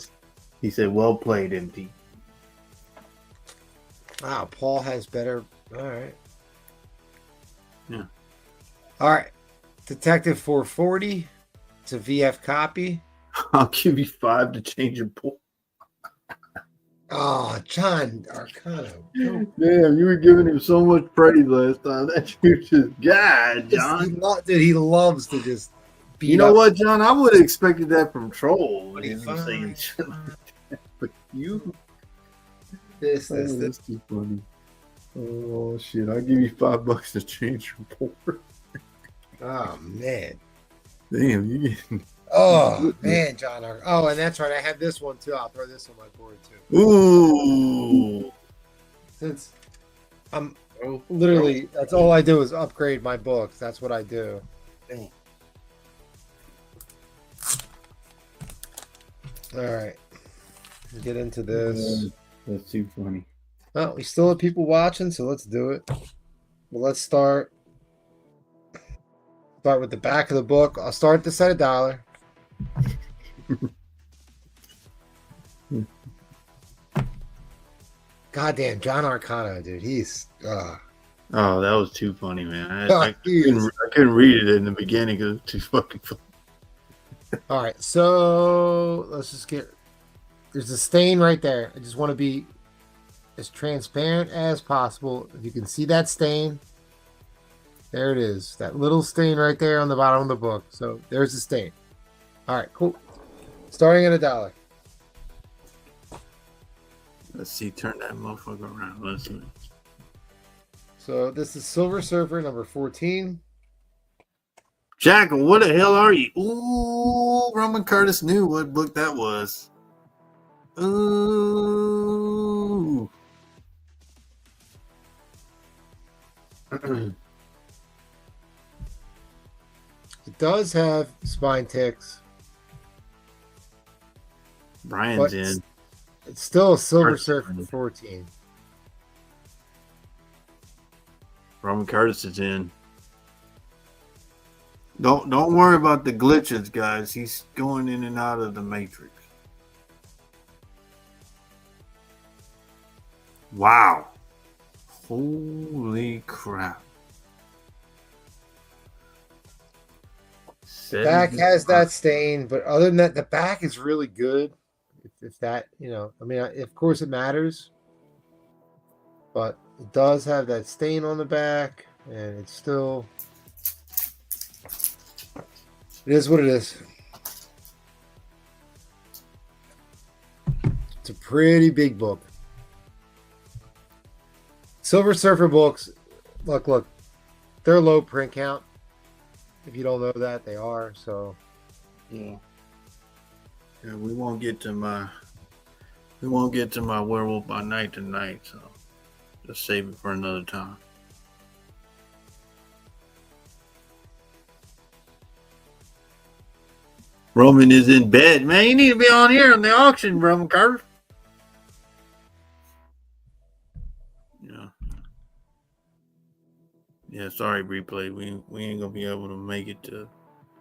D: he said, well played, MP.
F: Wow, Paul has better. All right.
D: Yeah.
F: All right. Detective 440. It's a VF copy.
D: I'll give you 5 to change your pool.
F: Oh, John Arcano.
D: Damn, you were giving him so much praise last time. That you just, God, John.
F: He loves to just beat
D: You know
F: up.
D: what, John? I would have expected that from Troll. But you.
F: This.
D: That's too funny. Oh, shit. I'll give you $5 to change your board.
F: Oh, man.
D: Damn, you getting.
F: Oh, man, John. Oh, and that's right. I have this one, too. I'll throw this on my board, too.
D: Ooh.
F: Since I'm literally, that's all I do is upgrade my books. That's what I do.
D: Dang.
F: All right. Let's get into this.
D: That's too funny.
F: Well, we still have people watching, so let's do it. Well, let's start with the back of the book. I'll start this at $1. Goddamn, John Arcano, dude. He's
D: Oh, that was too funny, man. I
F: he is.
D: couldn't read it in the beginning because it was too fucking funny.
F: All right, so let's just get. There's a stain right there. I just want to be as transparent as possible. If you can see that stain, there it is. That little stain right there on the bottom of the book. So there's the stain. All right, cool. Starting at $1.
D: Let's see. Turn that motherfucker around. Let's see.
F: So this is Silver Surfer number 14.
D: Jackal, what the hell are you? Ooh, Roman Curtis knew what book that was. Ooh.
F: It does have spine ticks.
D: Brian's in.
F: It's still a Silver Surfer 14.
D: Roman Curtis is in. Don't worry about the glitches, guys. He's going in and out of the Matrix. Wow. Holy crap.
F: The back has that stain, but other than that, the back is really good. If that, I mean, of course it matters, but it does have that stain on the back, and it's still, it is what it is. It's a pretty big book. Silver Surfer books, look, they're low print count. If you don't know that, they are. So,
D: yeah, we won't get to my Werewolf by Night tonight. So, just save it for another time. Roman is in bed, man. You need to be on here on the auction, Roman Carter. Yeah, sorry, replay. We ain't gonna be able to make it to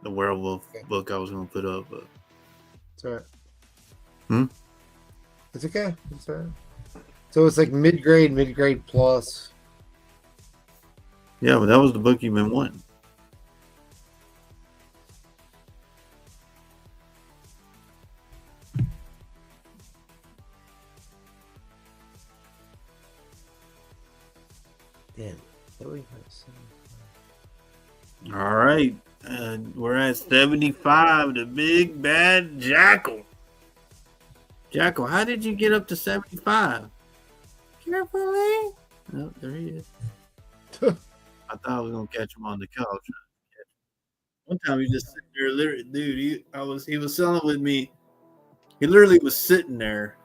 D: the werewolf book I was gonna put up, but
F: it's all right.
D: Hmm?
F: It's okay. It's all right. So it's like mid-grade plus.
D: Yeah, but that was the book you've been wanting.
F: Damn.
D: All right, we're at 75. The big bad Jackal. Jackal, how did you get up to 75? Carefully. Oh, there he is. I thought I was gonna catch him on the couch. One time he just sitting there, literally, dude. He was selling with me. He literally was sitting there,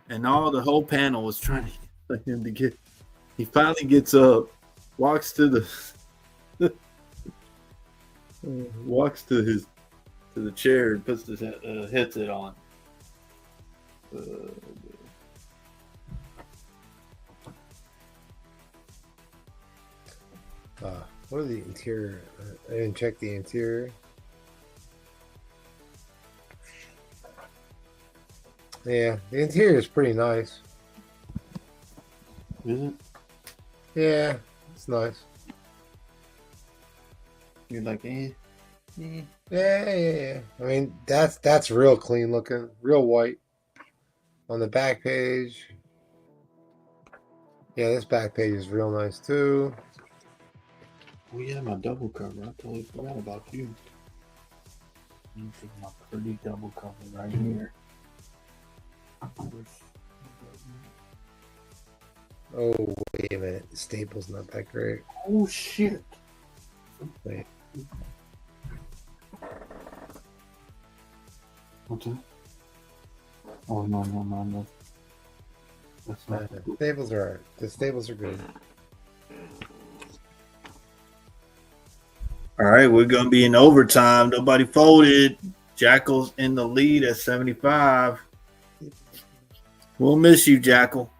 D: and the whole panel was trying to get him to get. He finally gets up, walks to the chair and puts his headset on.
F: What are the interior? I didn't check the interior. Yeah, the interior is pretty nice.
D: Is it?
F: Yeah, it's nice.
D: You're like, eh?
F: Yeah. I mean, that's real clean looking, real white. On the back page. Yeah, this back page is real nice too.
D: Oh yeah, my double cover. I totally forgot about you. You take my pretty double cover right here.
F: Oh, wait a minute. The staple's not that great.
D: Oh shit.
F: Wait.
D: What's that? Oh no. That's not
F: The staples are alright. The staples are good.
D: All right, we're gonna be in overtime. Nobody folded. Jackal's in the lead at 75. We'll miss you, Jackal.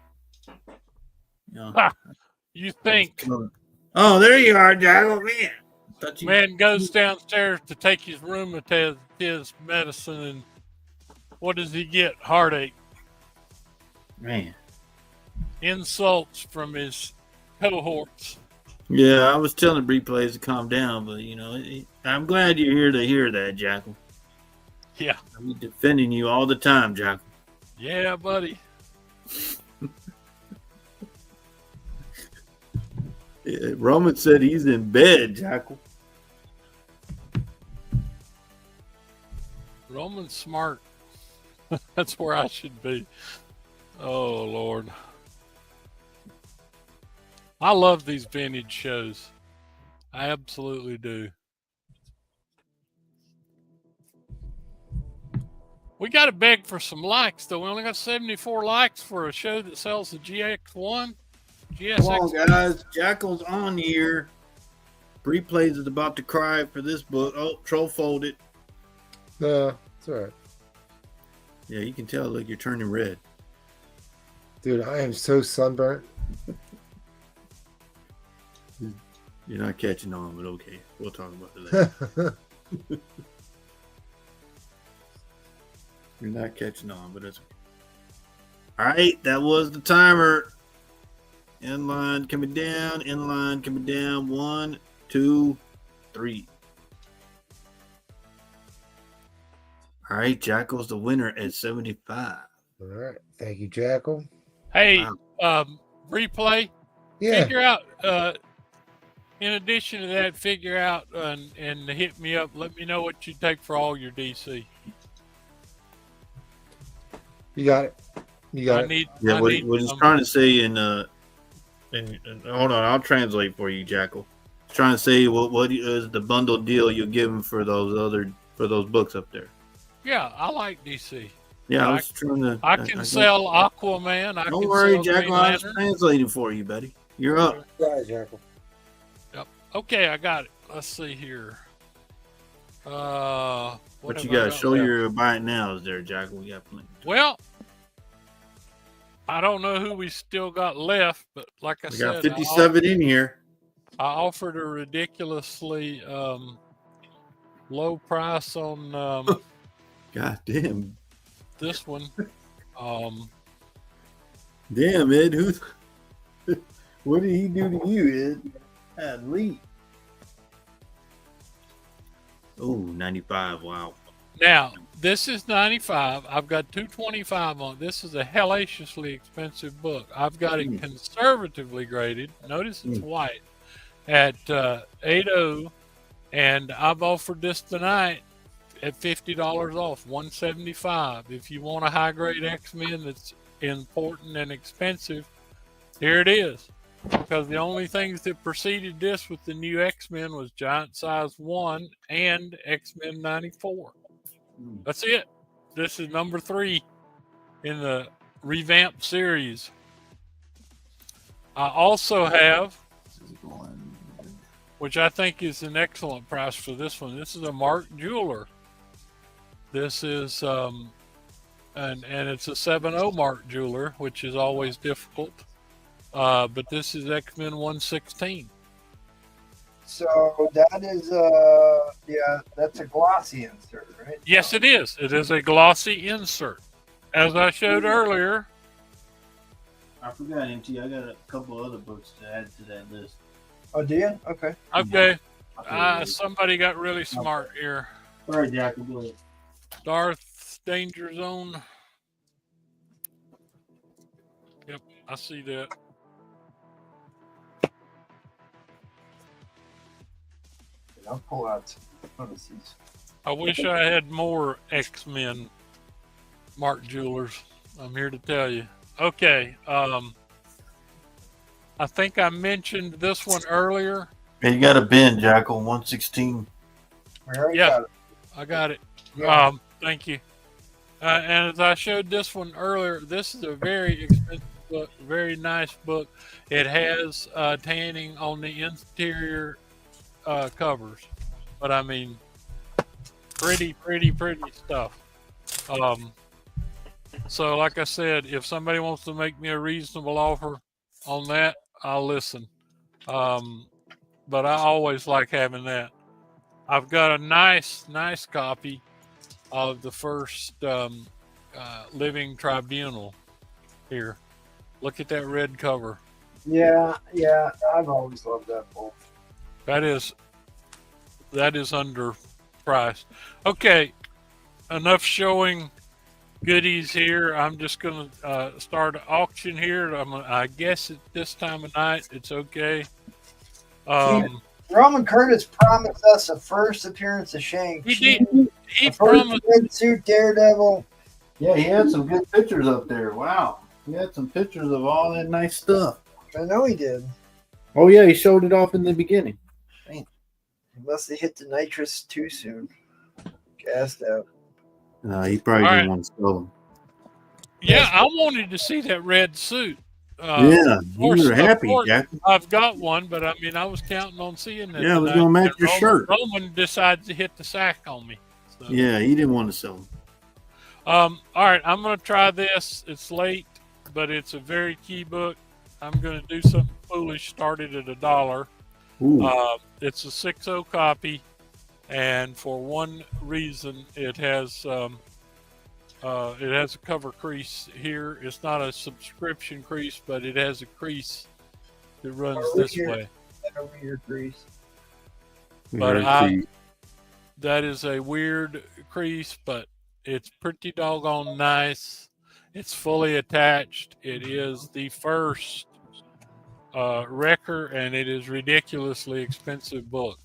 I: Ha! You think?
D: Oh, there you are, Jackal. Man,
I: Man goes downstairs to take his rheumatism medicine, and what does he get? Heartache.
D: Man.
I: Insults from his cohorts.
D: Yeah, I was telling Bree plays to calm down, but I'm glad you're here to hear that, Jackal.
I: Yeah.
D: I'm defending you all the time, Jackal.
I: Yeah, buddy.
D: Roman said he's in bed, Jackal.
I: Roman's smart. That's where I should be. Oh, Lord. I love these vintage shows. I absolutely do. We got to beg for some likes, though. We only got 74 likes for a show that sells the GX1. GSX.
D: Come on, guys. Jackal's on here. Bree plays is about to cry for this book. Oh, Troll folded.
F: No, it's all right.
D: Yeah, you can tell. Look, you're turning red.
F: Dude, I am so sunburnt.
D: You're not catching on, but okay. We'll talk about it later. You're not catching on, but it's okay. All right, that was the timer. Inline coming down. Inline coming down. 1, 2, 3. All right, Jackal's the winner at 75.
F: All right. Thank you, Jackal.
I: Hey, replay.
F: Yeah.
I: Figure out, in addition to that, figure out and hit me up. Let me know what you take for all your DC.
F: You got it. You got it.
D: We're just trying to say hold on, I'll translate for you, Jackal. It's trying to say what is the bundle deal you're giving for those books up there.
I: Yeah, I like DC.
D: Yeah, I was trying to.
I: I can sell Aquaman.
D: Don't worry, Jackal. I was translating for you, buddy. You're up.
F: Yeah, Jackal.
I: Yep. Okay, I got it. Let's see here.
D: What you got? Show your buy it nows there, Jackal. We got plenty.
I: Well, I don't know who we still got left, but like I said,
D: we got 57 in here.
I: I offered a ridiculously low price on.
D: God damn.
I: This one.
D: Damn, Ed. What did he do to you, Ed? At least. Oh, 95. Wow.
I: Now, this is 95. I've got 225 on it. This is a hellaciously expensive book. I've got it conservatively graded. Notice it's white at 80, and I've offered this tonight at $50 off, $175. If you want a high grade X-Men that's important and expensive, here it is. Because the only things that preceded this with the new X-Men was Giant Size 1 and X-Men 94. That's it. This is number 3 in the revamped series. I also have, which I think is an excellent price for this one. This is a Mark Jeweler. This is, and it's a 7.0 Mark Jeweler, which is always difficult. But this is X-Men 116.
A: So that is that's a glossy insert, right?
I: Yes, it is. It is a glossy insert. As I showed earlier.
D: I forgot, MT. I got a couple other books to add to that list.
A: Oh, do you? Okay.
I: Okay. Somebody got really smart here.
D: All right, Jack, go ahead.
I: Darth Danger Zone. Yep, I see that.
A: I'll pull out notices.
I: I wish I had more XMen Mark Jewelers. I'm here to tell you. Okay. I think I mentioned this one earlier.
D: Hey, you got a bin, Jackal, 116.
I: Yeah, I got it.
A: Yeah.
I: Thank you. And as I showed this one earlier, this is a very expensive book, very nice book. It has tanning on the interior covers, but I mean, pretty stuff. So like I said, if somebody wants to make me a reasonable offer on that, I'll listen. But I always like having that. I've got a nice copy of the first Living Tribunal here. Look at that red cover.
A: Yeah, I've always loved that book.
I: That is underpriced. Okay, enough showing goodies here. I'm just gonna start an auction here. I guess at this time of night, it's okay.
A: Roman Curtis promised us a first appearance of Shang-Chi.
I: He promised
A: red suit Daredevil.
D: Yeah, he had some good pictures up there. Wow. He had some pictures of all that nice stuff.
A: I know he did.
D: Oh, yeah, he showed it off in the beginning.
A: He must have hit the nitrous too soon. Gassed out.
D: He probably
I: All
D: didn't
I: right.
D: want to sell them.
I: Yeah, I wanted to see that red suit.
D: Yeah, you were happy, Jack.
I: I've got one, but I mean, I was counting on seeing that.
D: Yeah, it was
I: tonight,
D: gonna match
I: and
D: your shirt.
I: Roman decides to hit the sack on me. So.
D: Yeah, he didn't want to sell them.
I: All right, I'm going to try this. It's late, but it's a very key book. I'm going to do something foolish. Started at $1. It's a 6.0 copy, and for one reason, it has a cover crease here. It's not a subscription crease, but it has a crease that runs this way.
A: Over your crease.
I: But that is a weird crease, but it's pretty doggone nice. It's fully attached. It is the first Wrecker, and it is ridiculously expensive book.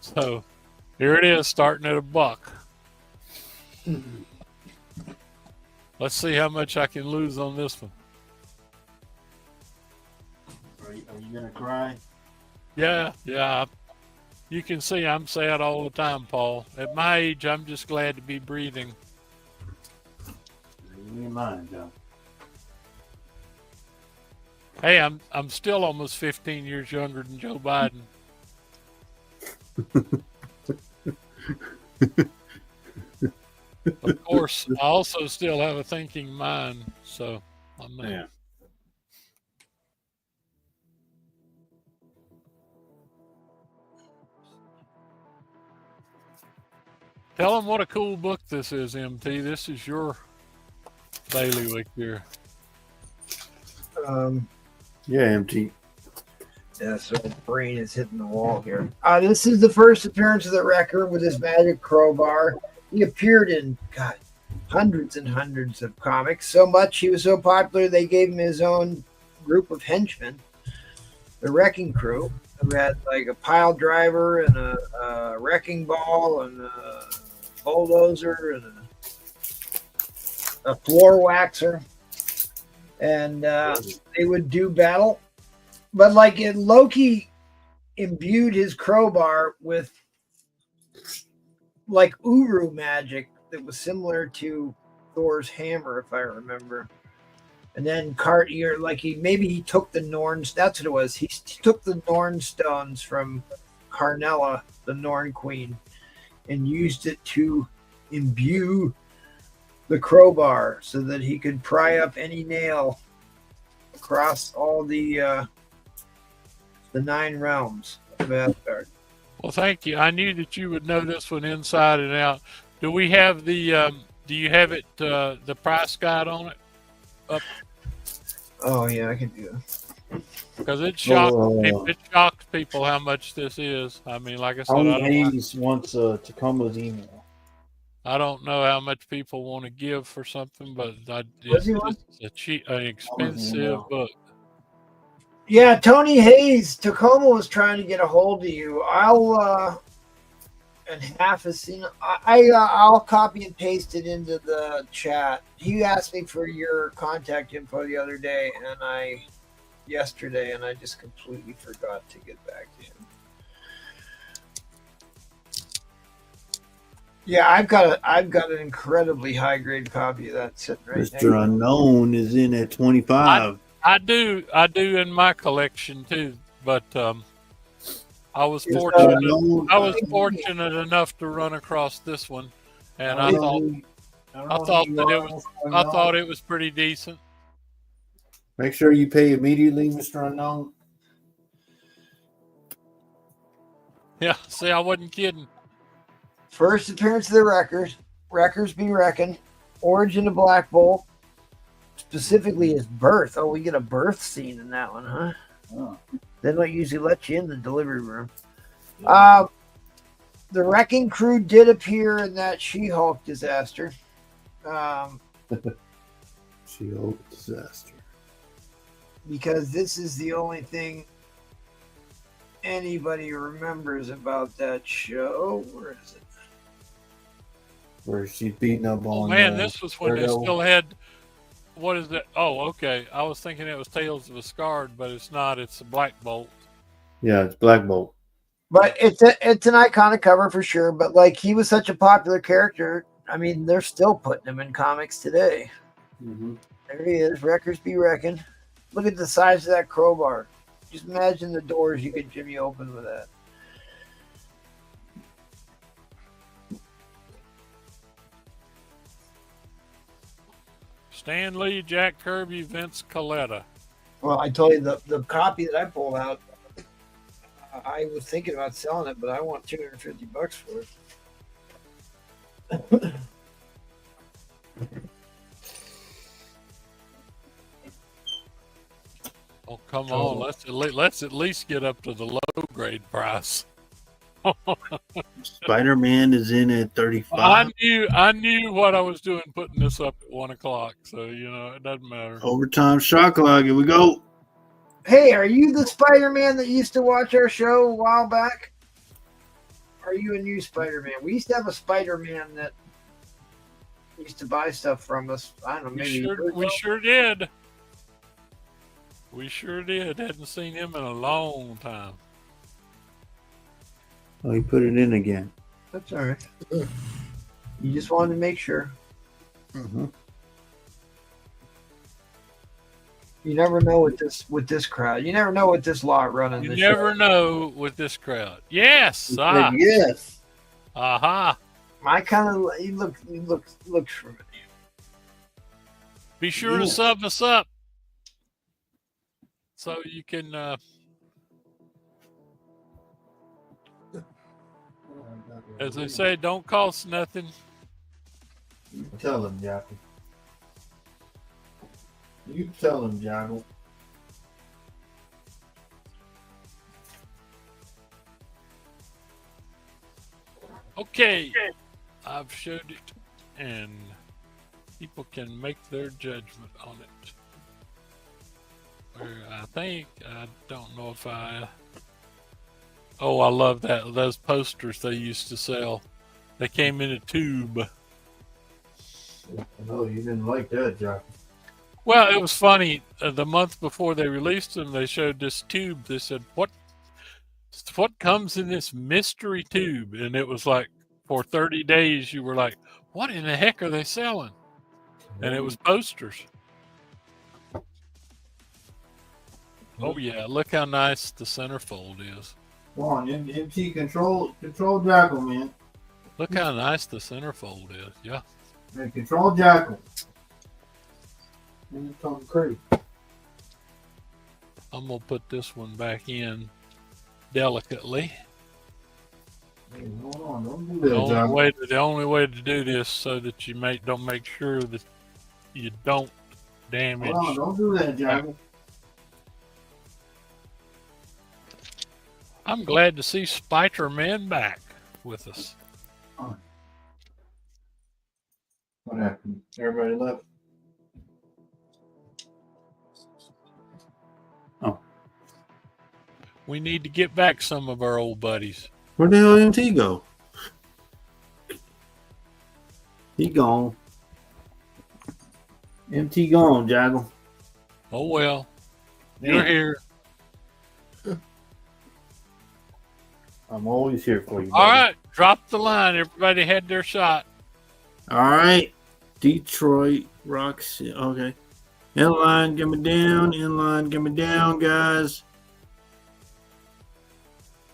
I: So here it is, starting at $1. Let's see how much I can lose on this one.
D: Are you gonna cry?
I: Yeah. You can see I'm sad all the time, Paul. At my age, I'm just glad to be breathing.
D: You ain't mine, John.
I: Hey, I'm still almost 15 years younger than Joe Biden. Of course, I also still have a thinking mind, so I'm
D: Yeah.
I: Tell them what a cool book this is, MT. This is your bailiwick here.
D: Yeah, MT.
A: Yeah, so brain is hitting the wall here. This is the first appearance of the Wrecker with his magic crowbar. He appeared in, hundreds and hundreds of comics. So much, he was so popular, they gave him his own group of henchmen, the Wrecking Crew, who had like a pile driver and a wrecking ball and a bulldozer and a floor waxer. And they would do battle. But like Loki imbued his crowbar with like Uru magic that was similar to Thor's hammer, if I remember. And then he took the Norns. That's what it was. He took the Norn stones from Carnella, the Norn queen, and used it to imbue the crowbar so that he could pry up any nail across all the 9 realms. bastard.
I: Well, thank you. I knew that you would know this one inside and out. Do we have the? Do you have it? The price guide on it? Up?
A: Oh yeah, I can do it.
I: Because it shocks people how much this is. I mean, like I said,
D: Hayes wants Tacoma's email.
I: I don't know how much people want to give for something, but
A: Does he
I: it's
A: want-
I: an expensive book.
A: Yeah, Tony Hayes, Tacoma was trying to get a hold of you. I'll I'll copy and paste it into the chat. He asked me for your contact info the other day, yesterday, and I just completely forgot to get back to him. Yeah, I've got an incredibly high grade copy of that sitting right next to
D: Mr. Unknown is in at 25.
I: I do in my collection too, but I was fortunate enough to run across this one, and I thought it was pretty decent.
D: Make sure you pay immediately, Mr. Unknown.
I: Yeah, see, I wasn't kidding.
A: First appearance of the Wreckers Be Reckoned, Origin of Black Bolt, specifically his birth. Oh, we get a birth scene in that one, huh?
D: Oh.
A: They don't usually let you in the delivery room. The Wrecking Crew did appear in that She-Hulk disaster.
D: She-Hulk disaster.
A: Because this is the only thing anybody remembers about that show. Where is it?
D: Where she's beating up on.
I: Oh man, this was when they still had. What is that? Oh, okay. I was thinking it was Tales of Asgard, but it's not. It's a Black Bolt.
D: Yeah, it's Black Bolt.
A: But it's an iconic cover for sure. But like, he was such a popular character. I mean, they're still putting him in comics today.
D: Mm-hmm.
A: There he is. Wreckers Be Reckoned. Look at the size of that crowbar. Just imagine the doors you could jimmy open with that.
I: Stan Lee, Jack Kirby, Vince Coletta.
A: Well, I told you the copy that I pulled out, I was thinking about selling it, but I want $250 for it.
I: Oh, come on. Let's at least get up to the low grade price.
D: Spider-Man is in at 35.
I: I knew what I was doing putting this up at 1 o'clock, so it doesn't matter.
D: Overtime shot clock. Here we go.
A: Hey, are you the Spider-Man that used to watch our show a while back? Are you a new Spider-Man? We used to have a Spider-Man that used to buy stuff from us. I don't know, maybe
I: we sure did. We sure did. Hadn't seen him in a long time.
D: Oh, he put it in again.
A: That's all right. You just wanted to make sure.
D: Mm-hmm.
A: You never know with this crowd. You never know with this lot running.
I: You never know with this crowd. Yes.
D: Yes.
I: Aha.
A: My kind of he looks familiar.
I: Be sure to sub us up so you can. As they say, don't cost nothing.
D: Tell him, Jackal. You tell him, Jackal.
I: Okay. I've showed it, and people can make their judgment on it. Where I don't know if I. Oh, I love that. Those posters they used to sell. They came in a tube.
D: No, you didn't like that, Jack.
I: Well, it was funny. The month before they released them, they showed this tube. They said, what comes in this mystery tube? And it was like, for 30 days, you were like, what in the heck are they selling? And it was posters. Oh, yeah. Look how nice the centerfold is.
D: Come on, MT, control Jackal, man.
I: Look how nice the centerfold is. Yeah.
D: Man, control Jackal. You're talking crazy.
I: I'm going to put this one back in. delicately.
D: Hold on, don't do
I: The
D: that,
I: only way to do this so that you don't make sure that you don't damage.
D: Hold on, don't do that, Jaggle.
I: I'm glad to see Spider-Man back with us.
D: What happened? Everybody left. Oh,
I: We need to get back some of our old buddies.
D: where the hell MT go? He gone. MT gone, Jaggle.
I: Oh well, you're here.
D: I'm always here for you.
I: All
D: buddy.
I: right, drop the line. Everybody had their shot.
D: All right. Detroit Roxy. Okay. Inline, get me down. Inline, get me down, guys.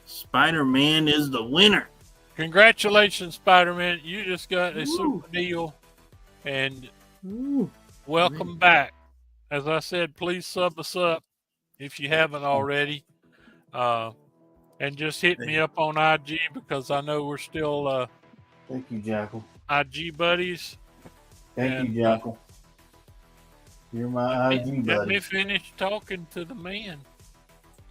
D: Spider-Man is the winner.
I: Congratulations, Spider-Man. You just got a super deal. And welcome back. As I said, please sub us up if you haven't already. And just hit me up on IG because I know we're still
D: Thank you, Jackal.
I: IG buddies.
D: Thank you, Jackal. You're my IG
I: Let
D: buddy.
I: me finish talking to the man.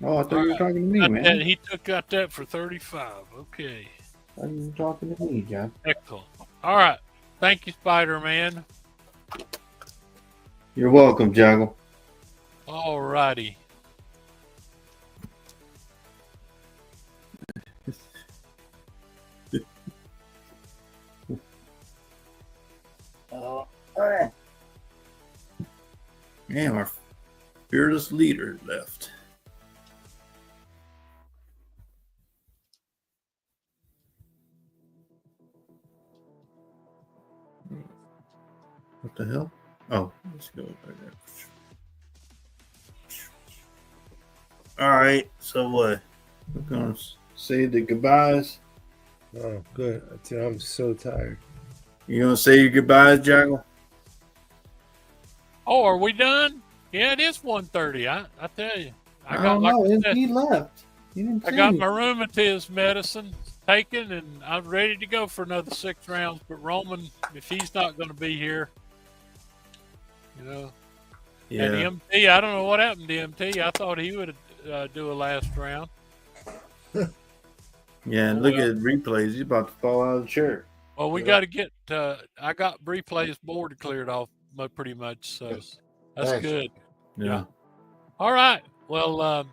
D: Oh, I thought you were talking to me,
I: Got
D: man.
I: that- he got that for 35. Okay.
D: I thought you were talking to me, Jack.
I: Excellent. All right. Thank you, Spider-Man.
D: You're welcome, Jackal.
I: All righty.
A: All right.
D: Man, our fearless leader left. What the hell? Oh, let's go right there. All right, so what? We're gonna say the goodbyes.
F: Oh, good. I'm so tired.
D: You gonna say your goodbyes, Jackal?
I: Oh, are we done? Yeah, it is 1:30. I tell you.
D: I don't know.
I: like I said,
D: He left. He didn't
I: I
D: say
I: got
D: anything.
I: my rheumatism medicine taken, and I'm ready to go for another 6 rounds. But Roman, if he's not going to be here, you know.
D: Yeah.
I: And MT, I don't know what happened to MT. I thought he would do a last round.
D: Yeah, and look at replays. He's about to fall out of the chair.
I: Well, we got to get. I got Bree Play's board cleared off pretty much, so that's
F: Thanks.
I: good.
D: Yeah.
I: All right. Well,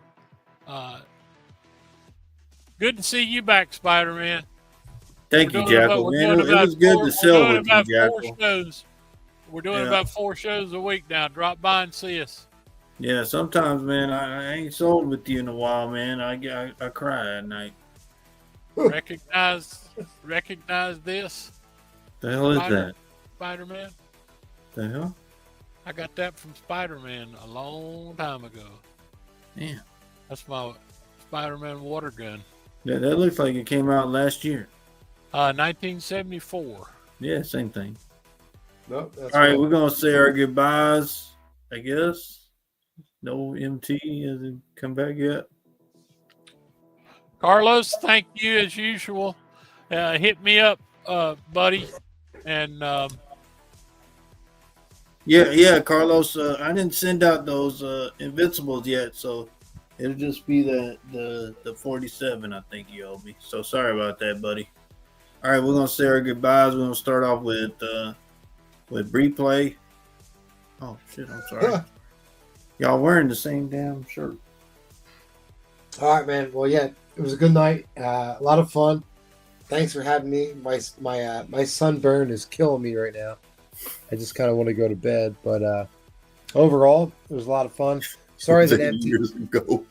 I: good to see you back, Spider-Man.
D: Thank
I: We're
D: you,
I: doing
D: Jackal.
I: about-
D: Man,
I: we're
D: it
I: doing
D: was
I: about
D: good
I: four-
D: to sell
I: we're doing
D: with you,
I: about 4
D: Jackal.
I: shows. We're doing
D: Yeah.
I: about 4 shows a week now. Drop by and see us.
D: Yeah, sometimes, man, I ain't sold with you in a while, man. I cry at night.
I: recognize this.
D: The hell is that?
I: Spider-Man.
D: The hell?
I: I got that from Spider-Man a long time ago.
D: Yeah.
I: That's my Spider-Man water gun.
D: That looks like it came out last year.
I: 1974.
D: Yeah, same thing.
F: Nope. That's
D: All right, we're gonna say our goodbyes, I guess. No MT hasn't come back yet.
I: Carlos, thank you as usual. Hit me up, buddy. And
D: Yeah, Carlos. I didn't send out those Invincibles yet, so it'll just be the 47. I think you owe me. So sorry about that, buddy. All right, we're gonna say our goodbyes. We're gonna start off with Bree Play. Oh shit! I'm sorry. Y'all wearing the same damn shirt.
F: All right, man. Well, yeah, it was a good night. A lot of fun. Thanks for having me. My sunburn is killing me right now. I just kind of want to go to bed, but overall, it was a lot of fun. Sorry that MT.
D: Years ago.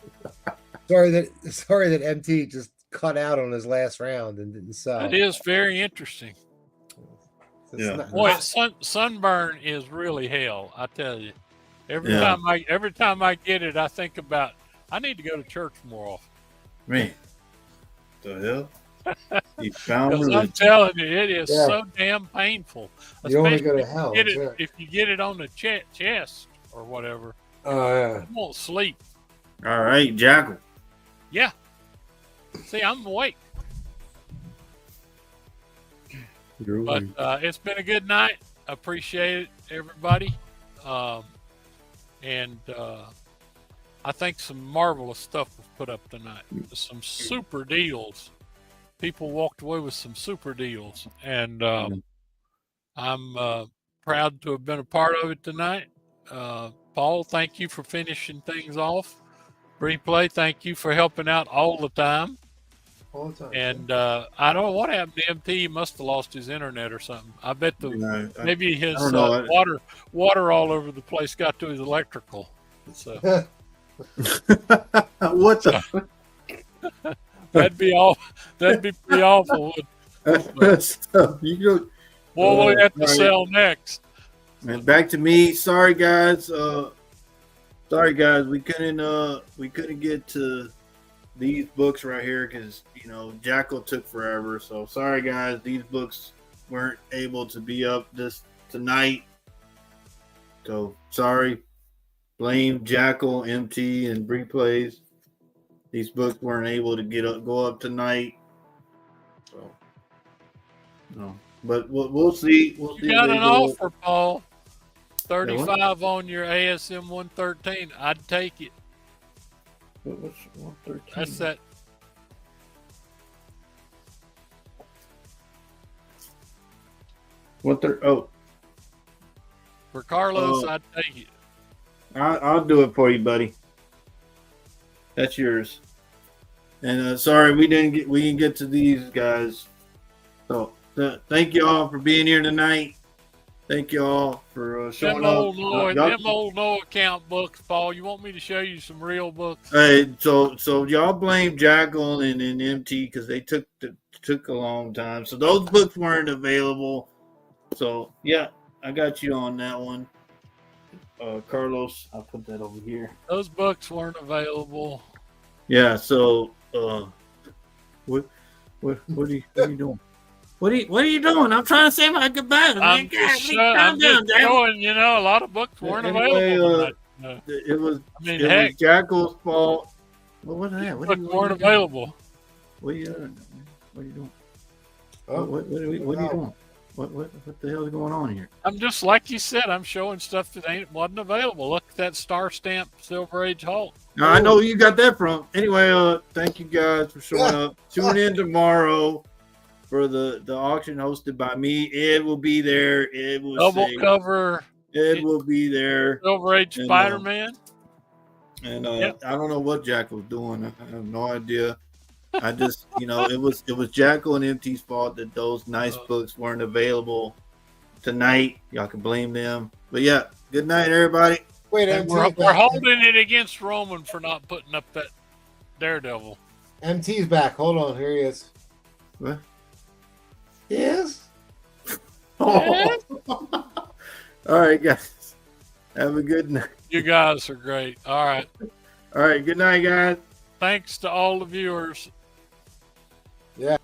F: Sorry that MT just cut out on his last round and didn't sell.
I: it is very interesting.
F: It's
D: Yeah.
F: not-
I: Boy, sunburn is really hell. I tell you. Every
D: Yeah.
I: time I get it, I think about I need to go to church more often.
D: Man, the hell? You found
I: 'Cause I'm
D: religion.
I: telling you, it is
F: Yeah.
I: so damn painful.
F: You don't wanna
I: Especially
F: go to
I: if you
F: hell,
I: get
F: that's
I: it-
F: right.
I: If you get it on the chest or whatever,
F: Oh yeah.
I: you won't sleep.
D: All right, Jackal.
I: Yeah. See, I'm awake. But it's been a good night. Appreciate it, everybody. And I think some marvelous stuff was put up tonight. Some super deals. People walked away with some super deals. And I'm proud to have been a part of it tonight. Paul, thank you for finishing things off. Bree Play, thank you for helping out all the time.
F: All the time.
I: And I don't know what happened to MT. He must have lost his internet or something. I bet maybe his water all over the place got to his electrical. So.
D: What the?
I: That'd be pretty awful.
D: You go.
I: What will we have to sell next?
D: And back to me. Sorry guys. We couldn't get to these books right here because Jackal took forever. So sorry guys, these books weren't able to be up tonight. So sorry. Blame Jackal, MT, and Bree Plays. These books weren't able to go up tonight. So no. But we'll see.
I: You got an offer, Paul. 35 on your ASM 113. I'd take it.
D: What's 113?
I: That's that. For Carlos, I'd take it.
D: I'll do it for you, buddy. That's yours. And sorry we didn't get to these guys. So thank you all for being here tonight. Thank you all for showing up.
I: Them old no account books, Paul. You want me to show you some real books?
D: Hey, so y'all blame Jackal and MT because they took a long time. So those books weren't available. So yeah, I got you on that one. Carlos, I'll put that over here.
I: Those books weren't available.
D: Yeah, so what are you doing? What are you doing? I'm trying to say my goodbye.
I: I'm just showing, a lot of books weren't available.
D: It was Jackal's fault. What is that?
I: Books weren't available.
D: What are you doing? What are you doing? What the hell is going on here?
I: I'm just like you said. I'm showing stuff that wasn't available. Look at that star stamp Silver Age Hulk.
D: Now, I know where you got that from. Anyway, thank you guys for showing up. Tune in tomorrow for the auction hosted by me. Ed will be there. Ed will
I: double cover.
D: Ed will be there.
I: Silver Age Spider-Man.
D: I don't know what Jack was doing. I have no idea. I just, it was Jackal and MT's fault that those nice books weren't available tonight. Y'all can blame them. But yeah, good night, everybody.
F: Wait,
I: we're holding it against Roman for not putting up that Daredevil.
F: MT's back. Hold on, here he is.
D: What?
F: Yes.
D: Oh. All right, guys. Have a good night.
I: You guys are great. All right.
D: All right. Good night, guys.
I: Thanks to all the viewers.
F: Yeah.